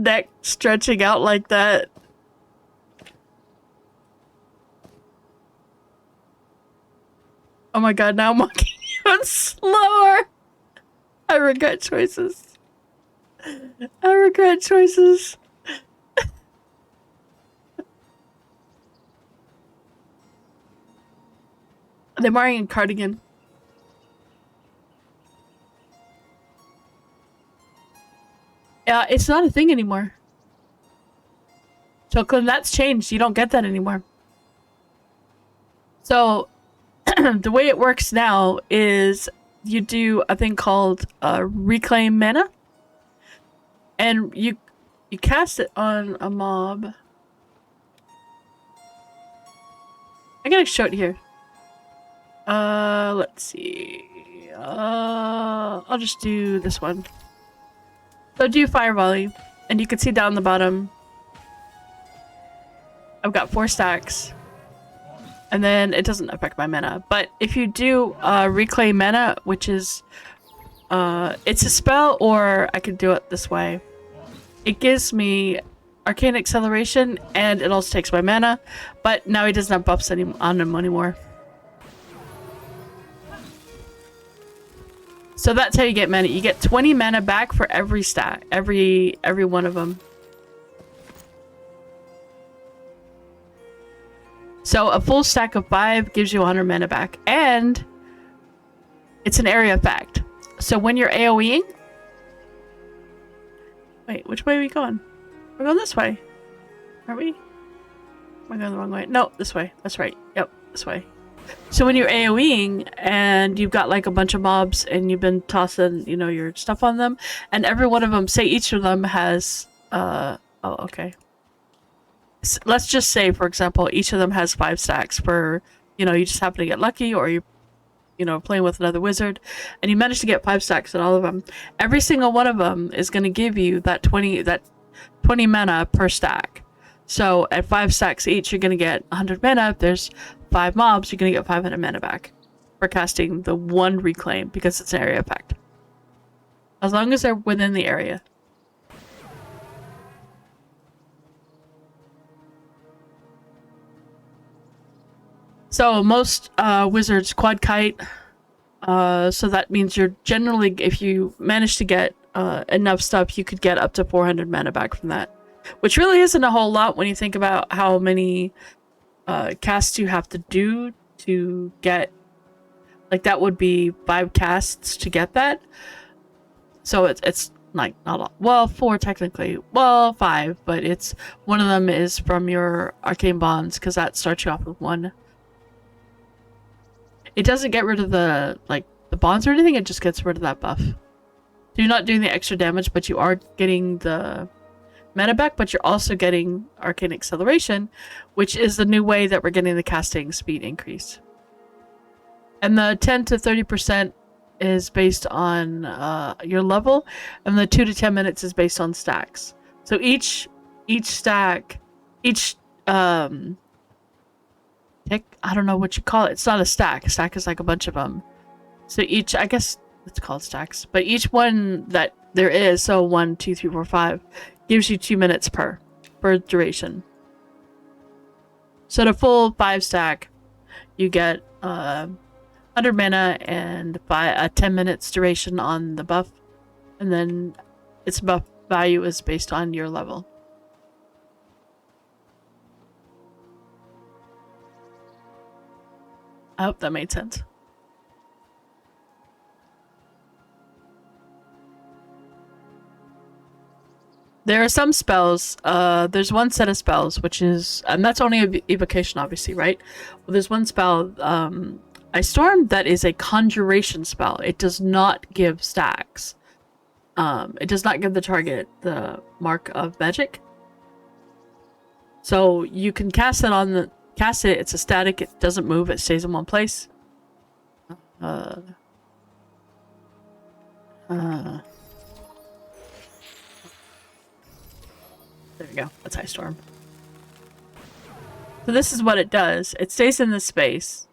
neck stretching out like that. Oh my god, now I'm walking even slower. I regret choices. I regret choices. They're wearing a cardigan. Yeah, it's not a thing anymore. So, Clint, that's changed. You don't get that anymore. So, the way it works now is you do a thing called reclaim mana, and you cast it on a mob. I gotta show it here. Let's see. I'll just do this one. So do fire volley, and you can see down the bottom, I've got 4 stacks, and then it doesn't affect my mana. But if you do reclaim mana, which is it's a spell, or I could do it this way. It gives me arcane acceleration, and it also takes my mana, but now he doesn't have buffs on him anymore. So that's how you get mana. You get 20 mana back for every stack, every one of them. So a full stack of 5 gives you 100 mana back, and it's an area effect. So when you're AoEing, wait, which way are we going? We're going this way, aren't we? Am I going the wrong way? No, this way. That's right. Yep, this way. So when you're AoEing and you've got like a bunch of mobs and you've been tossing, you know, your stuff on them, and every one of them, say each of them has, oh, okay. So let's just say, for example, each of them has 5 stacks for, you know, you just happen to get lucky, or you know, playing with another wizard, and you manage to get 5 stacks on all of them. Every single one of them is going to give you that 20 mana per stack. So at 5 stacks each, you're going to get 100 mana. If there's 5 mobs, you're going to get 500 mana back for casting the one reclaim, because it's an area effect. As long as they're within the area. So most wizards quad kite. So that means you're generally, if you manage to get enough stuff, you could get up to 400 mana back from that. Which really isn't a whole lot when you think about how many casts you have to do to get, like, that would be 5 casts to get that. So it's like not a lot. Well, 4 technically. Well, 5, but it's one of them is from your arcane bonds, because that starts you off with 1. It doesn't get rid of the bonds or anything. It just gets rid of that buff. So you're not doing the extra damage, but you are getting the mana back, but you're also getting arcane acceleration, which is the new way that we're getting the casting speed increase. And the 10 to 30% is based on your level, and the 2 to 10 minutes is based on stacks. So each stack, I don't know what you call it. It's not a stack. A stack is like a bunch of them. So each, I guess it's called stacks, but each one that there is, so 1, 2, 3, 4, 5, gives you 2 minutes per duration. So the full 5 stack, you get 100 mana and 10 minutes duration on the buff, and then its buff value is based on your level. I hope that made sense. There are some spells, there's one set of spells, which is, and that's only evocation, obviously, right? Well, there's one spell, Ice Storm, that is a conjuration spell. It does not give stacks. It does not give the target the mark of magic. So you can cast it on the, it's a static, it doesn't move, it stays in one place. There we go, that's Ice Storm. So this is what it does. It stays in this space.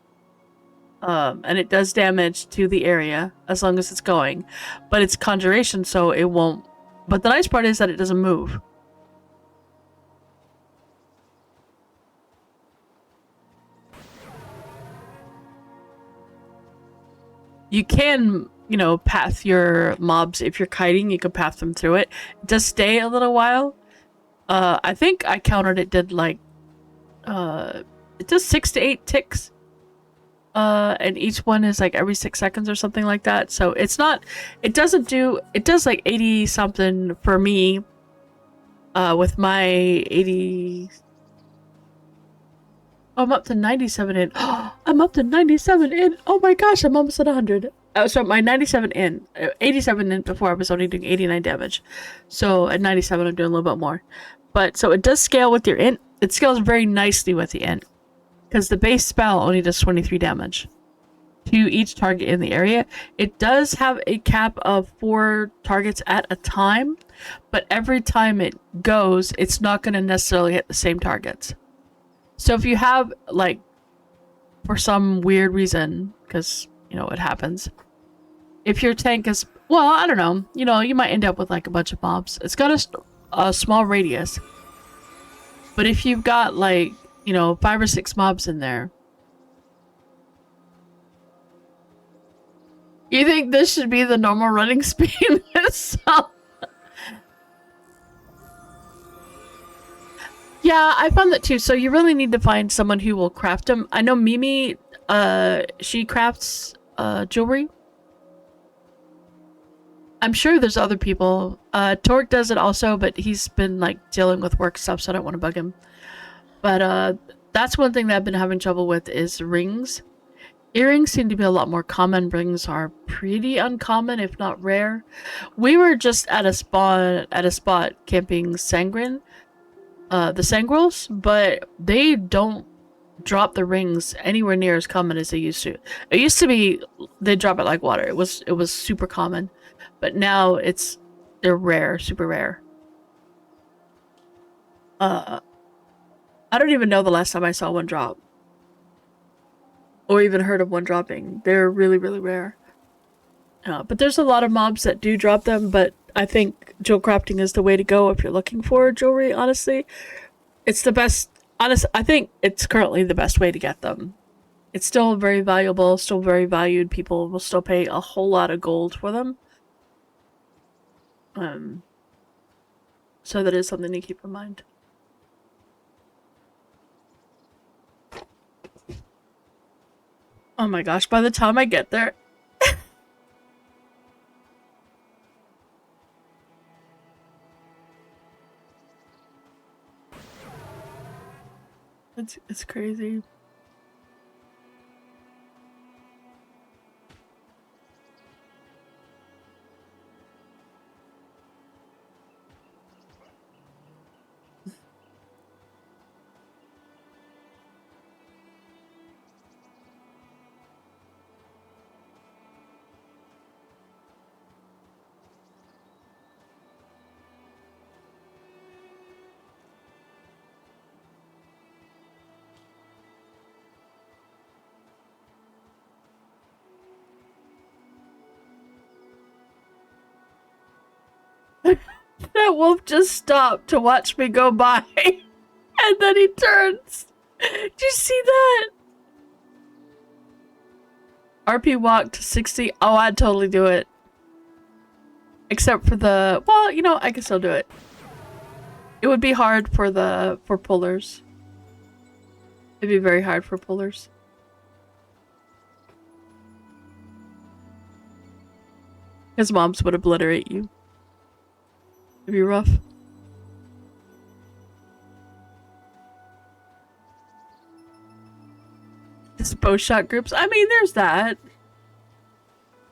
And it does damage to the area as long as it's going. But it's conjuration, so it won't. But the nice part is that it doesn't move. You can, you know, path your mobs. If you're kiting, you can path them through it. It does stay a little while. I think I counted it did like, it does 6 to 8 ticks. And each one is like every 6 seconds or something like that. So it's not, it does like 80 something for me. With my 80, oh, I'm up to 97 in. I'm up to 97 in. Oh my gosh, I'm almost at 100. So my 97 in, 87 in before I was only doing 89 damage. So at 97, I'm doing a little bit more. But so it does scale with your int. It scales very nicely with the int. Because the base spell only does 23 damage to each target in the area. It does have a cap of 4 targets at a time, but every time it goes, it's not going to necessarily hit the same targets. So if you have, like, for some weird reason, because, you know, it happens, if your tank is, well, I don't know, you know, you might end up with, like, a bunch of mobs. It's got a small radius. But if you've got, like, you know, 5 or 6 mobs in there, you think this should be the normal running speed? So, yeah, I found that too. So you really need to find someone who will craft them. I know Mimi, she crafts jewelry. I'm sure there's other people. Torque does it also, but he's been like dealing with work stuff, so I don't want to bug him. But that's one thing that I've been having trouble with is rings. Earrings seem to be a lot more common. Rings are pretty uncommon, if not rare. We were just at a spot camping Sangren, the Sangrels, but they don't drop the rings anywhere near as common as they used to. It used to be they drop it like water. It was super common, but now they're rare, super rare. I don't even know the last time I saw one drop. Or even heard of one dropping. They're really, really rare. But there's a lot of mobs that do drop them, but I think jewel crafting is the way to go if you're looking for jewelry, honestly. It's the best, I think it's currently the best way to get them. It's still very valuable, still very valued. People will still pay a whole lot of gold for them. So that is something to keep in mind. Oh my gosh, by the time I get there... It's crazy. That wolf just stopped to watch me go by. And then he turns. Did you see that? RP walk to 60. Oh, I'd totally do it. Except for the... Well, you know, I can still do it. It would be hard for pullers. It'd be very hard for pullers. His mobs would obliterate you. It'd be rough. Just bow shot groups. I mean, there's that.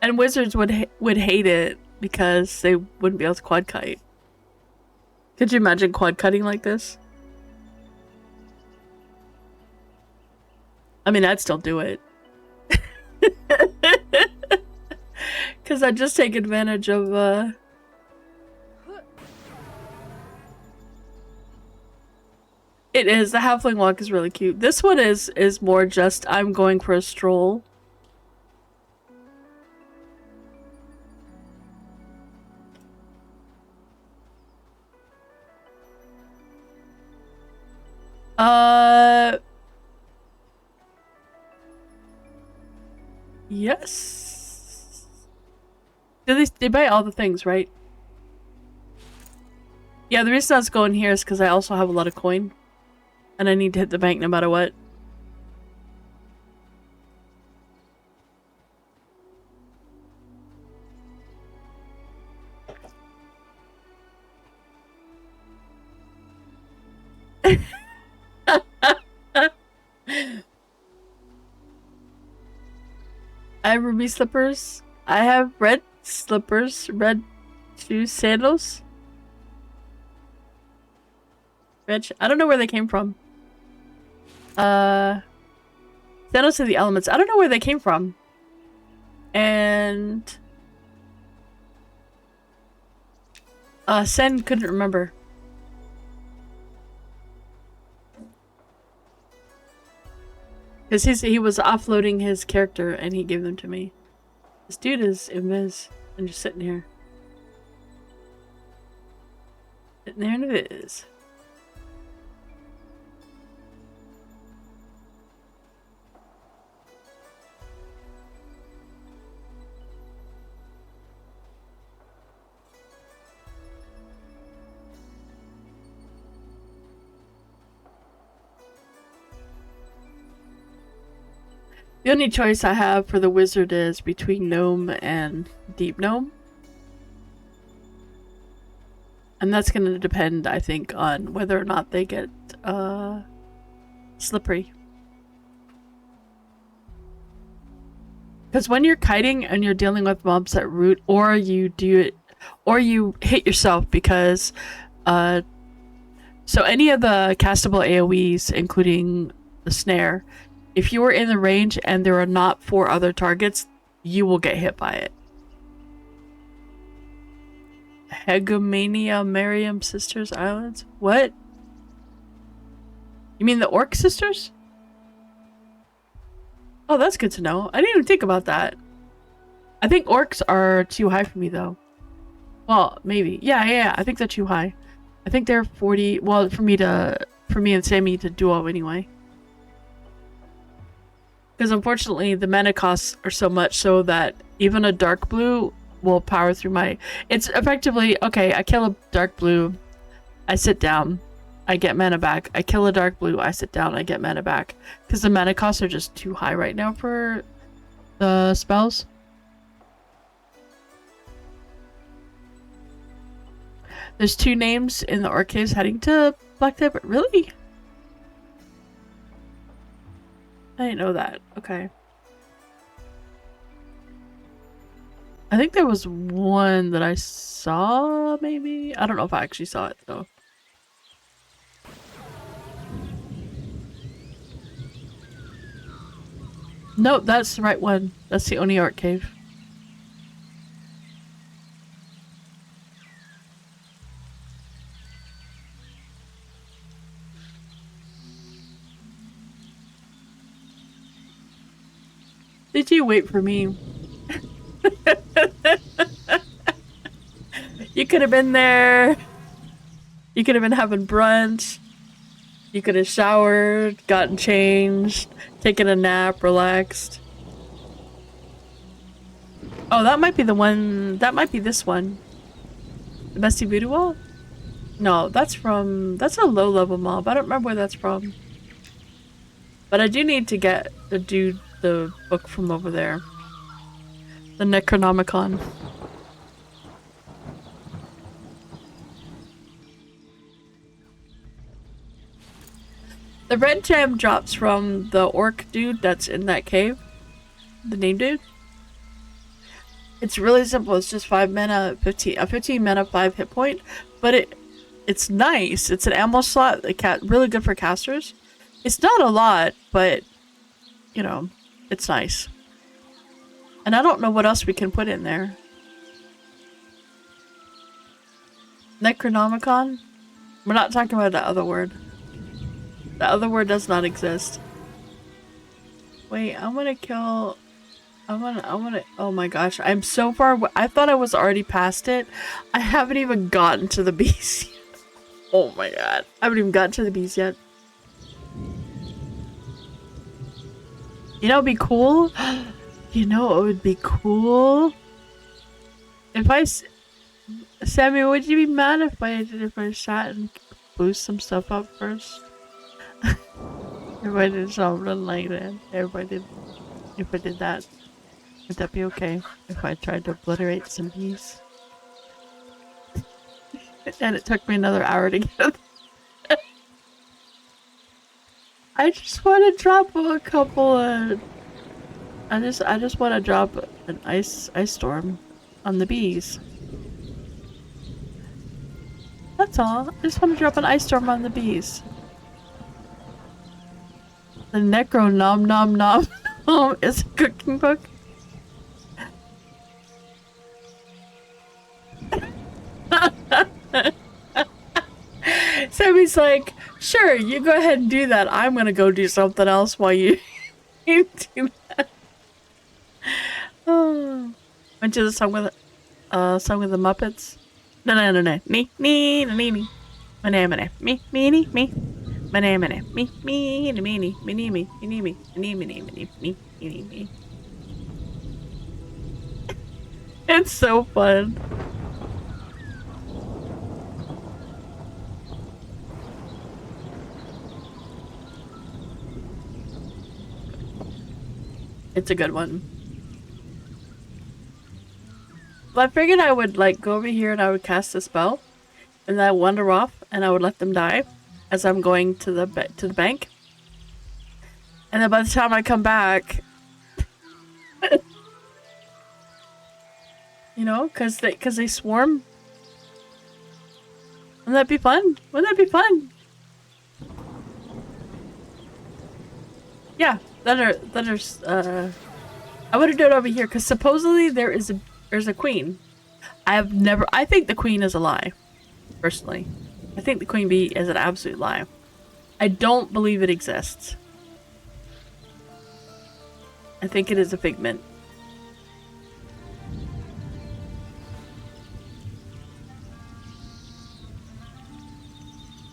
And wizards would hate it because they wouldn't be able to quad kite. Could you imagine quad cutting like this? I mean, I'd still do it. Because I'd just take advantage of, It is. The halfling walk is really cute. This one is more just, I'm going for a stroll. Yes. They buy all the things, right? Yeah, the reason I was going here is because I also have a lot of coin. And I need to hit the bank no matter what. I have ruby slippers. I have red slippers, red shoes, sandals. I don't know where they came from. Sandals to the elements. I don't know where they came from. And Sen couldn't remember. Because he was offloading his character and he gave them to me. This dude is invis and just sitting here. Sitting there in invis. The only choice I have for the wizard is between gnome and deep gnome. And that's going to depend, I think, on whether or not they get slippery. Because when you're kiting and you're dealing with mobs at root, or you do it, or you hit yourself because so any of the castable AoEs, including the snare, if you are in the range and there are not 4 other targets, you will get hit by it. Hegemania Miriam Sisters Islands? What? You mean the Orc Sisters? Oh, that's good to know. I didn't even think about that. I think orcs are too high for me, though. Well, maybe. Yeah, I think they're too high. I think they're 40. Well, for me and Sammy to duo anyway. Because unfortunately, the mana costs are so much so that even a dark blue will power through my... It's effectively, okay, I kill a dark blue, I sit down, I get mana back. I kill a dark blue, I sit down, I get mana back. Because the mana costs are just too high right now for the spells. There's 2 names in the Orc Caves heading to Black Tip. Really? I didn't know that. Okay. I think there was one that I saw, maybe? I don't know if I actually saw it, though. Nope, that's the right one. That's the only Orc Cave. Did you wait for me? You could have been there. You could have been having brunch. You could have showered, gotten changed, taken a nap, relaxed. Oh, that might be the one. That might be this one. The Bestie Voodoo Wall? No, that's a low level mob. I don't remember where that's from. But I do need to get the book from over there. The Necronomicon. The red gem drops from the orc dude that's in that cave. The name dude. It's really simple. It's just 5 mana, 15 mana, 5 hit point. But it's nice. It's an ammo slot. Really good for casters. It's not a lot, but you know, it's nice. And I don't know what else we can put in there. Necronomicon? We're not talking about the other word. The other word does not exist. Wait, I wanna kill... I wanna... Oh my gosh, I'm so far... I thought I was already past it. I haven't even gotten to the beast yet. Oh my god. I haven't even gotten to the beast yet. You know, it'd be cool. You know, it would be cool If Sammy, would you be mad if I did a first shot and boost some stuff up first? Everybody did something like that. Everybody did. If I did that, would that be okay? If I tried to obliterate some bees? And it took me another hour to get. I just want to drop a couple of. I just want to drop an ice storm on the bees. That's all. I just want to drop an ice storm on the bees. The Necro Nom Nom Nom Nom is a cooking book. Sammy's like, sure, you go ahead and do that. I'm gonna go do something else while you, you do that. Oh. Went to the song with the Muppets. No. Me. My name. Me. My name. Me. It's so fun. It's a good one. Well, I figured I would like go over here and I would cast a spell, and then I wander off and I would let them die as I'm going to the bank. And then by the time I come back, you know, cause they swarm. Wouldn't that be fun? Wouldn't that be fun? Yeah, there's I would do it over here because supposedly there's a queen. I think the queen is a lie, personally. I think the queen bee is an absolute lie. I don't believe it exists. I think it is a figment.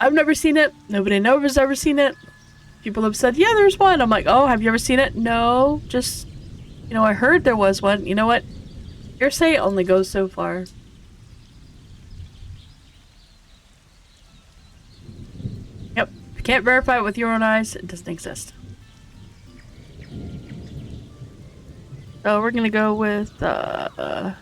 I've never seen it. Nobody knows has ever seen it. People have said, yeah, there's one. I'm like, oh, have you ever seen it? No, just, you know, I heard there was one. You know what? Hearsay only goes so far. Yep. If you can't verify it with your own eyes, it doesn't exist. So we're gonna go with, there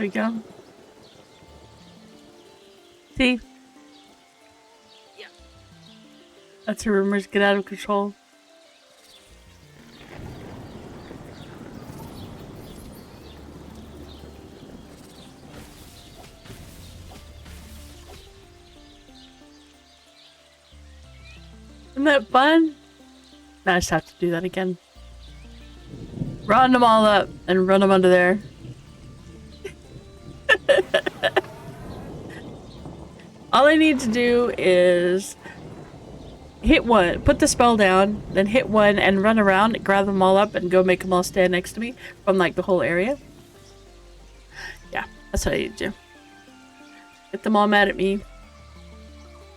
we go. See? Yeah. That's her rumors get out of control. Isn't that fun? Now I just have to do that again. Round them all up and run them under there. All I need to do is hit one, put the spell down, then hit one and run around, grab them all up and go make them all stand next to me from like the whole area. Yeah, that's what I need to do. Get them all mad at me.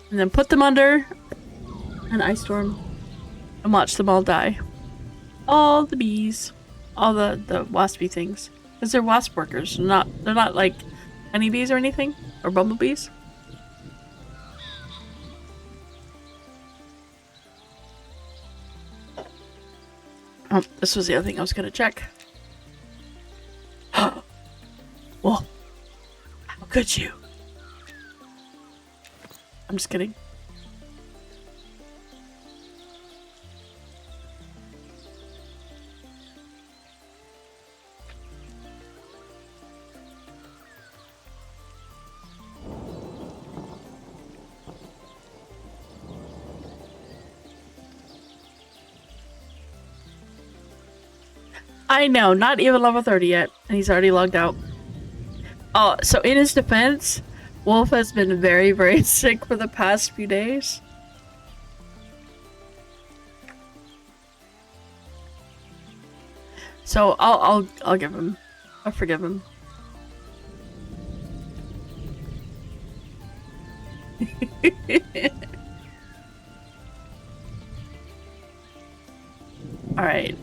And then put them under an ice storm and watch them all die. All the bees. All the waspy things. Because they're wasp workers. They're not like honeybees or anything. Or bumblebees. Oh, this was the other thing I was gonna check. could you? I'm just kidding. I know, not even level 30 yet, and he's already logged out. Oh, so in his defense, Wolf has been very, very sick for the past few days. So I'll give him. I'll forgive him. All right.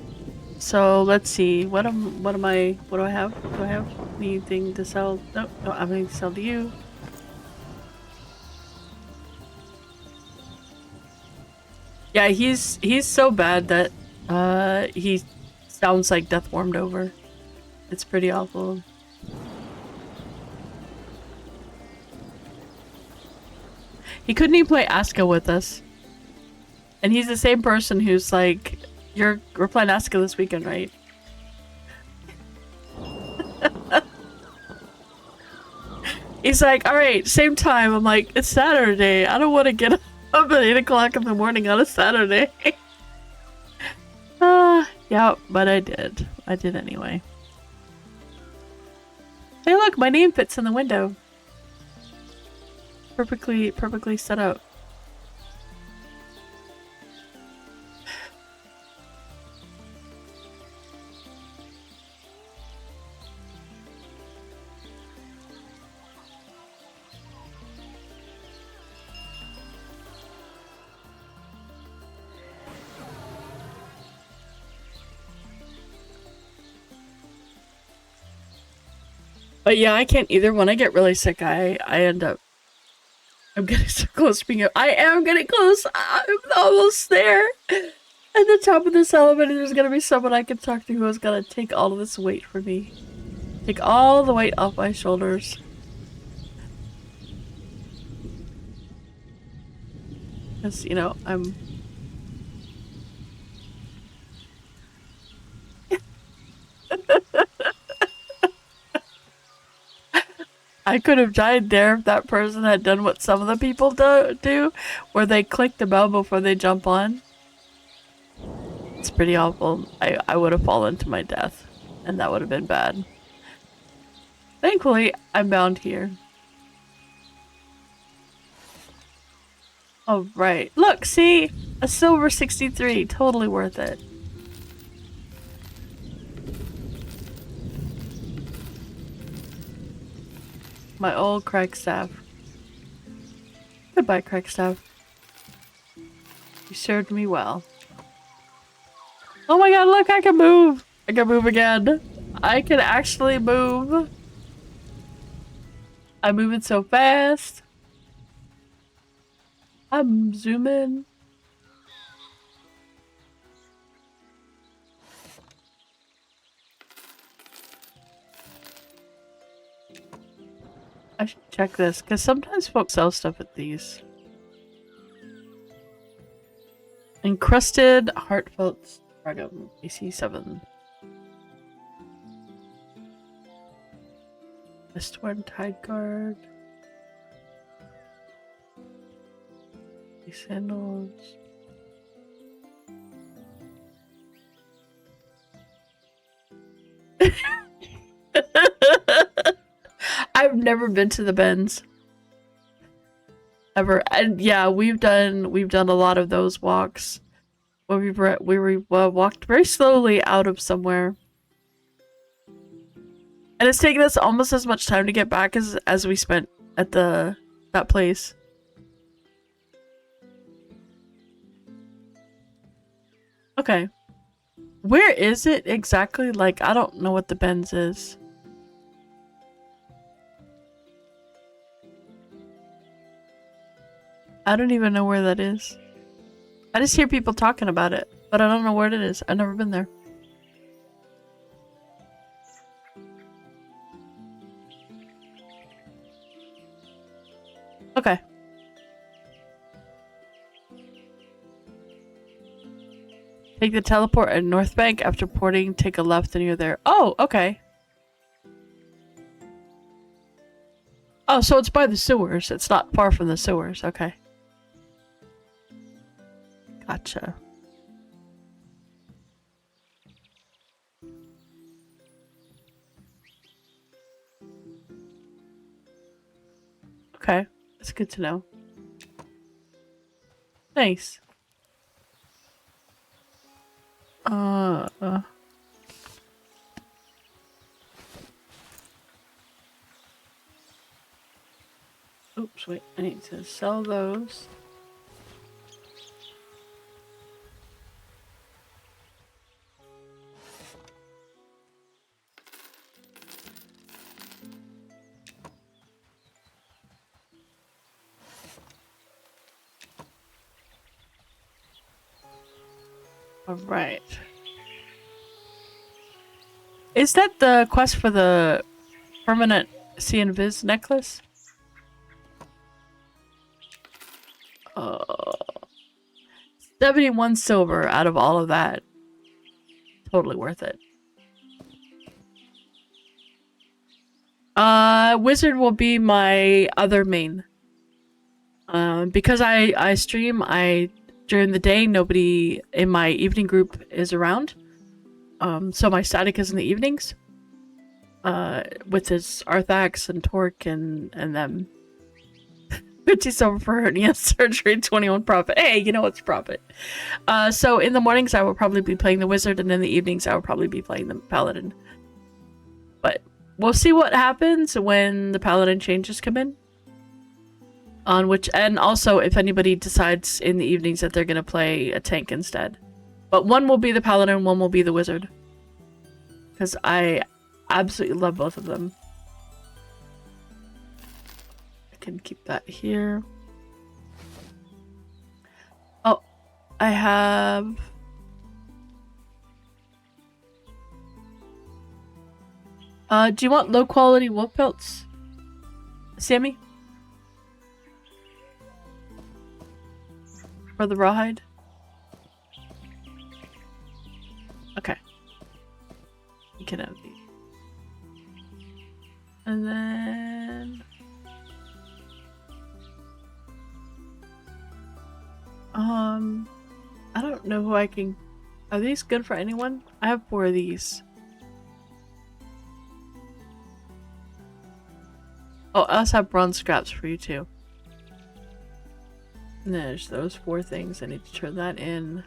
So let's see. What do I have? Do I have anything to sell? No, no, I'm going to sell to you. Yeah, he's so bad that he sounds like death warmed over. It's pretty awful. He couldn't even play Asuka with us. And he's the same person who's like, we're playing Asuka this weekend, right? He's like, alright, same time. I'm like, it's Saturday. I don't want to get up at 8 o'clock in the morning on a Saturday. Yeah, but I did. I did anyway. Hey look, my name fits in the window. Perfectly set up. But yeah, I can't either. When I get really sick, I end up... I'm getting so close to being... I am getting close! I'm almost there! At the top of this elevator, there's gonna be someone I can talk to who is gonna take all of this weight for me. Take all the weight off my shoulders. Because, you know, I'm... I could have died there if that person had done what some of the people do, where they click the bell before they jump on. It's pretty awful. I would have fallen to my death, and that would have been bad. Thankfully, I'm bound here. Oh, right. Look, see? A silver 63. Totally worth it. My old Craigstaff. Goodbye, Craigstaff. You served me well. Oh my god, look, I can move! I can move again. I can actually move. I'm moving so fast. I'm zooming. I should check this, because sometimes folks sell stuff at these. Encrusted Heartfelt Dragon, AC7. Mistworn Tide Guard. These sandals. I've never been to the bends. Ever. And yeah, we've done a lot of those walks where we walked very slowly out of somewhere. And it's taken us almost as much time to get back as we spent at that place. Okay. Where is it exactly? Like, I don't know what the bends is. I don't even know where that is. I just hear people talking about it, but I don't know where it is. I've never been there. Okay. Take the teleport at North Bank. After porting, take a left and you're there. Oh, okay. Oh, so it's by the sewers. It's not far from the sewers. Okay. Gotcha. Okay. That's good to know. Nice. Oops, wait. I need to sell those. Alright. Is that the quest for the permanent See and Viz necklace? 71 silver out of all of that. Totally worth it. Wizard will be my other main. Because I stream, during the day, nobody in my evening group is around. So my static is in the evenings. With his Arthax and Torque and them. 50 silver for hernia surgery, 21 profit. Hey, you know what's profit. So in the mornings I will probably be playing the wizard, and in the evenings I will probably be playing the paladin. But we'll see what happens when the paladin changes come in. And also if anybody decides in the evenings that they're gonna play a tank instead. But one will be the paladin, one will be the wizard. Because I absolutely love both of them. Can keep that here. Oh, I have... do you want low quality wolf pelts, Sammy? For the rawhide? Okay. You can have these. And then... I don't know who I can... Are these good for anyone? I have 4 of these. Oh, I also have bronze scraps for you too. And there's those 4 things. I need to turn that in.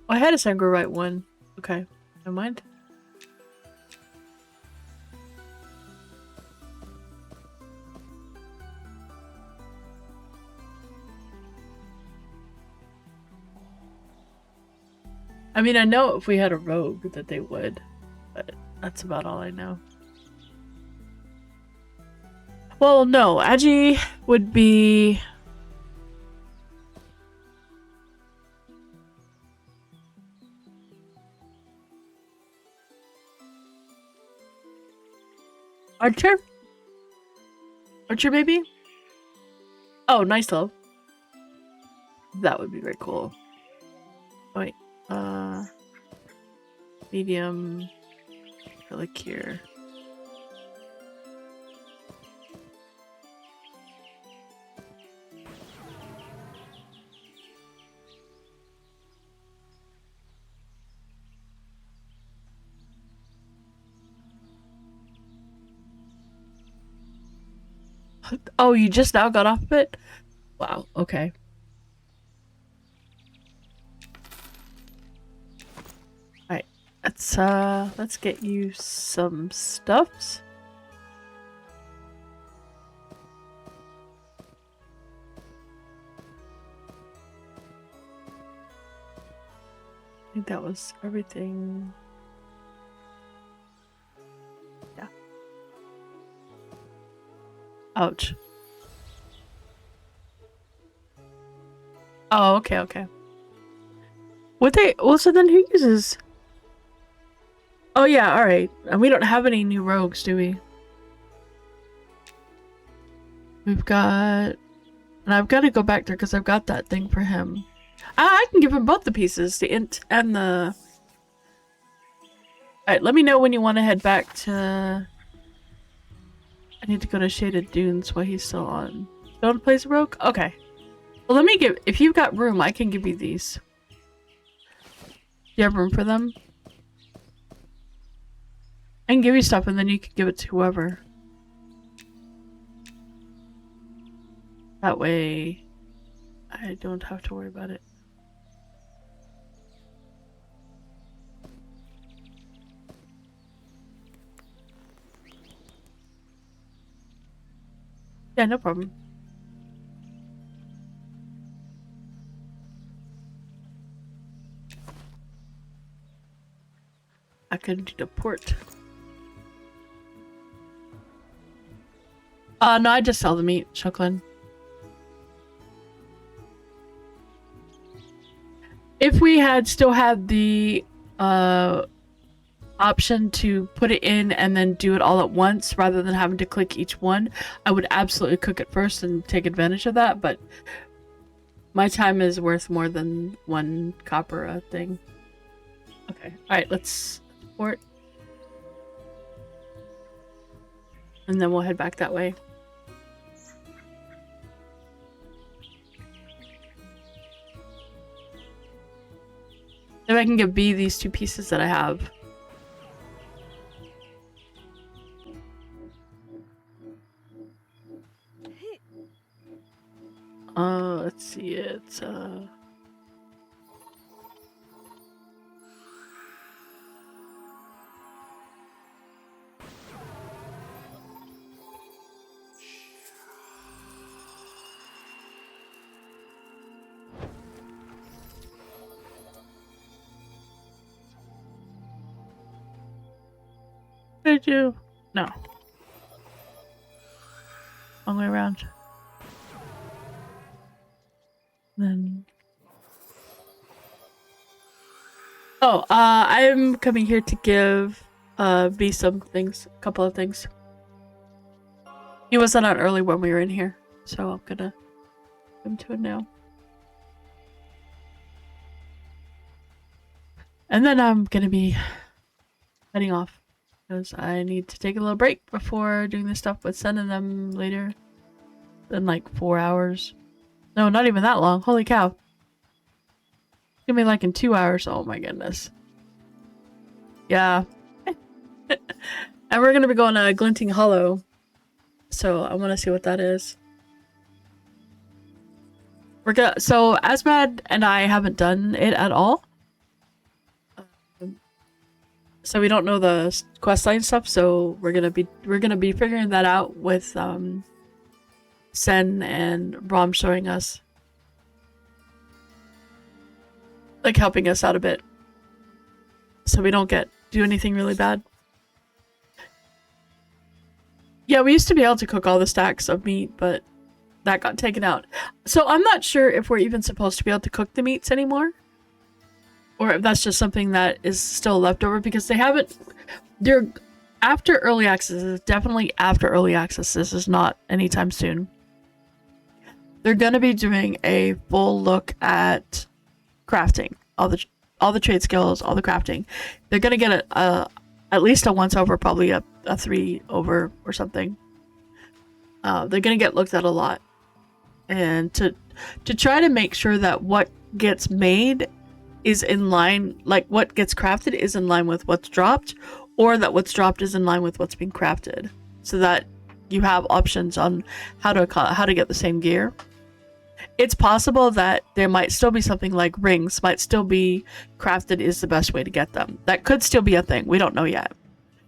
Oh, I had a Sangorite one. Okay, never mind. I mean, I know if we had a rogue that they would, but that's about all I know. Well, no, Agi would be... Archer? Archer, maybe? Oh, nice love. That would be very cool. Oh, wait. Medium, like here. Oh, you just now got off of it? Wow, okay. Let's get you some stuffs. I think that was everything. Yeah. Ouch. Oh, okay, okay. Well, so then who uses... Oh yeah, alright. And we don't have any new rogues, do we? We've got... And I've got to go back there because I've got that thing for him. I can give him both the pieces, the int and the... Alright, let me know when you want to head back to... I need to go to Shaded Dunes while he's still on. Don't place a rogue? Okay. Well, let me give... If you've got room, I can give you these. Do you have room for them? I can give you stuff and then you can give it to whoever. That way, I don't have to worry about it. Yeah, no problem. I could do the port. No, I just sell the meat, Shuklin. If we had still had the option to put it in and then do it all at once rather than having to click each one, I would absolutely cook it first and take advantage of that, but my time is worth more than one copper thing. Okay, alright, let's port. And then we'll head back that way. If I can give B these 2 pieces that I have. Let's see, it's what did I do? No. Wrong way around. Then... Oh, I'm coming here to give B some things, a couple of things. He wasn't out early when we were in here, so I'm gonna come to it now. And then I'm gonna be heading off because I need to take a little break before doing this stuff with sending them later. In like 4 hours. No, not even that long. Holy cow. It's gonna be like in 2 hours. Oh my goodness. Yeah. And we're gonna be going to Glinting Hollow. So I want to see what that is. So Asmad and I haven't done it at all. So we don't know the questline stuff, so we're gonna be figuring that out with Sen and Braum showing us, like, helping us out a bit, so we don't do anything really bad. Yeah, we used to be able to cook all the stacks of meat, but that got taken out. So I'm not sure if we're even supposed to be able to cook the meats anymore, or if that's just something that is still left over, because they're after early access. Definitely after early access. This is not anytime soon. They're gonna be doing a full look at crafting, all the trade skills, all the crafting. They're gonna get at least a once over, probably a 3 over or something. They're gonna get looked at a lot, and to try to make sure that what gets made is in line, like what gets crafted is in line with what's dropped, or that what's dropped is in line with what's being crafted, so that you have options on how to get the same gear. It's possible that there might still be something like rings might still be crafted is the best way to get them. That could still be a thing. We don't know yet.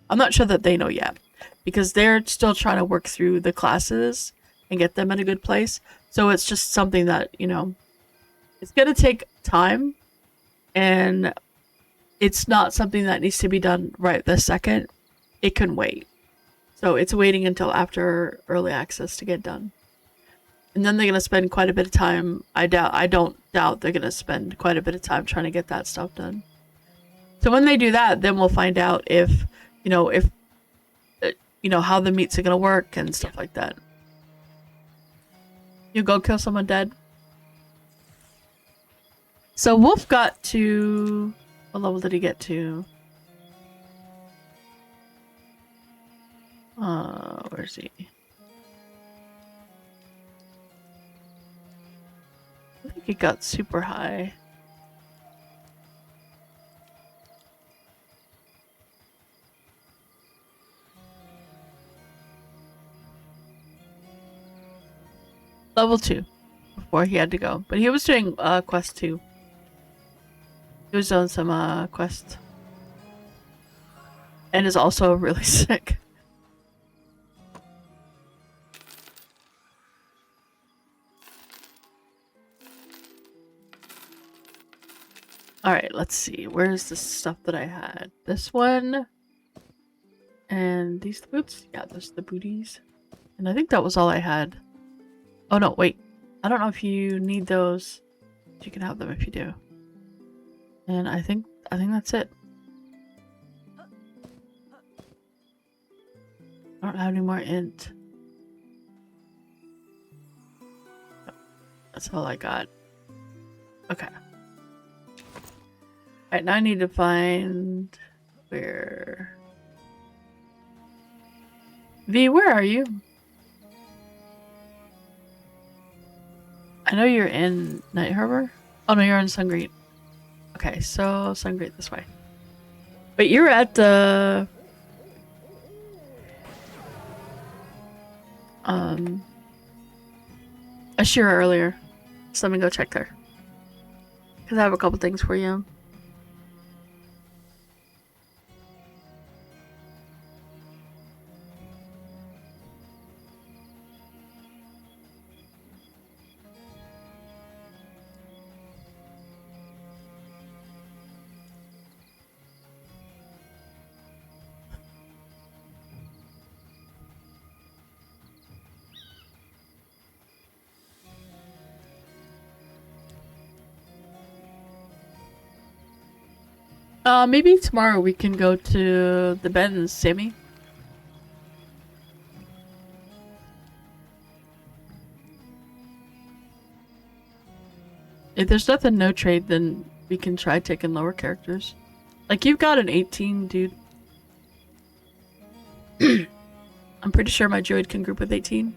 I'm not sure that they know yet, because they're still trying to work through the classes and get them in a good place. So it's just something that, you know, it's gonna take time, and it's not something that needs to be done right this second. It can wait. So it's waiting until after early access to get done. And then they're going to spend quite a bit of time. I don't doubt they're going to spend quite a bit of time trying to get that stuff done. So when they do that, then we'll find out if how the meats are going to work and stuff like that. You go kill someone dead. So Wolf got to... What level did he get to? Where's he? I think he got super high. Level 2 before he had to go. But he was doing quest 2. He was doing some quest. And is also really sick. Alright, let's see. Where's the stuff that I had? This one. And these boots? Yeah, those are the booties. And I think that was all I had. Oh no, wait. I don't know if you need those. You can have them if you do. And I think that's it. I don't have any more int. That's all I got. Okay. Alright, now I need to find where... V, where are you? I know you're in Night Harbor. Oh no, you're in Sungreet. Okay, so Sungreet this way. But you're at the... Ashira earlier. So let me go check there. Because I have a couple things for you. Maybe tomorrow we can go to the Ben's, Sammy. If there's nothing no trade, then we can try taking lower characters. Like, you've got an 18, dude. I'm pretty sure my druid can group with 18.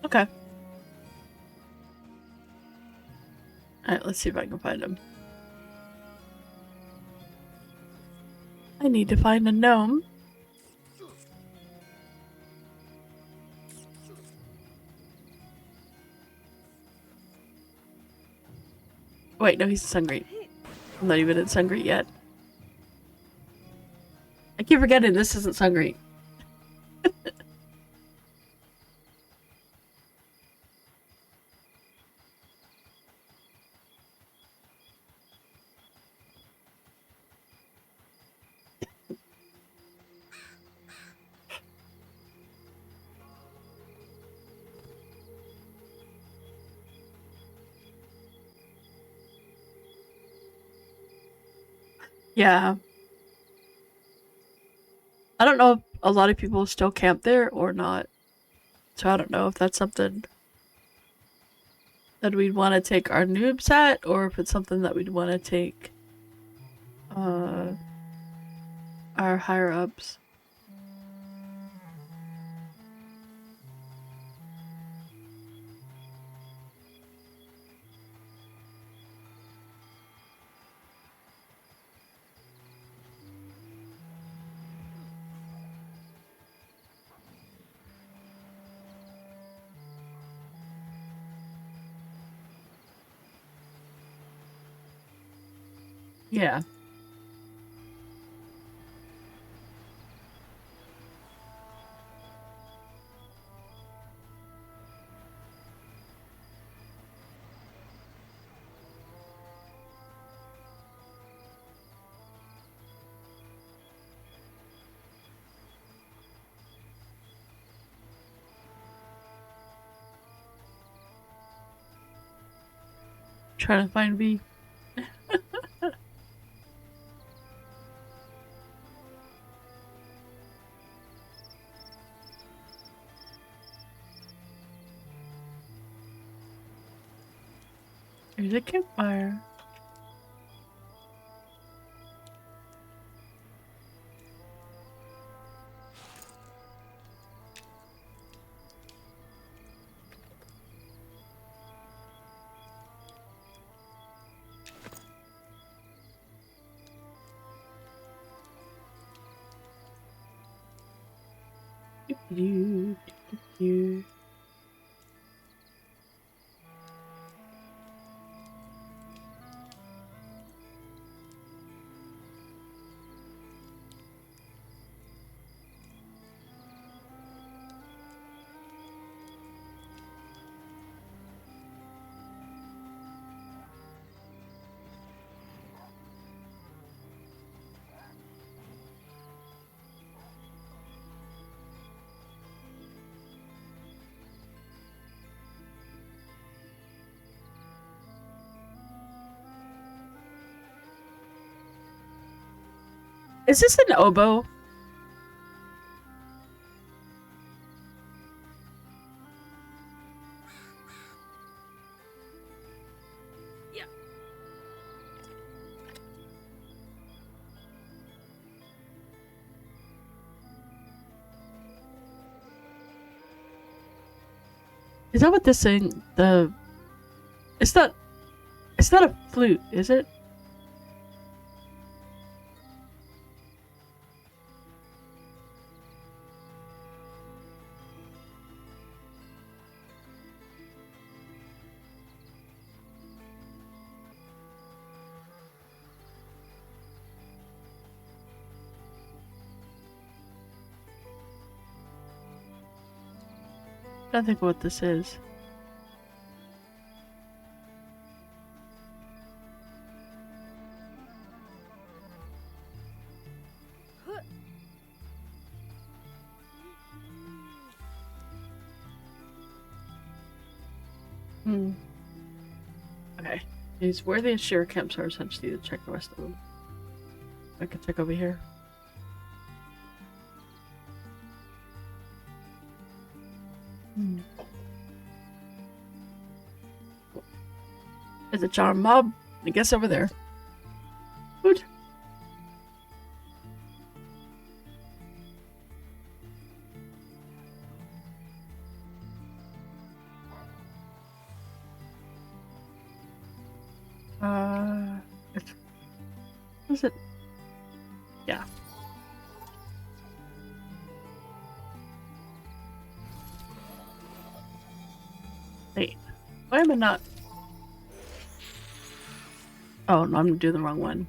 Okay. Alright, let's see if I can find him. I need to find a gnome. Wait, no, he's in Sungreet. I'm not even in Sungreet yet. I keep forgetting this isn't Sungreet. Yeah. I don't know if a lot of people still camp there or not. So I don't know if that's something that we'd want to take our noobs at, or if it's something that we'd want to take our higher ups. Yeah. Trying to find V. There's a campfire. Do. Is this an oboe? Yeah. Is that what this thing? It's not. It's not a flute, is it? I don't think what this is. Okay. These where the Ashira camps are essentially to check the rest of them. I can check over here. There's a charm mob. I guess over there. Good. Is it? Yeah. Wait. Why am I not? Oh, no, I'm doing the wrong one.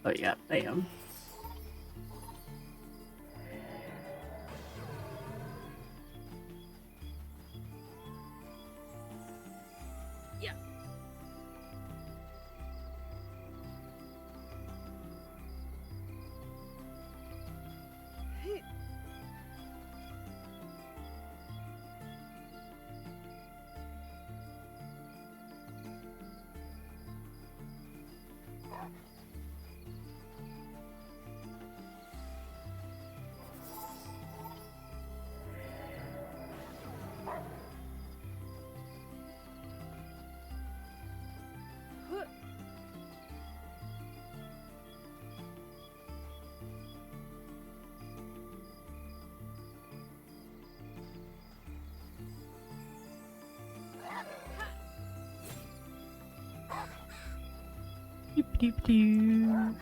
Oh, yeah, I am. Yeah. Doop doop doo.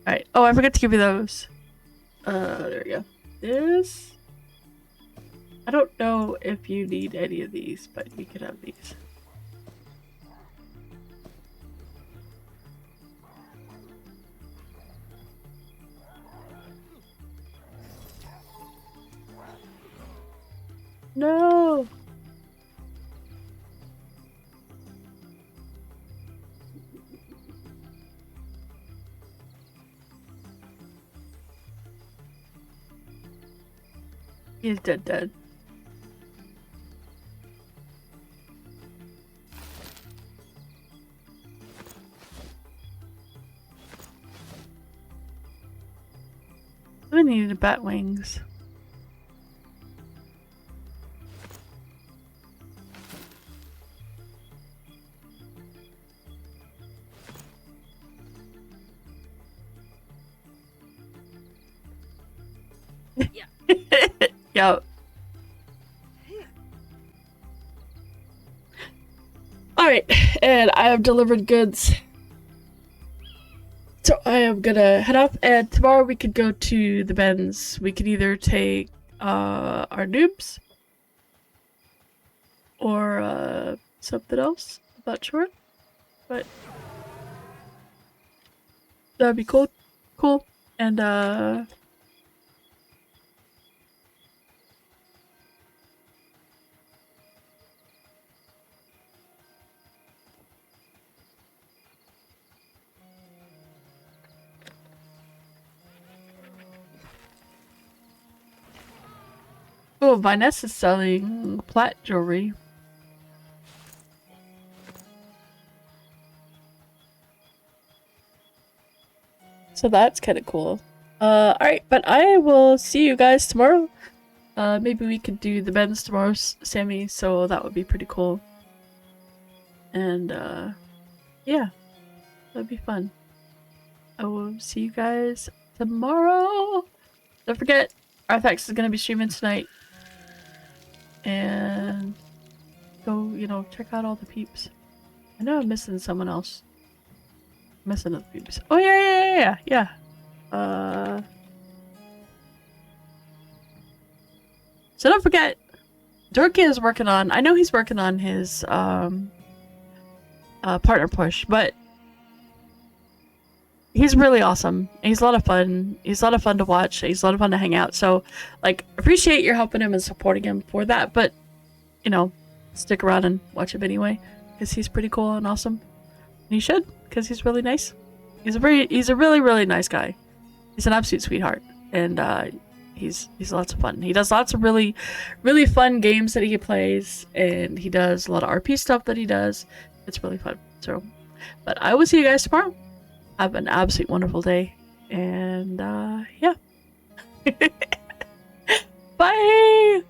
Alright. Oh, I forgot to give you those. There we go. This. I don't know if you need any of these, but you can have these. He's dead. I needed bat wings. Yep. Alright, and I have delivered goods. So I am gonna head off, and tomorrow we could go to the Bends. We could either take our noobs or something else. I'm not sure, but that'd be cool. Cool, and oh, Viness is selling plat jewelry. So that's kind of cool. Alright, but I will see you guys tomorrow. Maybe we could do the Bends tomorrow, Sammy, so that would be pretty cool. And, yeah, that'd be fun. I will see you guys tomorrow. Don't forget, Arthax is going to be streaming tonight. And go, check out all the peeps. I know I'm missing someone else. Missing other peeps. Oh, yeah. So don't forget, Dorky is working on, I know he's working on his, partner push, but he's really awesome. He's a lot of fun. He's a lot of fun to watch. He's a lot of fun to hang out. So, appreciate your helping him and supporting him for that. But, stick around and watch him anyway, because he's pretty cool and awesome. And you should, because he's really nice. He's a really, really nice guy. He's an absolute sweetheart, and he's lots of fun. He does lots of really, really fun games that he plays, and he does a lot of RP stuff that he does. It's really fun. So, but I will see you guys tomorrow. Have an absolute wonderful day, and yeah. Bye.